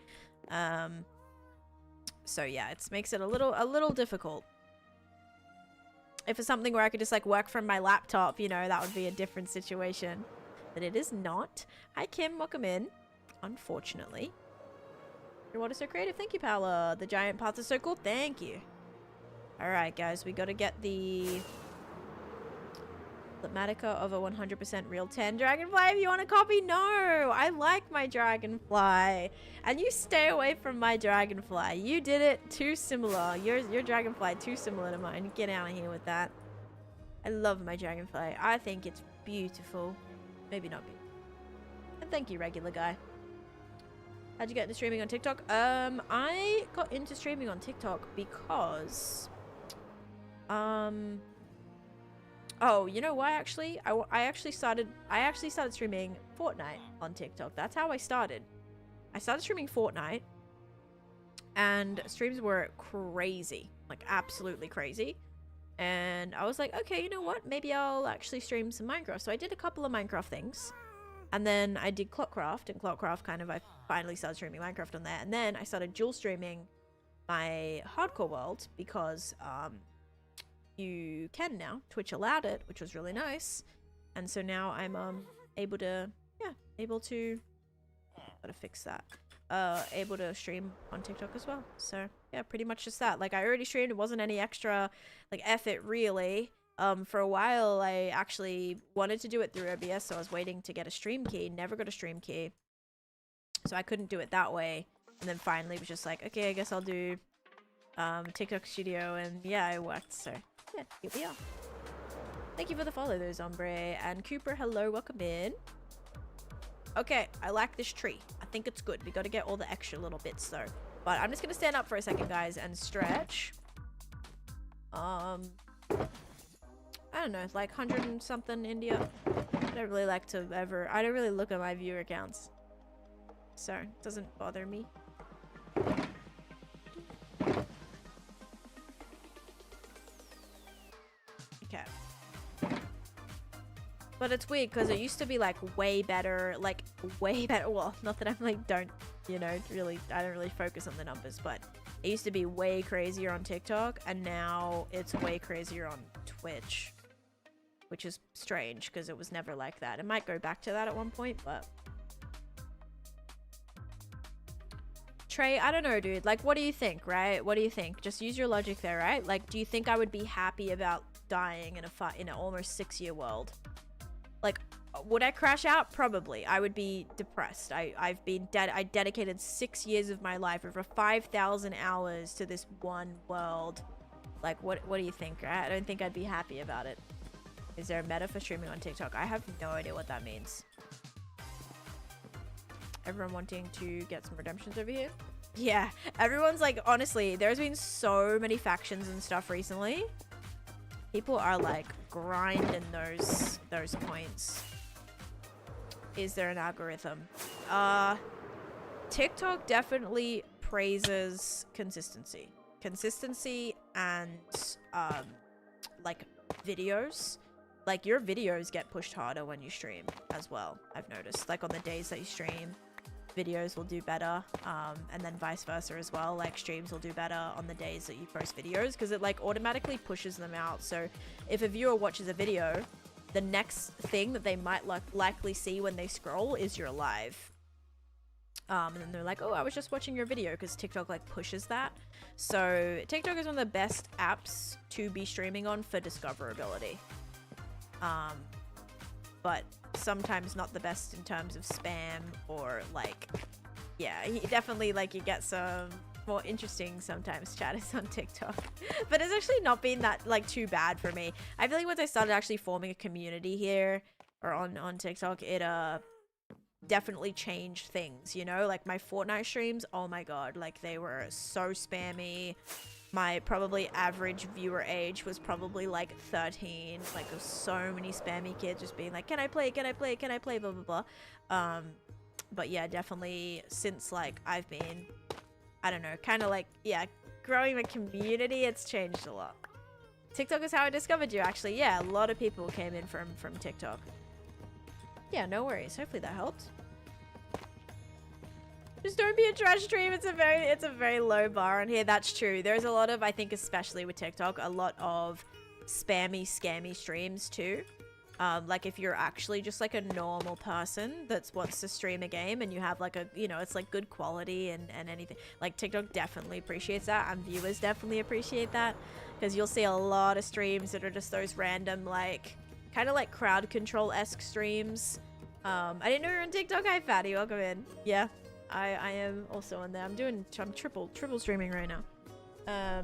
So yeah, it makes it a little difficult. If it's something where I could just like work from my laptop, you know, that would be a different situation. But it is not. Hi Kim, welcome in. Unfortunately. Your water's so creative. Thank you, Paola. The giant paths are so cool. Thank you. Alright, guys. We gotta get the Matica of a 100% real 10 dragonfly if you want a copy. No! I like my dragonfly. And you stay away from my dragonfly. You did it too similar. Your dragonfly too similar to mine. Get out of here with that. I love my dragonfly. I think it's beautiful. Maybe not beautiful. And thank you, regular guy. How'd you get into streaming on TikTok? I got into streaming on TikTok because oh, you know why actually? I actually started streaming Fortnite on TikTok. That's how I started. I started streaming Fortnite and streams were crazy. Like absolutely crazy. And I was like, okay, you know what? Maybe I'll actually stream some Minecraft. So I did a couple of Minecraft things. And then I did Clockcraft, and Clockcraft kind of, I finally started streaming Minecraft on there. And then I started dual streaming my hardcore world because you can now. Twitch allowed it, which was really nice. And so now I'm able to gotta fix that. Able to stream on TikTok as well. So yeah, pretty much just that. Like I already streamed, it wasn't any extra like effort really. For a while I actually wanted to do it through OBS, so I was waiting to get a stream key, never got a stream key. So I couldn't do it that way. And then finally was just like, okay, I guess I'll do TikTok Studio, and yeah, it worked. So yeah, here we are. Thank you for the follow though, Zombre. And Cooper, hello, welcome in. Okay, I like this tree. I think it's good. We got to get all the extra little bits though. But I'm just going to stand up for a second, guys, and stretch. I don't know, it's like 100 and something India. I don't really like to I don't really look at my viewer counts. So, it doesn't bother me. Okay. But it's weird because it used to be like way better. Well, not that I'm like, I don't really focus on the numbers, but it used to be way crazier on TikTok, and now it's way crazier on Twitch, which is strange because it was never like that. It might go back to that at one point, but Trey, I don't know, dude. Like, what do you think, right? What do you think? Just use your logic there, right? Like, do you think I would be happy about dying in an almost 6-year world? Like, would I crash out? Probably. I would be depressed. I dedicated 6 years of my life, over 5,000 hours to this one world. Like, what do you think, right? I don't think I'd be happy about it. Is there a meta for streaming on TikTok? I have no idea what that means. Everyone wanting to get some redemptions over here? Yeah, everyone's like, honestly, there's been so many factions and stuff recently. People are like grinding those points. Is there an algorithm? TikTok definitely praises consistency. Consistency and like videos. Like your videos get pushed harder when you stream as well, I've noticed. Like on the days that you stream, videos will do better, and then vice versa as well. Like streams will do better on the days that you post videos because it like automatically pushes them out. So if a viewer watches a video, the next thing that they might likely see when they scroll is your live. And then they're like, oh, I was just watching your video, because TikTok like pushes that. So TikTok is one of the best apps to be streaming on for discoverability. But sometimes not the best in terms of spam or like, yeah, definitely like you get some more interesting sometimes chatters on TikTok. But it's actually not been that like too bad for me. I feel like once I started actually forming a community here or on TikTok, it definitely changed things, you know? Like my Fortnite streams, oh my god, like they were so spammy. My probably average viewer age was probably like 13. Like there's so many spammy kids just being like, can I play, can I play, can I play, blah blah blah. But yeah, definitely since like I've been, I don't know, kind of like, yeah, growing the community, it's changed a lot. TikTok is how I discovered you, actually. Yeah, a lot of people came in from TikTok. Yeah, no worries. Hopefully that helped. Just don't be a trash stream. It's a very low bar on here. That's true. There's a lot of, I think, especially with TikTok, a lot of spammy, scammy streams too. Like if you're actually just like a normal person that wants to stream a game and you have like a, you know, it's like good quality and anything. Like TikTok definitely appreciates that, and viewers definitely appreciate that, because you'll see a lot of streams that are just those random like kind of like crowd control-esque streams. I didn't know you were on TikTok. Hi Fatty, welcome in. Yeah, I am also on there. I'm triple streaming right now.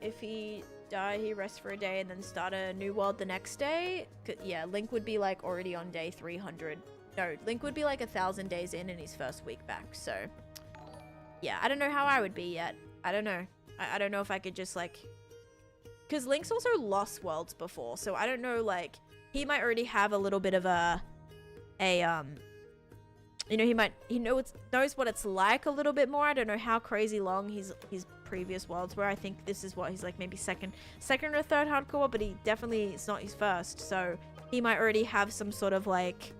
If he die, he rests for a day and then start a new world the next day. Yeah, Link would be like already on day 300. No, Link would be like 1,000 days in his first week back. So yeah, I don't know how I would be yet. I don't know. I don't know if I could just like, because Link's also lost worlds before, so I don't know, like he might already have a little bit of you know, he knows what it's like a little bit more. I don't know how crazy long his previous worlds were. I think this is what he's like, maybe second or third hardcore, but he definitely, it's not his first, so he might already have some sort of like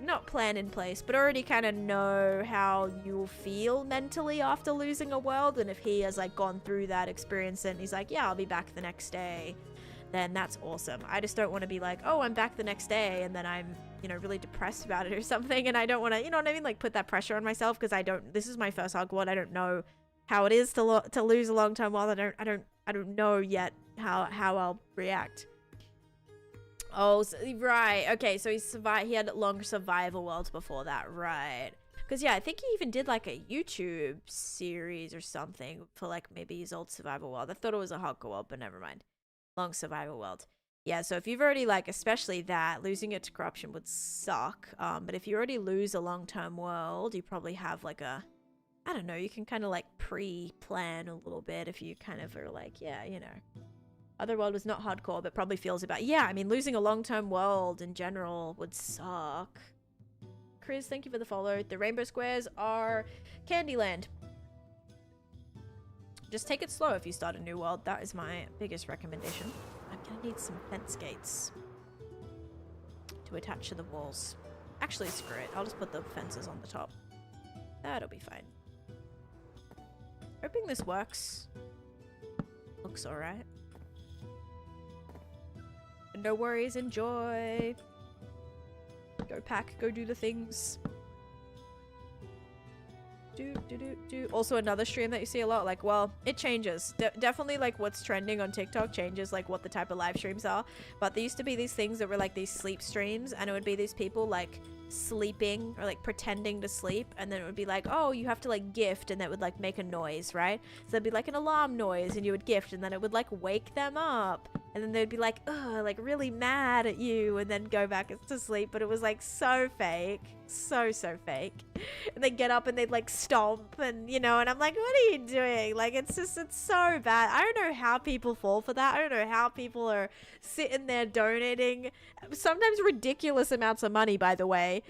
not plan in place, but already kind of know how you'll feel mentally after losing a world. And if he has like gone through that experience and he's like, yeah, I'll be back the next day, then that's awesome. I just don't want to be like, oh, I'm back the next day, and then I'm, you know, really depressed about it or something, and I don't want to, you know what I mean, like put that pressure on myself, because this is my first hug world. I don't know how it is to lose a long-term world. I don't know yet how I'll react. Oh, right. Okay, so he had long survival worlds before that, right? Because yeah, I think he even did like a YouTube series or something for like maybe his old survival world. I thought it was a hardcore world, but never mind. Long survival world. Yeah, so if you've already like, especially that, losing it to corruption would suck. But if you already lose a long-term world, you probably have like a, I don't know, you can kind of like pre-plan a little bit if you kind of are like, yeah, you know. Otherworld was not hardcore, but probably feels about, yeah, I mean, losing a long-term world in general would suck. Chris, thank you for the follow. The rainbow squares are Candyland. Just take it slow if you start a new world. That is my biggest recommendation. I'm gonna need some fence gates to attach to the walls. Actually, screw it. I'll just put the fences on the top. That'll be fine. Hoping this works. Looks alright. No worries, enjoy. Go pack, go do the things. Do. Also another stream that you see a lot, like, well, it changes. Definitely like what's trending on TikTok changes like what the type of live streams are. But there used to be these things that were like these sleep streams, and it would be these people like sleeping or like pretending to sleep, and then it would be like, oh, you have to like gift, and that would like make a noise, right? So there'd be like an alarm noise and you would gift, and then it would like wake them up. and then they'd be like, ugh, like really mad at you, and then go back to sleep. But it was like so fake, so fake. And they'd get up and they'd like stomp, and you know, and I'm like, what are you doing? Like, it's so bad. I don't know how people fall for that. I don't know how people are sitting there donating sometimes ridiculous amounts of money, by the way,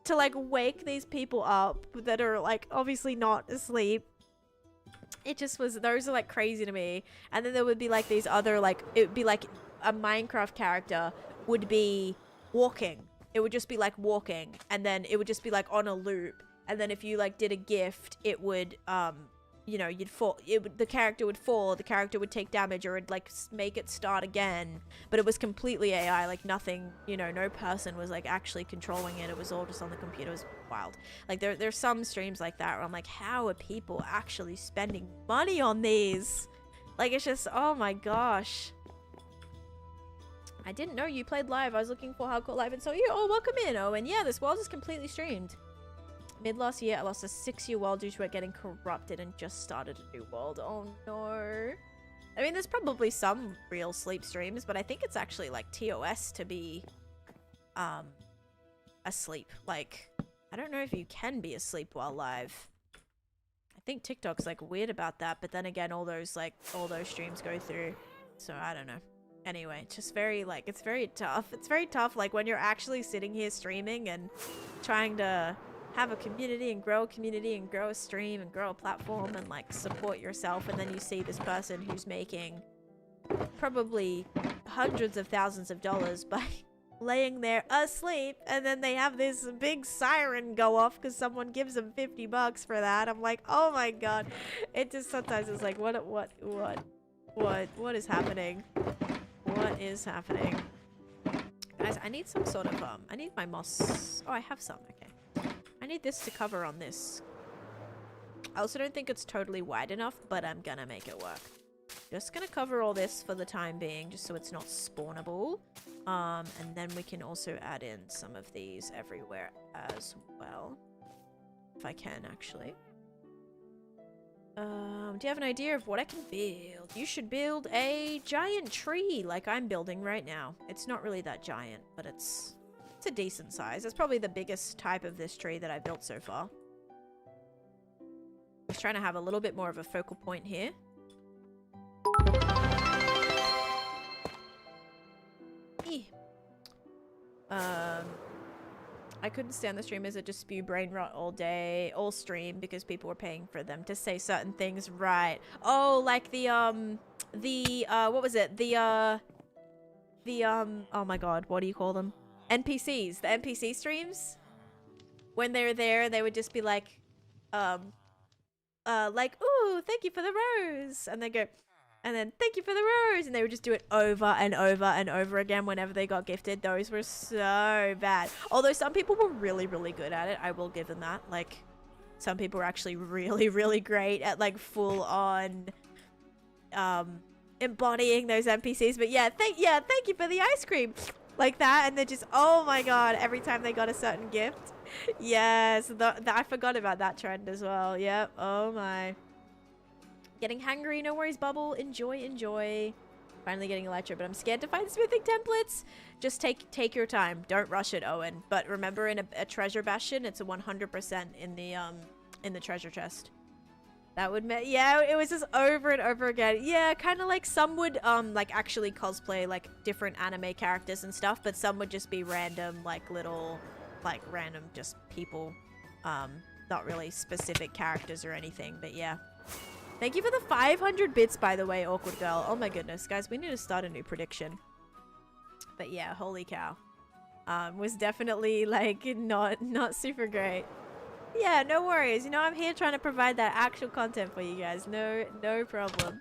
to like wake these people up that are like obviously not asleep. It just was, those are like crazy to me. And then there would be like these other, like, it would be like a Minecraft character would be walking. It would just be like walking, and then it would just be like on a loop. And then if you like did a gift, it would, you know, you'd fall, the character would fall, the character would take damage, or it'd like make it start again. But it was completely AI, like nothing, you know, no person was like actually controlling it. It was all just on the computer. It was wild. Like there's some streams like that where I'm like, how are people actually spending money on these? Like, it's just, oh my gosh. I didn't know you played live. I was looking for Hardcore Live and saw you. Oh, welcome in, Owen. Yeah, this world is completely streamed. Mid last year, I lost a 6-year world due to it getting corrupted and just started a new world. Oh no. I mean, there's probably some real sleep streams, but I think it's actually like TOS to be asleep. Like, I don't know if you can be asleep while live. I think TikTok's like weird about that, but then again, all those streams go through. So I don't know. Anyway, just very like, it's very tough. It's very tough like when you're actually sitting here streaming and trying to have a community and grow a stream and grow a platform and like support yourself, and then you see this person who's making probably hundreds of thousands of dollars by laying there asleep, and then they have this big siren go off because someone gives them $50 for that. I'm like, oh my god. It just sometimes is like, what is happening? What is happening? Guys, I need some sort of I need my moss. Oh, I have some. Okay. I need this to cover on this. I also don't think it's totally wide enough, but I'm gonna make it work. Just gonna cover all this for the time being, just so it's not spawnable. And then we can also add in some of these everywhere as well. If I can, actually. Do you have an idea of what I can build? You should build a giant tree like I'm building right now. It's not really that giant, but it's a decent size. It's probably the biggest type of this tree that I've built so far. Just trying to have a little bit more of a focal point here. I couldn't stand the streamers that just spew brain rot all day, all stream, because people were paying for them to say certain things. Right. Oh, like what was it? Oh my god, what do you call them? NPCs. The NPC streams? When they were there, they would just be like, ooh, thank you for the rose. And they go, and then thank you for the rose. And they would just do it over and over and over again whenever they got gifted. Those were so bad. Although some people were really, really good at it. I will give them that. Like, some people were actually really, really great at like full on embodying those NPCs. But yeah, thank you for the ice cream. Like that. And they're just, oh my god, every time they got a certain gift. Yes, I forgot about that trend as well. Yep. Oh my. Getting hungry, no worries, Bubble. Enjoy. Finally getting Electro, but I'm scared to find smithing templates. Just take your time. Don't rush it, Owen. But remember, in a treasure bastion, it's a 100% in the treasure chest. That would yeah, it was just over and over again. Yeah, kind of like some would like actually cosplay like different anime characters and stuff, but some would just be random like little like random just people, not really specific characters or anything. But yeah. Thank you for the 500 bits, by the way, Awkward Girl. Oh my goodness, guys, we need to start a new prediction. But yeah, holy cow. Was definitely, like, not super great. Yeah, no worries. You know, I'm here trying to provide that actual content for you guys. No problem.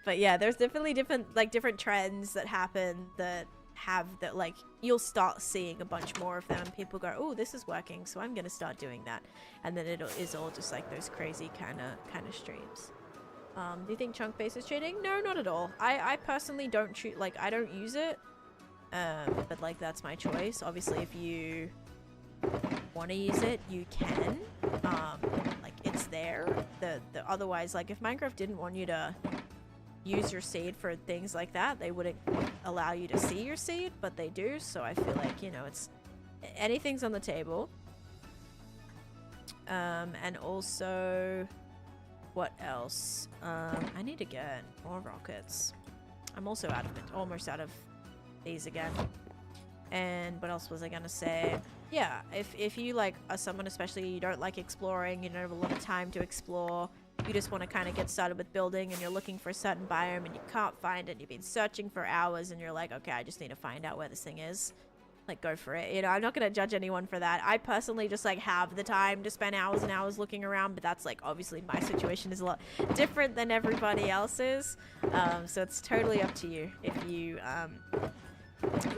But yeah, there's definitely different trends that happen that like you'll start seeing a bunch more of them, and people go, oh, this is working, so I'm gonna start doing that, and then it is all just like those crazy kind of streams. Do you think chunk based is cheating? No, not at all. I personally don't cheat, like I don't use it, but like that's my choice. Obviously if you want to use it, you can, like it's there. The otherwise, like if Minecraft didn't want you to use your seed for things like that. They wouldn't allow you to see your seed, but they do. So I feel like, you know, it's anything's on the table. And also, what else? I need to get more rockets. I'm also out of it, almost out of these again. And what else was I gonna say? Yeah, if you like are someone, especially you don't like exploring, you don't have a lot of time to explore, you just want to kind of get started with building, and you're looking for a certain biome and you can't find it, you've been searching for hours, and you're like, okay, I just need to find out where this thing is. Like, go for it. You know, I'm not gonna judge anyone for that. I personally just like have the time to spend hours and hours looking around, but that's like obviously my situation is a lot different than everybody else's. So it's totally up to you. If you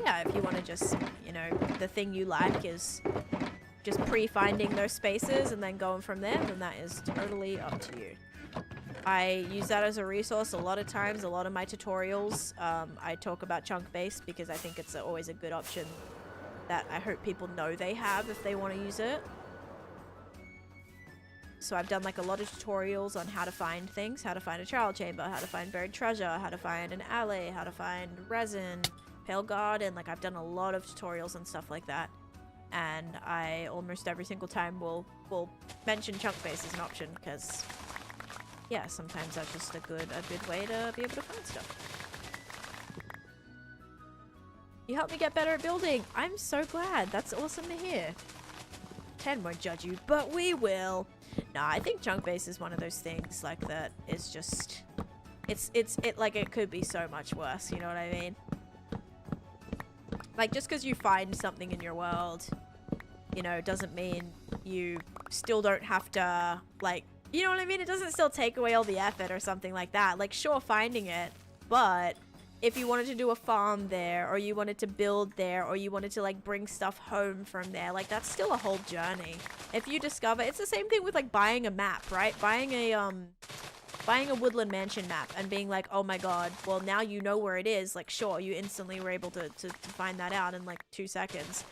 yeah, if you want to just, you know, the thing you like is just pre-finding those spaces and then going from there, then that is totally up to you. I use that as a resource a lot of times. A lot of my tutorials, I talk about chunk base because I think it's always a good option that I hope people know they have if they want to use it. So I've done like a lot of tutorials on how to find things, how to find a trial chamber, how to find buried treasure, how to find an alley, how to find resin, pale garden. Like, I've done a lot of tutorials and stuff like that. And I almost every single time will mention chunk base as an option because, yeah, sometimes that's just a good way to be able to find stuff. You helped me get better at building. I'm so glad. That's awesome to hear. 10 won't judge you, but we will. Nah, I think chunk base is one of those things like that is just, it like it could be so much worse. You know what I mean? Like, just because you find something in your world, you know, doesn't mean you still don't have to, like, you know what I mean? It doesn't still take away all the effort or something like that. Like, sure, finding it, but if you wanted to do a farm there, or you wanted to build there, or you wanted to, like, bring stuff home from there, like, that's still a whole journey. If you discover, it's the same thing with, like, buying a map, right? Buying a woodland mansion map and being like, oh my god, well, now you know where it is. Like, sure, you instantly were able to find that out in, like, 2 seconds.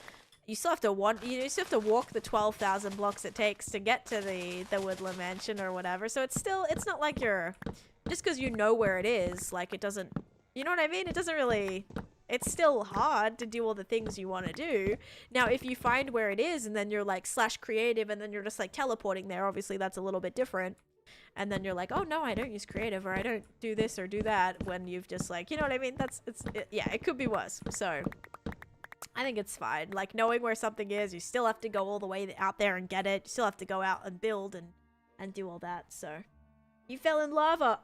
You still have to walk the 12,000 blocks it takes to get to the woodland mansion or whatever. So it's not like you're, just because you know where it is, like, it doesn't, you know what I mean? It doesn't really, it's still hard to do all the things you want to do. Now, if you find where it is and then you're like /creative and then you're just like teleporting there, obviously that's a little bit different. And then you're like, oh no, I don't use creative, or I don't do this or do that, when you've just like, you know what I mean? Yeah, it could be worse. So I think it's fine. Like, knowing where something is, you still have to go all the way out there and get it. You still have to go out and build and do all that. So you fell in lava.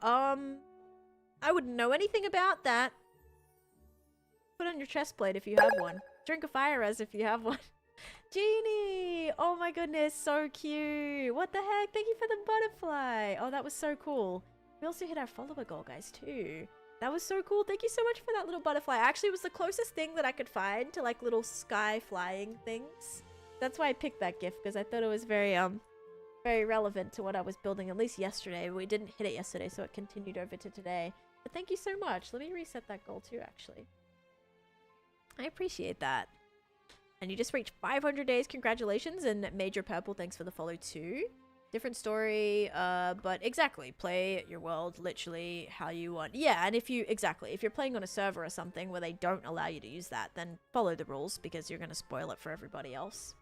I wouldn't know anything about that. Put on your chest plate if you have one. Drink a fire res if you have one. Genie! Oh my goodness, so cute. What the heck? Thank you for the butterfly. Oh, that was so cool. We also hit our follower goal, guys, too. That was so cool. Thank you so much for that little butterfly. Actually, it was the closest thing that I could find to, like, little sky flying things. That's why I picked that gift, because I thought it was very relevant to what I was building, at least yesterday. We didn't hit it yesterday, so it continued over to today. But thank you so much. Let me reset that goal, too, actually. I appreciate that. And you just reached 500 days. Congratulations. And Major Purple, thanks for the follow too. Different story, but exactly. Play your world literally how you want. Yeah, and if you're playing on a server or something where they don't allow you to use that, then follow the rules because you're going to spoil it for everybody else.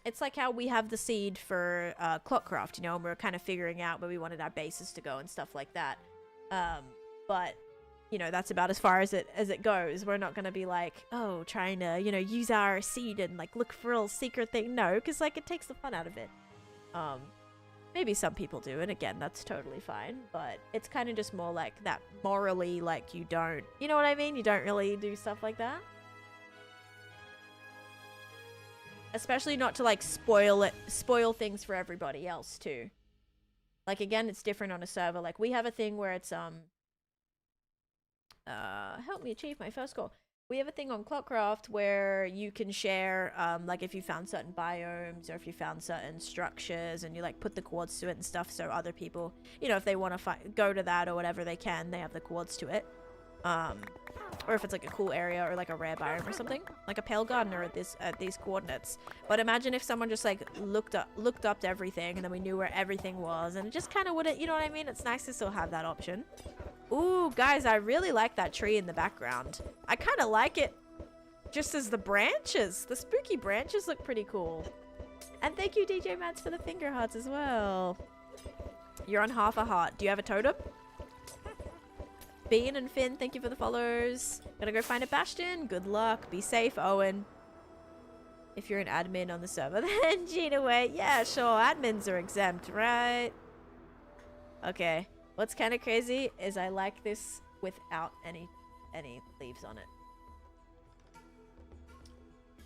It's like how we have the seed for Clockcraft, you know, and we're kind of figuring out where we wanted our bases to go and stuff like that. But you know, that's about as far as it goes. We're not gonna be like, oh, trying to, you know, use our seed and like look for a secret thing. No, because like it takes the fun out of it. Maybe some people do, and again, that's totally fine. But it's kind of just more like that morally, like you don't, you know what I mean? You don't really do stuff like that. Especially not to like spoil things for everybody else too. Like again, it's different on a server. Like we have a thing where it's help me achieve my first goal. We have a thing on Clockcraft where you can share, like if you found certain biomes or if you found certain structures and you like put the coords to it and stuff, so other people, you know, if they want to go to that or whatever, they can. They have the coords to it. Or if it's like a cool area or like a rare biome or something, like a pale gardener at these coordinates. But imagine if someone just like looked up to everything and then we knew where everything was, and it just kind of wouldn't, you know what I mean? It's nice to still have that option. Ooh, guys, I really like that tree in the background. I kind of like it just as the branches. The spooky branches look pretty cool. And thank you, DJ Mads, for the finger hearts as well. You're on half a heart. Do you have a totem? Bean and Finn, thank you for the follows. Gotta go find a bastion. Good luck. Be safe, Owen. If you're an admin on the server, then Gina, wait. Yeah, sure. Admins are exempt, right? Okay. What's kind of crazy is I like this without any leaves on it.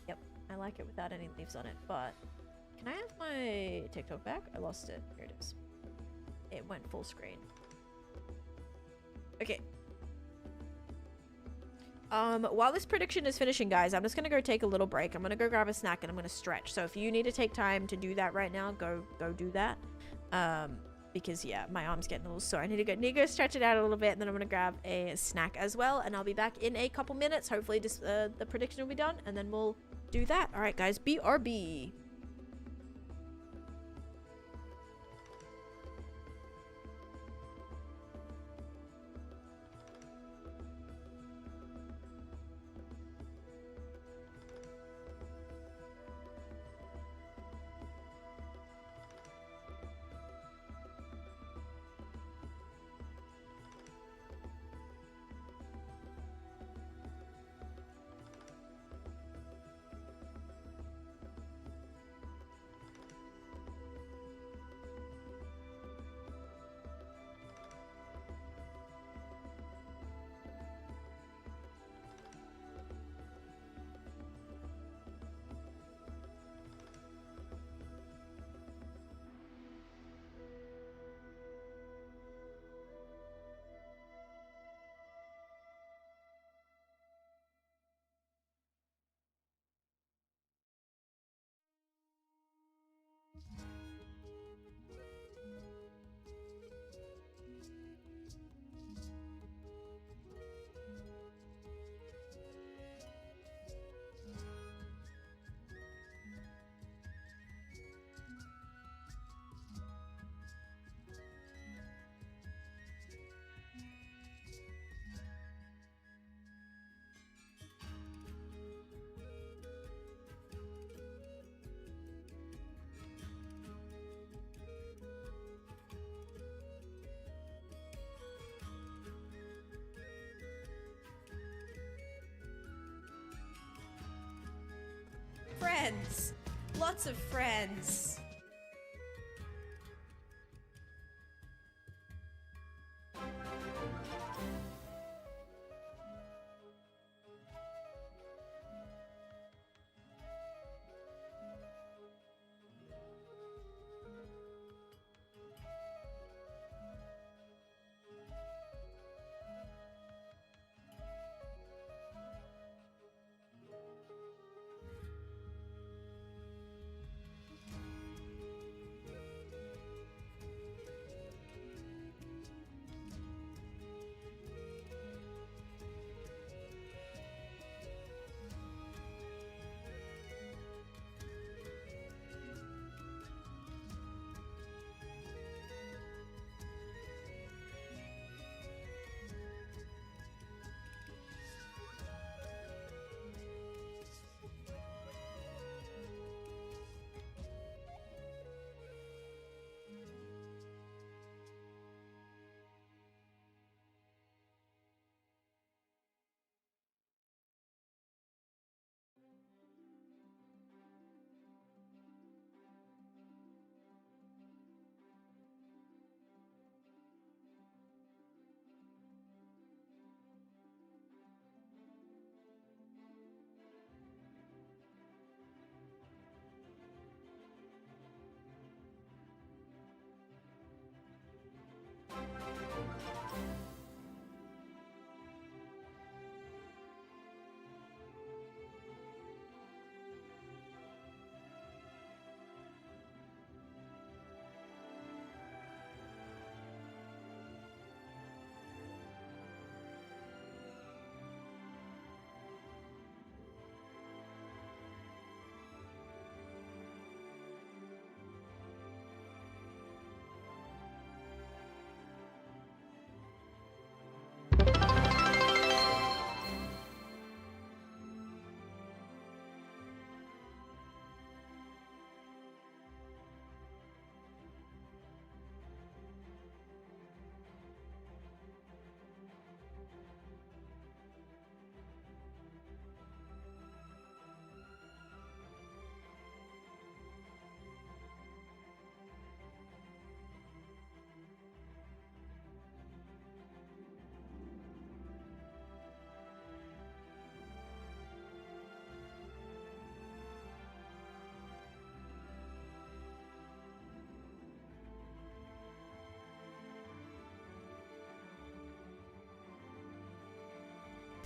Yep, I like it without any leaves on it, but can I have my TikTok back? I lost it. Here it is. It went full screen. Okay. While this prediction is finishing, guys, I'm just gonna go take a little break. I'm gonna go grab a snack and I'm gonna stretch. So if you need to take time to do that right now, go do that. Because yeah, my arm's getting a little sore. I need to go stretch it out a little bit, and then I'm gonna grab a snack as well, and I'll be back in a couple minutes. Hopefully, just the prediction will be done, and then we'll do that. All right, guys, BRB. Friends. Lots of friends.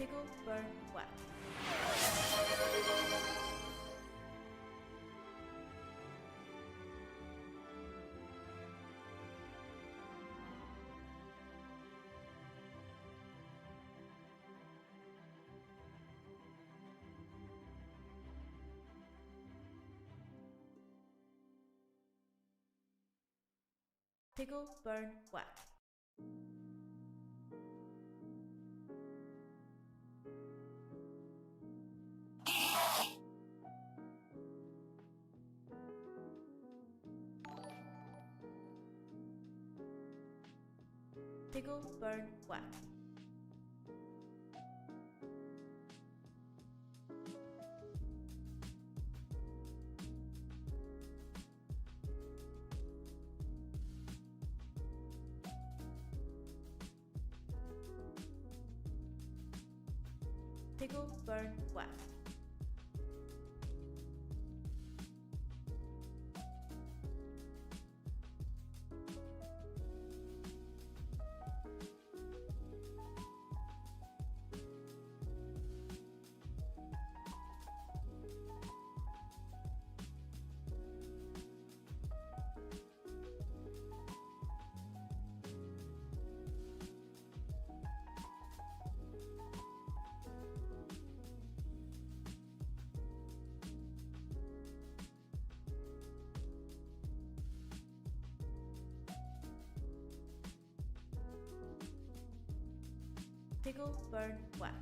Pickle, burn, whack. Pickle, burn, whack. Pickle, burn, whack. Pickle, burn, whack. Pickle, burn, whack.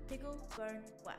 Pickle, burn, whack.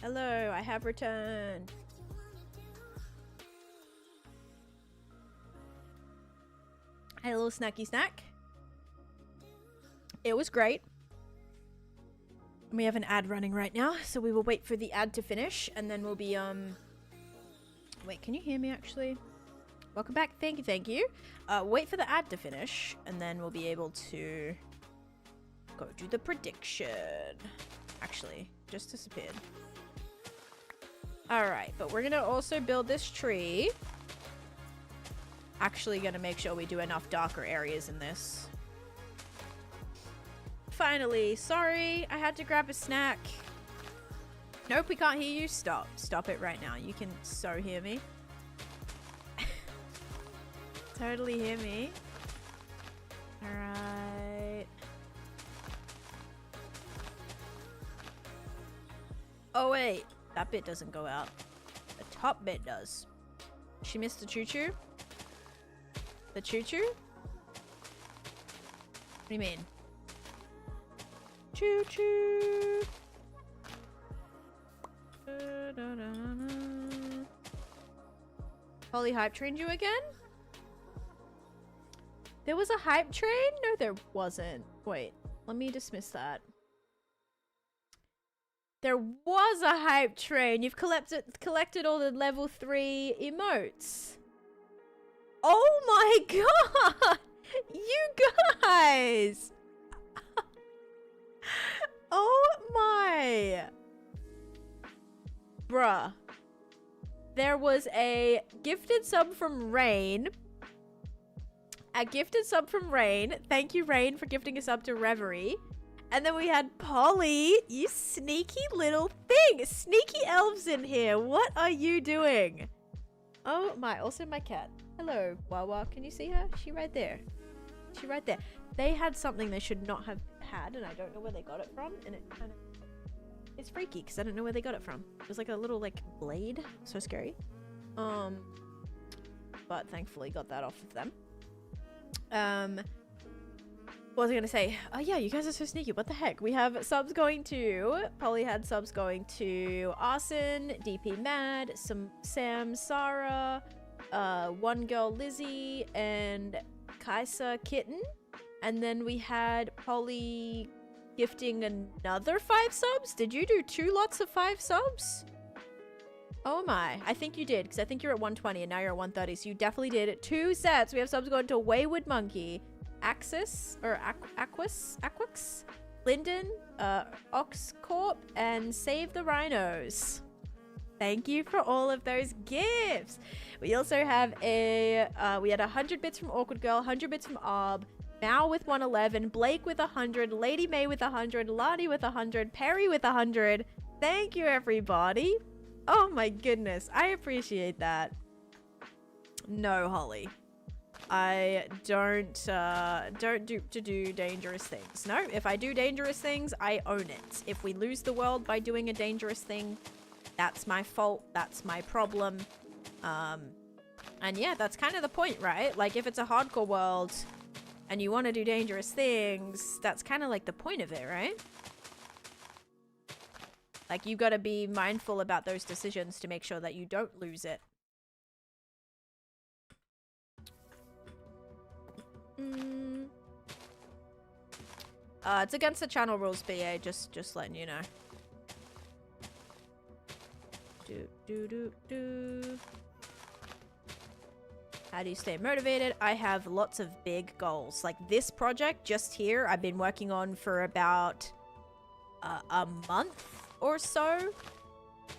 Hello, I have returned. I had a little snacky snack. It was great. We have an ad running right now, so we will wait for the ad to finish, and then we'll be, Wait, can you hear me, actually? Welcome back. Thank you, thank you. Wait for the ad to finish, and then we'll be able to go do the prediction. Actually, just disappeared. Alright, but we're gonna also build this tree. Actually gonna make sure we do enough darker areas in this. Finally, sorry, I had to grab a snack. Nope, we can't hear you. Stop. Stop it right now. You can so hear me. Totally hear me. Alright. Oh wait, that bit doesn't go out. The top bit does. She missed the choo-choo? The choo-choo? What do you mean? Choo-choo! Holly hype trained you again? There was a hype train? No, there wasn't. Wait, let me dismiss that. There was a hype train. You've collected all the level 3 emotes. Oh my god! You guys! Oh my! Bruh. There was a gifted sub from Rain. A gifted sub from Rain. Thank you, Rain, for gifting a sub to Reverie. And then we had Polly. You sneaky little thing. Sneaky elves in here. What are you doing? Oh my. Also my cat. Hello, Wawa. Can you see her? She right there. She right there. They had something they should not have had, and I don't know where they got it from. And it kind of... It's freaky, because I don't know where they got it from. It was like a little, like, blade. So scary. But thankfully got that off of them. What was I gonna say? Oh yeah, you guys are so sneaky. What the heck? We have subs going to... Polly had subs going to Arson, DP Mad, Sam, Sarah, One Girl Lizzie, and Kaisa Kitten. And then we had Polly gifting another 5 subs. Did you do 2 lots of 5 subs? Oh my. I think you did, because I think you're at 120 and now you're at 130. So you definitely did it. 2 sets. We have subs going to Wayward Monkey, Axis, or Aquix, Linden, Oxcorp, and Save the Rhinos. Thank you for all of those gifts. We also have a, we had 100 bits from Awkward Girl, 100 bits from Arb, Mal with 111, Blake with 100, Lady May with 100, Lani with 100, Perry with 100. Thank you, everybody. Oh my goodness. I appreciate that. No, Holly. I don't do dangerous things. No, if I do dangerous things, I own it. If we lose the world by doing a dangerous thing, that's my fault. That's my problem. And yeah, that's kind of the point, right? Like, if it's a hardcore world and you want to do dangerous things, that's kind of like the point of it, right? Like, you got to be mindful about those decisions to make sure that you don't lose it. It's against the channel rules, BA. Just letting you know. How do you stay motivated? I have lots of big goals. Like this project just here, I've been working on for about a month or so.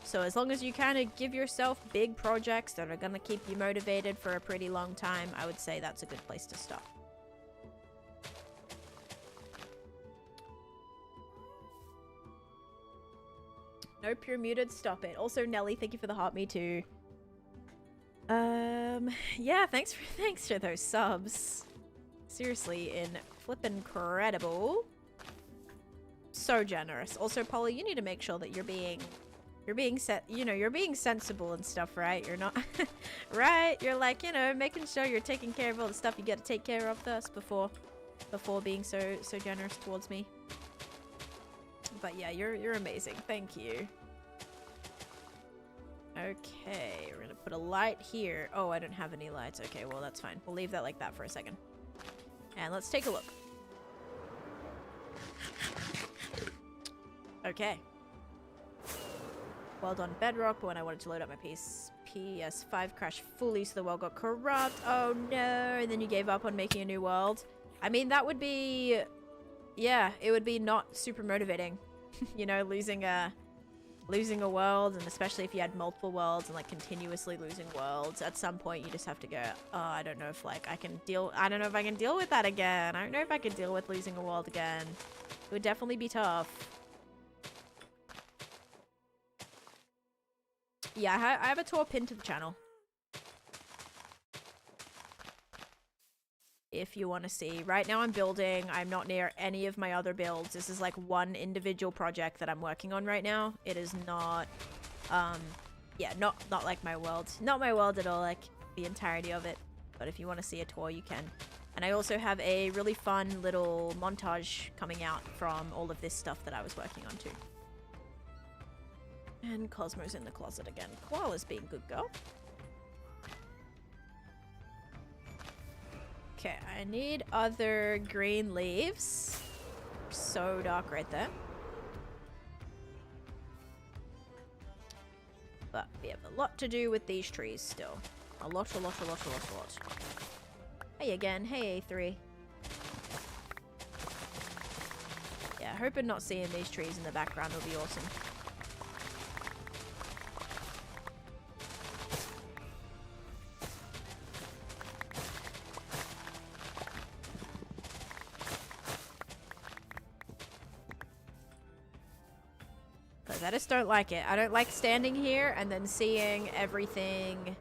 So as long as you kind of give yourself big projects that are going to keep you motivated for a pretty long time, I would say that's a good place to start. Nope, you're muted. Stop it. Also, Nelly, thank you for the heart. Me too. Yeah, thanks for those subs. Seriously, flippin' incredible. So generous. Also, Polly, you need to make sure that you're being sensible and stuff, right? You're not right. You're like, making sure you're taking care of all the stuff you got to take care of first before being so generous towards me. But yeah, you're amazing. Thank you. Okay, we're gonna put a light here. Oh, I don't have any lights. Okay, well, that's fine. We'll leave that like that for a second. And let's take a look. Okay. World on Bedrock, but when I wanted to load up my PS5 crashed fully, so the world got corrupt. Oh no, and then you gave up on making a new world. I mean, that would be... Yeah, it would be not super motivating. You know, losing a world, and especially if you had multiple worlds and like continuously losing worlds, at some point you just have to go, oh, I don't know if like I don't know if I can deal with that again. I don't know if I can deal with losing a world again. It would definitely be tough. Yeah, I have a tour pinned to the channel. If you want to see. Right now I'm building. I'm not near any of my other builds. This is like one individual project that I'm working on right now. It is not, yeah, not like my world. Not my world at all, like the entirety of it. But if you want to see a tour, you can. And I also have a really fun little montage coming out from all of this stuff that I was working on too. And Cosmo's in the closet again. Koala's being good girl. Okay, I need other green leaves. So dark right there. But we have a lot to do with these trees still. A lot. Hey again, hey A3. Yeah, hoping not seeing these trees in the background will be awesome. I just don't like it. I don't like standing here and then seeing everything.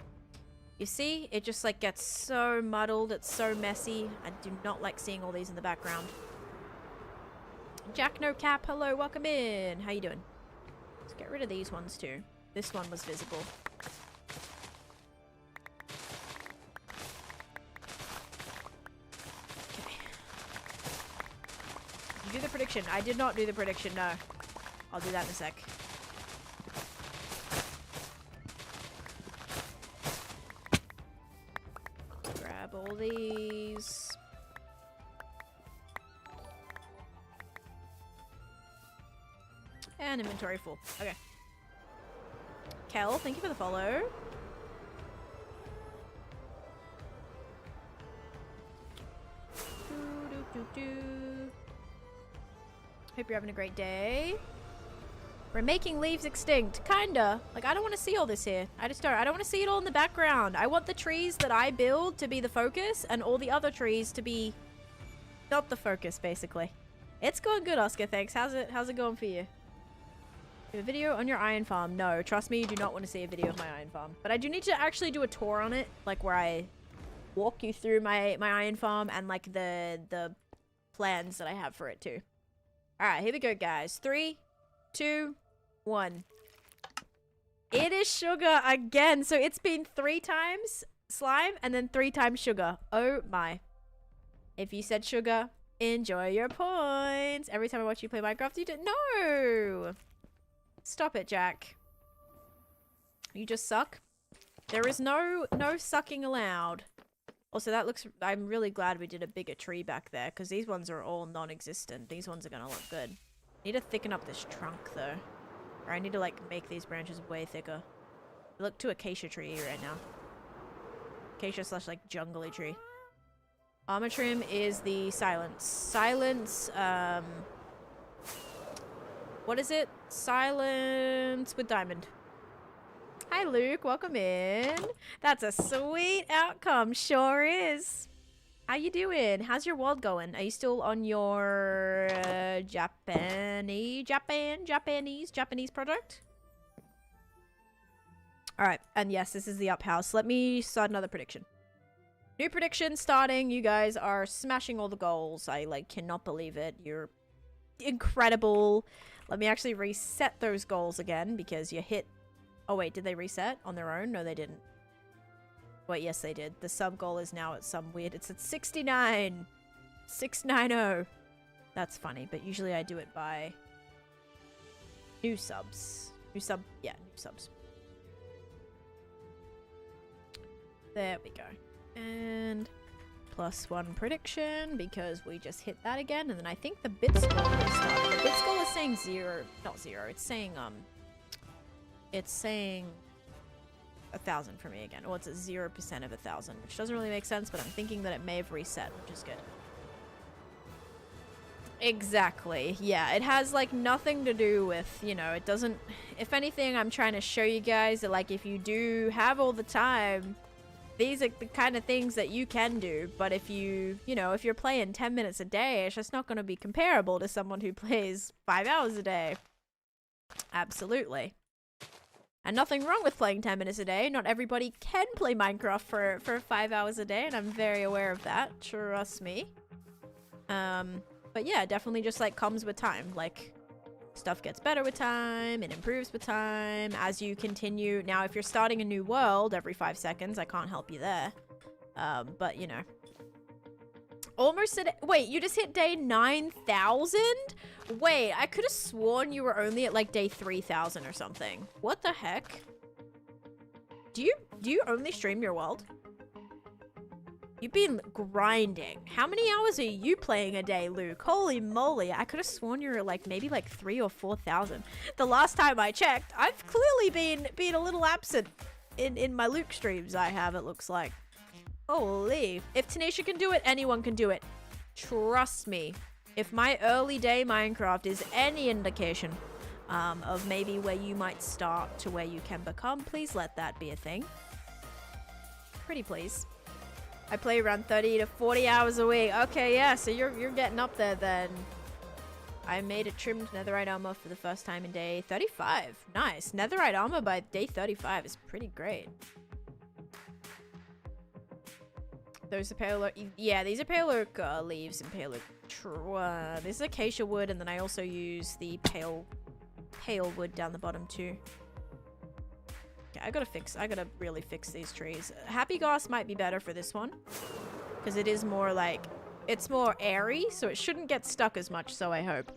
You see? It just like gets so muddled. It's so messy. I do not like seeing all these in the background. Jack No Cap, hello, welcome in. How you doing? Let's get rid of these ones too. This one was visible. Okay. Did you do the prediction? I did not do the prediction, no. I'll do that in a sec. Grab all these. And inventory full. Okay. Kel, thank you for the follow. Hope you're having a great day. We're making leaves extinct. Kinda. Like, I don't want to see all this here. I don't want to see it all in the background. I want the trees that I build to be the focus and all the other trees to be not the focus, basically. It's going good, Oscar. Thanks. How's it going for you? Do a video on your iron farm? No, trust me, you do not want to see a video of my iron farm. But I do need to actually do a tour on it, like where I walk you through my iron farm and like the plans that I have for it too. All right, here we go, guys. 3, 2, 1. It is sugar again. So it's been 3 times slime and then 3 times sugar. Oh my. If you said sugar, enjoy your points. Every time I watch you play Minecraft, you didn't. No. Stop it, Jack. You just suck. There is no sucking allowed. Also, that looks... I'm really glad we did a bigger tree back there, because these ones are all non-existent. These ones are going to look good. Need to thicken up this trunk, though. Or I need to, like, make these branches way thicker. I look too acacia tree right now. Acacia slash, like, jungly tree. Armor trim is the silence. Silence, what is it? Silence with diamond. Hi, Luke. Welcome in. That's a sweet outcome. Sure is. How you doing? How's your world going? Are you still on your Japanese project? All right. And yes, this is the up house. Let me start another prediction. New prediction starting. You guys are smashing all the goals. I like cannot believe it. You're incredible. Let me actually reset those goals again because you hit... Oh wait, did they reset on their own? No, they didn't. Wait, yes, they did. The sub goal is now at some weird... It's at 69. 690. That's funny, but usually I do it by... New subs. New subs. There we go. And +1 prediction because we just hit that again. And then I think the bit score is started. The bit score is saying 0. Not 0. It's saying, it's saying 1,000 for me again. Or it's at 0% of 1,000, which doesn't really make sense, but I'm thinking that it may have reset, which is good. Exactly. Yeah, it has like nothing to do with, you know, it doesn't, if anything, I'm trying to show you guys that like if you do have all the time, these are the kind of things that you can do. But if you know, if you're playing 10 minutes a day, it's just not going to be comparable to someone who plays 5 hours a day. Absolutely. And nothing wrong with playing 10 minutes a day. Not everybody can play Minecraft for 5 hours a day, and I'm very aware of that. Trust me. But yeah, definitely just like comes with time. Like stuff gets better with time, it improves with time as you continue. Now, if you're starting a new world every 5 seconds, I can't help you there. But you know. Almost at, wait, you just hit day 9,000? Wait, I could have sworn you were only at like day 3,000 or something. What the heck? Do you only stream your world? You've been grinding. How many hours are you playing a day, Luke? Holy moly. I could have sworn you were like maybe like 3,000 or 4,000. The last time I checked, I've clearly been a little absent in my Luke streams I have, it looks like. Holy. If Taneesha can do it, anyone can do it. Trust me. If my early day Minecraft is any indication of maybe where you might start to where you can become, please let that be a thing. Pretty please. I play around 30 to 40 hours a week. Okay, yeah, so you're getting up there then. I made a trimmed netherite armor for the first time in day 35. Nice. Netherite armor by day 35 is pretty great. Those are pale oak. Yeah, these are pale oak leaves and pale oak. This is acacia wood, and then I also use the pale wood down the bottom too. Okay, I gotta really fix these trees. Happy Goss might be better for this one. Because it is more like, it's more airy, so it shouldn't get stuck as much, so I hope.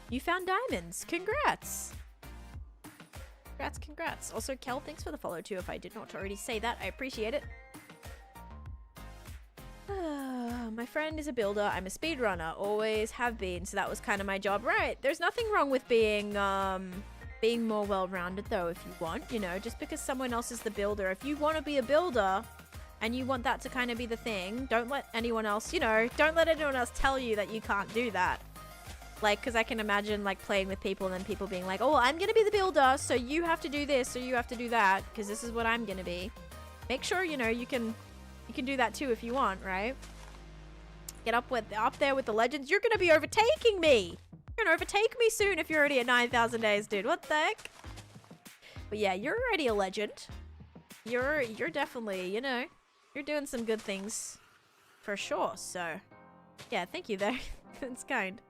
You found diamonds. Congrats. Congrats. Also, Kel, thanks for the follow too. If I did not already say that, I appreciate it. My friend is a builder. I'm a speedrunner. Always have been. So that was kind of my job. Right. There's nothing wrong with being more well-rounded though if you want. You know, just because someone else is the builder. If you want to be a builder and you want that to kind of be the thing, don't let anyone else, you know, don't let anyone else tell you that you can't do that. Like, because I can imagine like playing with people and then people being like, oh, I'm going to be the builder. So you have to do this or you have to do that because this is what I'm going to be. Make sure, you know, you can do that too if you want, right? Get up there with the legends. You're gonna be overtaking me. You're gonna overtake me soon if you're already at 9,000 days, dude. What the heck? But yeah, you're already a legend. You're definitely, you know, you're doing some good things for sure. So yeah, thank you there. That's kind.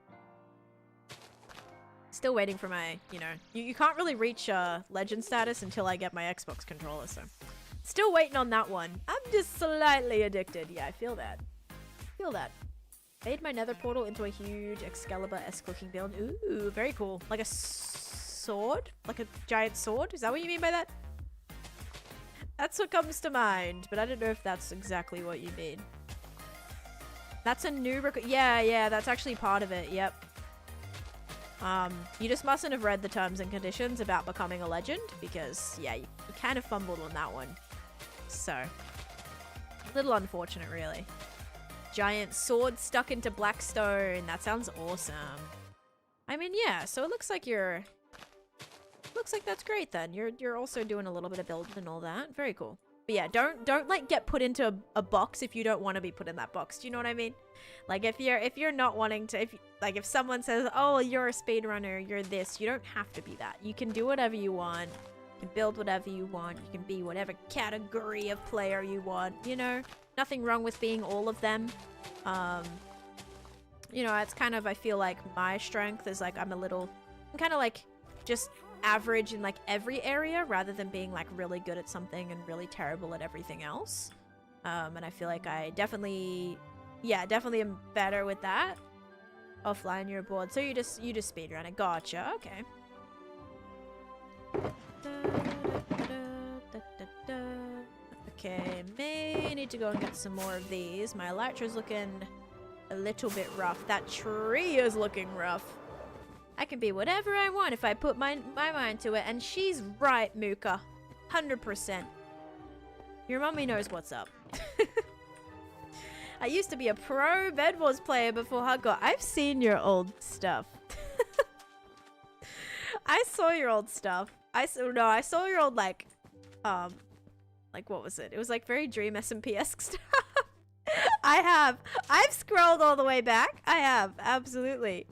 Still waiting for my, you know, you can't really reach legend status until I get my Xbox controller. So still waiting on that one. I'm just slightly addicted. Yeah, I feel that. Feel that. Made my nether portal into a huge Excalibur-esque looking build. Ooh, very cool. Like a sword? Like a giant sword? Is that what you mean by that? That's what comes to mind, but I don't know if that's exactly what you mean. That's a new yeah, that's actually part of it, yep. You just mustn't have read the terms and conditions about becoming a legend, because, yeah, you kind of fumbled on that one. So, a little unfortunate, really. Giant sword stuck into black stone. That sounds awesome. I mean, yeah, so it looks like you're... Looks like that's great then. You're also doing a little bit of building and all that. Very cool. But yeah, don't like get put into a box if you don't want to be put in that box. Do you know what I mean? Like if you're not wanting to, if someone says, "Oh, you're a speedrunner, you're this," you don't have to be that. You can do whatever you want. You can build whatever you want. You can be whatever category of player you want, you know? Nothing wrong with being all of them. You know, it's kind of, I feel like my strength is like I'm kind of like just average in like every area rather than being like really good at something and really terrible at everything else. And I feel like I definitely am better with that. Offline, you're bored, so you just speedrun it. Gotcha. Okay. Okay, may need to go and get some more of these. My elytra's looking a little bit rough. That tree is looking rough. I can be whatever I want if I put my mind to it. And she's right, Mooka. 100%. Your mommy knows what's up. I used to be a pro Bed Wars player before hardcore. I've seen your old stuff. I saw your old stuff. I saw your old, like, what was it? It was, like, very Dream SMP-esque stuff. I've scrolled all the way back. I have, absolutely.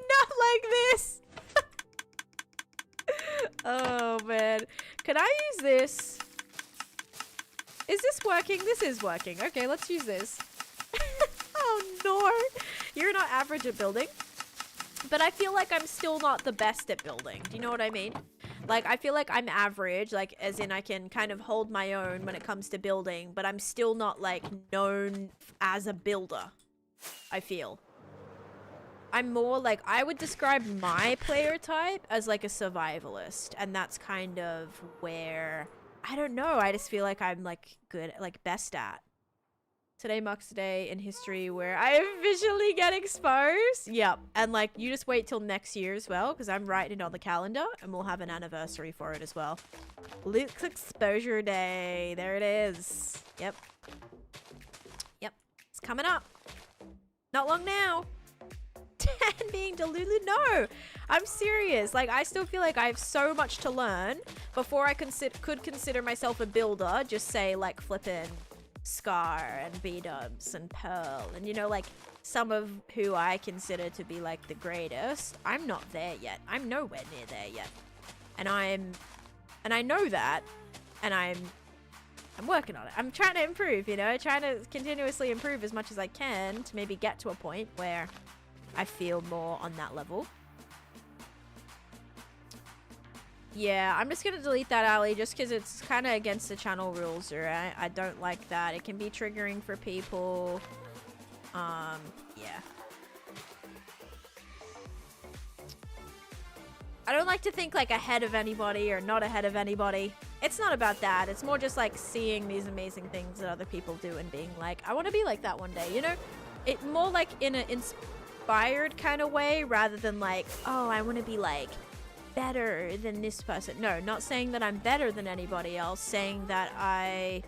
Not like this. Oh, man. Can I use this? Is this working? This is working. Okay, let's use this. Oh, no. You're not average at building. But I feel like I'm still not the best at building. Do you know what I mean? Like, I feel like I'm average, like, as in I can kind of hold my own when it comes to building, but I'm still not, like, known as a builder, I feel. I'm more, like, I would describe my player type as, like, a survivalist, and that's kind of where, I don't know, I just feel like I'm, like, good, like, best at. Today marks the day in history where I officially get exposed. Yep. And, like, you just wait till next year as well, because I'm writing it on the calendar, and we'll have an anniversary for it as well. Luke's Exposure Day. There it is. Yep. Yep. It's coming up. Not long now. And being delulu. No. I'm serious. Like, I still feel like I have so much to learn before I could consider myself a builder. Just say, like, flippin' Scar and B-dubs and Pearl and, you know, like, some of who I consider to be, like, the greatest. I'm not there yet. I'm nowhere near there yet. And I know that, and I'm working on it. I'm trying to improve, you know, trying to continuously improve as much as I can to maybe get to a point where I feel more on that level. Yeah, I'm just gonna delete that, Ali, just because it's kind of against the channel rules, right? I don't like that. It can be triggering for people. Yeah. I don't like to think, like, ahead of anybody or not ahead of anybody. It's not about that. It's more just, like, seeing these amazing things that other people do and being like, I want to be like that one day, you know? It more, like, in an inspired kind of way rather than, like, oh, I want to be, like, better than this person. No, not saying that I'm better than anybody else, saying that I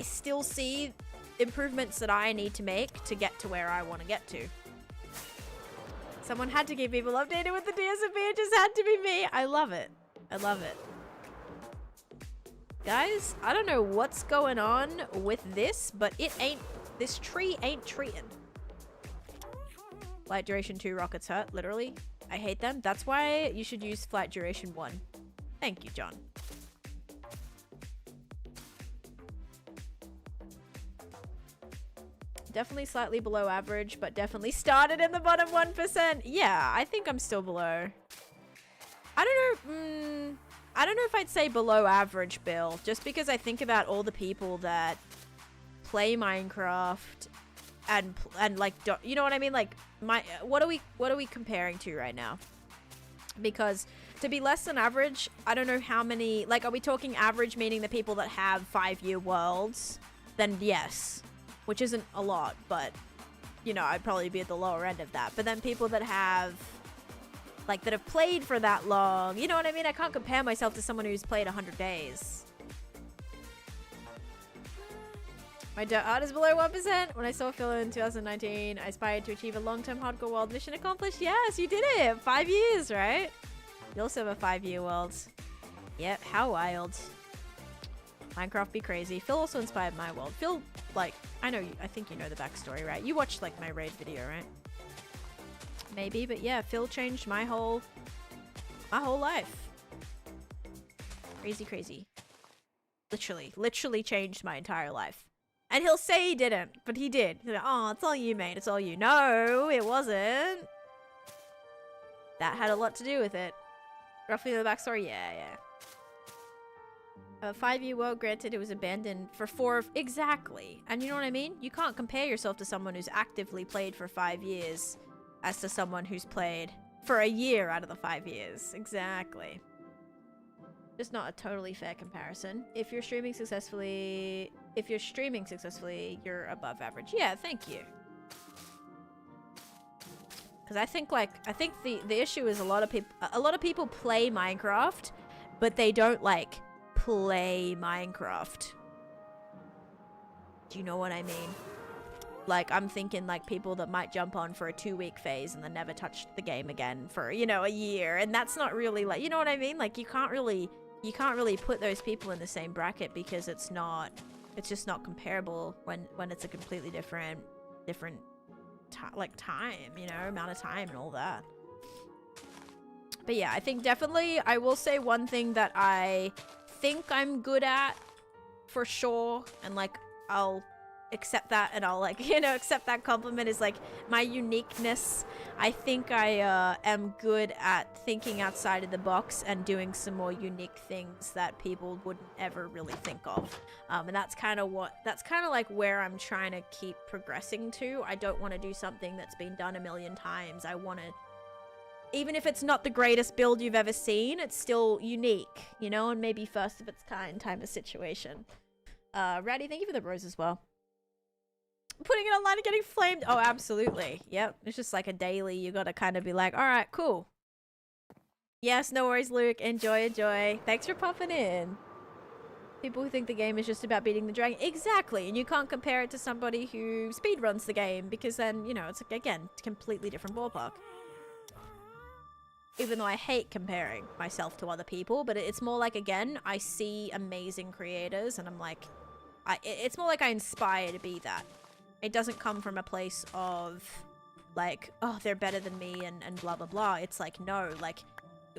still see improvements that I need to make to get to where I want to get to. Someone had to keep people updated with the DSMP. It just had to be me. I love it. I love it. Guys, I don't know what's going on with this, but this tree ain't treating. Light duration 2 rockets hurt, literally. I hate them. That's why you should use flight duration 1. Thank you, John. Definitely slightly below average, but definitely started in the bottom 1%. Yeah, I think I'm still below. I don't know. I don't know if I'd say below average, Bill, just because I think about all the people that play Minecraft and like, you know what I mean? Like, what are we comparing to right now? Because to be less than average, I don't know how many, like, are we talking average meaning the people that have 5-year worlds? Then yes, which isn't a lot, but, you know, I'd probably be at the lower end of that. But then people that have, like, that have played for that long, you know what I mean? I can't compare myself to someone who's played 100 days. My dirt art is below 1%. When I saw Phil in 2019, I aspired to achieve a long-term hardcore world. Mission accomplished. Yes, you did it. 5 years, right? You also have a 5-year world. Yep, how wild. Minecraft be crazy. Phil also inspired my world. Phil, like, I think you know the backstory, right? You watched, like, my raid video, right? Maybe, but yeah, Phil changed my whole life. Crazy, crazy. Literally changed my entire life. And he'll say he didn't, but he did. He's like, oh, it's all you, mate. It's all you. No, it wasn't. That had a lot to do with it. Roughly the backstory? Yeah. A 5-year world, granted, it was abandoned for 4 exactly. And you know what I mean? You can't compare yourself to someone who's actively played for 5 years as to someone who's played for a year out of the 5 years. Exactly. Just not a totally fair comparison. If you're streaming successfully, you're above average. Yeah, thank you. Because I think the issue is a lot of people play Minecraft, but they don't like play Minecraft. Do you know what I mean? Like, I'm thinking like people that might jump on for a 2-week phase and then never touch the game again for, you know, a year, and that's not really like, you know what I mean? Like, you can't really put those people in the same bracket because it's just not comparable when it's a completely different time, you know, amount of time and all that. But yeah, I think definitely I will say one thing that I think I'm good at for sure, and like I'll accept that, and I'll like, you know, accept that compliment, is like my uniqueness. I think I am good at thinking outside of the box and doing some more unique things that people wouldn't ever really think of. And that's kind of like where I'm trying to keep progressing to. I don't want to do something that's been done a million times. I want to, even if it's not the greatest build you've ever seen, it's still unique, you know, and maybe first of its kind type of situation. Ratty, thank you for the rose as well. Putting it online and getting flamed. Oh, absolutely. Yep. It's just like a daily. You gotta kind of be like, all right, cool. Yes, no worries, Luke. Enjoy. Thanks for popping in. People who think the game is just about beating the dragon. Exactly. And you can't compare it to somebody who speedruns the game, because then, you know, it's, again, completely different ballpark. Even though I hate comparing myself to other people, but it's more like, again, I see amazing creators and I'm like, it's more like I inspire to be that. It doesn't come from a place of like, oh, they're better than me and blah, blah, blah. It's like, no, like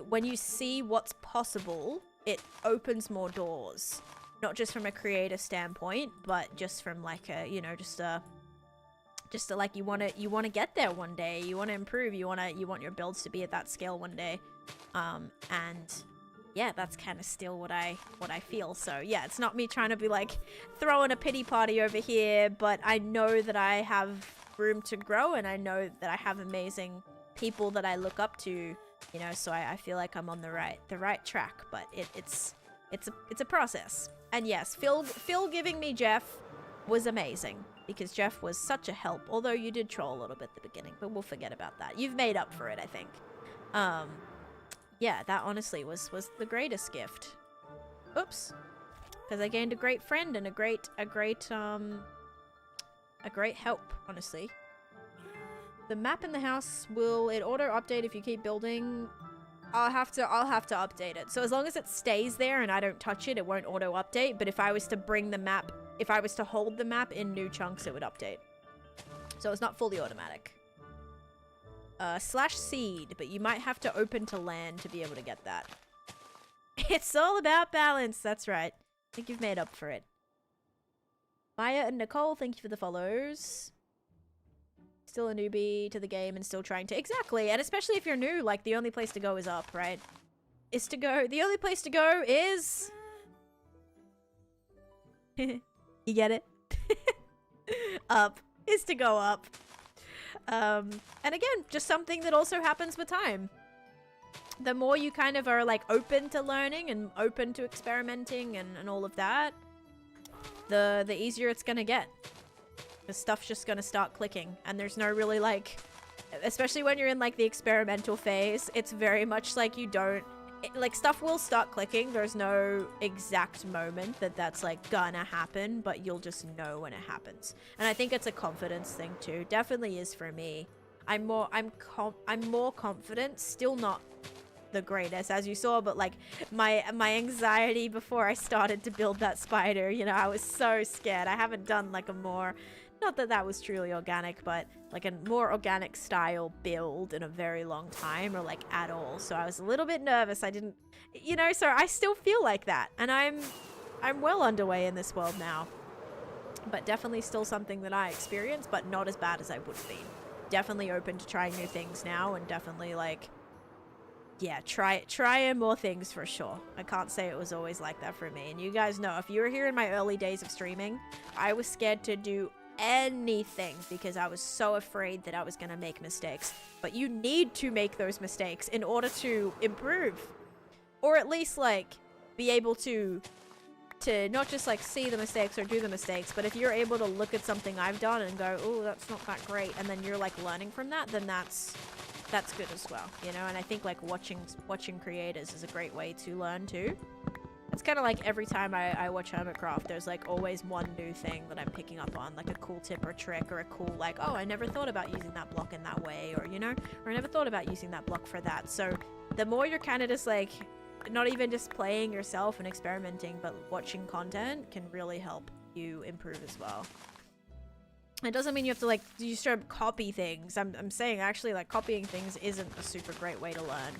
when you see what's possible, it opens more doors, not just from a creator standpoint, but just from like a, you know, just a like, you want to get there one day, you want to improve, you want your builds to be at that scale one day. And yeah, that's kind of still what I feel. So yeah, it's not me trying to be like throwing a pity party over here, but I know that I have room to grow, and I know that I have amazing people that I look up to, you know, so I feel like I'm on the right track, but it's a process. And yes, Phil giving me Jeff was amazing, because Jeff was such a help, although you did troll a little bit at the beginning, but we'll forget about that. You've made up for it, I think. Yeah, that honestly was the greatest gift. Oops. Because I gained a great friend and a great help, honestly. The map in the house, will it auto update if you keep building? I'll have to update it. So as long as it stays there and I don't touch it, it won't auto update. But if I was to bring the map, if I was to hold the map in new chunks, it would update. So it's not fully automatic. /seed, but you might have to open to land to be able to get that. It's all about balance, that's right. I think you've made up for it. Maya and Nicole, thank you for the follows. Still a newbie to the game and still trying to... Exactly, and especially if you're new, like, the only place to go is up, right? The only place to go is... You get it? Up. Is to go up. And again, just something that also happens with time. The more you kind of are like open to learning and open to experimenting and all of that, the easier it's gonna get. The stuff's just gonna start clicking, and there's no really like, especially when you're in like the experimental phase, it's very much like you don't, like stuff will start clicking. There's no exact moment that's like gonna happen, but you'll just know when it happens. And I think it's a confidence thing too. Definitely is for me. I'm more confident, still not the greatest as you saw, but like my anxiety before I started to build that spider, you know, I was so scared. I haven't done like a more, not that was truly organic, but like a more organic style build in a very long time, or like at all. So I was a little bit nervous. I didn't, you know, so I still feel like that, and I'm well underway in this world now, but definitely still something that I experienced, but not as bad as I would have been. Definitely open to trying new things now, and definitely like, yeah, trying more things for sure. I can't say it was always like that for me. And you guys know, if you were here in my early days of streaming, I was scared to do anything because I was so afraid that I was going to make mistakes. But you need to make those mistakes in order to improve. Or at least like be able to not just like see the mistakes or do the mistakes, but if you're able to look at something I've done and go, oh, that's not that great, and then you're like learning from that, then that's good as well, you know. And I think like watching creators is a great way to learn too. It's kind of like every time I watch Hermitcraft, there's like always one new thing that I'm picking up on, like a cool tip or trick or a cool like, oh, I never thought about using that block in that way, or you know, or I never thought about using that block for that. So the more you're kind of just like not even just playing yourself and experimenting, but watching content can really help you improve as well. It doesn't mean you have to like you start copy things. I'm saying actually like copying things isn't a super great way to learn,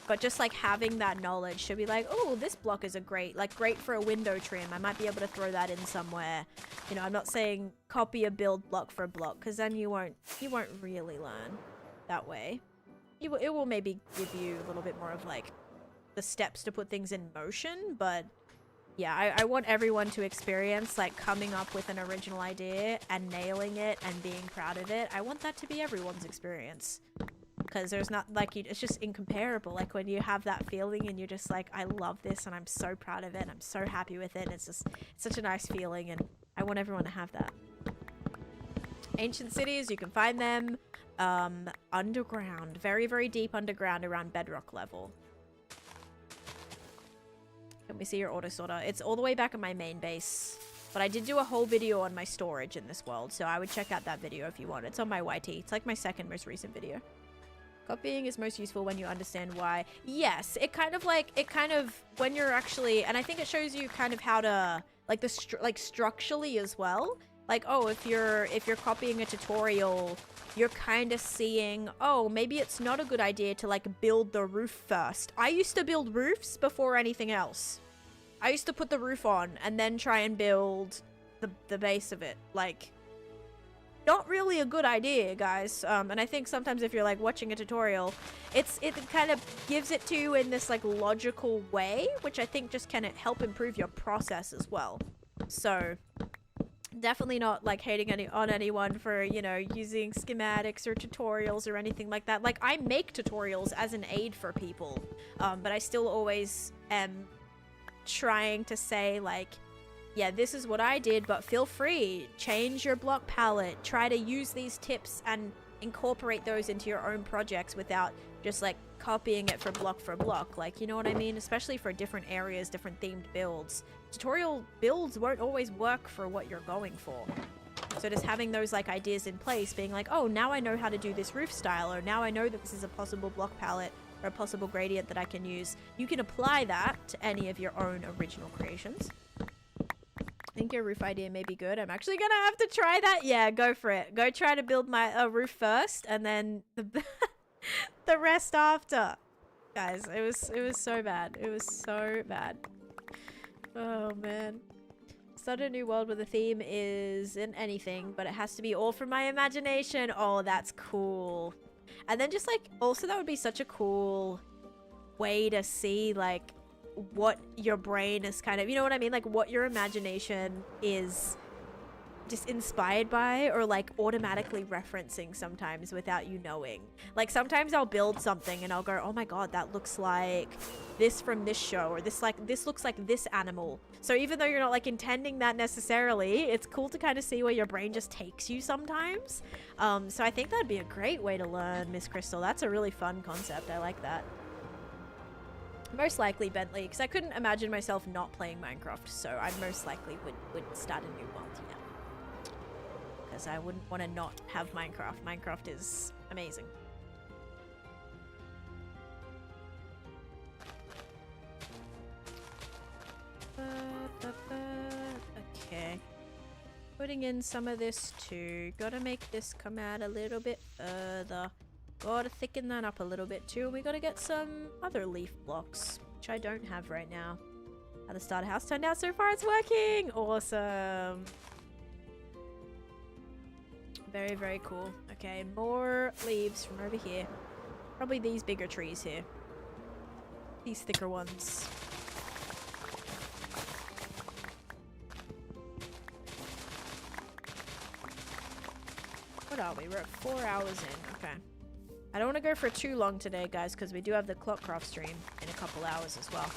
but just like having that knowledge should be like, oh, this block is great for a window trim. I might be able to throw that in somewhere. You know, I'm not saying copy a build block for a block, because then you won't really learn that way. It will maybe give you a little bit more of like the steps to put things in motion, but yeah, I want everyone to experience like coming up with an original idea and nailing it and being proud of it. I want that to be everyone's experience, because there's not like it's just incomparable. Like when you have that feeling and you're just like, I love this and I'm so proud of it and I'm so happy with it, and it's such a nice feeling, and I want everyone to have that. Ancient cities, you can find them underground, very, very deep underground around bedrock level. Let me see your auto sorter. It's all the way back at my main base, but I did do a whole video on my storage in this world, so I would check out that video if you want. It's on my YT. It's like my second most recent video. Copying is most useful when you understand why. Yes, it kind of when you're actually, and I think it shows you kind of how to like structurally as well. Like, oh, if you're copying a tutorial, you're kind of seeing, oh, maybe it's not a good idea to like build the roof first. I used to build roofs before anything else. I used to put the roof on and then try and build the base of it. Like, not really a good idea, guys. And I think sometimes if you're like watching a tutorial, it kind of gives it to you in this like logical way, which I think just can help improve your process as well. So definitely not like hating on anyone for, you know, using schematics or tutorials or anything like that. Like, I make tutorials as an aid for people, but I still always am trying to say like, yeah, this is what I did, but feel free, change your block palette, try to use these tips and incorporate those into your own projects without just like copying it for block, like, you know what I mean? Especially for different areas, different themed builds. Tutorial builds won't always work for what you're going for. So just having those like ideas in place, being like, oh, now I know how to do this roof style, or now I know that this is a possible block palette or a possible gradient that I can use. You can apply that to any of your own original creations. I think your roof idea may be good. I'm actually gonna have to try that. Yeah, go for it. Go try to build my roof first, and then the rest after. Guys, it was so bad. It was so bad. Oh man. Start a new world where the theme isn't anything, but it has to be all from my imagination. Oh, that's cool. And then just like, also that would be such a cool way to see like what your brain is kind of, you know what I mean? Like what your imagination is just inspired by, or like automatically referencing sometimes without you knowing. Like sometimes I'll build something and I'll go, oh my god, that looks like this from this show, or this looks like this animal. So even though you're not like intending that necessarily, it's cool to kind of see where your brain just takes you sometimes. So I think that'd be a great way to learn, Miss Crystal. That's a really fun concept. I like that. Most likely Bentley, because I couldn't imagine myself not playing Minecraft, so I most likely would start a new world, yeah. Because I wouldn't want to not have Minecraft. Minecraft is amazing. Okay. Putting in some of this too. Gotta make this come out a little bit further. Gotta thicken that up a little bit too. We gotta get some other leaf blocks, which I don't have right now. How the starter house turned out so far, it's working! Awesome! Very, very cool. Okay, more leaves from over here. Probably these bigger trees here. These thicker ones. What are we? We're at 4 hours in. Okay. I don't want to go for too long today, guys, because we do have the Clockcraft stream in a couple hours as well.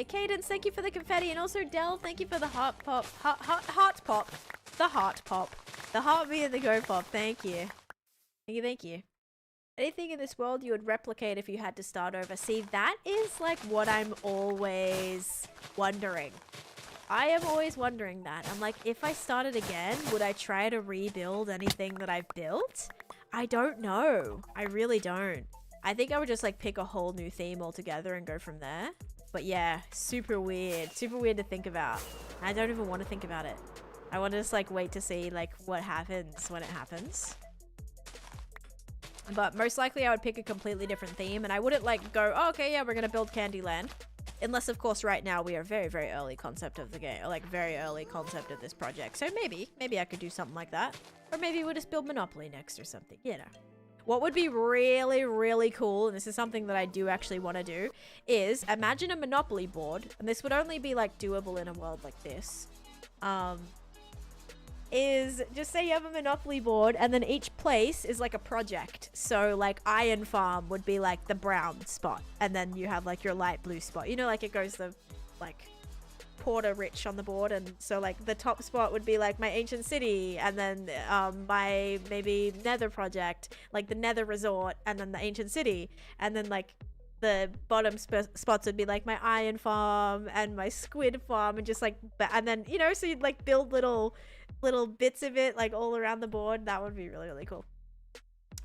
birthday. Cadence, thank you for the confetti. And also Del, thank you for the heart pop. Heart pop. The heart pop. The heartbeat and the go pop. Thank you. Thank you, thank you. Anything in this world you would replicate if you had to start over? See, that is like what I'm always wondering. I am always wondering that. I'm like, if I started again, would I try to rebuild anything that I've built? I don't know. I really don't. I think I would just like pick a whole new theme altogether and go from there. But yeah, super weird. Super weird to think about. I don't even want to think about it. I want to just like wait to see like what happens when it happens. But most likely I would pick a completely different theme, and I wouldn't like go, oh, okay, yeah, we're going to build Candyland. Unless, of course, right now we are very, very early concept of the game, or like very early concept of this project. So maybe I could do something like that. Or maybe we'll just build Monopoly next or something, you know. What would be really, really cool, and this is something that I do actually want to do, is imagine a Monopoly board, and this would only be like doable in a world like this. Is just say you have a Monopoly board and then each place is like a project. So like Iron Farm would be like the brown spot, and then you have like your light blue spot. You know, like it goes the like Porter Rich on the board, and so like the top spot would be like my ancient city, and then my maybe Nether project, like the Nether resort, and then the ancient city, and then like the bottom spots would be like my Iron Farm and my Squid Farm, and just like and then, you know, so you'd like build little bits of it like all around the board. That would be really, really cool,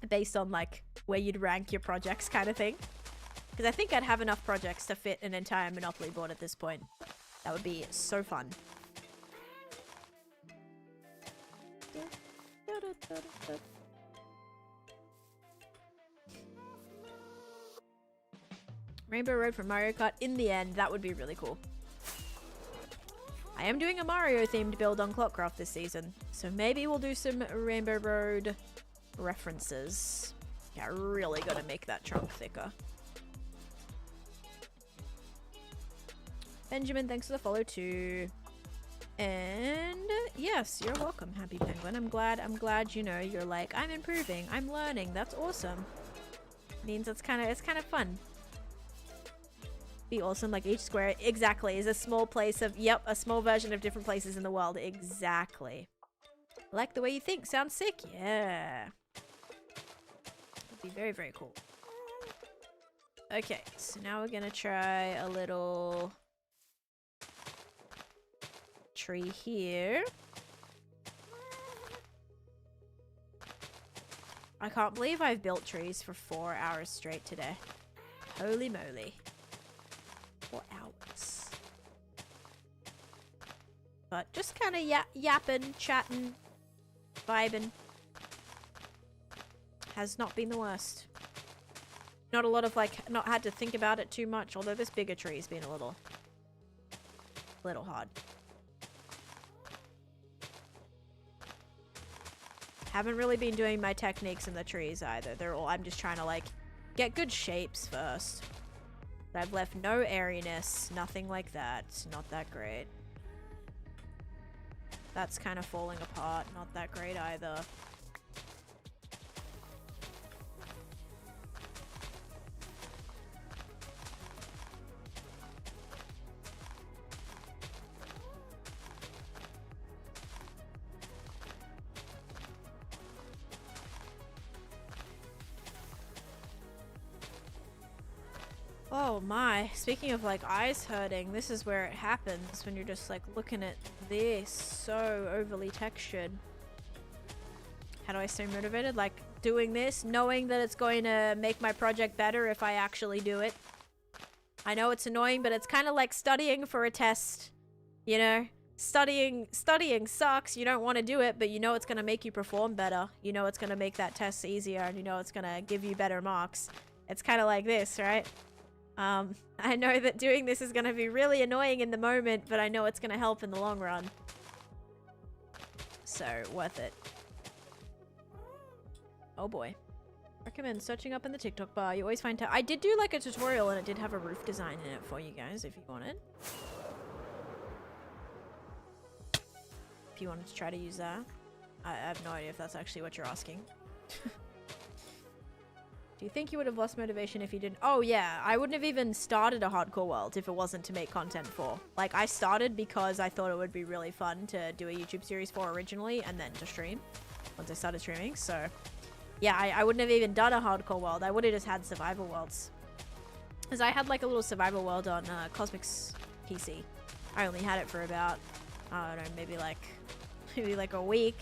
based on like where you'd rank your projects kind of thing, because I think I'd have enough projects to fit an entire Monopoly board at this point. That would be so fun. Rainbow Road from Mario Kart in the end. That would be really cool. I am doing a Mario themed build on Clockcraft this season, so maybe we'll do some Rainbow Road references. Yeah, really gotta make that trunk thicker. Benjamin, thanks for the follow too. And yes, you're welcome, Happy Penguin. I'm glad, you know, you're like, I'm improving, I'm learning. That's awesome. Means it's kind of fun. Be awesome, like each square exactly is a small place of, yep, a small version of different places in the world. Exactly. Like the way you think. Sounds sick. Yeah. It'd be very, very cool. Okay, so now we're gonna try a little tree here. I can't believe I've built trees for 4 hours straight today. Holy moly. 4 hours. But just kind of yapping, chatting, vibing. Has not been the worst. Not a lot of like, not had to think about it too much, although this bigger tree has been a little hard. Haven't really been doing my techniques in the trees either. They're all, I'm just trying to like get good shapes first. But I've left no airiness, nothing like that. Not that great. That's kind of falling apart. Not that great either. Oh my, speaking of like eyes hurting, this is where it happens when you're just like looking at this so overly textured. How do I stay motivated? Like doing this, knowing that it's going to make my project better if I actually do it. I know it's annoying, but it's kind of like studying for a test, you know? Studying sucks. You don't want to do it, but you know it's going to make you perform better. You know it's going to make that test easier, and you know it's going to give you better marks. It's kind of like this, right? I know that doing this is going to be really annoying in the moment, but I know it's going to help in the long run. So, worth it. Oh boy. Recommend searching up in the TikTok bar. You always find I did do like a tutorial, and it did have a roof design in it for you guys if you wanted. If you wanted to try to use that. I have no idea if that's actually what you're asking. Do you think you would have lost motivation if you didn't? Oh yeah, I wouldn't have even started a hardcore world if it wasn't to make content for. Like, I started because I thought it would be really fun to do a YouTube series for originally and then to stream once I started streaming. So yeah, I wouldn't have even done a hardcore world. I would have just had survival worlds. Because I had like a little survival world on Cosmic's PC. I only had it for about, I don't know, maybe like a week.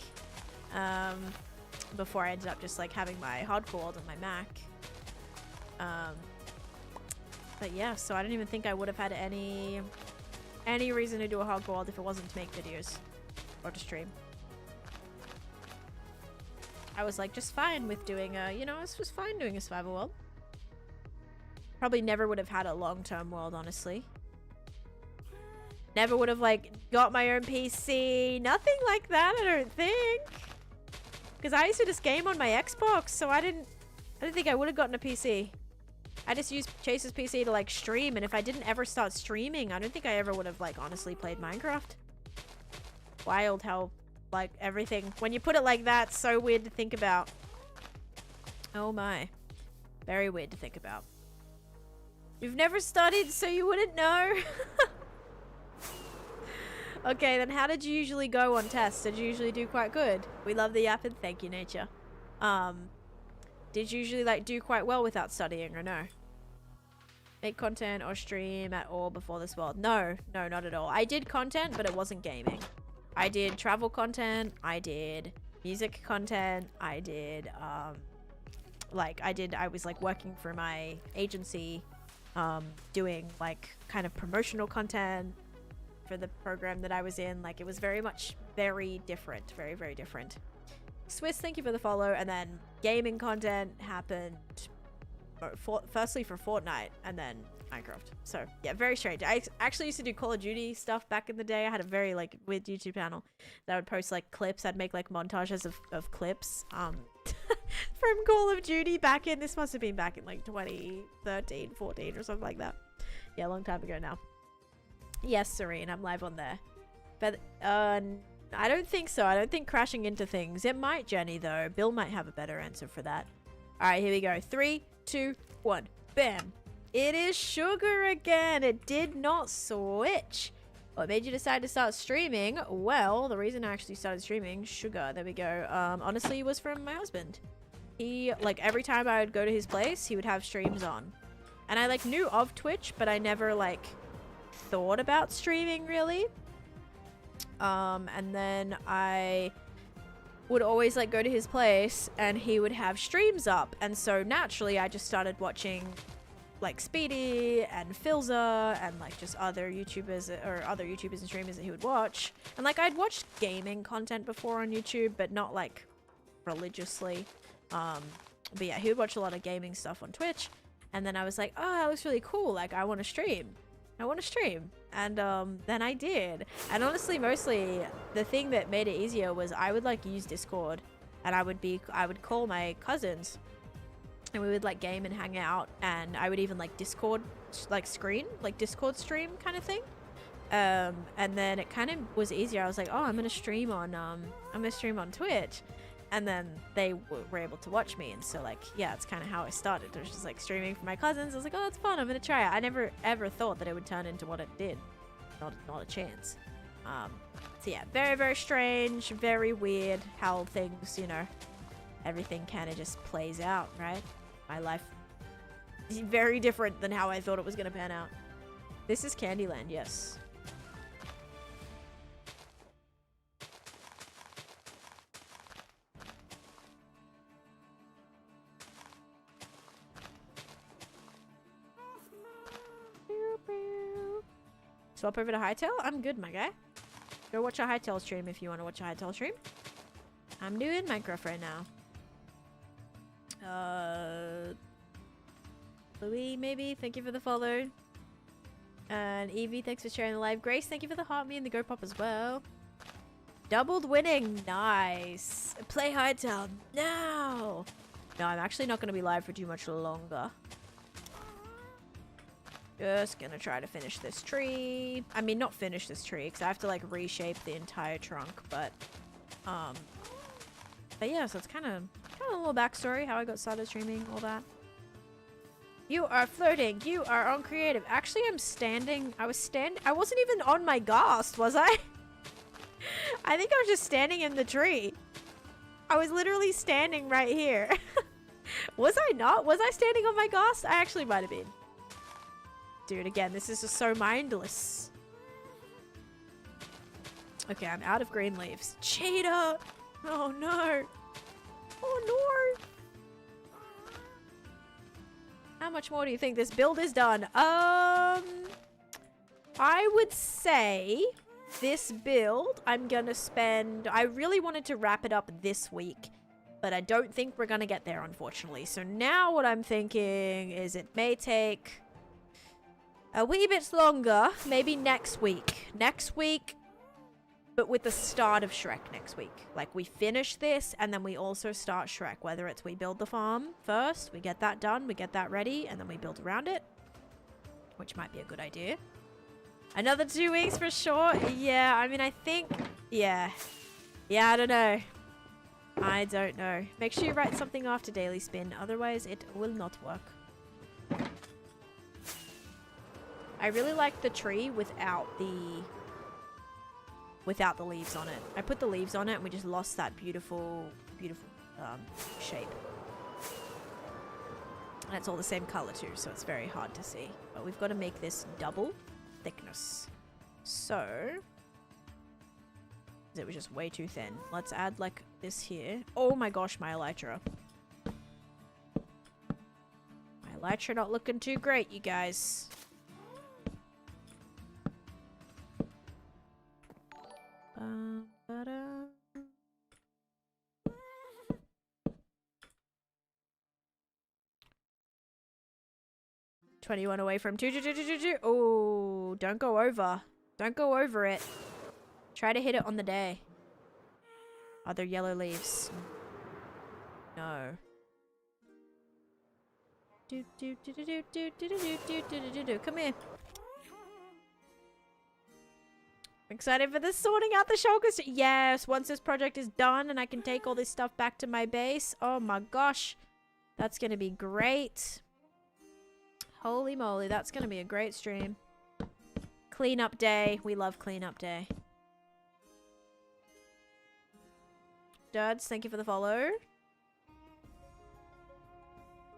Before I ended up just like having my hardcore world on my Mac. But yeah, so I don't even think I would have had any reason to do a hardcore world if it wasn't to make videos or to stream. I was like just fine with doing a, you know, I was just fine doing a survival world. Probably never would have had a long-term world, honestly. Never would have like got my own PC, nothing like that, I don't think. Because I used to just game on my Xbox, so I didn't think I would have gotten a PC. I just used Chase's PC to like stream, and if I didn't ever start streaming, I don't think I ever would have like honestly played Minecraft. Wild how like everything, when you put it like that, so weird to think about. Oh my. Very weird to think about. You've never studied, so you wouldn't know. Okay, then how did you usually go on tests? Did you usually do quite good? We love the yapping. Thank you, nature. Did you usually like do quite well without studying or no? Make content or stream at all before this world? No, no, not at all. I did content, but it wasn't gaming. I did travel content. I did music content. I did, I was like working for my agency, doing like kind of promotional content for the program that I was in. Like, it was very much very different, very, very different. Swiss, thank you for the follow. And then gaming content happened firstly for Fortnite and then Minecraft. So yeah, very strange. I actually used to do Call of Duty stuff back in the day. I had a very like weird YouTube channel that I would post like clips. I'd make like montages of clips from Call of Duty back in, this must have been back in like 2013, 14 or something like that. Yeah, a long time ago now. Yes, Serene, I'm live on there. But I don't think so. I don't think crashing into things. It might, Jenny, though. Bill might have a better answer for that. All right, here we go. 3, 2, 1. Bam. It is Sugar again. It did not switch. What made you decide to start streaming? Well, the reason I actually started streaming, Sugar, there we go, honestly, was from my husband. He, like, every time I would go to his place, he would have streams on. And I, like, knew of Twitch, but I never, like, thought about streaming, really. And then I would always like go to his place and he would have streams up, and so naturally I just started watching like Speedy and Filza and like just other YouTubers and streamers that he would watch. And like, I'd watched gaming content before on YouTube, but not like religiously. But yeah, he would watch a lot of gaming stuff on Twitch, and then I was like, oh, that looks really cool, like I want to stream. And then I did. And honestly, mostly the thing that made it easier was I would like use Discord, and I would call my cousins, and we would like game and hang out, and I would even like Discord Discord stream kind of thing. And then it kind of was easier. I was like, oh, I'm gonna stream on Twitch. And then they were able to watch me, and so like, yeah, it's kind of how I started. I was just like streaming for my cousins. I was like, oh, that's fun, I'm gonna try it. I never ever thought that it would turn into what it did. Not a chance. So yeah, very, very strange, very weird how things, you know, everything kind of just plays out, right? My life is very different than how I thought it was gonna pan out. This is Candyland, yes. Swap over to Hytale? I'm good, my guy. Go watch a Hytale stream if you want to watch a Hytale stream. I'm doing Minecraft right now. Louis, maybe? Thank you for the follow. And Evie, thanks for sharing the live. Grace, thank you for the heart, me and the Go Pop as well. Doubled winning. Nice. Play Hytale now. No, I'm actually not going to be live for too much longer. Just gonna try to finish this tree. I mean, not finish this tree, because I have to like reshape the entire trunk, but yeah, so it's kind of a little backstory how I got started streaming, all that. You are floating. You are on creative. Actually, I'm standing. I wasn't even on my ghast, was I? I think I was just standing in the tree. I was literally standing right here. Was I not? Was I standing on my ghast? I actually might have been. Dude, again, this is just so mindless. Okay, I'm out of green leaves. Cheetah! Oh no! Oh no! How much more do you think this build is done? I would say this build I'm gonna spend... I really wanted to wrap it up this week, but I don't think we're gonna get there, unfortunately. So now what I'm thinking is it may take a wee bit longer, maybe next week. Next week, but with the start of Shrek next week. Like, we finish this, and then we also start Shrek. Whether it's we build the farm first, we get that done, we get that ready, and then we build around it. Which might be a good idea. Another 2 weeks for sure? Yeah, I mean, I think... Yeah. Yeah, I don't know. I don't know. Make sure you write something after Daily Spin, otherwise it will not work. I really like the tree without the leaves on it. I put the leaves on it and we just lost that beautiful, beautiful shape. And it's all the same color too, so it's very hard to see. But we've got to make this double thickness. So, it was just way too thin. Let's add like this here. Oh my gosh, my elytra. My elytra not looking too great, you guys. Ba-da. 21 away from 2. Oh, don't go over. Don't go over it. Try to hit it on the day. Are there yellow leaves? No. Come here. Excited for this sorting out the shulkers. Yes, once this project is done and I can take all this stuff back to my base. Oh my gosh. That's going to be great. Holy moly, that's going to be a great stream. Cleanup day. We love cleanup day. Duds, thank you for the follow.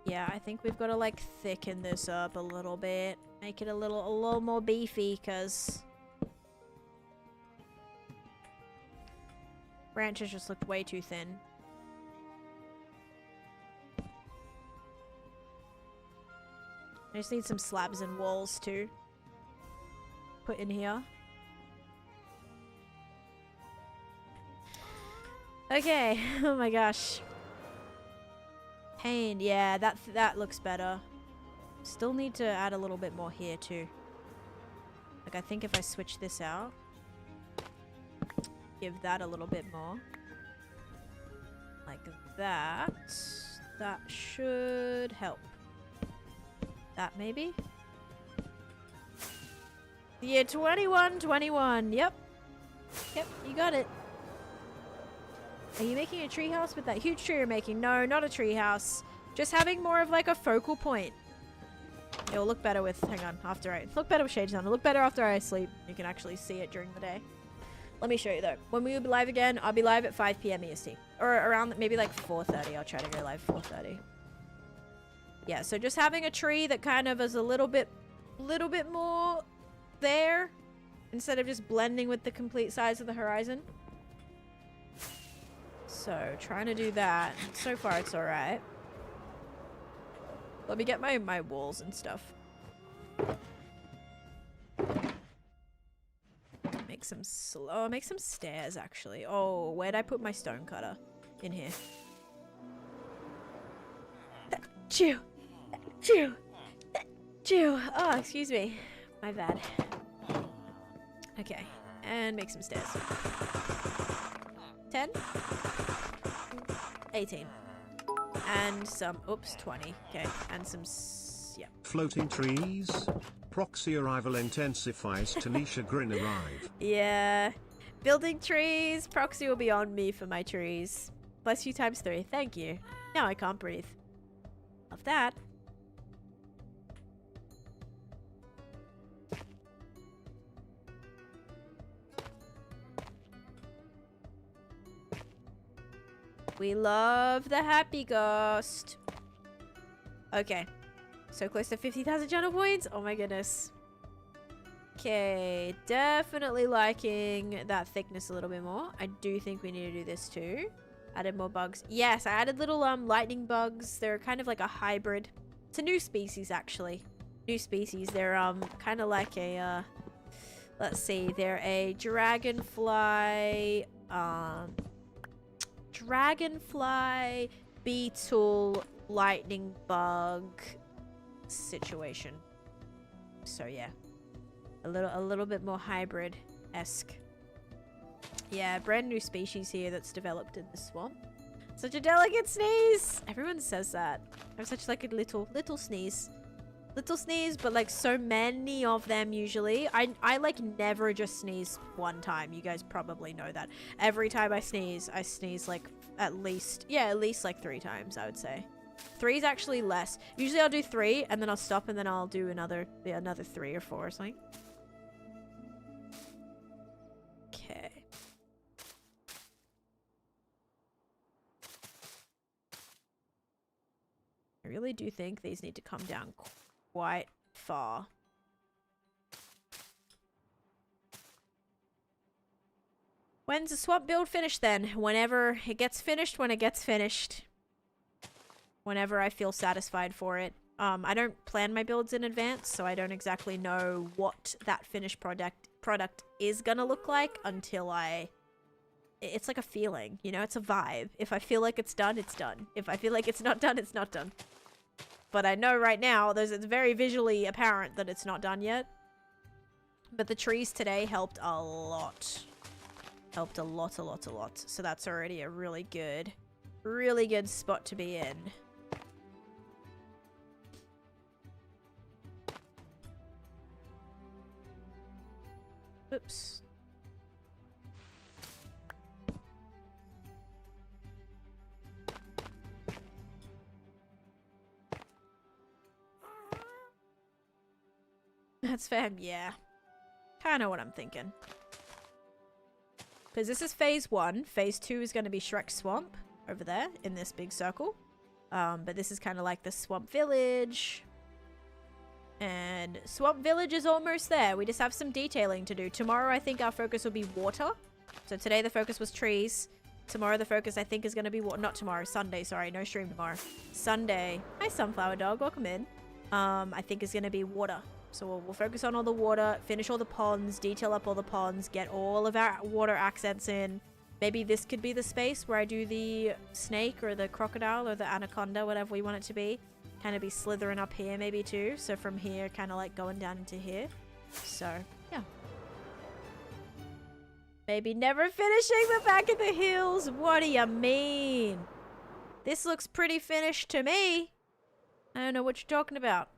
Yeah, I think we've got to like thicken this up a little bit. Make it a little more beefy, because branches just looked way too thin. I just need some slabs and walls too. Put in here. Okay. Oh my gosh. Pain. Yeah, that looks better. Still need to add a little bit more here too. Like, I think if I switch this out, give that a little bit more. Like that. That should help. That maybe? Yeah, 21. Yep. Yep, you got it. Are you making a treehouse with that huge tree you're making? No, not a treehouse. Just having more of like a focal point. It'll look better with, hang on, after I, look better with shades on. It'll look better after I sleep. You can actually see it during the day. Let me show you though. When we will be live again, I'll be live at 5 PM EST. Or around maybe like 4:30. I'll try to go live 4:30. Yeah, so just having a tree that kind of is a little bit more there, instead of just blending with the complete size of the horizon. So, trying to do that. So far, it's alright. Let me get my walls and stuff. Make some make some stairs, actually. Oh, where'd I put my stone cutter? In here. Chew! Chew! Chew! Oh, excuse me. My bad. Okay. And make some stairs. 10? 18. And some, oops, 20. Okay, and some, yeah. Floating trees. Proxy arrival intensifies. Taneesha grin arrive. Yeah. Building trees. Proxy will be on me for my trees. Bless you ×3. Thank you. Now I can't breathe. Love that. We love the happy ghost. Okay. So close to 50,000 channel points. Oh my goodness. Okay. Definitely liking that thickness a little bit more. I do think we need to do this too. Added more bugs. Yes, I added little lightning bugs. They're kind of like a hybrid. It's a new species actually. New species. They're kind of like a let's see. They're a dragonfly beetle lightning bug situation. So yeah. A little bit more hybrid-esque. Yeah, brand new species here that's developed in the swamp. Such a delicate sneeze! Everyone says that. I have such like a little sneeze. Little sneeze, but like so many of them usually. I like never just sneeze one time. You guys probably know that. Every time I sneeze like at least like 3 times, I would say. 3 is actually less. Usually I'll do 3 and then I'll stop and then I'll do another 3 or 4 or something. Okay. I really do think these need to come down quite far. When's the swap build finished then? Whenever it gets finished, when it gets finished. Whenever I feel satisfied for it. I don't plan my builds in advance, so I don't exactly know what that finished product is gonna look like until it's like a feeling, you know, it's a vibe. If I feel like it's done, it's done. If I feel like it's not done, it's not done. But I know right now, it's very visually apparent that it's not done yet. But the trees today helped a lot. Helped a lot. So that's already a really good spot to be in. Oops. That's fam, yeah. Kinda what I'm thinking. Because this is phase 1. Phase 2 is going to be Shrek Swamp over there in this big circle. But this is kind of like the Swamp Village. And Swamp Village is almost there. We just have some detailing to do. Tomorrow, I think our focus will be water. So today the focus was trees. Tomorrow the focus, I think, is going to be water. Not tomorrow. Sunday, sorry. No stream tomorrow. Sunday. Hi, Sunflower Dog. Welcome in. I think is going to be water. So we'll focus on all the water, finish all the ponds, detail up all the ponds, get all of our water accents in. Maybe this could be the space where I do the snake or the crocodile or the anaconda, whatever we want it to be. Kind of be slithering up here maybe too. So from here, kind of like going down into here. So, yeah. Maybe never finishing the back of the hills. What do you mean? This looks pretty finished to me. I don't know what you're talking about.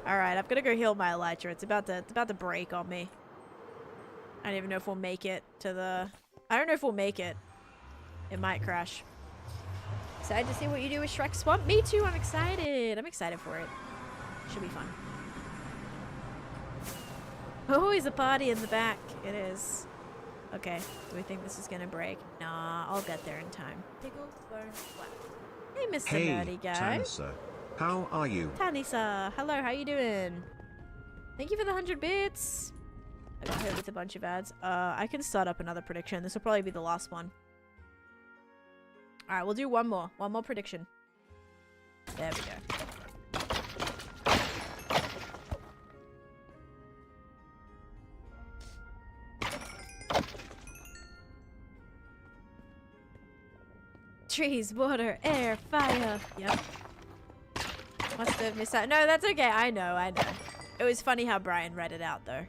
Alright, I'm gonna go heal my elytra. It's about to break on me. I don't even know if we'll make it to the... I don't know if we'll make it. It might crash. Excited to see what you do with Shrek Swamp? Me too, I'm excited. I'm excited for it. Should be fun. Always a party in the back. It is. Okay, do we think this is gonna break? Nah, I'll get there in time. Pickle, burn, flat. Hey, Mr. Nerdy Guy. Taneesha, how are you? Taneesha, hello, how you doing? Thank you for the 100 bits. I got hit with a bunch of ads. I can start up another prediction. This will probably be the last one. Alright, we'll do one more. One more prediction. There we go. Trees, water, air, fire. Yep. Must have missed out. No, that's okay. I know. It was funny how Brian read it out, though.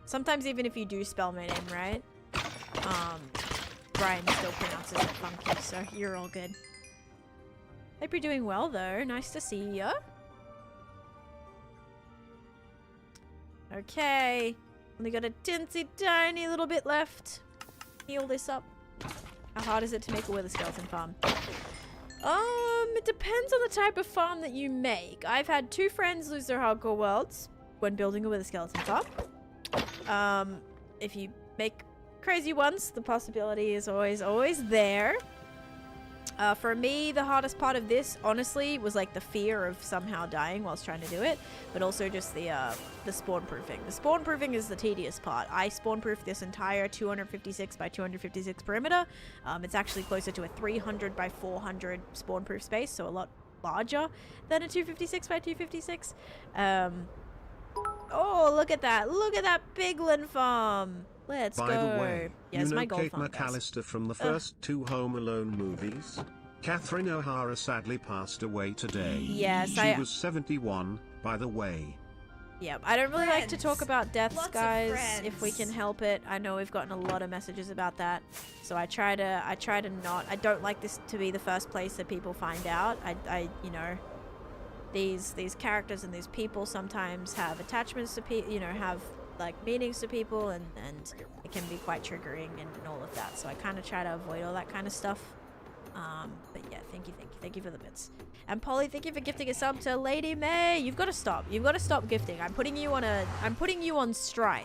Sometimes even if you do spell my name right, Brian still pronounces it funky, so you're all good. Hope you're doing well, though. Nice to see ya. Okay. Only got a teensy tiny little bit left. Heal this up. How hard is it to make a wither skeleton farm? It depends on the type of farm that you make. I've had 2 friends lose their hardcore worlds when building a wither skeleton farm. If you make crazy ones. The possibility is always there. For me, the hardest part of this, honestly, was like the fear of somehow dying whilst trying to do it, but also just the spawn proofing. The spawn proofing is the tedious part. I spawn proofed this entire 256 by 256 perimeter. It's actually closer to a 300 by 400 spawn proof space, so a lot larger than a 256 by 256. Oh, look at that! Look at that piglin farm. Let's go. By the way, Yes, you know my gold Kate farm, guys. McAllister from the first two Home Alone movies? Catherine O'Hara sadly passed away today. Yes, she was 71, by the way. Yeah, I don't really like to Friends. talk about deaths, Lots of guys, if we friends. can help it. I know we've gotten a lot of messages about that, so I try to not. I don't like this to be the first place that people find out. I you know, these characters and these people sometimes have attachments to people, you know, have like meanings to people, and it can be quite triggering and all of that. So I kind of try to avoid all that kind of stuff. But yeah, thank you for the bits. And Polly, thank you for gifting a sub to Lady May. You've got to stop. You've got to stop gifting. I'm putting you on strike.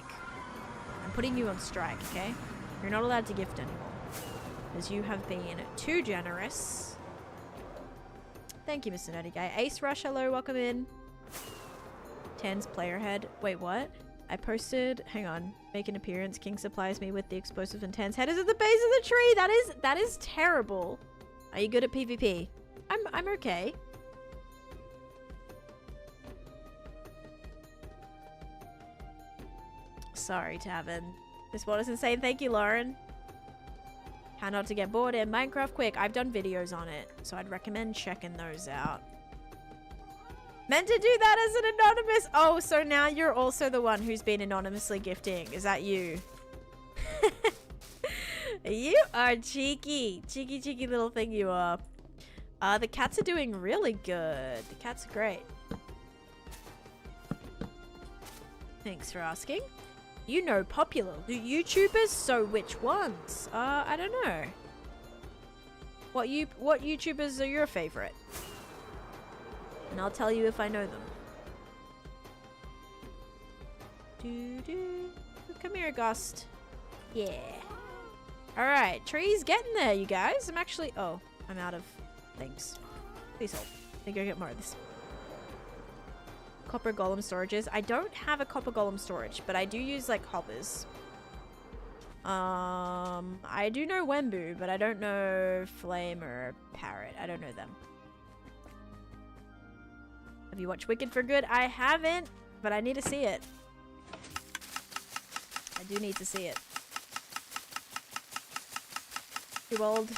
I'm putting you on strike, okay? You're not allowed to gift anymore, as you have been too generous. Thank you, Mr. Nerdy Guy. Ace Rush, hello, welcome in. Tens player head. Wait, what? I posted, hang on, make an appearance. King supplies me with the explosive and Tens head is at the base of the tree. That is terrible. Are you good at PvP? I'm okay. Sorry, Tavern. This one is insane. Thank you, Lauren. How not to get bored in Minecraft quick. I've done videos on it, so I'd recommend checking those out. Meant to do that as an anonymous. Oh, so now you're also the one who's been anonymously gifting. Is that you? You are cheeky. Cheeky little thing you are. The cats are doing really good. The cats are great. Thanks for asking. You know popular YouTubers, so which ones? I don't know. What YouTubers are your favorite? And I'll tell you if I know them. Come here, Gust. Yeah. Alright, tree's getting there, you guys. I'm actually... Oh, I'm out of things. Please hold. Let me go get more of this. Copper golem storages. I don't have a copper golem storage, but I do use, like, hoppers. I do know Wembu, but I don't know Flame or Parrot. I don't know them. Have you watched Wicked for Good? I haven't, but I need to see it. I do need to see it. Too old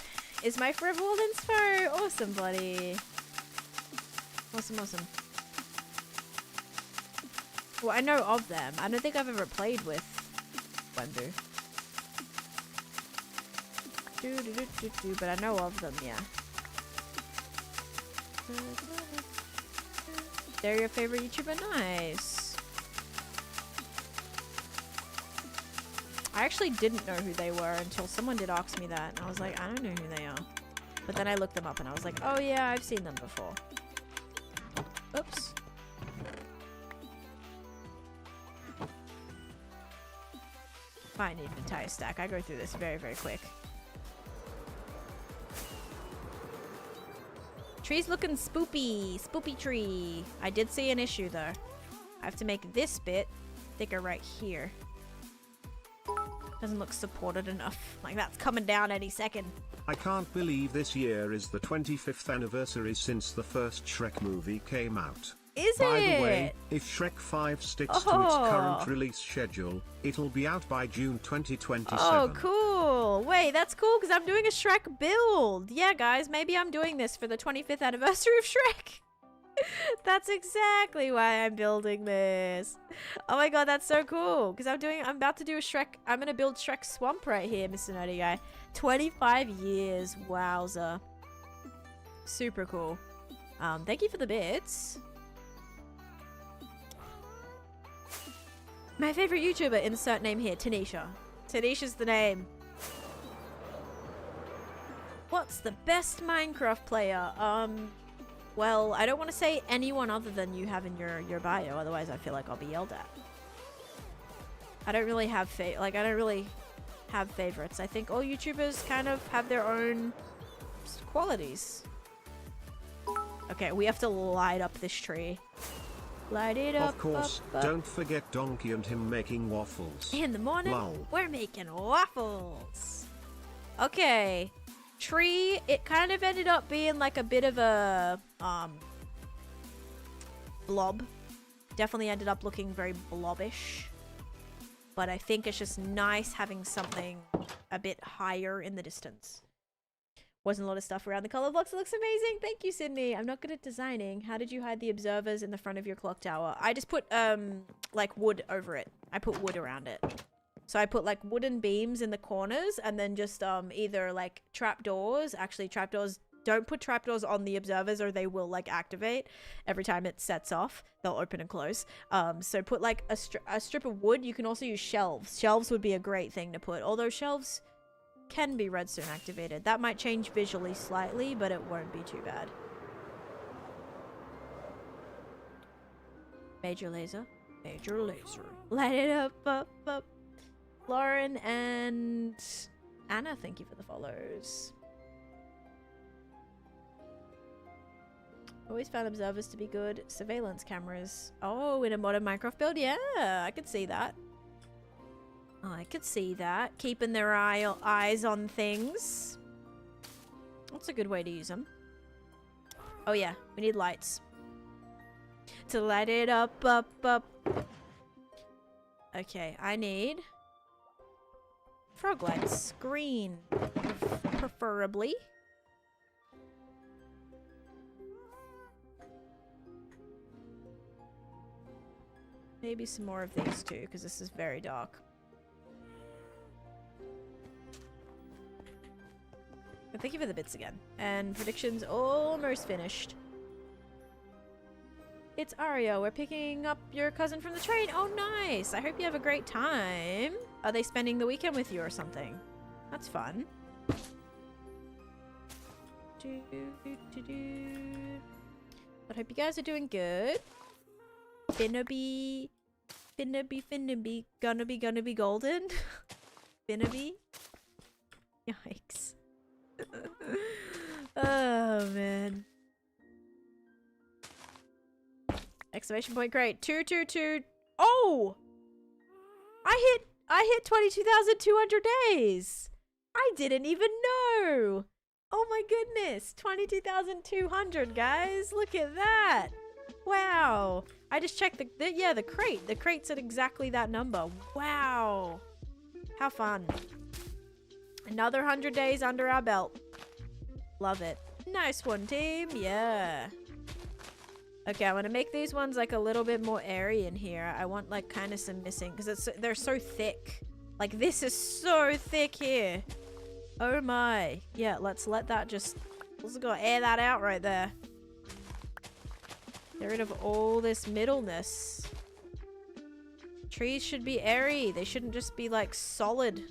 is my forever old inspo. Awesome, buddy. Awesome. Well, I know of them. I don't think I've ever played with Wembu. But I know of them, yeah. They're your favorite YouTuber? Nice. I actually didn't know who they were until someone did ask me that, and I was like, I don't know who they are. But then I looked them up and I was like, oh yeah, I've seen them before. Oops. I need an entire stack. I go through this very, very quick. Tree's looking spoopy. Spoopy tree. I did see an issue though. I have to make this bit thicker right here. Doesn't look supported enough. Like that's coming down any second. I can't believe this year is the 25th anniversary since the first Shrek movie came out. Is By it? the way, if Shrek 5 sticks to its current release schedule, it'll be out by June 2027. Oh, cool. Wait, that's cool because I'm doing a Shrek build. Yeah, guys, maybe I'm doing this for the 25th anniversary of Shrek. That's exactly why I'm building this. Oh my god, that's so cool. Because I'm about to do a Shrek. I'm going to build Shrek Swamp right here, Mr. Nerdy Guy. 25 years. Wowza. Super cool. Thank you for the bits. My favorite YouTuber, insert name here, Taneesha. Taneesha's the name. What's the best Minecraft player? Well, I don't want to say anyone other than you have in your bio, otherwise I feel like I'll be yelled at. I don't really have I don't really have favorites. I think all YouTubers kind of have their own qualities. Okay, we have to light up this tree. Light it up. Of course, up. don't forget Donkey and him making waffles. In the morning, Lol. we're making waffles. Okay. Tree, it kind of ended up being like a bit of a blob. Definitely ended up looking very blobbish. But I think it's just nice having something a bit higher in the distance. Wasn't a lot of stuff around the color blocks. It looks amazing. Thank you, Sydney. I'm not good at designing. How did you hide the observers in the front of your clock tower? I just put like wood over it. I put wood around it. So I put like wooden beams in the corners and then just either like trapdoors. Actually, trapdoors, don't put trapdoors on the observers or they will like activate every time it sets off. They'll open and close. So put like a strip of wood. You can also use shelves. Shelves would be a great thing to put. Although shelves can be redstone activated. That might change visually slightly, but it won't be too bad. Major laser. Major laser. Light it up, up, up. Lauren and Anna, thank you for the follows. Always found observers to be good. Surveillance cameras. Oh, in a modern Minecraft build? Yeah, I could see that. I could see that. Keeping their eyes on things. That's a good way to use them. Oh yeah, we need lights. To light it up, up, up. Okay, I need frog lights. Green, preferably. Maybe some more of these too, because this is very dark. And thank you for the bits again. And predictions almost finished. It's Aria. We're picking up your cousin from the train. Oh, nice. I hope you have a great time. Are they spending the weekend with you or something? That's fun. But I hope you guys are doing good. Finna be gonna be golden. Finna be. Yikes. Oh man. Exclamation point, great. 222. Oh! I hit 22,200 days. I didn't even know. Oh my goodness. 22,200, guys. Look at that. Wow. I just checked the crate. The crate's at exactly that number. Wow. How fun. Another 100 days under our belt. Love it. Nice one, team. Yeah. Okay, I'm gonna make these ones like a little bit more airy in here. I want like kind of some missing because they're so thick. Like this is so thick here. Oh my. Yeah, let's let that let's go air that out right there. Get rid of all this middleness. Trees should be airy. They shouldn't just be like solid.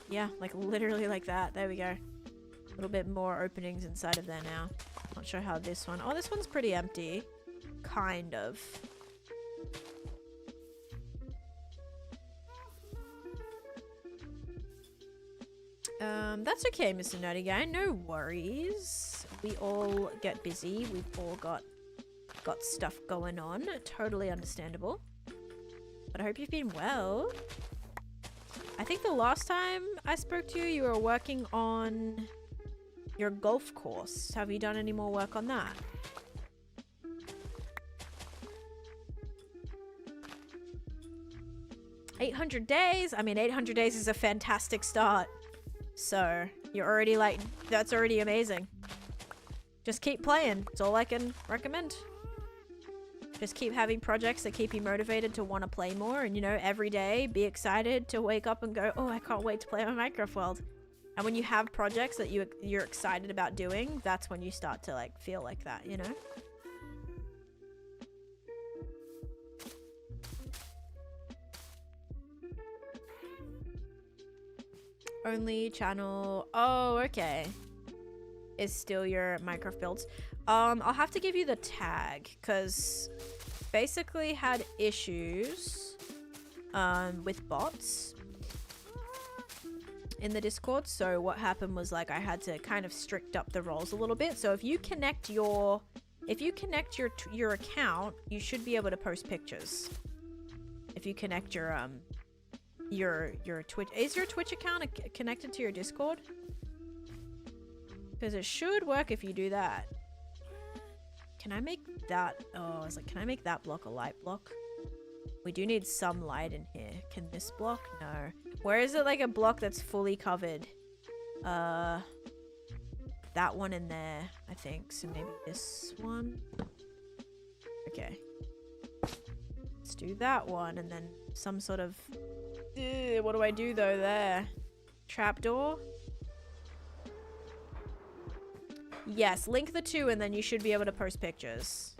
Yeah, like literally like that. There we go. A little bit more openings inside of there now. Not sure how this one... Oh, this one's pretty empty. Kind of. That's okay, Mr. Nerdy Guy. No worries. We all get busy. We've all got stuff going on. Totally understandable. But I hope you've been well. I think the last time I spoke to you, you were working on your golf course. Have you done any more work on that? $800 days? I mean, 800 days is a fantastic start. So, you're already like, that's already amazing. Just keep playing. That's all I can recommend. Just keep having projects that keep you motivated to want to play more. And, you know, every day, be excited to wake up and go, oh, I can't wait to play my Minecraft world. And when you have projects that you're excited about doing, that's when you start to, like, feel like that, you know? Only channel... Oh, okay. Is still your Minecraft builds. I'll have to give you the tag, because basically had issues with bots in the Discord. So what happened was, like, I had to kind of strict up the roles a little bit. So if you connect your account, you should be able to post pictures. If you connect your Twitch, is your Twitch account connected to your Discord? Because it should work if you do that. Can I make that? Oh, I was like, can I make that block a light block? We do need some light in here. Can this block? No. Where is it like a block that's fully covered? That one in there, I think. So maybe this one. Okay. Let's do that one, and then some sort of... what do I do though there? Trapdoor? Yes, link the two and then you should be able to post pictures.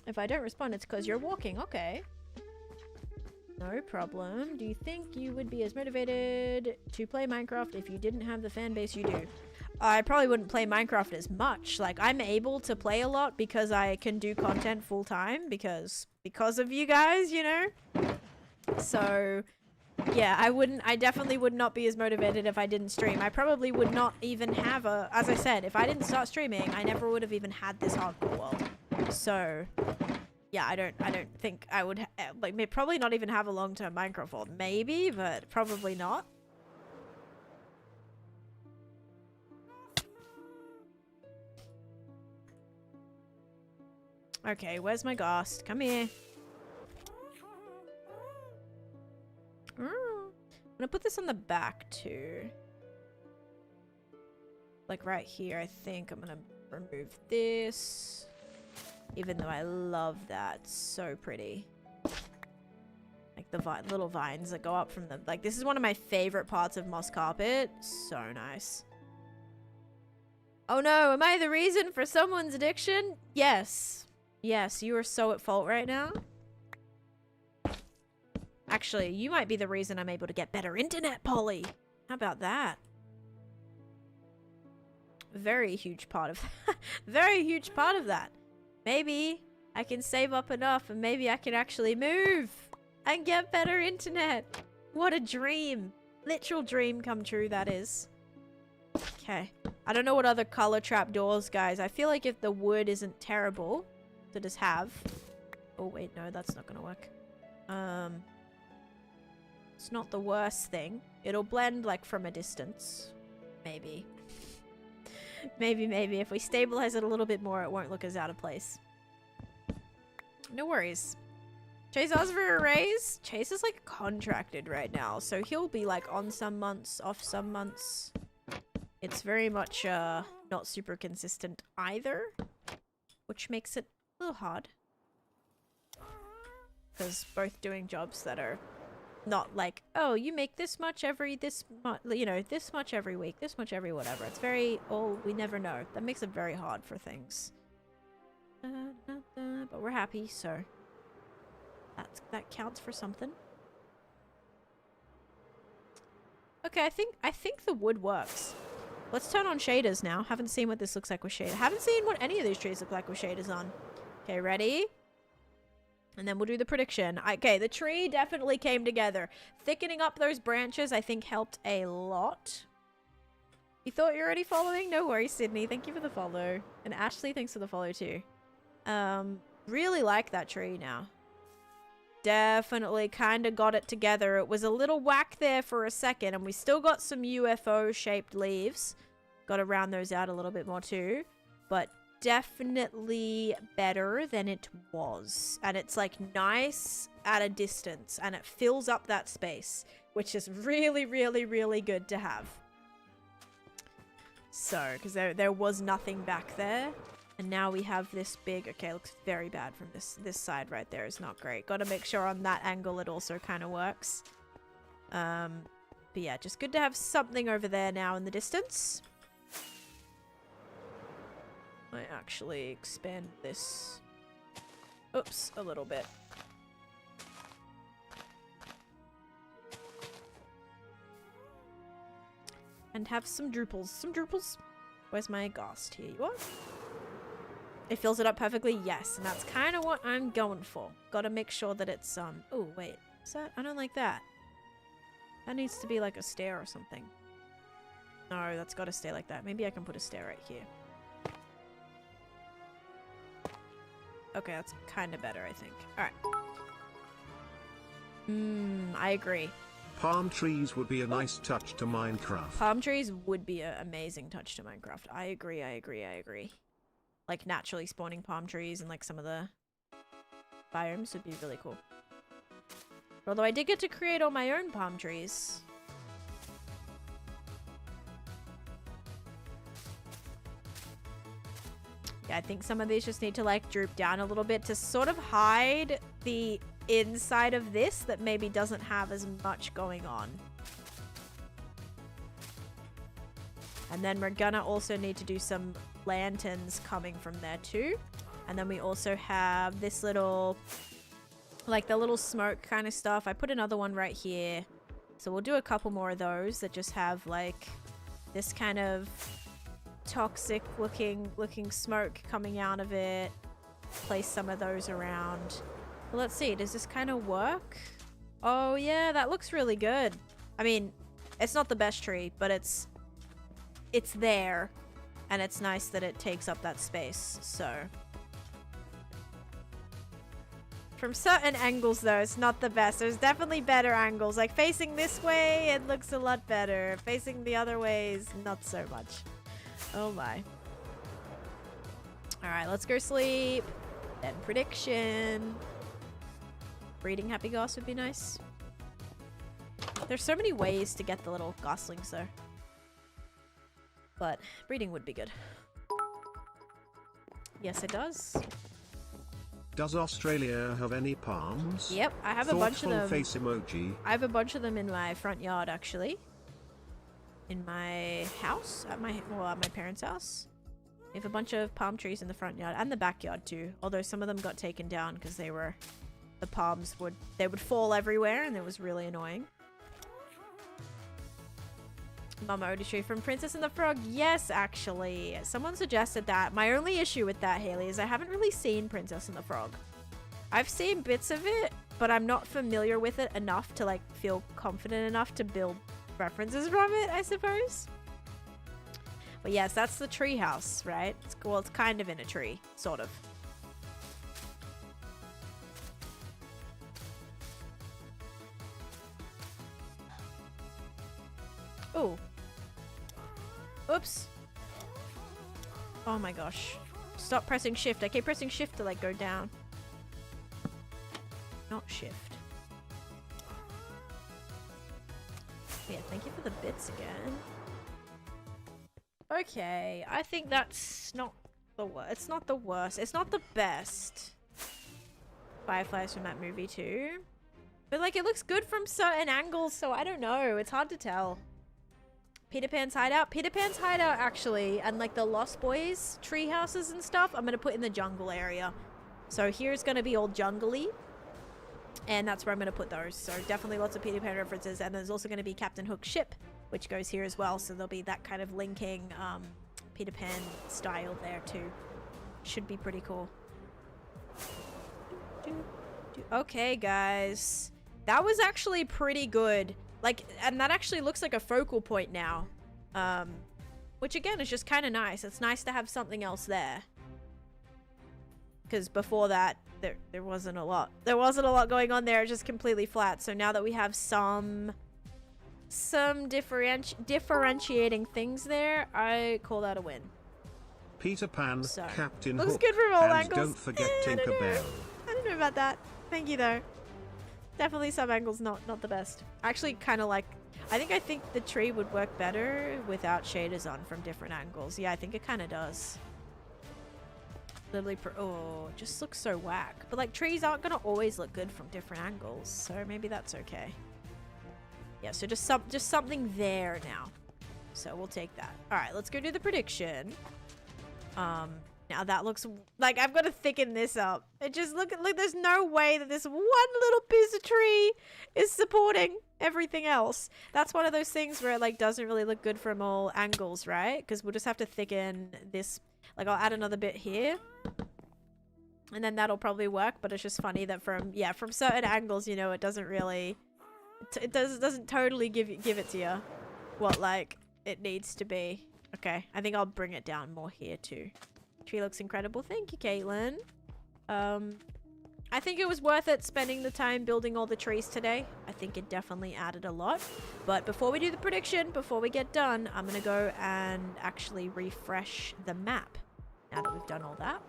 If I don't respond, it's because you're walking. Okay. No problem. Do you think you would be as motivated to play Minecraft if you didn't have the fan base you do? I probably wouldn't play Minecraft as much. Like, I'm able to play a lot because I can do content full time because of you guys, you know? So... yeah, I definitely would not be as motivated if I didn't stream. I probably would not even have as I said, if I didn't start streaming, I never would have even had this hardcore world. So, yeah, I don't think I would, probably not even have a long-term Minecraft world. Maybe, but probably not. Okay, where's my ghast? Come here. I'm gonna put this on the back too. Like right here, I think. I'm gonna remove this. Even though I love that. So pretty. Like the little vines that go up from the... like, this is one of my favorite parts of moss carpet. So nice. Oh no, am I the reason for someone's addiction? Yes. Yes, you are so at fault right now. Actually, you might be the reason I'm able to get better internet, Polly. How about that? Very huge part of very huge part of that. Maybe I can save up enough and maybe I can actually move and get better internet. What a dream. Literal dream come true, that is. Okay. I don't know what other color trapdoors, guys. I feel like if the wood isn't terrible to just have... oh, wait, no, that's not gonna work. It's not the worst thing. It'll blend, like, from a distance. Maybe. Maybe. If we stabilize it a little bit more, it won't look as out of place. No worries. Chase asked for a raise. Chase is, like, contracted right now. So he'll be, like, on some months, off some months. It's very much, not super consistent either. Which makes it a little hard. Because both doing jobs that are... not like, oh, you make this much every this much every week, this much every whatever. It's very, we never know. That makes it very hard for things. But we're happy, so that counts for something. Okay, I think the wood works. Let's turn on shaders now. Haven't seen what this looks like with shaders. Haven't seen what any of these trees look like with shaders on. Okay, ready? And then we'll do the prediction. Okay, the tree definitely came together. Thickening up those branches, I think, helped a lot. You thought you were already following? No worries, Sydney. Thank you for the follow. And Ashley, thanks for the follow too. Really like that tree now. Definitely kind of got it together. It was a little whack there for a second, and we still got some UFO-shaped leaves. Got to round those out a little bit more too. But definitely better than it was. And it's like nice at a distance, and it fills up that space, which is really, really, really good to have. So, because there was nothing back there. And now we have this big... okay, looks very bad from this side right there. It's not great. Got to make sure on that angle it also kind of works. But yeah, just good to have something over there now in the distance. I actually expand this... oops, a little bit. and have some drupals. Some drupals. Where's my ghast? Here you are. It fills it up perfectly, yes. And that's kind of what I'm going for. Gotta make sure that it's, oh, wait. Is that? I don't like that. That needs to be like a stair or something. No, that's gotta stay like that. Maybe I can put a stair right here. Okay, that's kind of better, I think. Alright. I agree. Palm trees would be a nice touch to Minecraft. Palm trees would be an amazing touch to Minecraft. I agree, I agree, I agree. Like naturally spawning palm trees and like some of the biomes would be really cool. Although I did get to create all my own palm trees. Yeah, I think some of these just need to like droop down a little bit to sort of hide the inside of this that maybe doesn't have as much going on. And then we're gonna also need to do some lanterns coming from there too. And then we also have this little, like the little smoke kind of stuff. I put another one right here. So we'll do a couple more of those that just have like this kind of toxic looking smoke coming out of it. Place some of those around. Well, let's see, does this kind of work? Oh yeah, that looks really good. I mean, it's not the best tree, but it's there, and it's nice that it takes up that space. So from certain angles though, it's not the best. There's definitely better angles. Like facing this way, it looks a lot better. Facing the other ways, not so much. Oh my. All right, let's go sleep. Then prediction. Breeding happy ghast would be nice. There's so many ways to get the little goslings though. But breeding would be good. Yes, it does. Does Australia have any palms? Yep, I have a bunch of them. Face emoji. I have a bunch of them in my front yard actually. In my house, at my parents' house. We have a bunch of palm trees in the front yard and the backyard too. Although some of them got taken down because the palms would fall everywhere and it was really annoying. Mama Odishu from Princess and the Frog. Yes, actually. Someone suggested that. My only issue with that, Haley, is I haven't really seen Princess and the Frog. I've seen bits of it, but I'm not familiar with it enough to like feel confident enough to build references from it, I suppose. But yes, that's the tree house, right? Well, it's kind of in a tree, sort of. Oh. Oops. Oh my gosh. Stop pressing shift. I keep pressing shift to like go down. Not shift. Yeah, thank you for the bits again. Okay, I think that's not the worst. It's not the worst. It's not the best. Fireflies from that movie too. But like it looks good from certain angles, so I don't know. It's hard to tell. Peter Pan's hideout. Peter Pan's hideout actually, and like the Lost Boys tree houses and stuff, I'm gonna put in the jungle area. So here's gonna be all jungly. And that's where I'm gonna put those. So definitely lots of Peter Pan references. And there's also gonna be Captain Hook's ship, which goes here as well. So there'll be that kind of linking Peter Pan style there too. Should be pretty cool. Okay, guys. That was actually pretty good. Like, and that actually looks like a focal point now. Which again is just kind of nice. It's nice to have something else there. Because before that, there wasn't a lot. There wasn't a lot going on there. Just completely flat. So now that we have some differentiating things there, I call that a win. Peter Pan, So, Captain looks Hook, good from all and angles. don't forget I don't know. Tinkerbell. I don't know about that. Thank you though. Definitely some angles not the best. I actually kind of like, I think the tree would work better without shaders on from different angles. Yeah, I think it kind of does. Literally, oh, it just looks so whack. But like trees aren't gonna always look good from different angles, so maybe that's okay. Yeah, so just something there now. So we'll take that. All right, let's go do the prediction. Now that looks like I've got to thicken this up. It just look, there's no way that this one little piece of tree is supporting everything else. That's one of those things where it like doesn't really look good from all angles, right? Because we'll just have to thicken this. Like I'll add another bit here. And then that'll probably work, but it's just funny that from certain angles, you know, it doesn't really, it doesn't totally give it to you what like it needs to be. Okay, I think I'll bring it down more here too. Tree looks incredible. Thank you, Caitlin. I think it was worth it spending the time building all the trees today. I think it definitely added a lot. But before we do the prediction, before we get done, I'm gonna go and actually refresh the map. Now that we've done all that.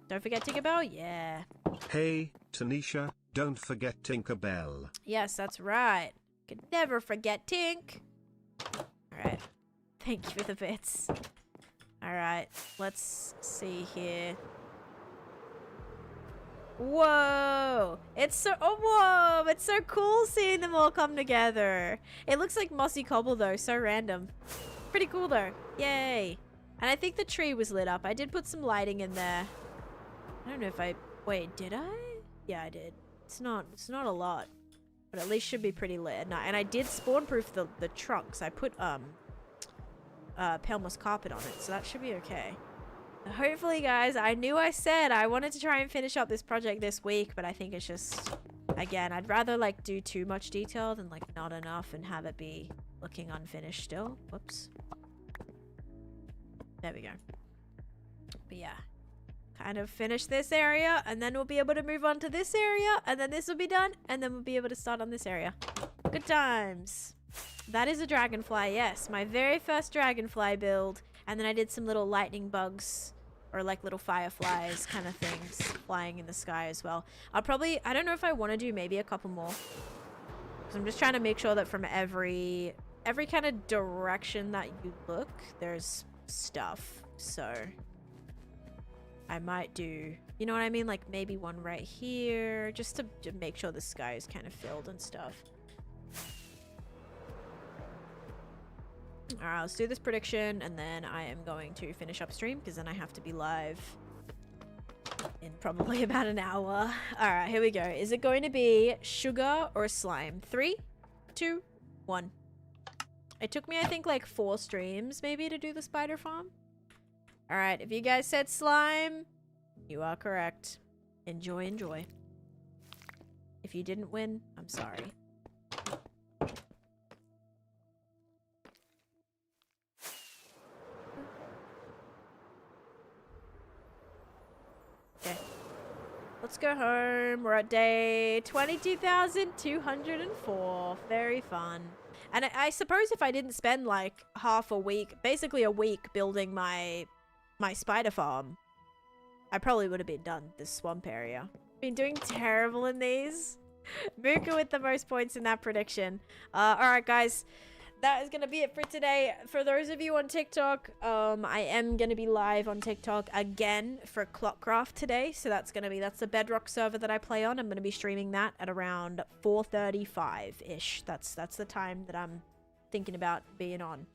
Don't forget Tinkerbell, yeah. Hey, Taneesha, don't forget Tinkerbell. Yes, that's right. Could never forget Tink. Alright. Thank you for the bits. Alright, let's see here. Whoa! It's so it's so cool seeing them all come together. It looks like mossy cobble though, so random. Pretty cool though. Yay! And I think the tree was lit up. I did put some lighting in there. I don't know if I wait, did I? Yeah, I did. It's not a lot. But at least should be pretty lit at night. And I did spawn proof the trunks. I put pale moss carpet on it, so that should be okay. Hopefully, guys, I knew I said I wanted to try and finish up this project this week, but I think it's just, again, I'd rather like do too much detail than like not enough and have it be looking unfinished still. Whoops. There we go. But yeah, kind of finish this area and then we'll be able to move on to this area and then this will be done and then we'll be able to start on this area. Good times. That is a dragonfly, yes. My very first dragonfly build. And then I did some little lightning bugs or like little fireflies kind of things flying in the sky as well. I'll probably, I don't know if I want to do maybe a couple more. Because I'm just trying to make sure that from every kind of direction that you look, there's stuff. So I might do, you know what I mean? Like maybe one right here just to make sure the sky is kind of filled and stuff. Alright, let's do this prediction and then I am going to finish up stream because then I have to be live in probably about an hour. Alright, here we go. Is it going to be sugar or slime? 3, 2, 1. It took me, I think, like 4 streams maybe to do the spider farm. Alright, if you guys said slime, you are correct. Enjoy, enjoy. If you didn't win, I'm sorry. Okay. Let's go home. We're at day 22,204. Very fun. And I suppose if I didn't spend like half a week, basically a week building my spider farm, I probably would have been done this swamp area. Been doing terrible in these. Mooka with the most points in that prediction. Alright guys. That is going to be it for today. For those of you on TikTok, I am going to be live on TikTok again for Clockcraft today. So that's the Bedrock server that I play on. I'm going to be streaming that at around 4:35-ish. That's the time that I'm thinking about being on.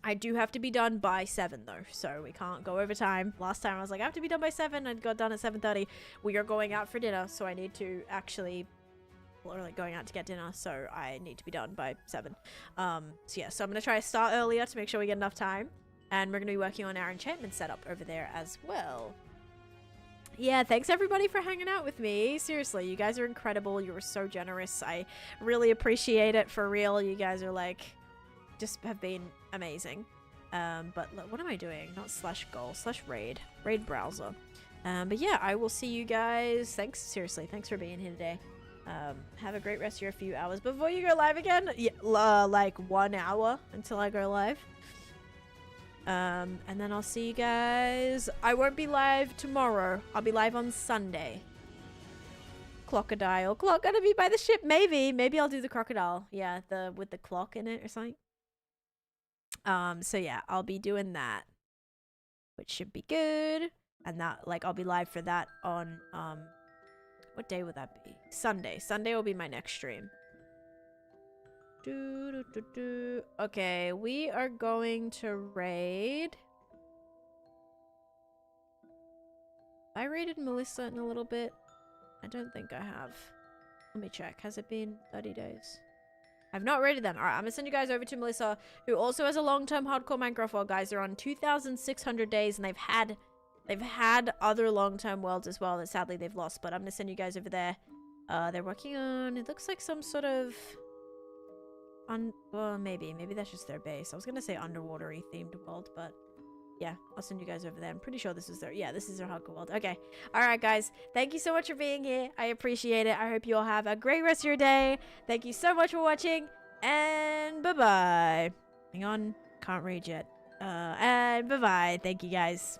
I do have to be done by 7 though, so we can't go over time. Last time I was like, I have to be done by 7. I got done at 7:30. We are going out for dinner, so I need to actually... or like going out to get dinner, so I need to be done by 7. So yeah, so I'm gonna try to start earlier to make sure we get enough time, and we're gonna be working on our enchantment setup over there as well. Yeah, thanks everybody for hanging out with me. Seriously, you guys are incredible. You were so generous. I really appreciate it, for real. You guys are like, just have been amazing. But what am I doing? Not /goal, /raid browser. But yeah, I will see you guys. Thanks, seriously, thanks for being here today. Have a great rest of your few hours before you go live again. Yeah, like 1 hour until I go live. And then I'll see you guys. I won't be live tomorrow. I'll be live on Sunday. Crocodile. Clock gonna be by the ship. Maybe I'll do the crocodile. Yeah, with the clock in it or something. So yeah, I'll be doing that, which should be good. And that, like, I'll be live for that on, what day would that be? Sunday. Sunday will be my next stream. Okay, we are going to raid. I raided Melissa in a little bit. I don't think I have. Let me check. Has it been 30 days? I've not rated them. All right, I'm gonna send you guys over to Melissa, who also has a long-term hardcore Minecraft world. Guys, they're on 2,600 days, and they've had other long-term worlds as well that sadly they've lost. But I'm gonna send you guys over there. They're working on, it looks like some sort of well, maybe that's just their base. I was gonna say underwater-y themed world, but yeah, I'll send you guys over there. I'm pretty sure this is their, yeah, this is their hardcore world. Okay. All right, guys. Thank you so much for being here. I appreciate it. I hope you all have a great rest of your day. Thank you so much for watching, and bye-bye. Hang on. Can't read yet. And bye-bye. Thank you, guys.